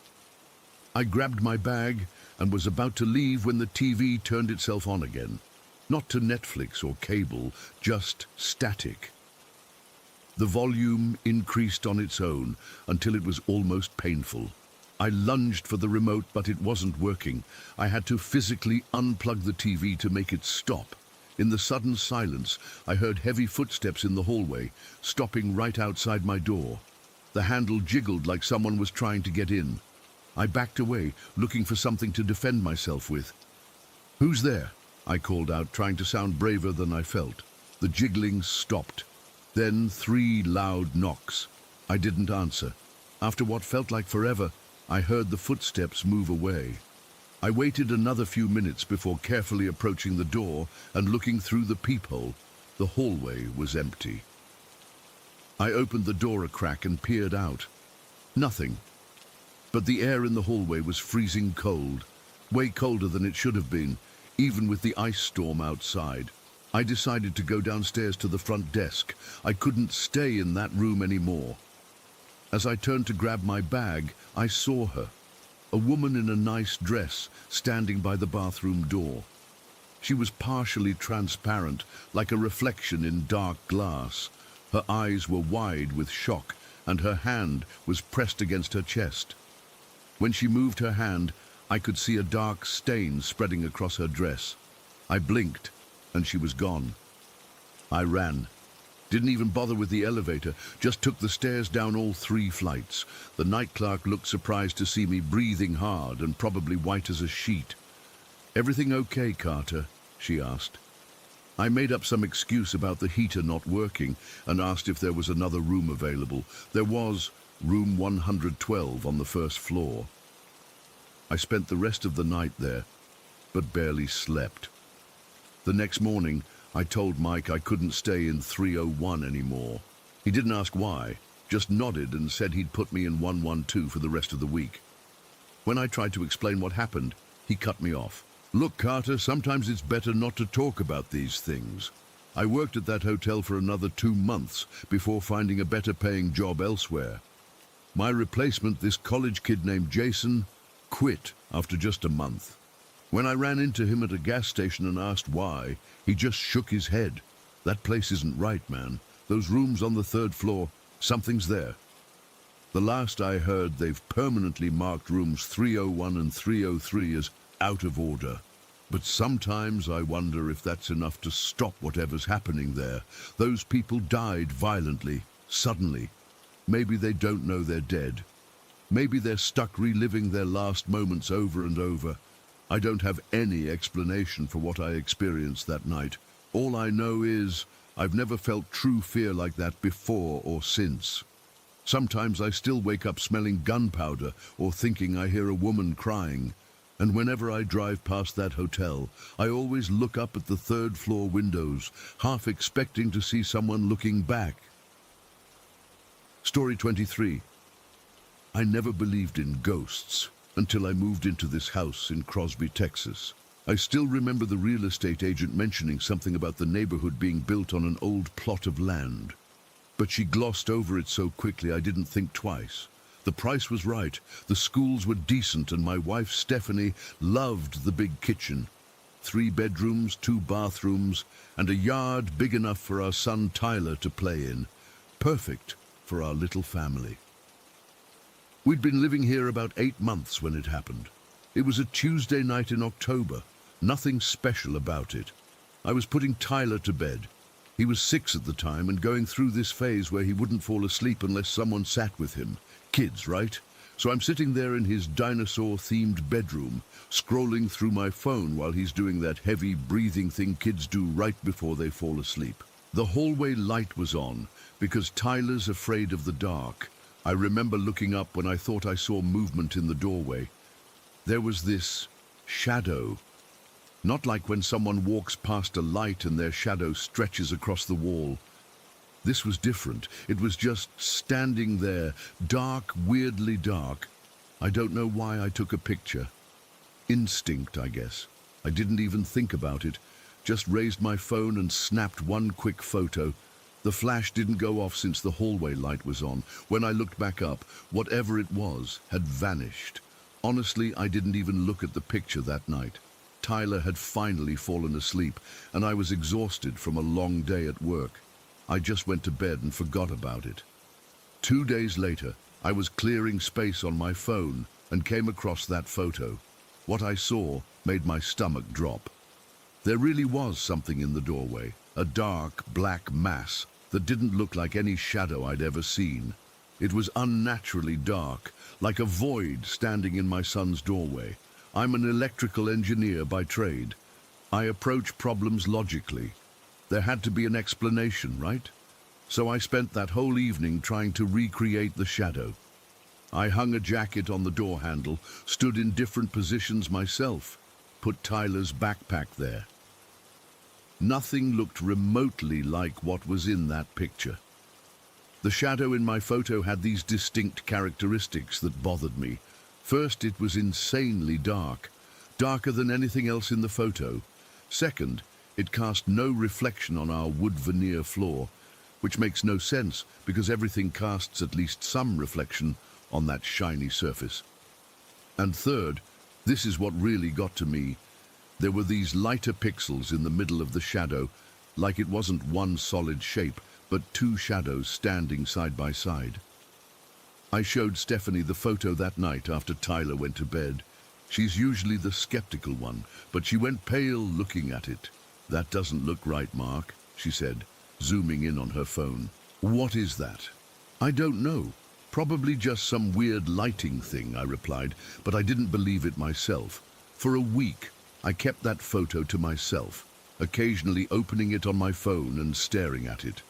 I grabbed my bag and was about to leave when the TV turned itself on again. Not to Netflix or cable, just static. The volume increased on its own until it was almost painful. I lunged for the remote, but it wasn't working. I had to physically unplug the TV to make it stop. In the sudden silence, I heard heavy footsteps in the hallway, stopping right outside my door. The handle jiggled like someone was trying to get in. I backed away, looking for something to defend myself with. "Who's there?" I called out, trying to sound braver than I felt. The jiggling stopped. Then 3 loud knocks. I didn't answer. After what felt like forever, I heard the footsteps move away. I waited another few minutes before carefully approaching the door and looking through the peephole. The hallway was empty. I opened the door a crack and peered out. Nothing. But the air in the hallway was freezing cold, way colder than it should have been. even with the ice storm outside. I decided to go downstairs to the front desk. I couldn't stay in that room anymore. As I turned to grab my bag, I saw her, a woman in a nice dress, standing by the bathroom door. She was partially transparent, like a reflection in dark glass. Her eyes were wide with shock, and her hand was pressed against her chest. When she moved her hand, I could see a dark stain spreading across her dress. I blinked, and she was gone. I ran. Didn't even bother with the elevator, just took the stairs down all 3 flights. The night clerk looked surprised to see me breathing hard and probably white as a sheet. "Everything okay, Carter?" she asked. I made up some excuse about the heater not working and asked if there was another room available. There was, room 112 on the first floor. I spent the rest of the night there, but barely slept. The next morning, I told Mike I couldn't stay in 301 anymore. He didn't ask why, just nodded and said he'd put me in 112 for the rest of the week. When I tried to explain what happened, he cut me off. "Look, Carter, sometimes it's better not to talk about these things. I worked at that hotel for another 2 months before finding a better paying job elsewhere. My replacement, this college kid named Jason, quit after just a month. When I ran into him at a gas station and asked why, he just shook his head. That place isn't right, man. Those rooms on the 3rd floor, something's there. The last I heard, they've permanently marked rooms 301 and 303 as out of order. But sometimes I wonder if that's enough to stop whatever's happening there. Those people died violently, suddenly. Maybe they don't know they're dead. Maybe they're stuck reliving their last moments over and over. I don't have any explanation for what I experienced that night. All I know is I've never felt true fear like that before or since. Sometimes I still wake up smelling gunpowder or thinking I hear a woman crying. And whenever I drive past that hotel, I always look up at the 3rd floor windows, half expecting to see someone looking back." Story 23. I never believed in ghosts until I moved into this house in Crosby, Texas. I still remember the real estate agent mentioning something about the neighborhood being built on an old plot of land. But she glossed over it so quickly I didn't think twice. The price was right, the schools were decent, and my wife Stephanie loved the big kitchen. 3 bedrooms, 2 bathrooms, and a yard big enough for our son Tyler to play in. Perfect for our little family. We'd been living here about 8 months when it happened. It was a Tuesday night in October. Nothing special about it. I was putting Tyler to bed. He was 6 at the time and going through this phase where he wouldn't fall asleep unless someone sat with him. Kids, right? So I'm sitting there in his dinosaur-themed bedroom, scrolling through my phone while he's doing that heavy breathing thing kids do right before they fall asleep. The hallway light was on because Tyler's afraid of the dark. I remember looking up when I thought I saw movement in the doorway. There was this shadow. Not like when someone walks past a light and their shadow stretches across the wall. This was different. It was just standing there, dark, weirdly dark. I don't know why I took a picture. Instinct, I guess. I didn't even think about it. Just raised my phone and snapped one quick photo. The flash didn't go off since the hallway light was on. When I looked back up, whatever it was had vanished. Honestly, I didn't even look at the picture that night. Tyler had finally fallen asleep, and I was exhausted from a long day at work. I just went to bed and forgot about it. 2 days later, I was clearing space on my phone and came across that photo. What I saw made my stomach drop. There really was something in the doorway, a dark, black mass that didn't look like any shadow I'd ever seen. It was unnaturally dark, like a void standing in my son's doorway. I'm an electrical engineer by trade. I approach problems logically. There had to be an explanation, right? So I spent that whole evening trying to recreate the shadow. I hung a jacket on the door handle, stood in different positions myself, put Tyler's backpack there. Nothing looked remotely like what was in that picture. The shadow in my photo had these distinct characteristics that bothered me. First, it was insanely dark, darker than anything else in the photo. Second, it cast no reflection on our wood veneer floor, which makes no sense because everything casts at least some reflection on that shiny surface. And third, this is what really got to me. There were these lighter pixels in the middle of the shadow, like it wasn't one solid shape, but two shadows standing side by side. I showed Stephanie the photo that night after Tyler went to bed. She's usually the skeptical one, but she went pale looking at it. "That doesn't look right, Mark," she said, zooming in on her phone. "What is that?" "I don't know. Probably just some weird lighting thing," I replied, but I didn't believe it myself. For a week, I kept that photo to myself, occasionally opening it on my phone and staring at it.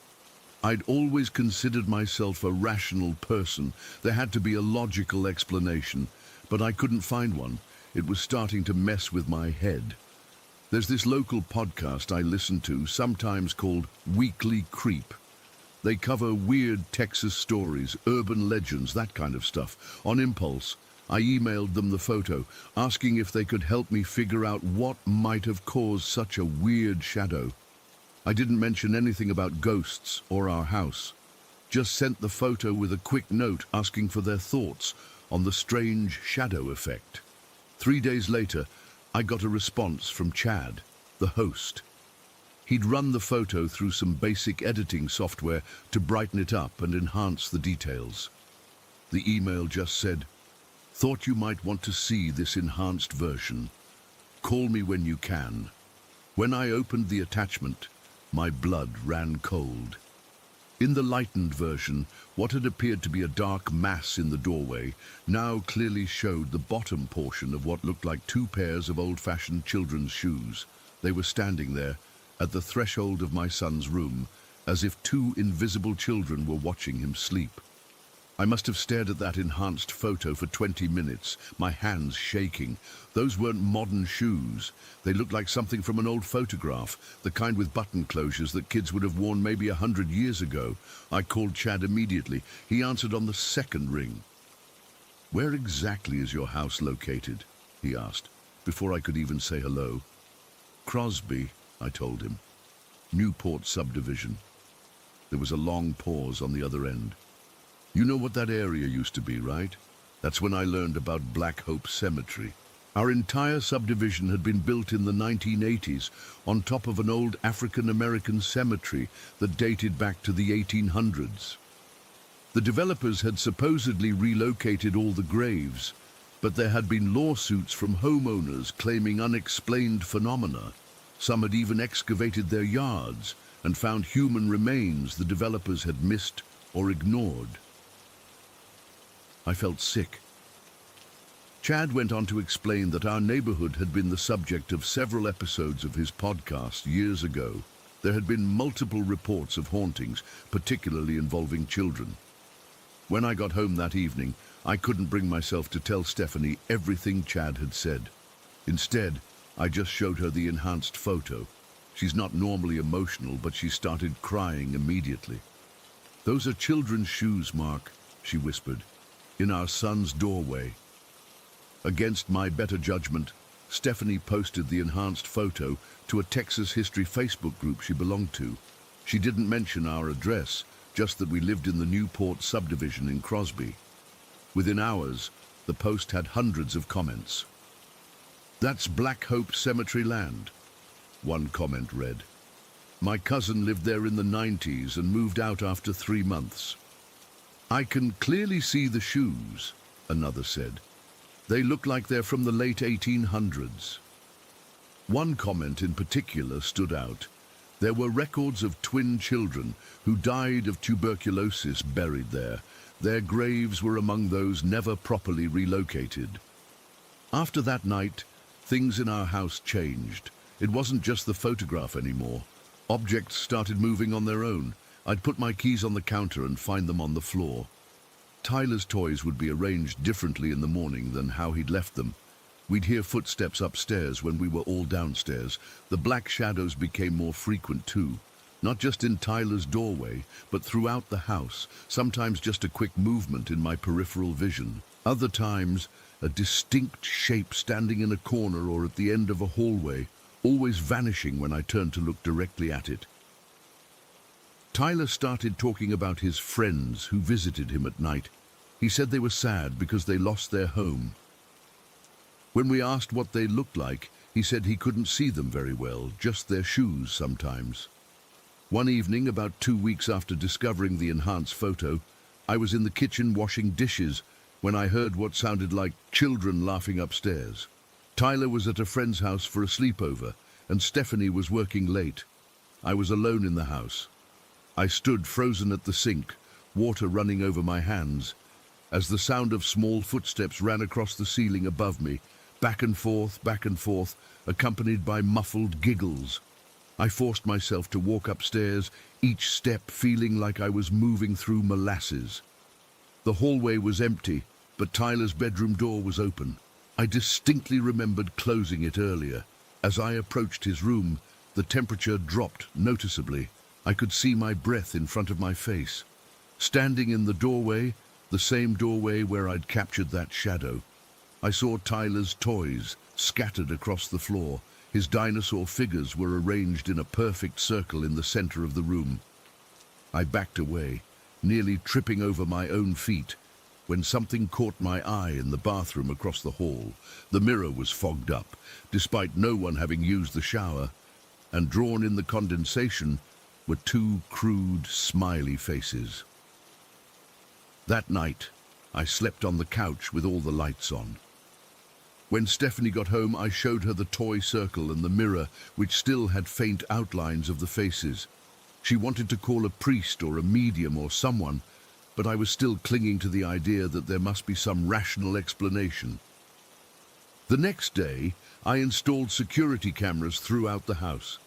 I'd always considered myself a rational person. There had to be a logical explanation, but I couldn't find one. It was starting to mess with my head. There's this local podcast I listen to, sometimes called Weekly Creep. They cover weird Texas stories, urban legends, that kind of stuff. On impulse, I emailed them the photo, asking if they could help me figure out what might have caused such a weird shadow. I didn't mention anything about ghosts or our house. Just sent the photo with a quick note asking for their thoughts on the strange shadow effect. 3 days later, I got a response from Chad, the host. He'd run the photo through some basic editing software to brighten it up and enhance the details. The email just said, "Thought you might want to see this enhanced version. Call me when you can." When I opened the attachment, my blood ran cold. In the lightened version, what had appeared to be a dark mass in the doorway now clearly showed the bottom portion of what looked like 2 pairs of old-fashioned children's shoes. They were standing there, at the threshold of my son's room, as if 2 invisible children were watching him sleep. I must have stared at that enhanced photo for 20 minutes, my hands shaking. Those weren't modern shoes. They looked like something from an old photograph, the kind with button closures that kids would have worn maybe 100 years ago. I called Chad immediately. He answered on the second ring. "Where exactly is your house located?" he asked, before I could even say hello. "Crosby," I told him. "Newport subdivision." There was a long pause on the other end. "You know what that area used to be, right? That's when I learned about Black Hope Cemetery. Our entire subdivision had been built in the 1980s on top of an old African-American cemetery that dated back to the 1800s. The developers had supposedly relocated all the graves, but there had been lawsuits from homeowners claiming unexplained phenomena. Some had even excavated their yards and found human remains the developers had missed or ignored. I felt sick. Chad went on to explain that our neighborhood had been the subject of several episodes of his podcast years ago. There had been multiple reports of hauntings, particularly involving children. When I got home that evening, I couldn't bring myself to tell Stephanie everything Chad had said. Instead, I just showed her the enhanced photo. She's not normally emotional, but she started crying immediately. "Those are children's shoes, Mark," she whispered, "in our son's doorway." Against my better judgment, Stephanie posted the enhanced photo to a Texas history Facebook group she belonged to. She didn't mention our address, just that we lived in the Newport subdivision in Crosby. Within hours, the post had hundreds of comments. "That's Black Hope Cemetery land," one comment read. "My cousin lived there in the 90s and moved out after 3 months. I can clearly see the shoes," another said. "They look like they're from the late 1800s. One comment in particular stood out. There were records of twin children who died of tuberculosis buried there. Their graves were among those never properly relocated. After that night, things in our house changed. It wasn't just the photograph anymore. Objects started moving on their own. I'd put my keys on the counter and find them on the floor. Tyler's toys would be arranged differently in the morning than how he'd left them. We'd hear footsteps upstairs when we were all downstairs. The black shadows became more frequent too, not just in Tyler's doorway, but throughout the house, sometimes just a quick movement in my peripheral vision. Other times, a distinct shape standing in a corner or at the end of a hallway, always vanishing when I turned to look directly at it. Tyler started talking about his friends who visited him at night. He said they were sad because they lost their home. When we asked what they looked like, he said he couldn't see them very well, just their shoes sometimes. One evening, about 2 weeks after discovering the enhanced photo, I was in the kitchen washing dishes when I heard what sounded like children laughing upstairs. Tyler was at a friend's house for a sleepover, and Stephanie was working late. I was alone in the house. I stood frozen at the sink, water running over my hands, as the sound of small footsteps ran across the ceiling above me, back and forth, accompanied by muffled giggles. I forced myself to walk upstairs, each step feeling like I was moving through molasses. The hallway was empty, but Tyler's bedroom door was open. I distinctly remembered closing it earlier. As I approached his room, the temperature dropped noticeably. I could see my breath in front of my face. Standing in the doorway, the same doorway where I'd captured that shadow, I saw Tyler's toys scattered across the floor. His dinosaur figures were arranged in a perfect circle in the center of the room. I backed away, nearly tripping over my own feet, when something caught my eye in the bathroom across the hall. The mirror was fogged up, despite no one having used the shower, and drawn in the condensation were 2 crude, smiley faces. That night, I slept on the couch with all the lights on. When Stephanie got home, I showed her the toy circle and the mirror, which still had faint outlines of the faces. She wanted to call a priest or a medium or someone, but I was still clinging to the idea that there must be some rational explanation. The next day, I installed security cameras throughout the house.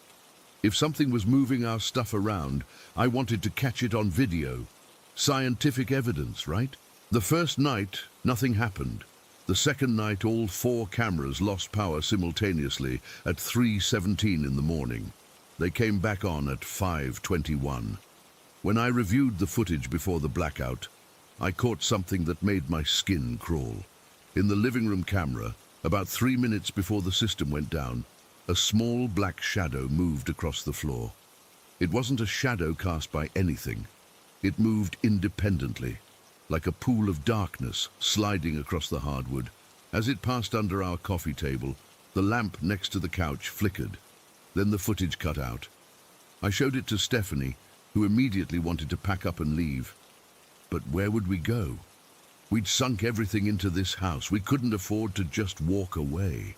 If something was moving our stuff around, I wanted to catch it on video. Scientific evidence, right? The first night, nothing happened. The second night, all 4 cameras lost power simultaneously at 3:17 in the morning. They came back on at 5:21. When I reviewed the footage before the blackout, I caught something that made my skin crawl. In the living room camera, about 3 minutes before the system went down, a small black shadow moved across the floor. It wasn't a shadow cast by anything. It moved independently, like a pool of darkness sliding across the hardwood. As it passed under our coffee table, the lamp next to the couch flickered. Then the footage cut out. I showed it to Stephanie, who immediately wanted to pack up and leave. But where would we go? We'd sunk everything into this house. We couldn't afford to just walk away.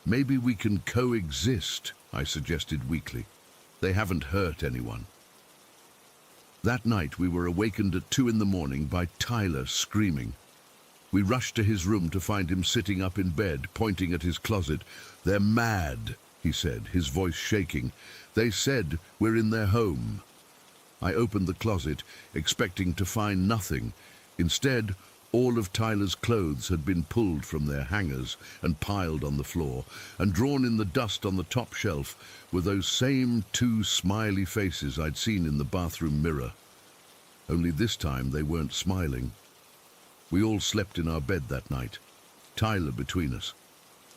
Maybe we can coexist, I suggested weakly. They haven't hurt anyone. That night we were awakened at 2 in the morning by Tyler screaming. We rushed to his room to find him sitting up in bed, pointing at his closet. "They're mad," he said, his voice shaking. "They said we're in their home." I opened the closet, expecting to find nothing. Instead, all of Tyler's clothes had been pulled from their hangers and piled on the floor, and drawn in the dust on the top shelf were those same 2 smiley faces I'd seen in the bathroom mirror. Only this time they weren't smiling. We all slept in our bed that night, Tyler between us.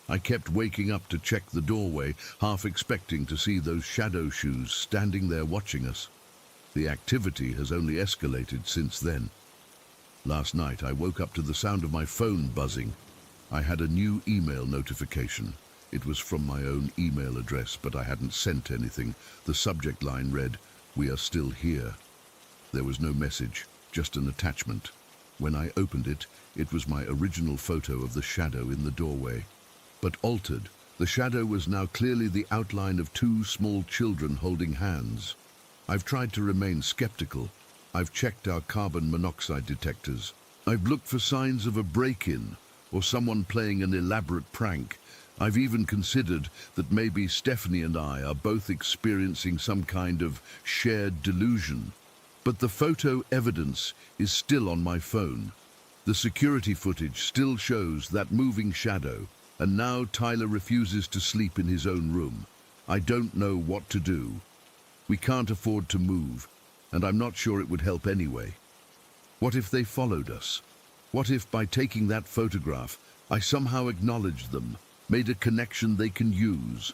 I kept waking up to check the doorway, half expecting to see those shadow shoes standing there watching us. The activity has only escalated since then. Last night, I woke up to the sound of my phone buzzing. I had a new email notification. It was from my own email address, but I hadn't sent anything. The subject line read, "We are still here." There was no message, just an attachment. When I opened it, it was my original photo of the shadow in the doorway. But altered, the shadow was now clearly the outline of 2 small children holding hands. I've tried to remain skeptical. I've checked our carbon monoxide detectors. I've looked for signs of a break-in or someone playing an elaborate prank. I've even considered that maybe Stephanie and I are both experiencing some kind of shared delusion. But the photo evidence is still on my phone. The security footage still shows that moving shadow, and now Tyler refuses to sleep in his own room. I don't know what to do. We can't afford to move, and I'm not sure it would help anyway. What if they followed us? What if by taking that photograph, I somehow acknowledged them, made a connection they can use?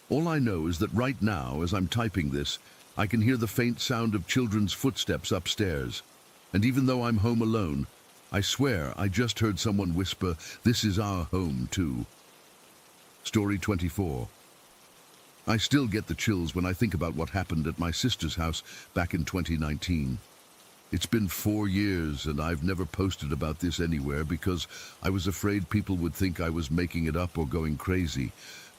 All I know is that right now, as I'm typing this, I can hear the faint sound of children's footsteps upstairs. And even though I'm home alone, I swear I just heard someone whisper, "This is our home too." Story 24. I still get the chills when I think about what happened at my sister's house back in 2019. It's been 4 years and I've never posted about this anywhere because I was afraid people would think I was making it up or going crazy.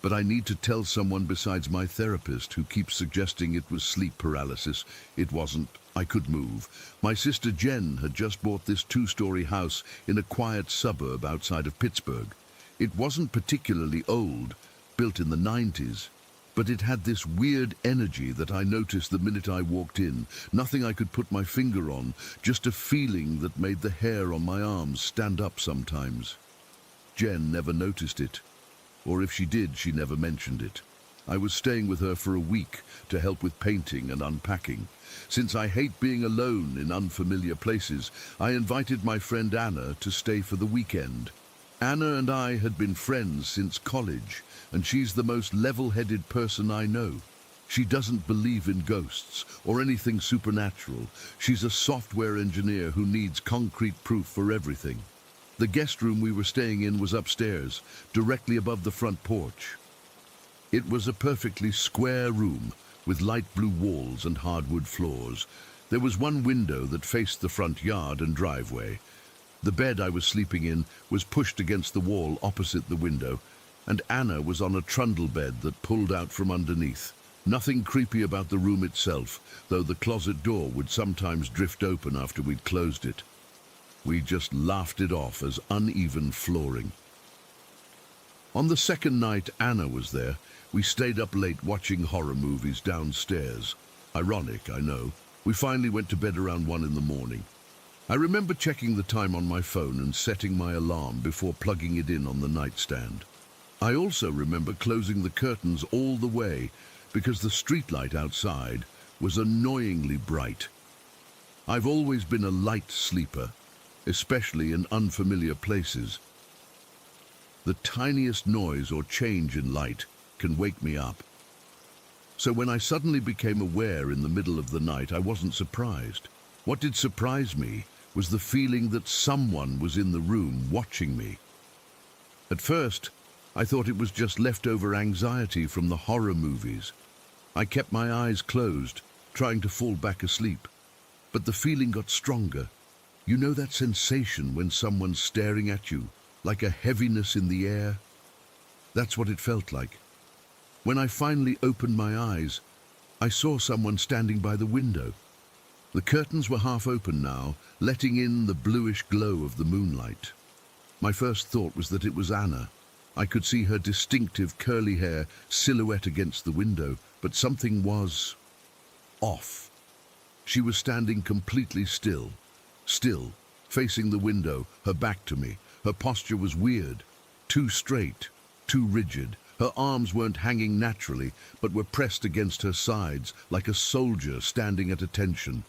But I need to tell someone besides my therapist, who keeps suggesting it was sleep paralysis. It wasn't. I could move. My sister Jen had just bought this 2-story house in a quiet suburb outside of Pittsburgh. It wasn't particularly old, built in the 90s, but it had this weird energy that I noticed the minute I walked in. Nothing I could put my finger on, just a feeling that made the hair on my arms stand up sometimes. Jen never noticed it. Or if she did, she never mentioned it. I was staying with her for a week to help with painting and unpacking. Since I hate being alone in unfamiliar places, I invited my friend Anna to stay for the weekend. Anna and I had been friends since college, and she's the most level-headed person I know. She doesn't believe in ghosts or anything supernatural. She's a software engineer who needs concrete proof for everything. The guest room we were staying in was upstairs, directly above the front porch. It was a perfectly square room with light blue walls and hardwood floors. There was one window that faced the front yard and driveway. The bed I was sleeping in was pushed against the wall opposite the window, and Anna was on a trundle bed that pulled out from underneath. Nothing creepy about the room itself, though the closet door would sometimes drift open after we'd closed it. We just laughed it off as uneven flooring. On the second night Anna was there, we stayed up late watching horror movies downstairs. Ironic, I know. We finally went to bed around 1 in the morning. I remember checking the time on my phone and setting my alarm before plugging it in on the nightstand. I also remember closing the curtains all the way because the streetlight outside was annoyingly bright. I've always been a light sleeper, especially in unfamiliar places. The tiniest noise or change in light can wake me up. So when I suddenly became aware in the middle of the night, I wasn't surprised. What did surprise me was the feeling that someone was in the room watching me. At first, I thought it was just leftover anxiety from the horror movies. I kept my eyes closed, trying to fall back asleep. But the feeling got stronger. You know that sensation when someone's staring at you, like a heaviness in the air? That's what it felt like. When I finally opened my eyes, I saw someone standing by the window. The curtains were half open now, letting in the bluish glow of the moonlight. My first thought was that it was Anna. I could see her distinctive curly hair silhouette against the window, but something was off. She was standing completely still, facing the window, her back to me. Her posture was weird, too straight, too rigid. Her arms weren't hanging naturally, but were pressed against her sides, like a soldier standing at attention.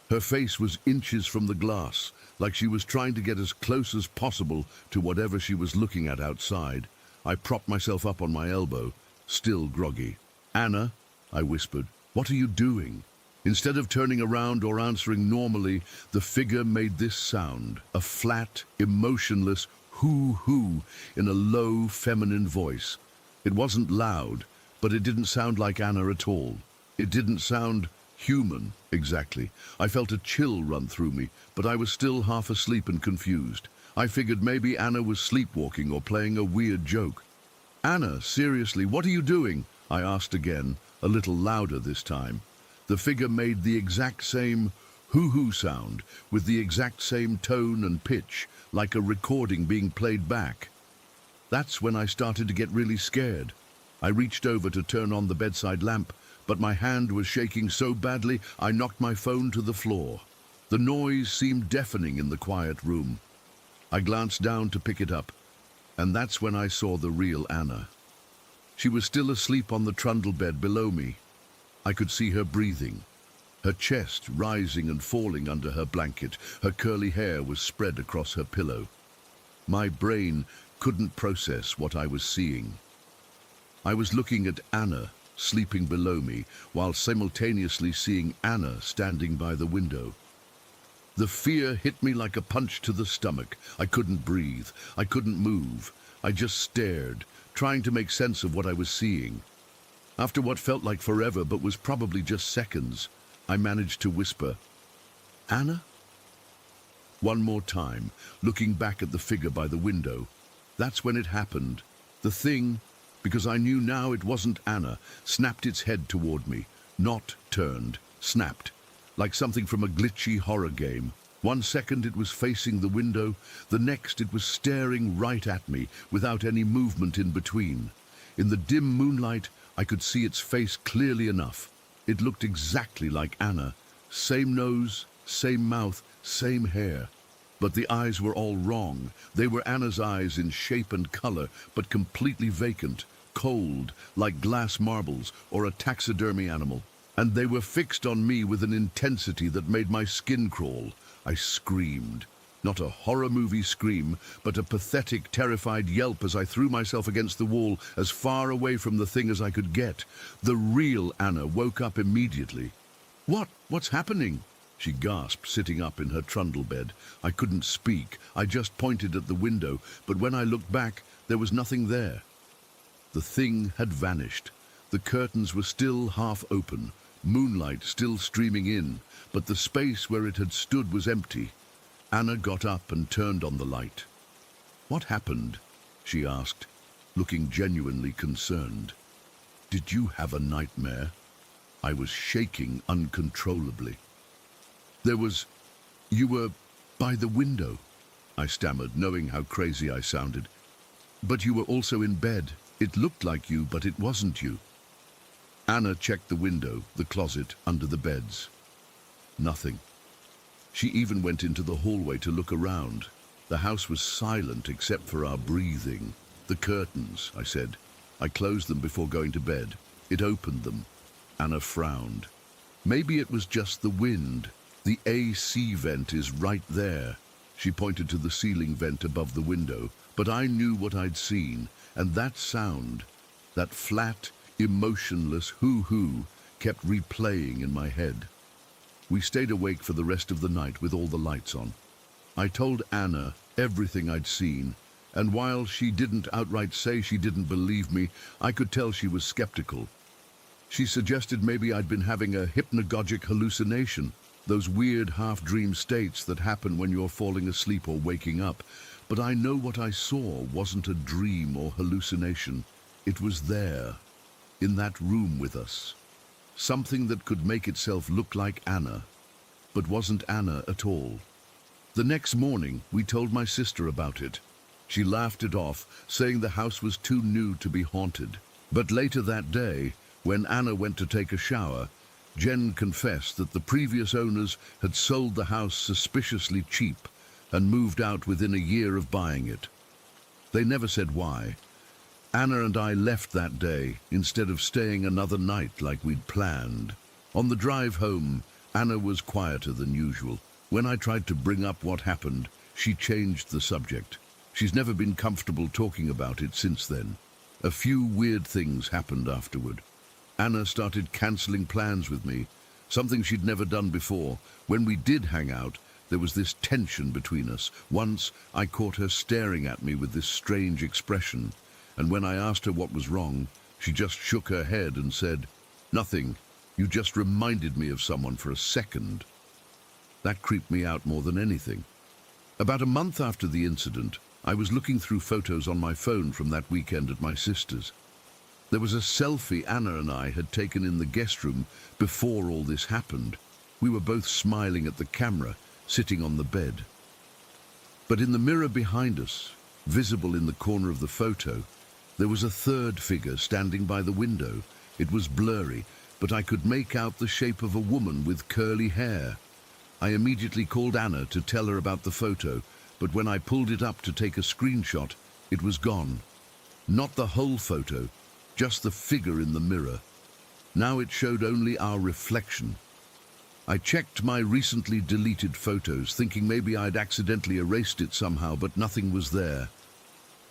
Her face was inches from the glass, like she was trying to get as close as possible to whatever she was looking at outside. I propped myself up on my elbow, still groggy. "Anna," I whispered, "what are you doing?" Instead of turning around or answering normally, the figure made this sound, a flat, emotionless hoo-hoo in a low, feminine voice. It wasn't loud, but it didn't sound like Anna at all. It didn't sound human, exactly. I felt a chill run through me, but I was still half asleep and confused. I figured maybe Anna was sleepwalking or playing a weird joke. "Anna, seriously, what are you doing?" I asked again, a little louder this time. The figure made the exact same hoo-hoo sound, with the exact same tone and pitch, like a recording being played back. That's when I started to get really scared. I reached over to turn on the bedside lamp, but my hand was shaking so badly I knocked my phone to the floor. The noise seemed deafening in the quiet room. I glanced down to pick it up, and that's when I saw the real Anna. She was still asleep on the trundle bed below me. I could see her breathing, her chest rising and falling under her blanket. Her curly hair was spread across her pillow. My brain couldn't process what I was seeing. I was looking at Anna, sleeping below me, while simultaneously seeing Anna standing by the window. The fear hit me like a punch to the stomach. I couldn't breathe. I couldn't move. I just stared, trying to make sense of what I was seeing. After what felt like forever but was probably just seconds, I managed to whisper, "Anna?" One more time, looking back at the figure by the window. That's when it happened. The thing, because I knew now it wasn't Anna, snapped its head toward me. Not turned, snapped, like something from a glitchy horror game. 1 second it was facing the window, the next it was staring right at me, without any movement in between. In the dim moonlight, I could see its face clearly enough. It looked exactly like Anna. Same nose, same mouth, same hair. But the eyes were all wrong. They were Anna's eyes in shape and color, but completely vacant, cold, like glass marbles or a taxidermy animal. And they were fixed on me with an intensity that made my skin crawl. I screamed. Not a horror movie scream, but a pathetic, terrified yelp as I threw myself against the wall as far away from the thing as I could get. The real Anna woke up immediately. What's happening?" she gasped, sitting up in her trundle bed. I couldn't speak. I just pointed at the window, but when I looked back, there was nothing there. The thing had vanished. The curtains were still half open, moonlight still streaming in, but the space where it had stood was empty. Anna got up and turned on the light. "What happened?" she asked, looking genuinely concerned. "Did you have a nightmare?" I was shaking uncontrollably. You were by the window," I stammered, knowing how crazy I sounded. "But you were also in bed. It looked like you, but it wasn't you." Anna checked the window, the closet, under the beds. Nothing. She even went into the hallway to look around. The house was silent except for our breathing. "The curtains," I said. I closed them before going to bed. It opened them. Anna frowned. "Maybe it was just the wind. The AC vent is right there." She pointed to the ceiling vent above the window, but I knew what I'd seen, and that sound, that flat, emotionless hoo-hoo, kept replaying in my head. We stayed awake for the rest of the night with all the lights on. I told Anna everything I'd seen, and while she didn't outright say she didn't believe me, I could tell she was skeptical. She suggested maybe I'd been having a hypnagogic hallucination, those weird half-dream states that happen when you're falling asleep or waking up. But I know what I saw wasn't a dream or hallucination. It was there, in that room with us. Something that could make itself look like Anna, but wasn't Anna at all. The next morning, we told my sister about it. She laughed it off, saying the house was too new to be haunted. But later that day, when Anna went to take a shower, Jen confessed that the previous owners had sold the house suspiciously cheap and moved out within a year of buying it. They never said why. Anna and I left that day instead of staying another night like we'd planned. On the drive home, Anna was quieter than usual. When I tried to bring up what happened, she changed the subject. She's never been comfortable talking about it since then. A few weird things happened afterward. Anna started cancelling plans with me, something she'd never done before. When we did hang out, there was this tension between us. Once, I caught her staring at me with this strange expression, and when I asked her what was wrong, she just shook her head and said, "Nothing, you just reminded me of someone for a second." That creeped me out more than anything. About a month after the incident, I was looking through photos on my phone from that weekend at my sister's. There was a selfie Anna and I had taken in the guest room before all this happened. We were both smiling at the camera, sitting on the bed. But in the mirror behind us, visible in the corner of the photo, there was a third figure standing by the window. It was blurry, but I could make out the shape of a woman with curly hair. I immediately called Anna to tell her about the photo, but when I pulled it up to take a screenshot, it was gone. Not the whole photo, just the figure in the mirror. Now it showed only our reflection. I checked my recently deleted photos, thinking maybe I'd accidentally erased it somehow, but nothing was there.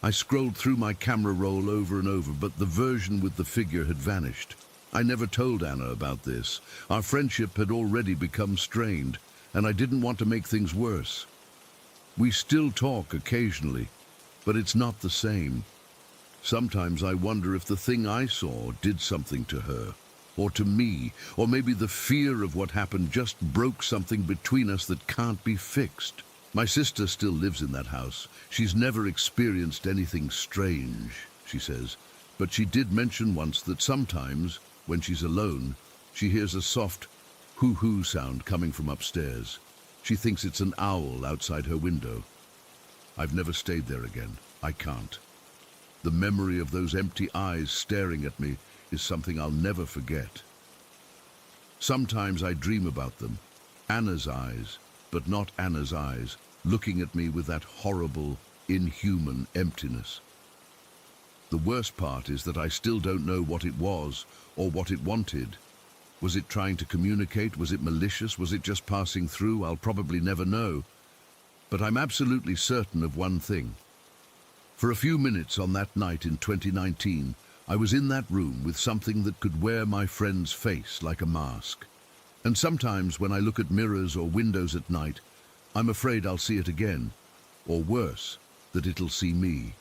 I scrolled through my camera roll over and over, but the version with the figure had vanished. I never told Anna about this. Our friendship had already become strained, and I didn't want to make things worse. We still talk occasionally, but it's not the same. Sometimes I wonder if the thing I saw did something to her, or to me, or maybe the fear of what happened just broke something between us that can't be fixed. My sister still lives in that house. She's never experienced anything strange, she says, but she did mention once that sometimes, when she's alone, she hears a soft hoo-hoo sound coming from upstairs. She thinks it's an owl outside her window. I've never stayed there again. I can't. The memory of those empty eyes staring at me is something I'll never forget. Sometimes I dream about them. Anna's eyes, but not Anna's eyes, looking at me with that horrible, inhuman emptiness. The worst part is that I still don't know what it was or what it wanted. Was it trying to communicate? Was it malicious? Was it just passing through? I'll probably never know. But I'm absolutely certain of one thing. For a few minutes on that night in 2019, I was in that room with something that could wear my friend's face like a mask. And sometimes when I look at mirrors or windows at night, I'm afraid I'll see it again, or worse, that it'll see me.